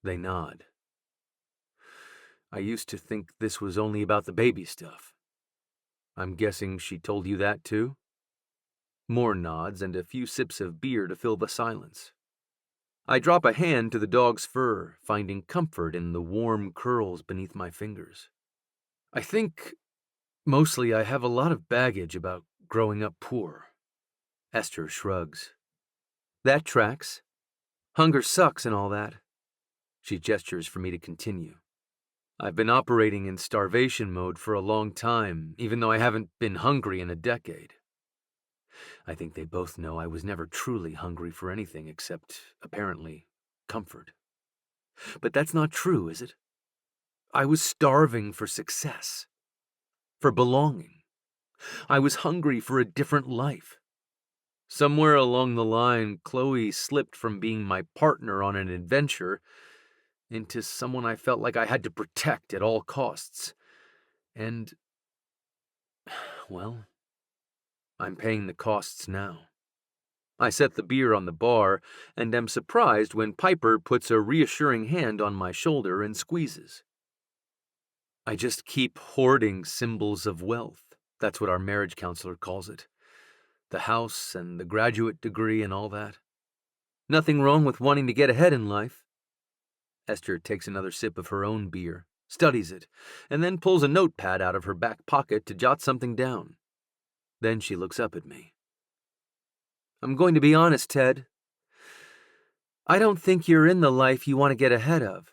They nod. I used to think this was only about the baby stuff. I'm guessing she told you that too? More nods and a few sips of beer to fill the silence. I drop a hand to the dog's fur, finding comfort in the warm curls beneath my fingers. I think mostly I have a lot of baggage about growing up poor. Esther shrugs. That tracks. Hunger sucks and all that. She gestures for me to continue. I've been operating in starvation mode for a long time, even though I haven't been hungry in a decade. I think they both know I was never truly hungry for anything except, apparently, comfort. But that's not true, is it? I was starving for success, for belonging. I was hungry for a different life. Somewhere along the line, Chloe slipped from being my partner on an adventure into someone I felt like I had to protect at all costs. And, well, I'm paying the costs now. I set the beer on the bar and am surprised when Piper puts a reassuring hand on my shoulder and squeezes. I just keep hoarding symbols of wealth. That's what our marriage counselor calls it. The house and the graduate degree and all that. Nothing wrong with wanting to get ahead in life. Esther takes another sip of her own beer, studies it, and then pulls a notepad out of her back pocket to jot something down. Then she looks up at me. I'm going to be honest, Ted. I don't think you're in the life you want to get ahead of.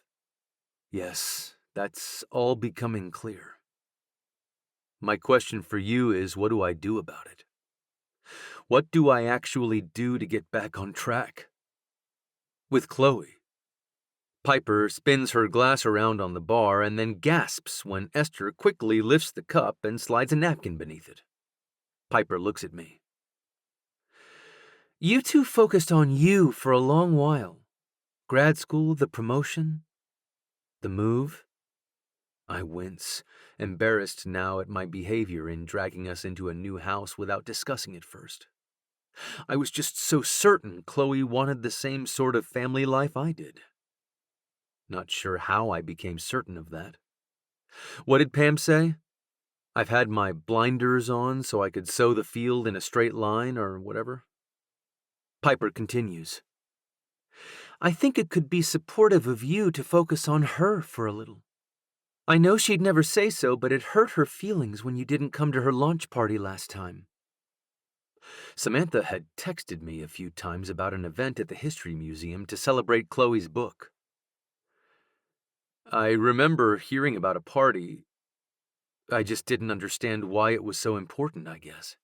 Yes, that's all becoming clear. My question for you is, what do I do about it? What do I actually do to get back on track? With Chloe. Piper spins her glass around on the bar and then gasps when Esther quickly lifts the cup and slides a napkin beneath it. Piper looks at me. You two focused on you for a long while. Grad school, the promotion, the move. I wince, embarrassed now at my behavior in dragging us into a new house without discussing it first. I was just so certain Chloe wanted the same sort of family life I did. Not sure how I became certain of that. What did Pam say? I've had my blinders on so I could sow the field in a straight line or whatever. Piper continues. I think it could be supportive of you to focus on her for a little. I know she'd never say so, but it hurt her feelings when you didn't come to her launch party last time. Samantha had texted me a few times about an event at the History Museum to celebrate Chloe's book. I remember hearing about a party. I just didn't understand why it was so important, I guess.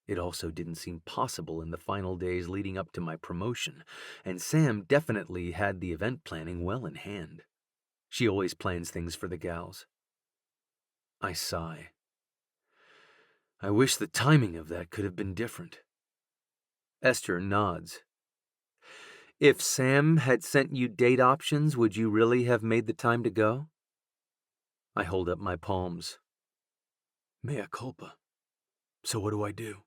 It also didn't seem possible in the final days leading up to my promotion, and Sam definitely had the event planning well in hand. She always plans things for the gals. I sigh. I wish the timing of that could have been different. Esther nods. If Sam had sent you date options, would you really have made the time to go? I hold up my palms. Mea culpa. So what do I do?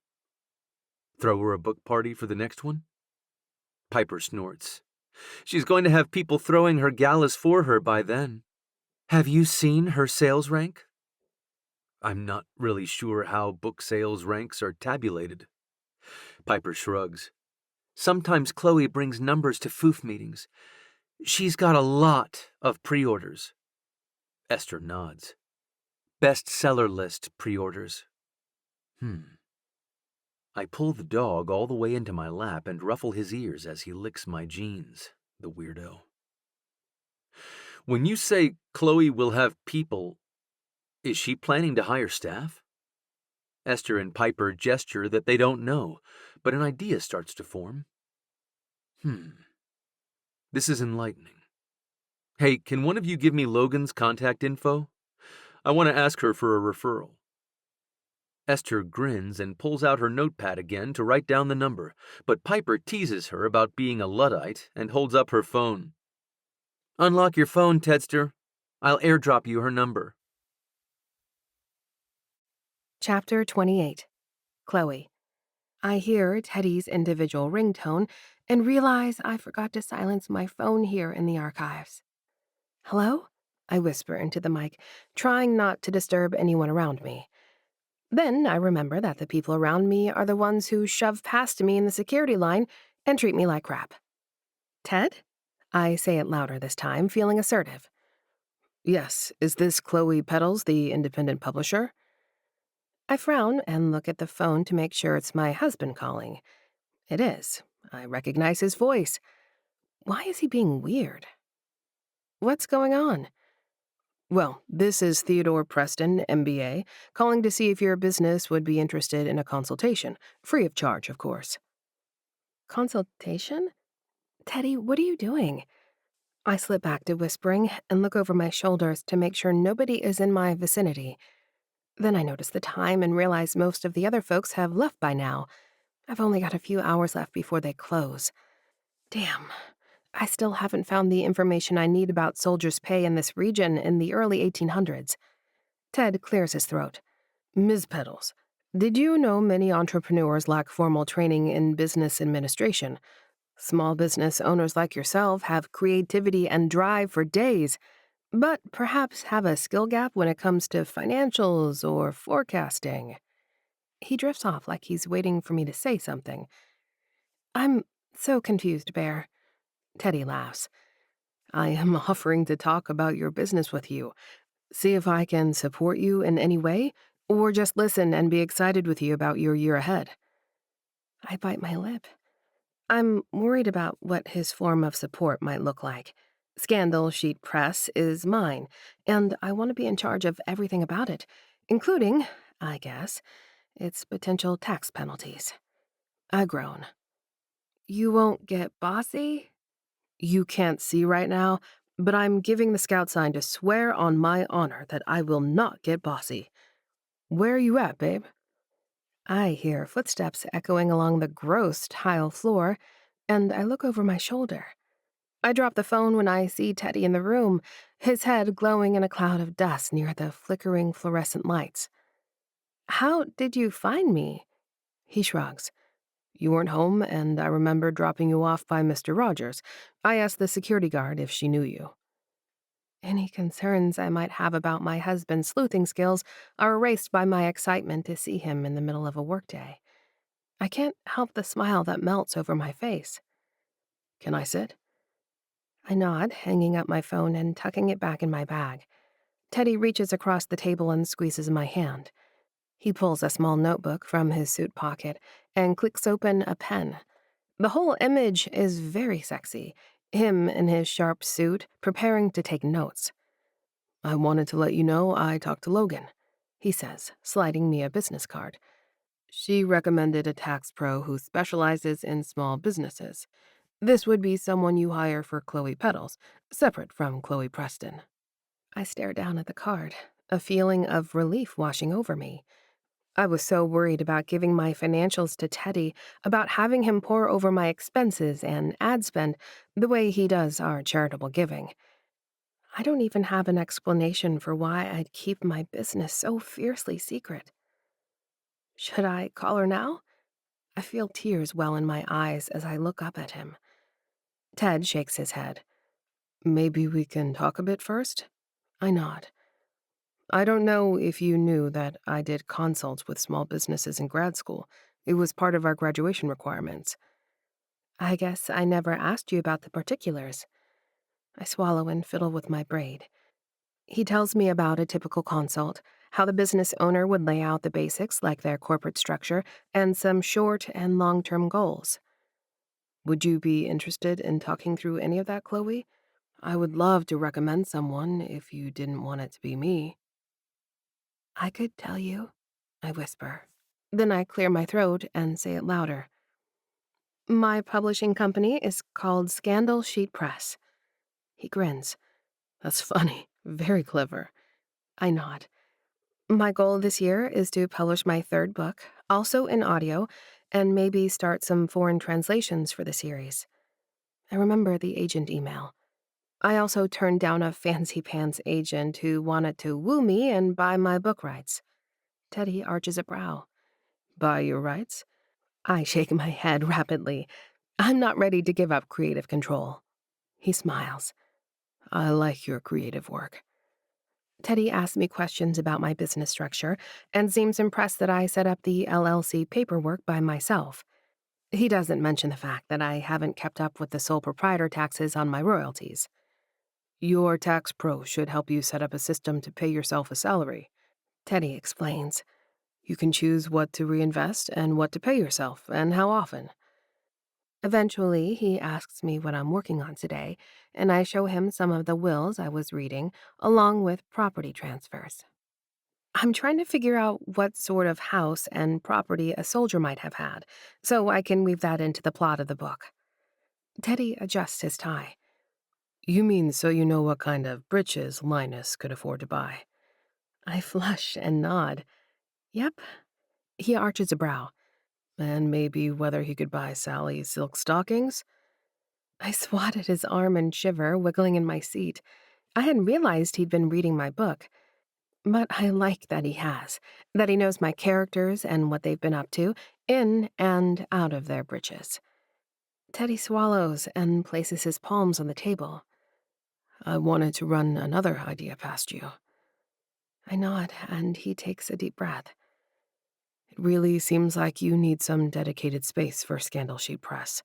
Throw her a book party for the next one? Piper snorts. She's going to have people throwing her galas for her by then. Have you seen her sales rank? I'm not really sure how book sales ranks are tabulated. Piper shrugs. Sometimes Chloe brings numbers to foof meetings. She's got a lot of pre-orders. Esther nods. Bestseller list pre-orders. I pull the dog all the way into my lap and ruffle his ears as he licks my jeans, the weirdo. When you say Chloe will have people, is she planning to hire staff? Esther and Piper gesture that they don't know, but an idea starts to form. This is enlightening. Hey, can one of you give me Logan's contact info? I want to ask her for a referral. Esther grins and pulls out her notepad again to write down the number, but Piper teases her about being a Luddite and holds up her phone. Unlock your phone, Tedster. I'll airdrop you her number. Chapter 28. Chloe. I hear Teddy's individual ringtone and realize I forgot to silence my phone here in the archives. Hello? I whisper into the mic, trying not to disturb anyone around me. Then I remember that the people around me are the ones who shove past me in the security line and treat me like crap. Ted? I say it louder this time, feeling assertive. Yes, is this Chloe Petals, the independent publisher? I frown and look at the phone to make sure it's my husband calling. It is. I recognize his voice. Why is he being weird? What's going on? Well, this is Theodore Preston, MBA, calling to see if your business would be interested in a consultation. Free of charge, of course. Consultation? Teddy, what are you doing? I slip back to whispering and look over my shoulders to make sure nobody is in my vicinity. Then I notice the time and realize most of the other folks have left by now. I've only got a few hours left before they close. Damn. I still haven't found the information I need about soldiers' pay in this region in the early 1800s. Ted clears his throat. Ms. Petals, did you know many entrepreneurs lack formal training in business administration? Small business owners like yourself have creativity and drive for days, but perhaps have a skill gap when it comes to financials or forecasting. He drifts off like he's waiting for me to say something. I'm so confused, Bear. Teddy laughs. I am offering to talk about your business with you. See if I can support you in any way, or just listen and be excited with you about your year ahead. I bite my lip. I'm worried about what his form of support might look like. Scandal Sheet Press is mine, and I want to be in charge of everything about it, including, I guess, its potential tax penalties. I groan. You won't get bossy? You can't see right now, but I'm giving the scout sign to swear on my honor that I will not get bossy. Where are you at, babe? I hear footsteps echoing along the gross tile floor, and I look over my shoulder. I drop the phone when I see Teddy in the room, his head glowing in a cloud of dust near the flickering fluorescent lights. How did you find me? He shrugs. You weren't home, and I remember dropping you off by Mr. Rogers. I asked the security guard if she knew you. Any concerns I might have about my husband's sleuthing skills are erased by my excitement to see him in the middle of a workday. I can't help the smile that melts over my face. Can I sit? I nod, hanging up my phone and tucking it back in my bag. Teddy reaches across the table and squeezes my hand. He pulls a small notebook from his suit pocket and clicks open a pen. The whole image is very sexy, him in his sharp suit, preparing to take notes. I wanted to let you know I talked to Logan, he says, sliding me a business card. She recommended a tax pro who specializes in small businesses. This would be someone you hire for Chloe Petals, separate from Chloe Preston. I stare down at the card, a feeling of relief washing over me. I was so worried about giving my financials to Teddy, about having him pour over my expenses and ad spend the way he does our charitable giving. I don't even have an explanation for why I'd keep my business so fiercely secret. Should I call her now? I feel tears well in my eyes as I look up at him. Ted shakes his head. Maybe we can talk a bit first? I nod. I don't know if you knew that I did consults with small businesses in grad school. It was part of our graduation requirements. I guess I never asked you about the particulars. I swallow and fiddle with my braid. He tells me about a typical consult, how the business owner would lay out the basics like their corporate structure and some short and long-term goals. Would you be interested in talking through any of that, Chloe? I would love to recommend someone if you didn't want it to be me. I could tell you, I whisper. Then I clear my throat and say it louder. My publishing company is called Scandal Sheet Press. He grins. That's funny. Very clever. I nod. My goal this year is to publish my third book, also in audio, and maybe start some foreign translations for the series. I remember the agent email. I also turned down a fancy pants agent who wanted to woo me and buy my book rights. Teddy arches a brow. Buy your rights? I shake my head rapidly. I'm not ready to give up creative control. He smiles. I like your creative work. Teddy asks me questions about my business structure and seems impressed that I set up the LLC paperwork by myself. He doesn't mention the fact that I haven't kept up with the sole proprietor taxes on my royalties. Your tax pro should help you set up a system to pay yourself a salary, Teddy explains. You can choose what to reinvest and what to pay yourself, and how often. Eventually, he asks me what I'm working on today, and I show him some of the wills I was reading, along with property transfers. I'm trying to figure out what sort of house and property a soldier might have had, so I can weave that into the plot of the book. Teddy adjusts his tie. You mean so you know what kind of breeches Linus could afford to buy? I flush and nod. Yep. He arches a brow. And maybe whether he could buy Sally silk stockings? I swat at his arm and shiver, wiggling in my seat. I hadn't realized he'd been reading my book. But I like that he has, that he knows my characters and what they've been up to, in and out of their breeches. Teddy swallows and places his palms on the table. I wanted to run another idea past you. I nod, and he takes a deep breath. It really seems like you need some dedicated space for Scandal Sheet Press.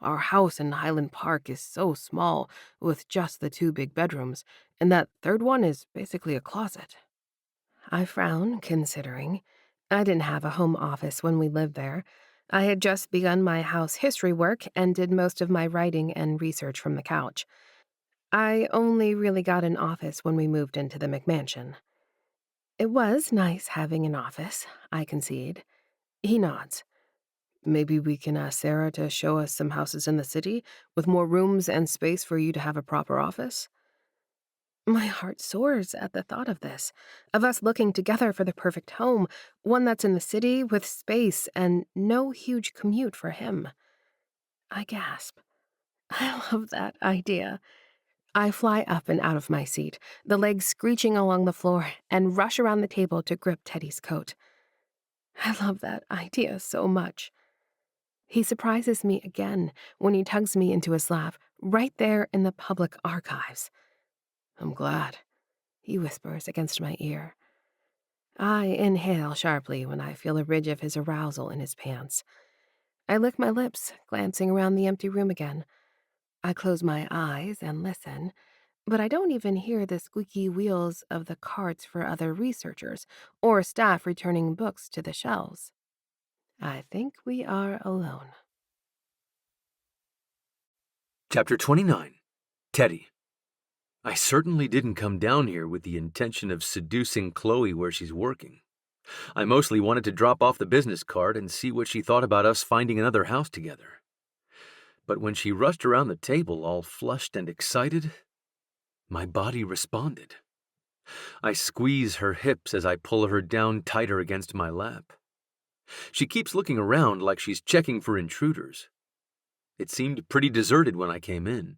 Our house in Highland Park is so small, with just the two big bedrooms, and that third one is basically a closet. I frown, considering. I didn't have a home office when we lived there. I had just begun my house history work and did most of my writing and research from the couch. I only really got an office when we moved into the McMansion. It was nice having an office, I concede. He nods. Maybe we can ask Sarah to show us some houses in the city with more rooms and space for you to have a proper office. My heart soars at the thought of this, of us looking together for the perfect home, one that's in the city with space and no huge commute for him. I gasp. I love that idea. I fly up and out of my seat, the legs screeching along the floor, and rush around the table to grip Teddy's coat. I love that idea so much. He surprises me again when he tugs me into his lap, right there in the public archives. I'm glad, he whispers against my ear. I inhale sharply when I feel a ridge of his arousal in his pants. I lick my lips, glancing around the empty room again. I close my eyes and listen, but I don't even hear the squeaky wheels of the carts for other researchers or staff returning books to the shelves. I think we are alone. Chapter 29. Teddy. I certainly didn't come down here with the intention of seducing Chloe where she's working. I mostly wanted to drop off the business card and see what she thought about us finding another house together. But when she rushed around the table all flushed and excited, my body responded. I squeeze her hips as I pull her down tighter against my lap. She keeps looking around like she's checking for intruders. It seemed pretty deserted when I came in.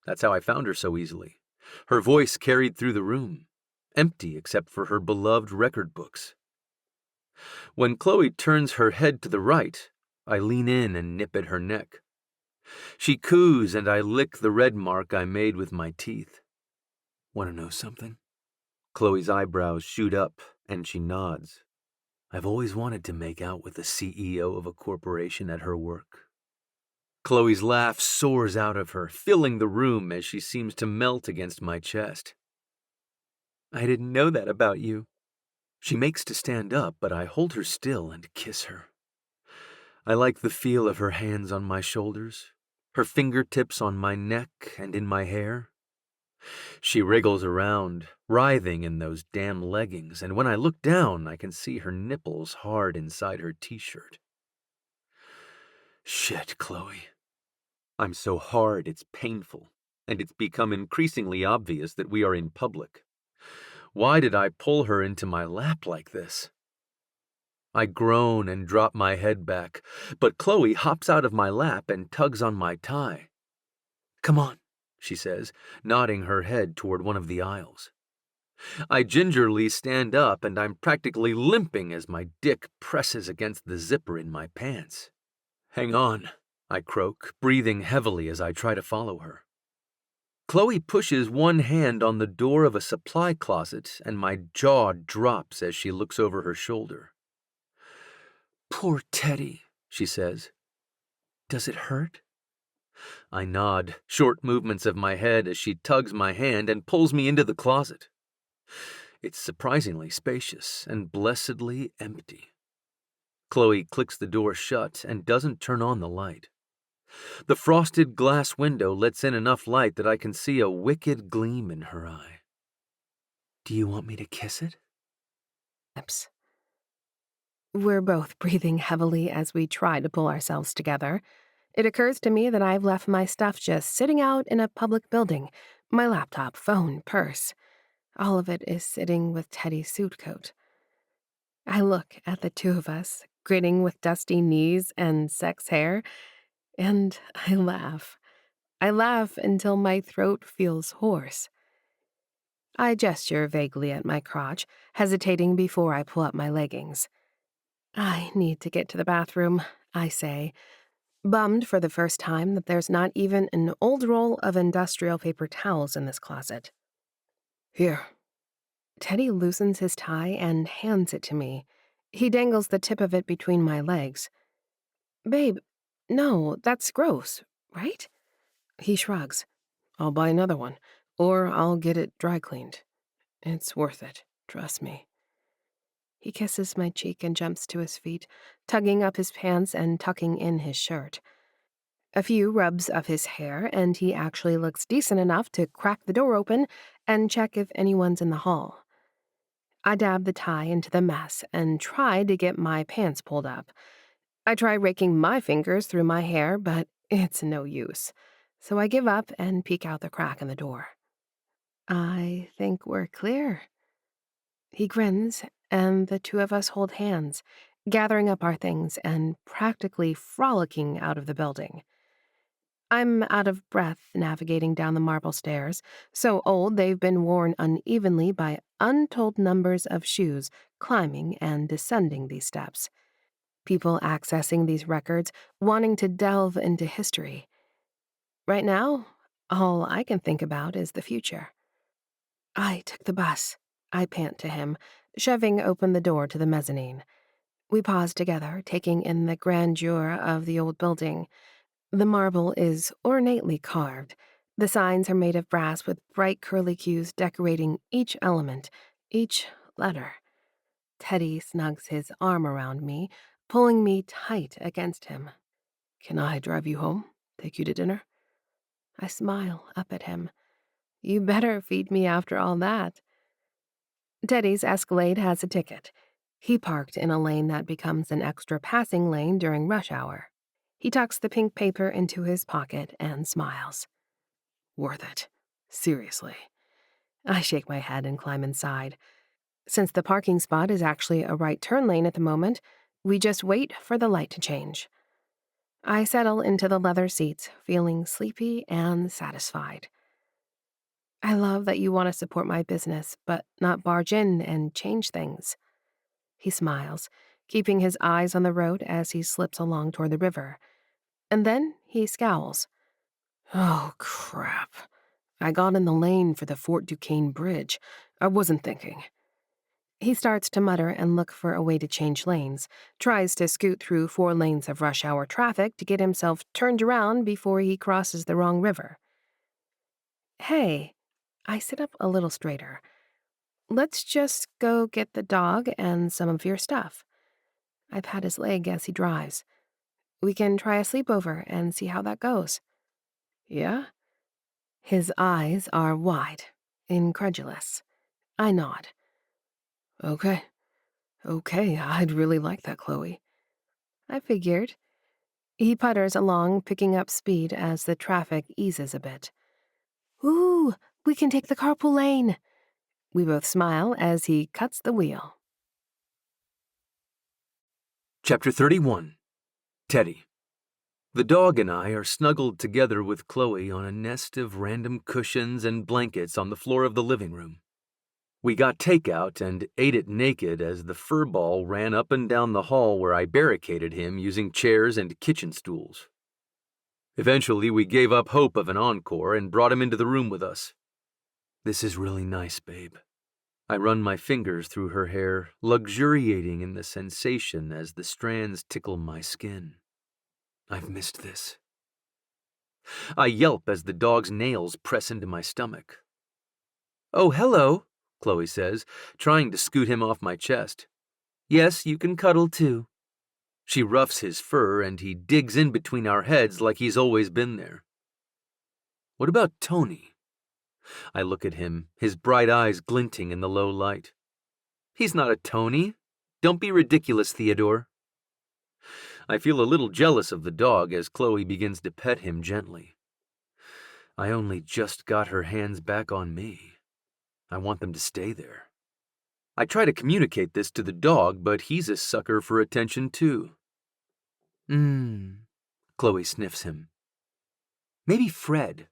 That's how I found her so easily. Her voice carried through the room, empty except for her beloved record books. When Chloe turns her head to the right, I lean in and nip at her neck. She coos and I lick the red mark I made with my teeth. Want to know something? Chloe's eyebrows shoot up, and she nods. I've always wanted to make out with the CEO of a corporation at her work. Chloe's laugh soars out of her, filling the room as she seems to melt against my chest. I didn't know that about you. She makes to stand up, but I hold her still and kiss her. I like the feel of her hands on my shoulders, her fingertips on my neck and in my hair. She wriggles around, writhing in those damn leggings, and when I look down, I can see her nipples hard inside her t-shirt. Shit, Chloe. I'm so hard it's painful, and it's become increasingly obvious that we are in public. Why did I pull her into my lap like this? I groan and drop my head back, but Chloe hops out of my lap and tugs on my tie. Come on, she says, nodding her head toward one of the aisles. I gingerly stand up and I'm practically limping as my dick presses against the zipper in my pants. Hang on, I croak, breathing heavily as I try to follow her. Chloe pushes one hand on the door of a supply closet and my jaw drops as she looks over her shoulder. Poor Teddy, she says. Does it hurt? I nod, short movements of my head as she tugs my hand and pulls me into the closet. It's surprisingly spacious and blessedly empty. Chloe clicks the door shut and doesn't turn on the light. The frosted glass window lets in enough light that I can see a wicked gleam in her eye. Do you want me to kiss it? Lips. We're both breathing heavily as we try to pull ourselves together. It occurs to me that I've left my stuff just sitting out in a public building. My laptop, phone, purse. All of it is sitting with Teddy's suit coat. I look at the two of us, grinning with dusty knees and sex hair, and I laugh. I laugh until my throat feels hoarse. I gesture vaguely at my crotch, hesitating before I pull up my leggings. I need to get to the bathroom, I say, bummed for the first time that there's not even an old roll of industrial paper towels in this closet. Here. Teddy loosens his tie and hands it to me. He dangles the tip of it between my legs. Babe, no, that's gross, right? He shrugs. I'll buy another one, or I'll get it dry cleaned. It's worth it, trust me. He kisses my cheek and jumps to his feet, tugging up his pants and tucking in his shirt. A few rubs of his hair, and he actually looks decent enough to crack the door open and check if anyone's in the hall. I dab the tie into the mess and try to get my pants pulled up. I try raking my fingers through my hair, but it's no use. So I give up and peek out the crack in the door. I think we're clear. He grins, and the two of us hold hands, gathering up our things and practically frolicking out of the building. I'm out of breath navigating down the marble stairs, so old they've been worn unevenly by untold numbers of shoes climbing and descending these steps. People accessing these records, wanting to delve into history. Right now, all I can think about is the future. I took the bus, I pant to him, shoving open the door to the mezzanine. We pause together, taking in the grandeur of the old building. The marble is ornately carved. The signs are made of brass with bright curlicues decorating each element, each letter. Teddy snugs his arm around me, pulling me tight against him. Can I drive you home? Take you to dinner? I smile up at him. You better feed me after all that. Teddy's Escalade has a ticket. He parked in a lane that becomes an extra passing lane during rush hour. He tucks the pink paper into his pocket and smiles. Worth it. Seriously. I shake my head and climb inside. Since the parking spot is actually a right turn lane at the moment, we just wait for the light to change. I settle into the leather seats, feeling sleepy and satisfied. I love that you want to support my business, but not barge in and change things. He smiles, keeping his eyes on the road as he slips along toward the river. And then he scowls. Oh, crap. I got in the lane for the Fort Duquesne Bridge. I wasn't thinking. He starts to mutter and look for a way to change lanes, tries to scoot through 4 lanes of rush hour traffic to get himself turned around before he crosses the wrong river. Hey, I sit up a little straighter. Let's just go get the dog and some of your stuff. I pat his leg as he drives. We can try a sleepover and see how that goes. Yeah? His eyes are wide, incredulous. I nod. Okay. Okay, I'd really like that, Chloe. I figured. He putters along, picking up speed as the traffic eases a bit. Ooh, we can take the carpool lane. We both smile as he cuts the wheel. Chapter 31. Teddy. The dog and I are snuggled together with Chloe on a nest of random cushions and blankets on the floor of the living room. We got takeout and ate it naked as the fur ball ran up and down the hall where I barricaded him using chairs and kitchen stools. Eventually, we gave up hope of an encore and brought him into the room with us. This is really nice, babe. I run my fingers through her hair, luxuriating in the sensation as the strands tickle my skin. I've missed this. I yelp as the dog's nails press into my stomach. Oh, hello, Chloe says, trying to scoot him off my chest. Yes, you can cuddle too. She roughs his fur and he digs in between our heads like he's always been there. What about Tony? I look at him, his bright eyes glinting in the low light. He's not a Tony. Don't be ridiculous, Theodore. I feel a little jealous of the dog as Chloe begins to pet him gently. I only just got her hands back on me. I want them to stay there. I try to communicate this to the dog, but he's a sucker for attention too. Chloe sniffs him. Maybe Fred.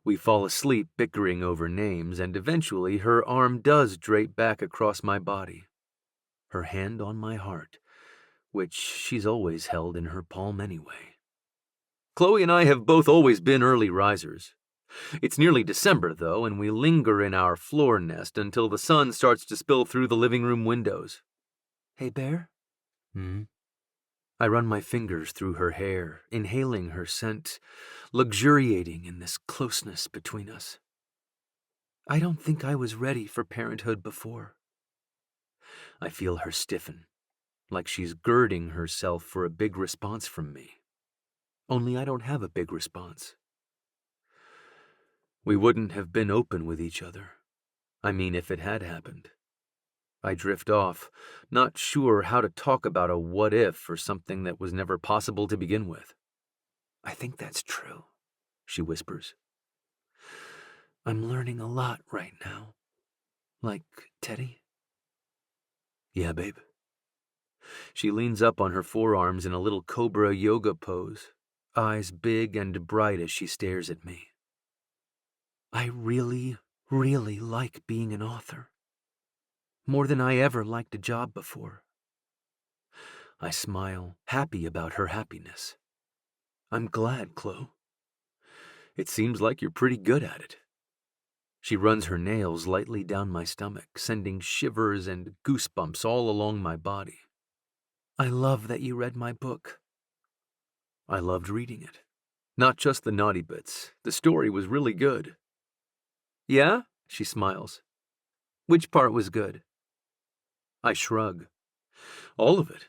We fall asleep bickering over names, and eventually her arm does drape back across my body. Her hand on my heart, which she's always held in her palm anyway. Chloe and I have both always been early risers. It's nearly December, though, and we linger in our floor nest until the sun starts to spill through the living room windows. Hey, Bear? I run my fingers through her hair, inhaling her scent, luxuriating in this closeness between us. I don't think I was ready for parenthood before. I feel her stiffen, like she's girding herself for a big response from me. Only I don't have a big response. We wouldn't have been open with each other. I mean, if it had happened. I drift off, not sure how to talk about a what-if or something that was never possible to begin with. I think that's true, she whispers. I'm learning a lot right now. Like Teddy? Yeah, babe. She leans up on her forearms in a little cobra yoga pose, eyes big and bright as she stares at me. I really, really like being an author. More than I ever liked a job before. I smile, happy about her happiness. I'm glad, Chloe. It seems like you're pretty good at it. She runs her nails lightly down my stomach, sending shivers and goosebumps all along my body. I love that you read my book. I loved reading it. Not just the naughty bits. The story was really good. Yeah? She smiles. Which part was good? I shrug. All of it.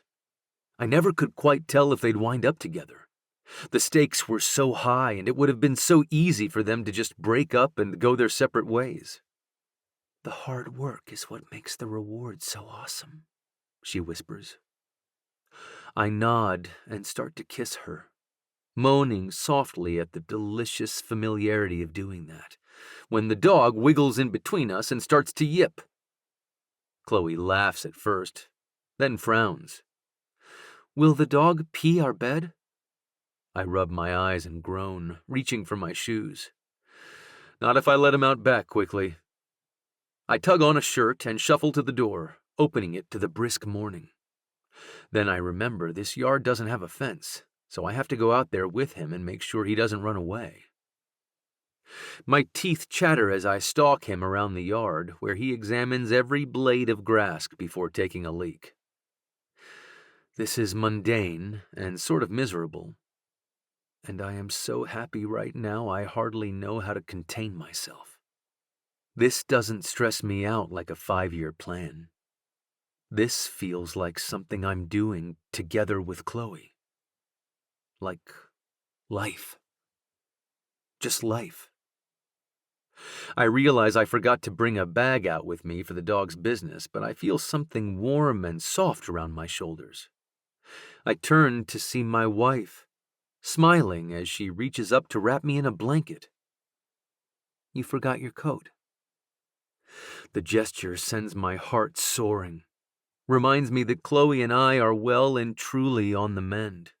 I never could quite tell if they'd wind up together. The stakes were so high, and it would have been so easy for them to just break up and go their separate ways. The hard work is what makes the reward so awesome, she whispers. I nod and start to kiss her, moaning softly at the delicious familiarity of doing that, when the dog wiggles in between us and starts to yip. Chloe laughs at first, then frowns. Will the dog pee our bed? I rub my eyes and groan, reaching for my shoes. Not if I let him out back quickly. I tug on a shirt and shuffle to the door, opening it to the brisk morning. Then I remember this yard doesn't have a fence, so I have to go out there with him and make sure he doesn't run away. My teeth chatter as I stalk him around the yard, where he examines every blade of grass before taking a leak. This is mundane and sort of miserable, and I am so happy right now I hardly know how to contain myself. This doesn't stress me out like a 5-year plan. This feels like something I'm doing together with Chloe. Like life. Just life. I realize I forgot to bring a bag out with me for the dog's business, but I feel something warm and soft around my shoulders. I turn to see my wife, smiling as she reaches up to wrap me in a blanket. "You forgot your coat." The gesture sends my heart soaring, reminds me that Chloe and I are well and truly on the mend.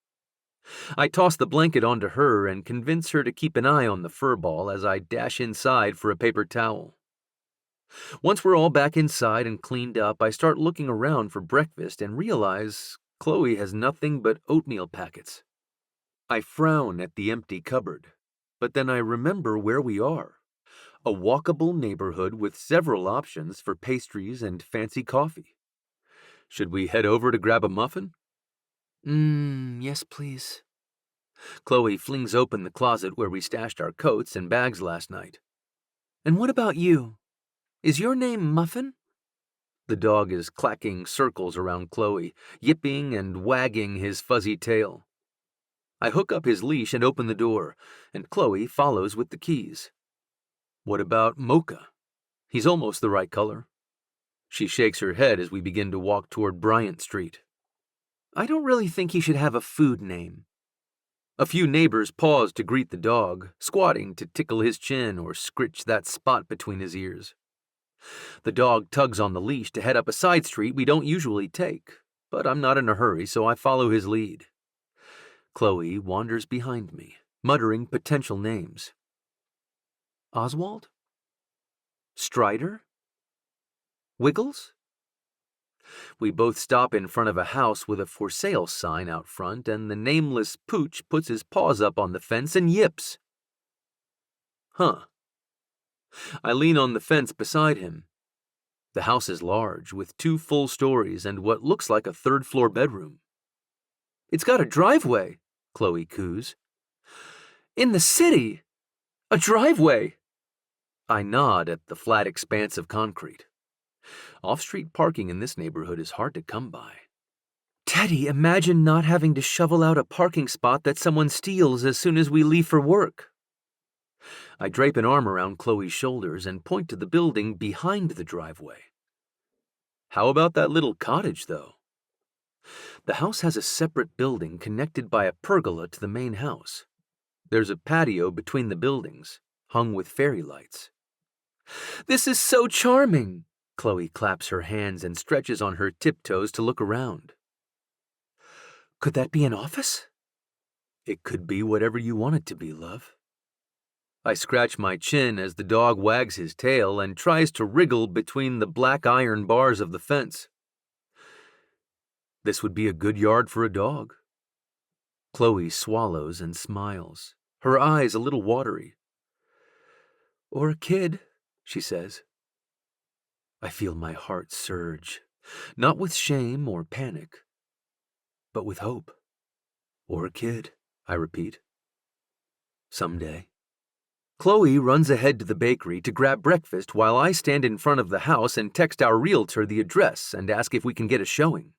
I toss the blanket onto her and convince her to keep an eye on the fur ball as I dash inside for a paper towel. Once we're all back inside and cleaned up, I start looking around for breakfast and realize Chloe has nothing but oatmeal packets. I frown at the empty cupboard, but then I remember where we are. A walkable neighborhood with several options for pastries and fancy coffee. Should we head over to grab a muffin? Yes, please. Chloe flings open the closet where we stashed our coats and bags last night. And what about you? Is your name Muffin? The dog is clacking circles around Chloe, yipping and wagging his fuzzy tail. I hook up his leash and open the door, and Chloe follows with the keys. What about Mocha? He's almost the right color. She shakes her head as we begin to walk toward Bryant Street. I don't really think he should have a food name. A few neighbors pause to greet the dog, squatting to tickle his chin or scritch that spot between his ears. The dog tugs on the leash to head up a side street we don't usually take, but I'm not in a hurry, so I follow his lead. Chloe wanders behind me, muttering potential names. Oswald? Strider? Wiggles? We both stop in front of a house with a for sale sign out front, and the nameless pooch puts his paws up on the fence and yips. Huh. I lean on the fence beside him. The house is large, with 2 full stories and what looks like a 3rd-floor bedroom. It's got a driveway, Chloe coos. In the city? A driveway? I nod at the flat expanse of concrete. Off-street parking in this neighborhood is hard to come by. Teddy, imagine not having to shovel out a parking spot that someone steals as soon as we leave for work. I drape an arm around Chloe's shoulders and point to the building behind the driveway. How about that little cottage, though? The house has a separate building connected by a pergola to the main house. There's a patio between the buildings, hung with fairy lights. This is so charming! Chloe claps her hands and stretches on her tiptoes to look around. Could that be an office? It could be whatever you want it to be, love. I scratch my chin as the dog wags his tail and tries to wriggle between the black iron bars of the fence. This would be a good yard for a dog. Chloe swallows and smiles, her eyes a little watery. Or a kid, she says. I feel my heart surge, not with shame or panic, but with hope. Or a kid, I repeat. Someday. Chloe runs ahead to the bakery to grab breakfast while I stand in front of the house and text our realtor the address and ask if we can get a showing.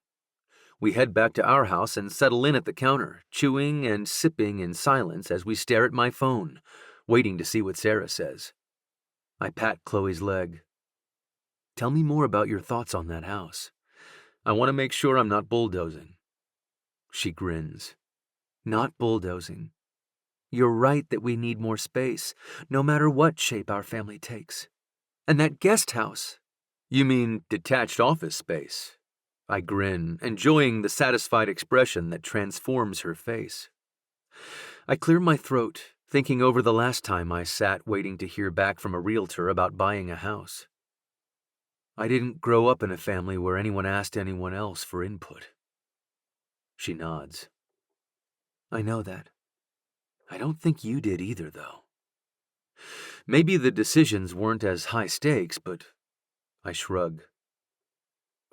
We head back to our house and settle in at the counter, chewing and sipping in silence as we stare at my phone, waiting to see what Sarah says. I pat Chloe's leg. Tell me more about your thoughts on that house. I want to make sure I'm not bulldozing. She grins. Not bulldozing. You're right that we need more space, no matter what shape our family takes. And that guest house. You mean detached office space? I grin, enjoying the satisfied expression that transforms her face. I clear my throat, thinking over the last time I sat waiting to hear back from a realtor about buying a house. I didn't grow up in a family where anyone asked anyone else for input. She nods. I know that. I don't think you did either, though. Maybe the decisions weren't as high stakes, but I shrug.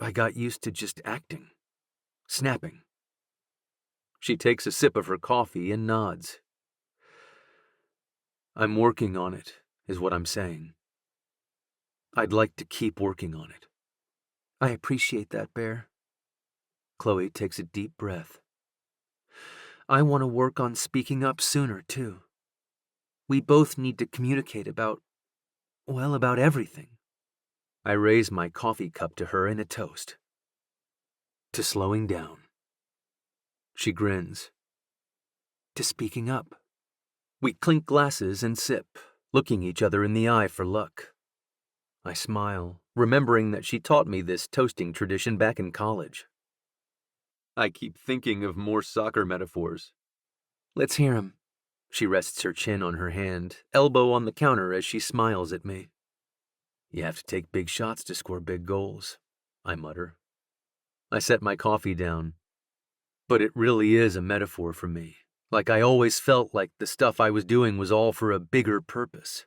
I got used to just acting, snapping. She takes a sip of her coffee and nods. I'm working on it, is what I'm saying. I'd like to keep working on it. I appreciate that, Bear. Chloe takes a deep breath. I want to work on speaking up sooner, too. We both need to communicate about everything. I raise my coffee cup to her in a toast. To slowing down. She grins. To speaking up. We clink glasses and sip, looking each other in the eye for luck. I smile, remembering that she taught me this toasting tradition back in college. I keep thinking of more soccer metaphors. Let's hear 'em. She rests her chin on her hand, elbow on the counter as she smiles at me. You have to take big shots to score big goals, I mutter. I set my coffee down. But it really is a metaphor for me. Like I always felt like the stuff I was doing was all for a bigger purpose.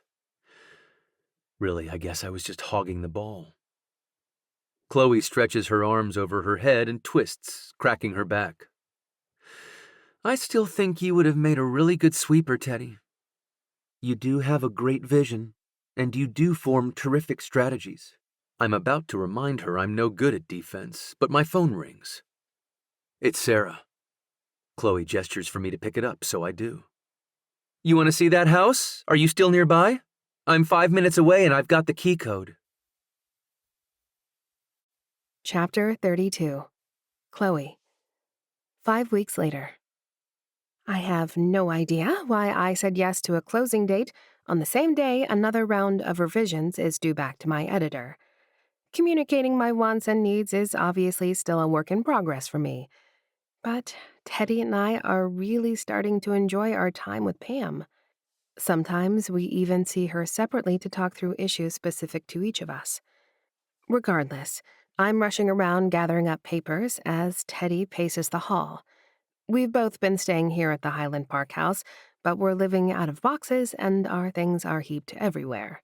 Really, I guess I was just hogging the ball. Chloe stretches her arms over her head and twists, cracking her back. I still think you would have made a really good sweeper, Teddy. You do have a great vision, and you do form terrific strategies. I'm about to remind her I'm no good at defense, but my phone rings. It's Sarah. Chloe gestures for me to pick it up, so I do. You want to see that house? Are you still nearby? I'm 5 minutes away and I've got the key code. Chapter 32. Chloe. 5 weeks later. I have no idea why I said yes to a closing date on the same day another round of revisions is due back to my editor. Communicating my wants and needs is obviously still a work in progress for me. But Teddy and I are really starting to enjoy our time with Pam. Sometimes we even see her separately to talk through issues specific to each of us. Regardless, I'm rushing around gathering up papers as Teddy paces the hall. We've both been staying here at the Highland Park house, but we're living out of boxes and our things are heaped everywhere.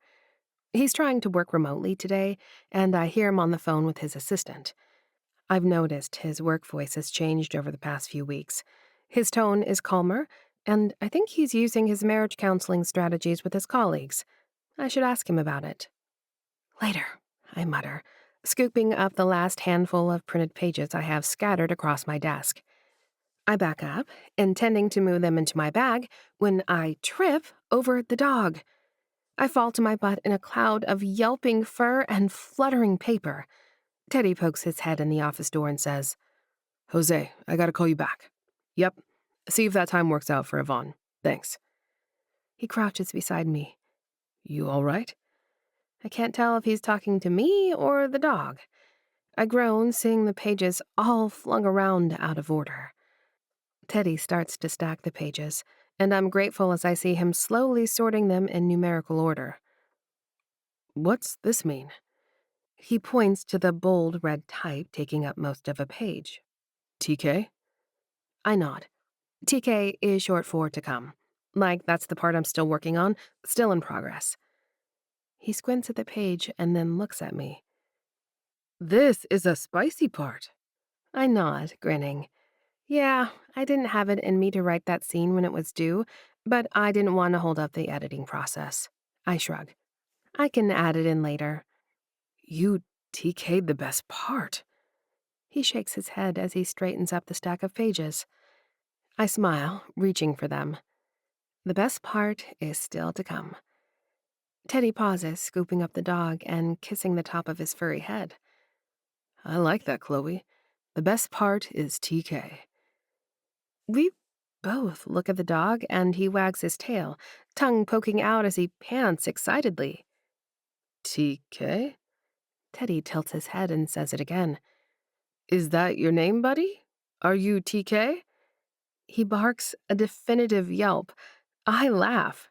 He's trying to work remotely today, and I hear him on the phone with his assistant. I've noticed his work voice has changed over the past few weeks. His tone is calmer, and I think he's using his marriage counseling strategies with his colleagues. I should ask him about it. Later, I mutter, scooping up the last handful of printed pages I have scattered across my desk. I back up, intending to move them into my bag, when I trip over the dog. I fall to my butt in a cloud of yelping fur and fluttering paper. Teddy pokes his head in the office door and says, Jose, I gotta call you back. Yep. See if that time works out for Yvonne. Thanks. He crouches beside me. You all right? I can't tell if he's talking to me or the dog. I groan, seeing the pages all flung around out of order. Teddy starts to stack the pages, and I'm grateful as I see him slowly sorting them in numerical order. What's this mean? He points to the bold red type taking up most of a page. TK? I nod. TK is short for to come. Like that's the part I'm still working on, still in progress. He squints at the page and then looks at me. This is a spicy part. I nod, grinning. Yeah, I didn't have it in me to write that scene when it was due, but I didn't want to hold up the editing process. I shrug. I can add it in later. You TK'd the best part. He shakes his head as he straightens up the stack of pages. I smile, reaching for them. The best part is still to come. Teddy pauses, scooping up the dog and kissing the top of his furry head. I like that, Chloe. The best part is TK. We both look at the dog and he wags his tail, tongue poking out as he pants excitedly. TK? Teddy tilts his head and says it again. Is that your name, buddy? Are you TK? He barks a definitive yelp. I laugh.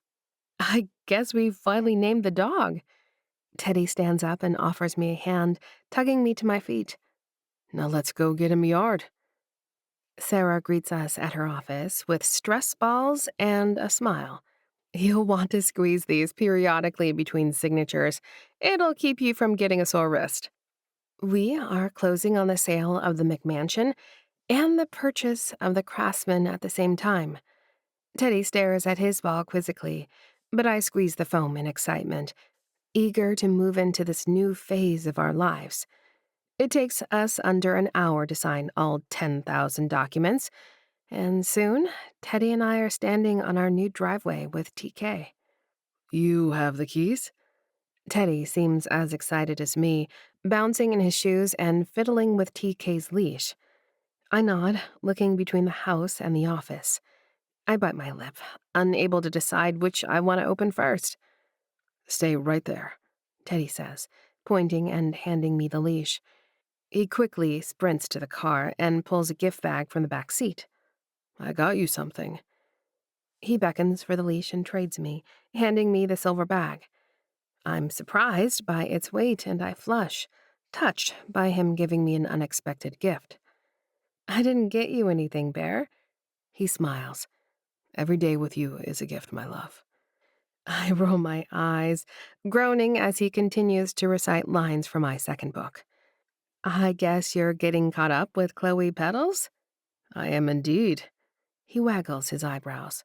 I guess we finally named the dog. Teddy stands up and offers me a hand, tugging me to my feet. Now let's go get him a yard. Sarah greets us at her office with stress balls and a smile. You'll want to squeeze these periodically between signatures. It'll keep you from getting a sore wrist. We are closing on the sale of the McMansion and the purchase of the Craftsman at the same time. Teddy stares at his ball quizzically, but I squeeze the foam in excitement, eager to move into this new phase of our lives. It takes us under an hour to sign all 10,000 documents, and soon, Teddy and I are standing on our new driveway with TK. You have the keys? Teddy seems as excited as me, bouncing in his shoes and fiddling with TK's leash. I nod, looking between the house and the office. I bite my lip, unable to decide which I want to open first. Stay right there, Teddy says, pointing and handing me the leash. He quickly sprints to the car and pulls a gift bag from the back seat. I got you something. He beckons for the leash and trades me, handing me the silver bag. I'm surprised by its weight and I flush, touched by him giving me an unexpected gift. I didn't get you anything, Bear. He smiles. Every day with you is a gift, my love. I roll my eyes, groaning as he continues to recite lines from my second book. I guess you're getting caught up with Chloe Petals? I am indeed. He waggles his eyebrows.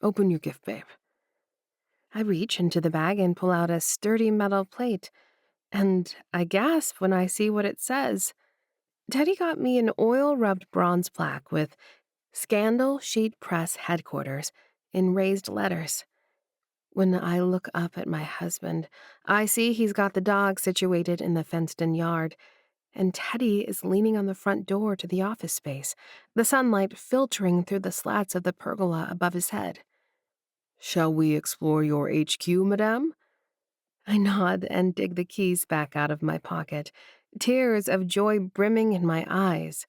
Open your gift, babe. I reach into the bag and pull out a sturdy metal plate, and I gasp when I see what it says. Teddy got me an oil-rubbed bronze plaque with Scandal Sheet Press Headquarters in raised letters. When I look up at my husband, I see he's got the dog situated in the fenced-in yard, and Teddy is leaning on the front door to the office space, the sunlight filtering through the slats of the pergola above his head. Shall we explore your HQ, madame? I nod and dig the keys back out of my pocket, tears of joy brimming in my eyes.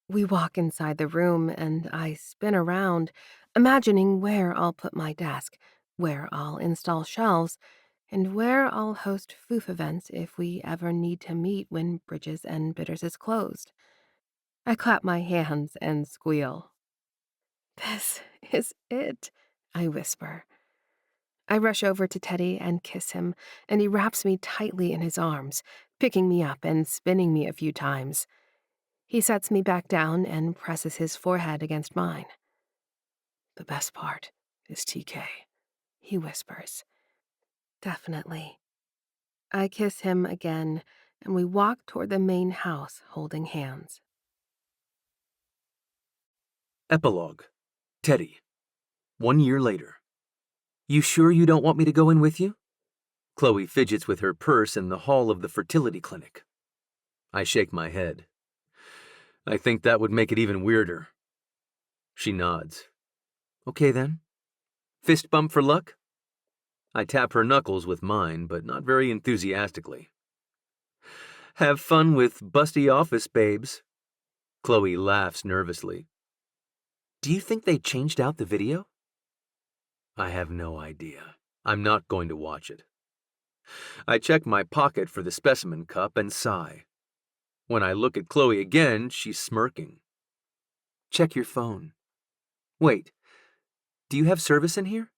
We walk inside the room, and I spin around, imagining where I'll put my desk, where I'll install shelves, and where I'll host foof events if we ever need to meet when Bridges and Bitters is closed. I clap my hands and squeal. This is it, I whisper. I rush over to Teddy and kiss him, and he wraps me tightly in his arms, picking me up and spinning me a few times. He sets me back down and presses his forehead against mine. The best part is TK, he whispers. Definitely. I kiss him again, and we walk toward the main house holding hands. Epilogue. Teddy. 1 year later. You sure you don't want me to go in with you? Chloe fidgets with her purse in the hall of the fertility clinic. I shake my head. I think that would make it even weirder. She nods. Okay then. Fist bump for luck? I tap her knuckles with mine, but not very enthusiastically. Have fun with busty office babes. Chloe laughs nervously. Do you think they changed out the video? I have no idea. I'm not going to watch it. I check my pocket for the specimen cup and sigh. When I look at Chloe again, she's smirking. Check your phone. Wait, do you have service in here?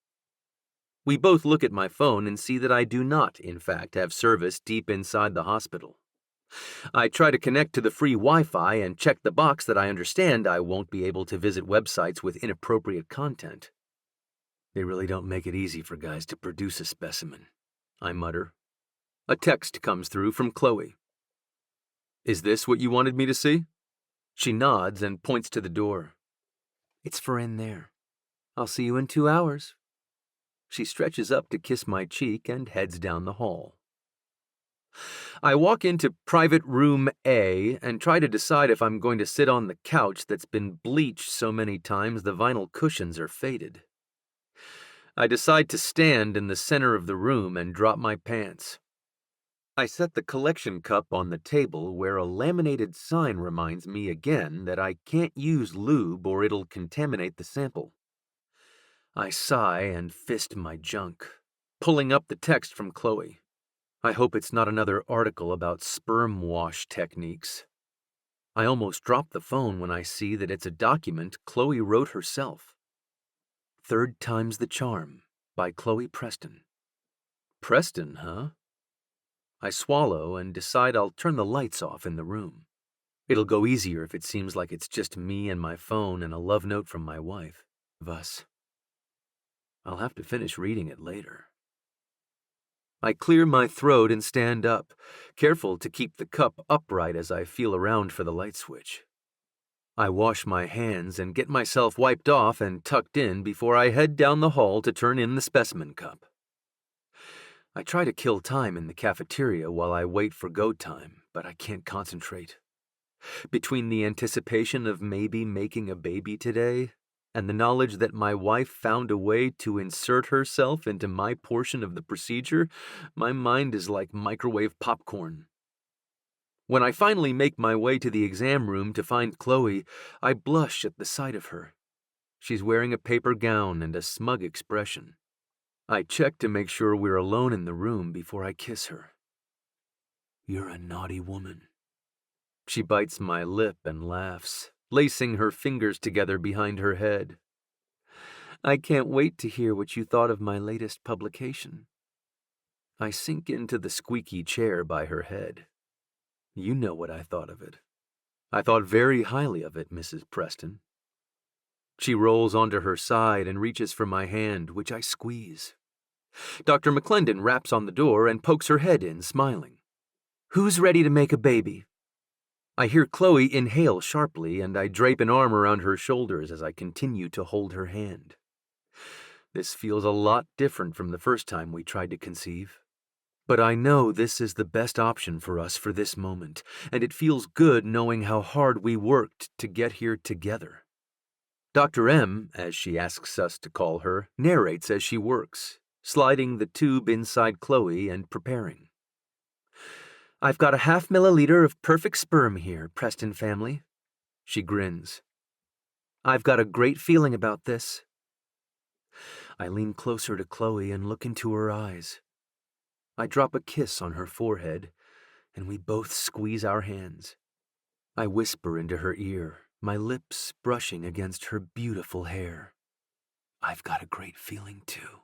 We both look at my phone and see that I do not, in fact, have service deep inside the hospital. I try to connect to the free Wi-Fi and check the box that I understand I won't be able to visit websites with inappropriate content. They really don't make it easy for guys to produce a specimen, I mutter. A text comes through from Chloe. Is this what you wanted me to see? She nods and points to the door. It's for in there. I'll see you in 2 hours. She stretches up to kiss my cheek and heads down the hall. I walk into private room A and try to decide if I'm going to sit on the couch that's been bleached so many times the vinyl cushions are faded. I decide to stand in the center of the room and drop my pants. I set the collection cup on the table where a laminated sign reminds me again that I can't use lube or it'll contaminate the sample. I sigh and fist my junk, pulling up the text from Chloe. I hope it's not another article about sperm wash techniques. I almost drop the phone when I see that it's a document Chloe wrote herself. 3rd time's the charm, by Chloe Preston. Preston, huh? I swallow and decide I'll turn the lights off in the room. It'll go easier if it seems like it's just me and my phone and a love note from my wife. Of us. I'll have to finish reading it later. I clear my throat and stand up, careful to keep the cup upright as I feel around for the light switch. I wash my hands and get myself wiped off and tucked in before I head down the hall to turn in the specimen cup. I try to kill time in the cafeteria while I wait for go time, but I can't concentrate. Between the anticipation of maybe making a baby today and the knowledge that my wife found a way to insert herself into my portion of the procedure, my mind is like microwave popcorn. When I finally make my way to the exam room to find Chloe, I blush at the sight of her. She's wearing a paper gown and a smug expression. I check to make sure we're alone in the room before I kiss her. "You're a naughty woman." She bites my lip and laughs, lacing her fingers together behind her head. "I can't wait to hear what you thought of my latest publication." I sink into the squeaky chair by her head. "You know what I thought of it. I thought very highly of it, Mrs. Preston." She rolls onto her side and reaches for my hand, which I squeeze. Dr. McClendon raps on the door and pokes her head in, smiling. "Who's ready to make a baby?" I hear Chloe inhale sharply, and I drape an arm around her shoulders as I continue to hold her hand. This feels a lot different from the first time we tried to conceive. But I know this is the best option for us for this moment, and it feels good knowing how hard we worked to get here together. Dr. M, as she asks us to call her, narrates as she works, sliding the tube inside Chloe and preparing. "I've got a 0.5 milliliter of perfect sperm here, Preston family." She grins. "I've got a great feeling about this." I lean closer to Chloe and look into her eyes. I drop a kiss on her forehead, and we both squeeze our hands. I whisper into her ear, my lips brushing against her beautiful hair. "I've got a great feeling too."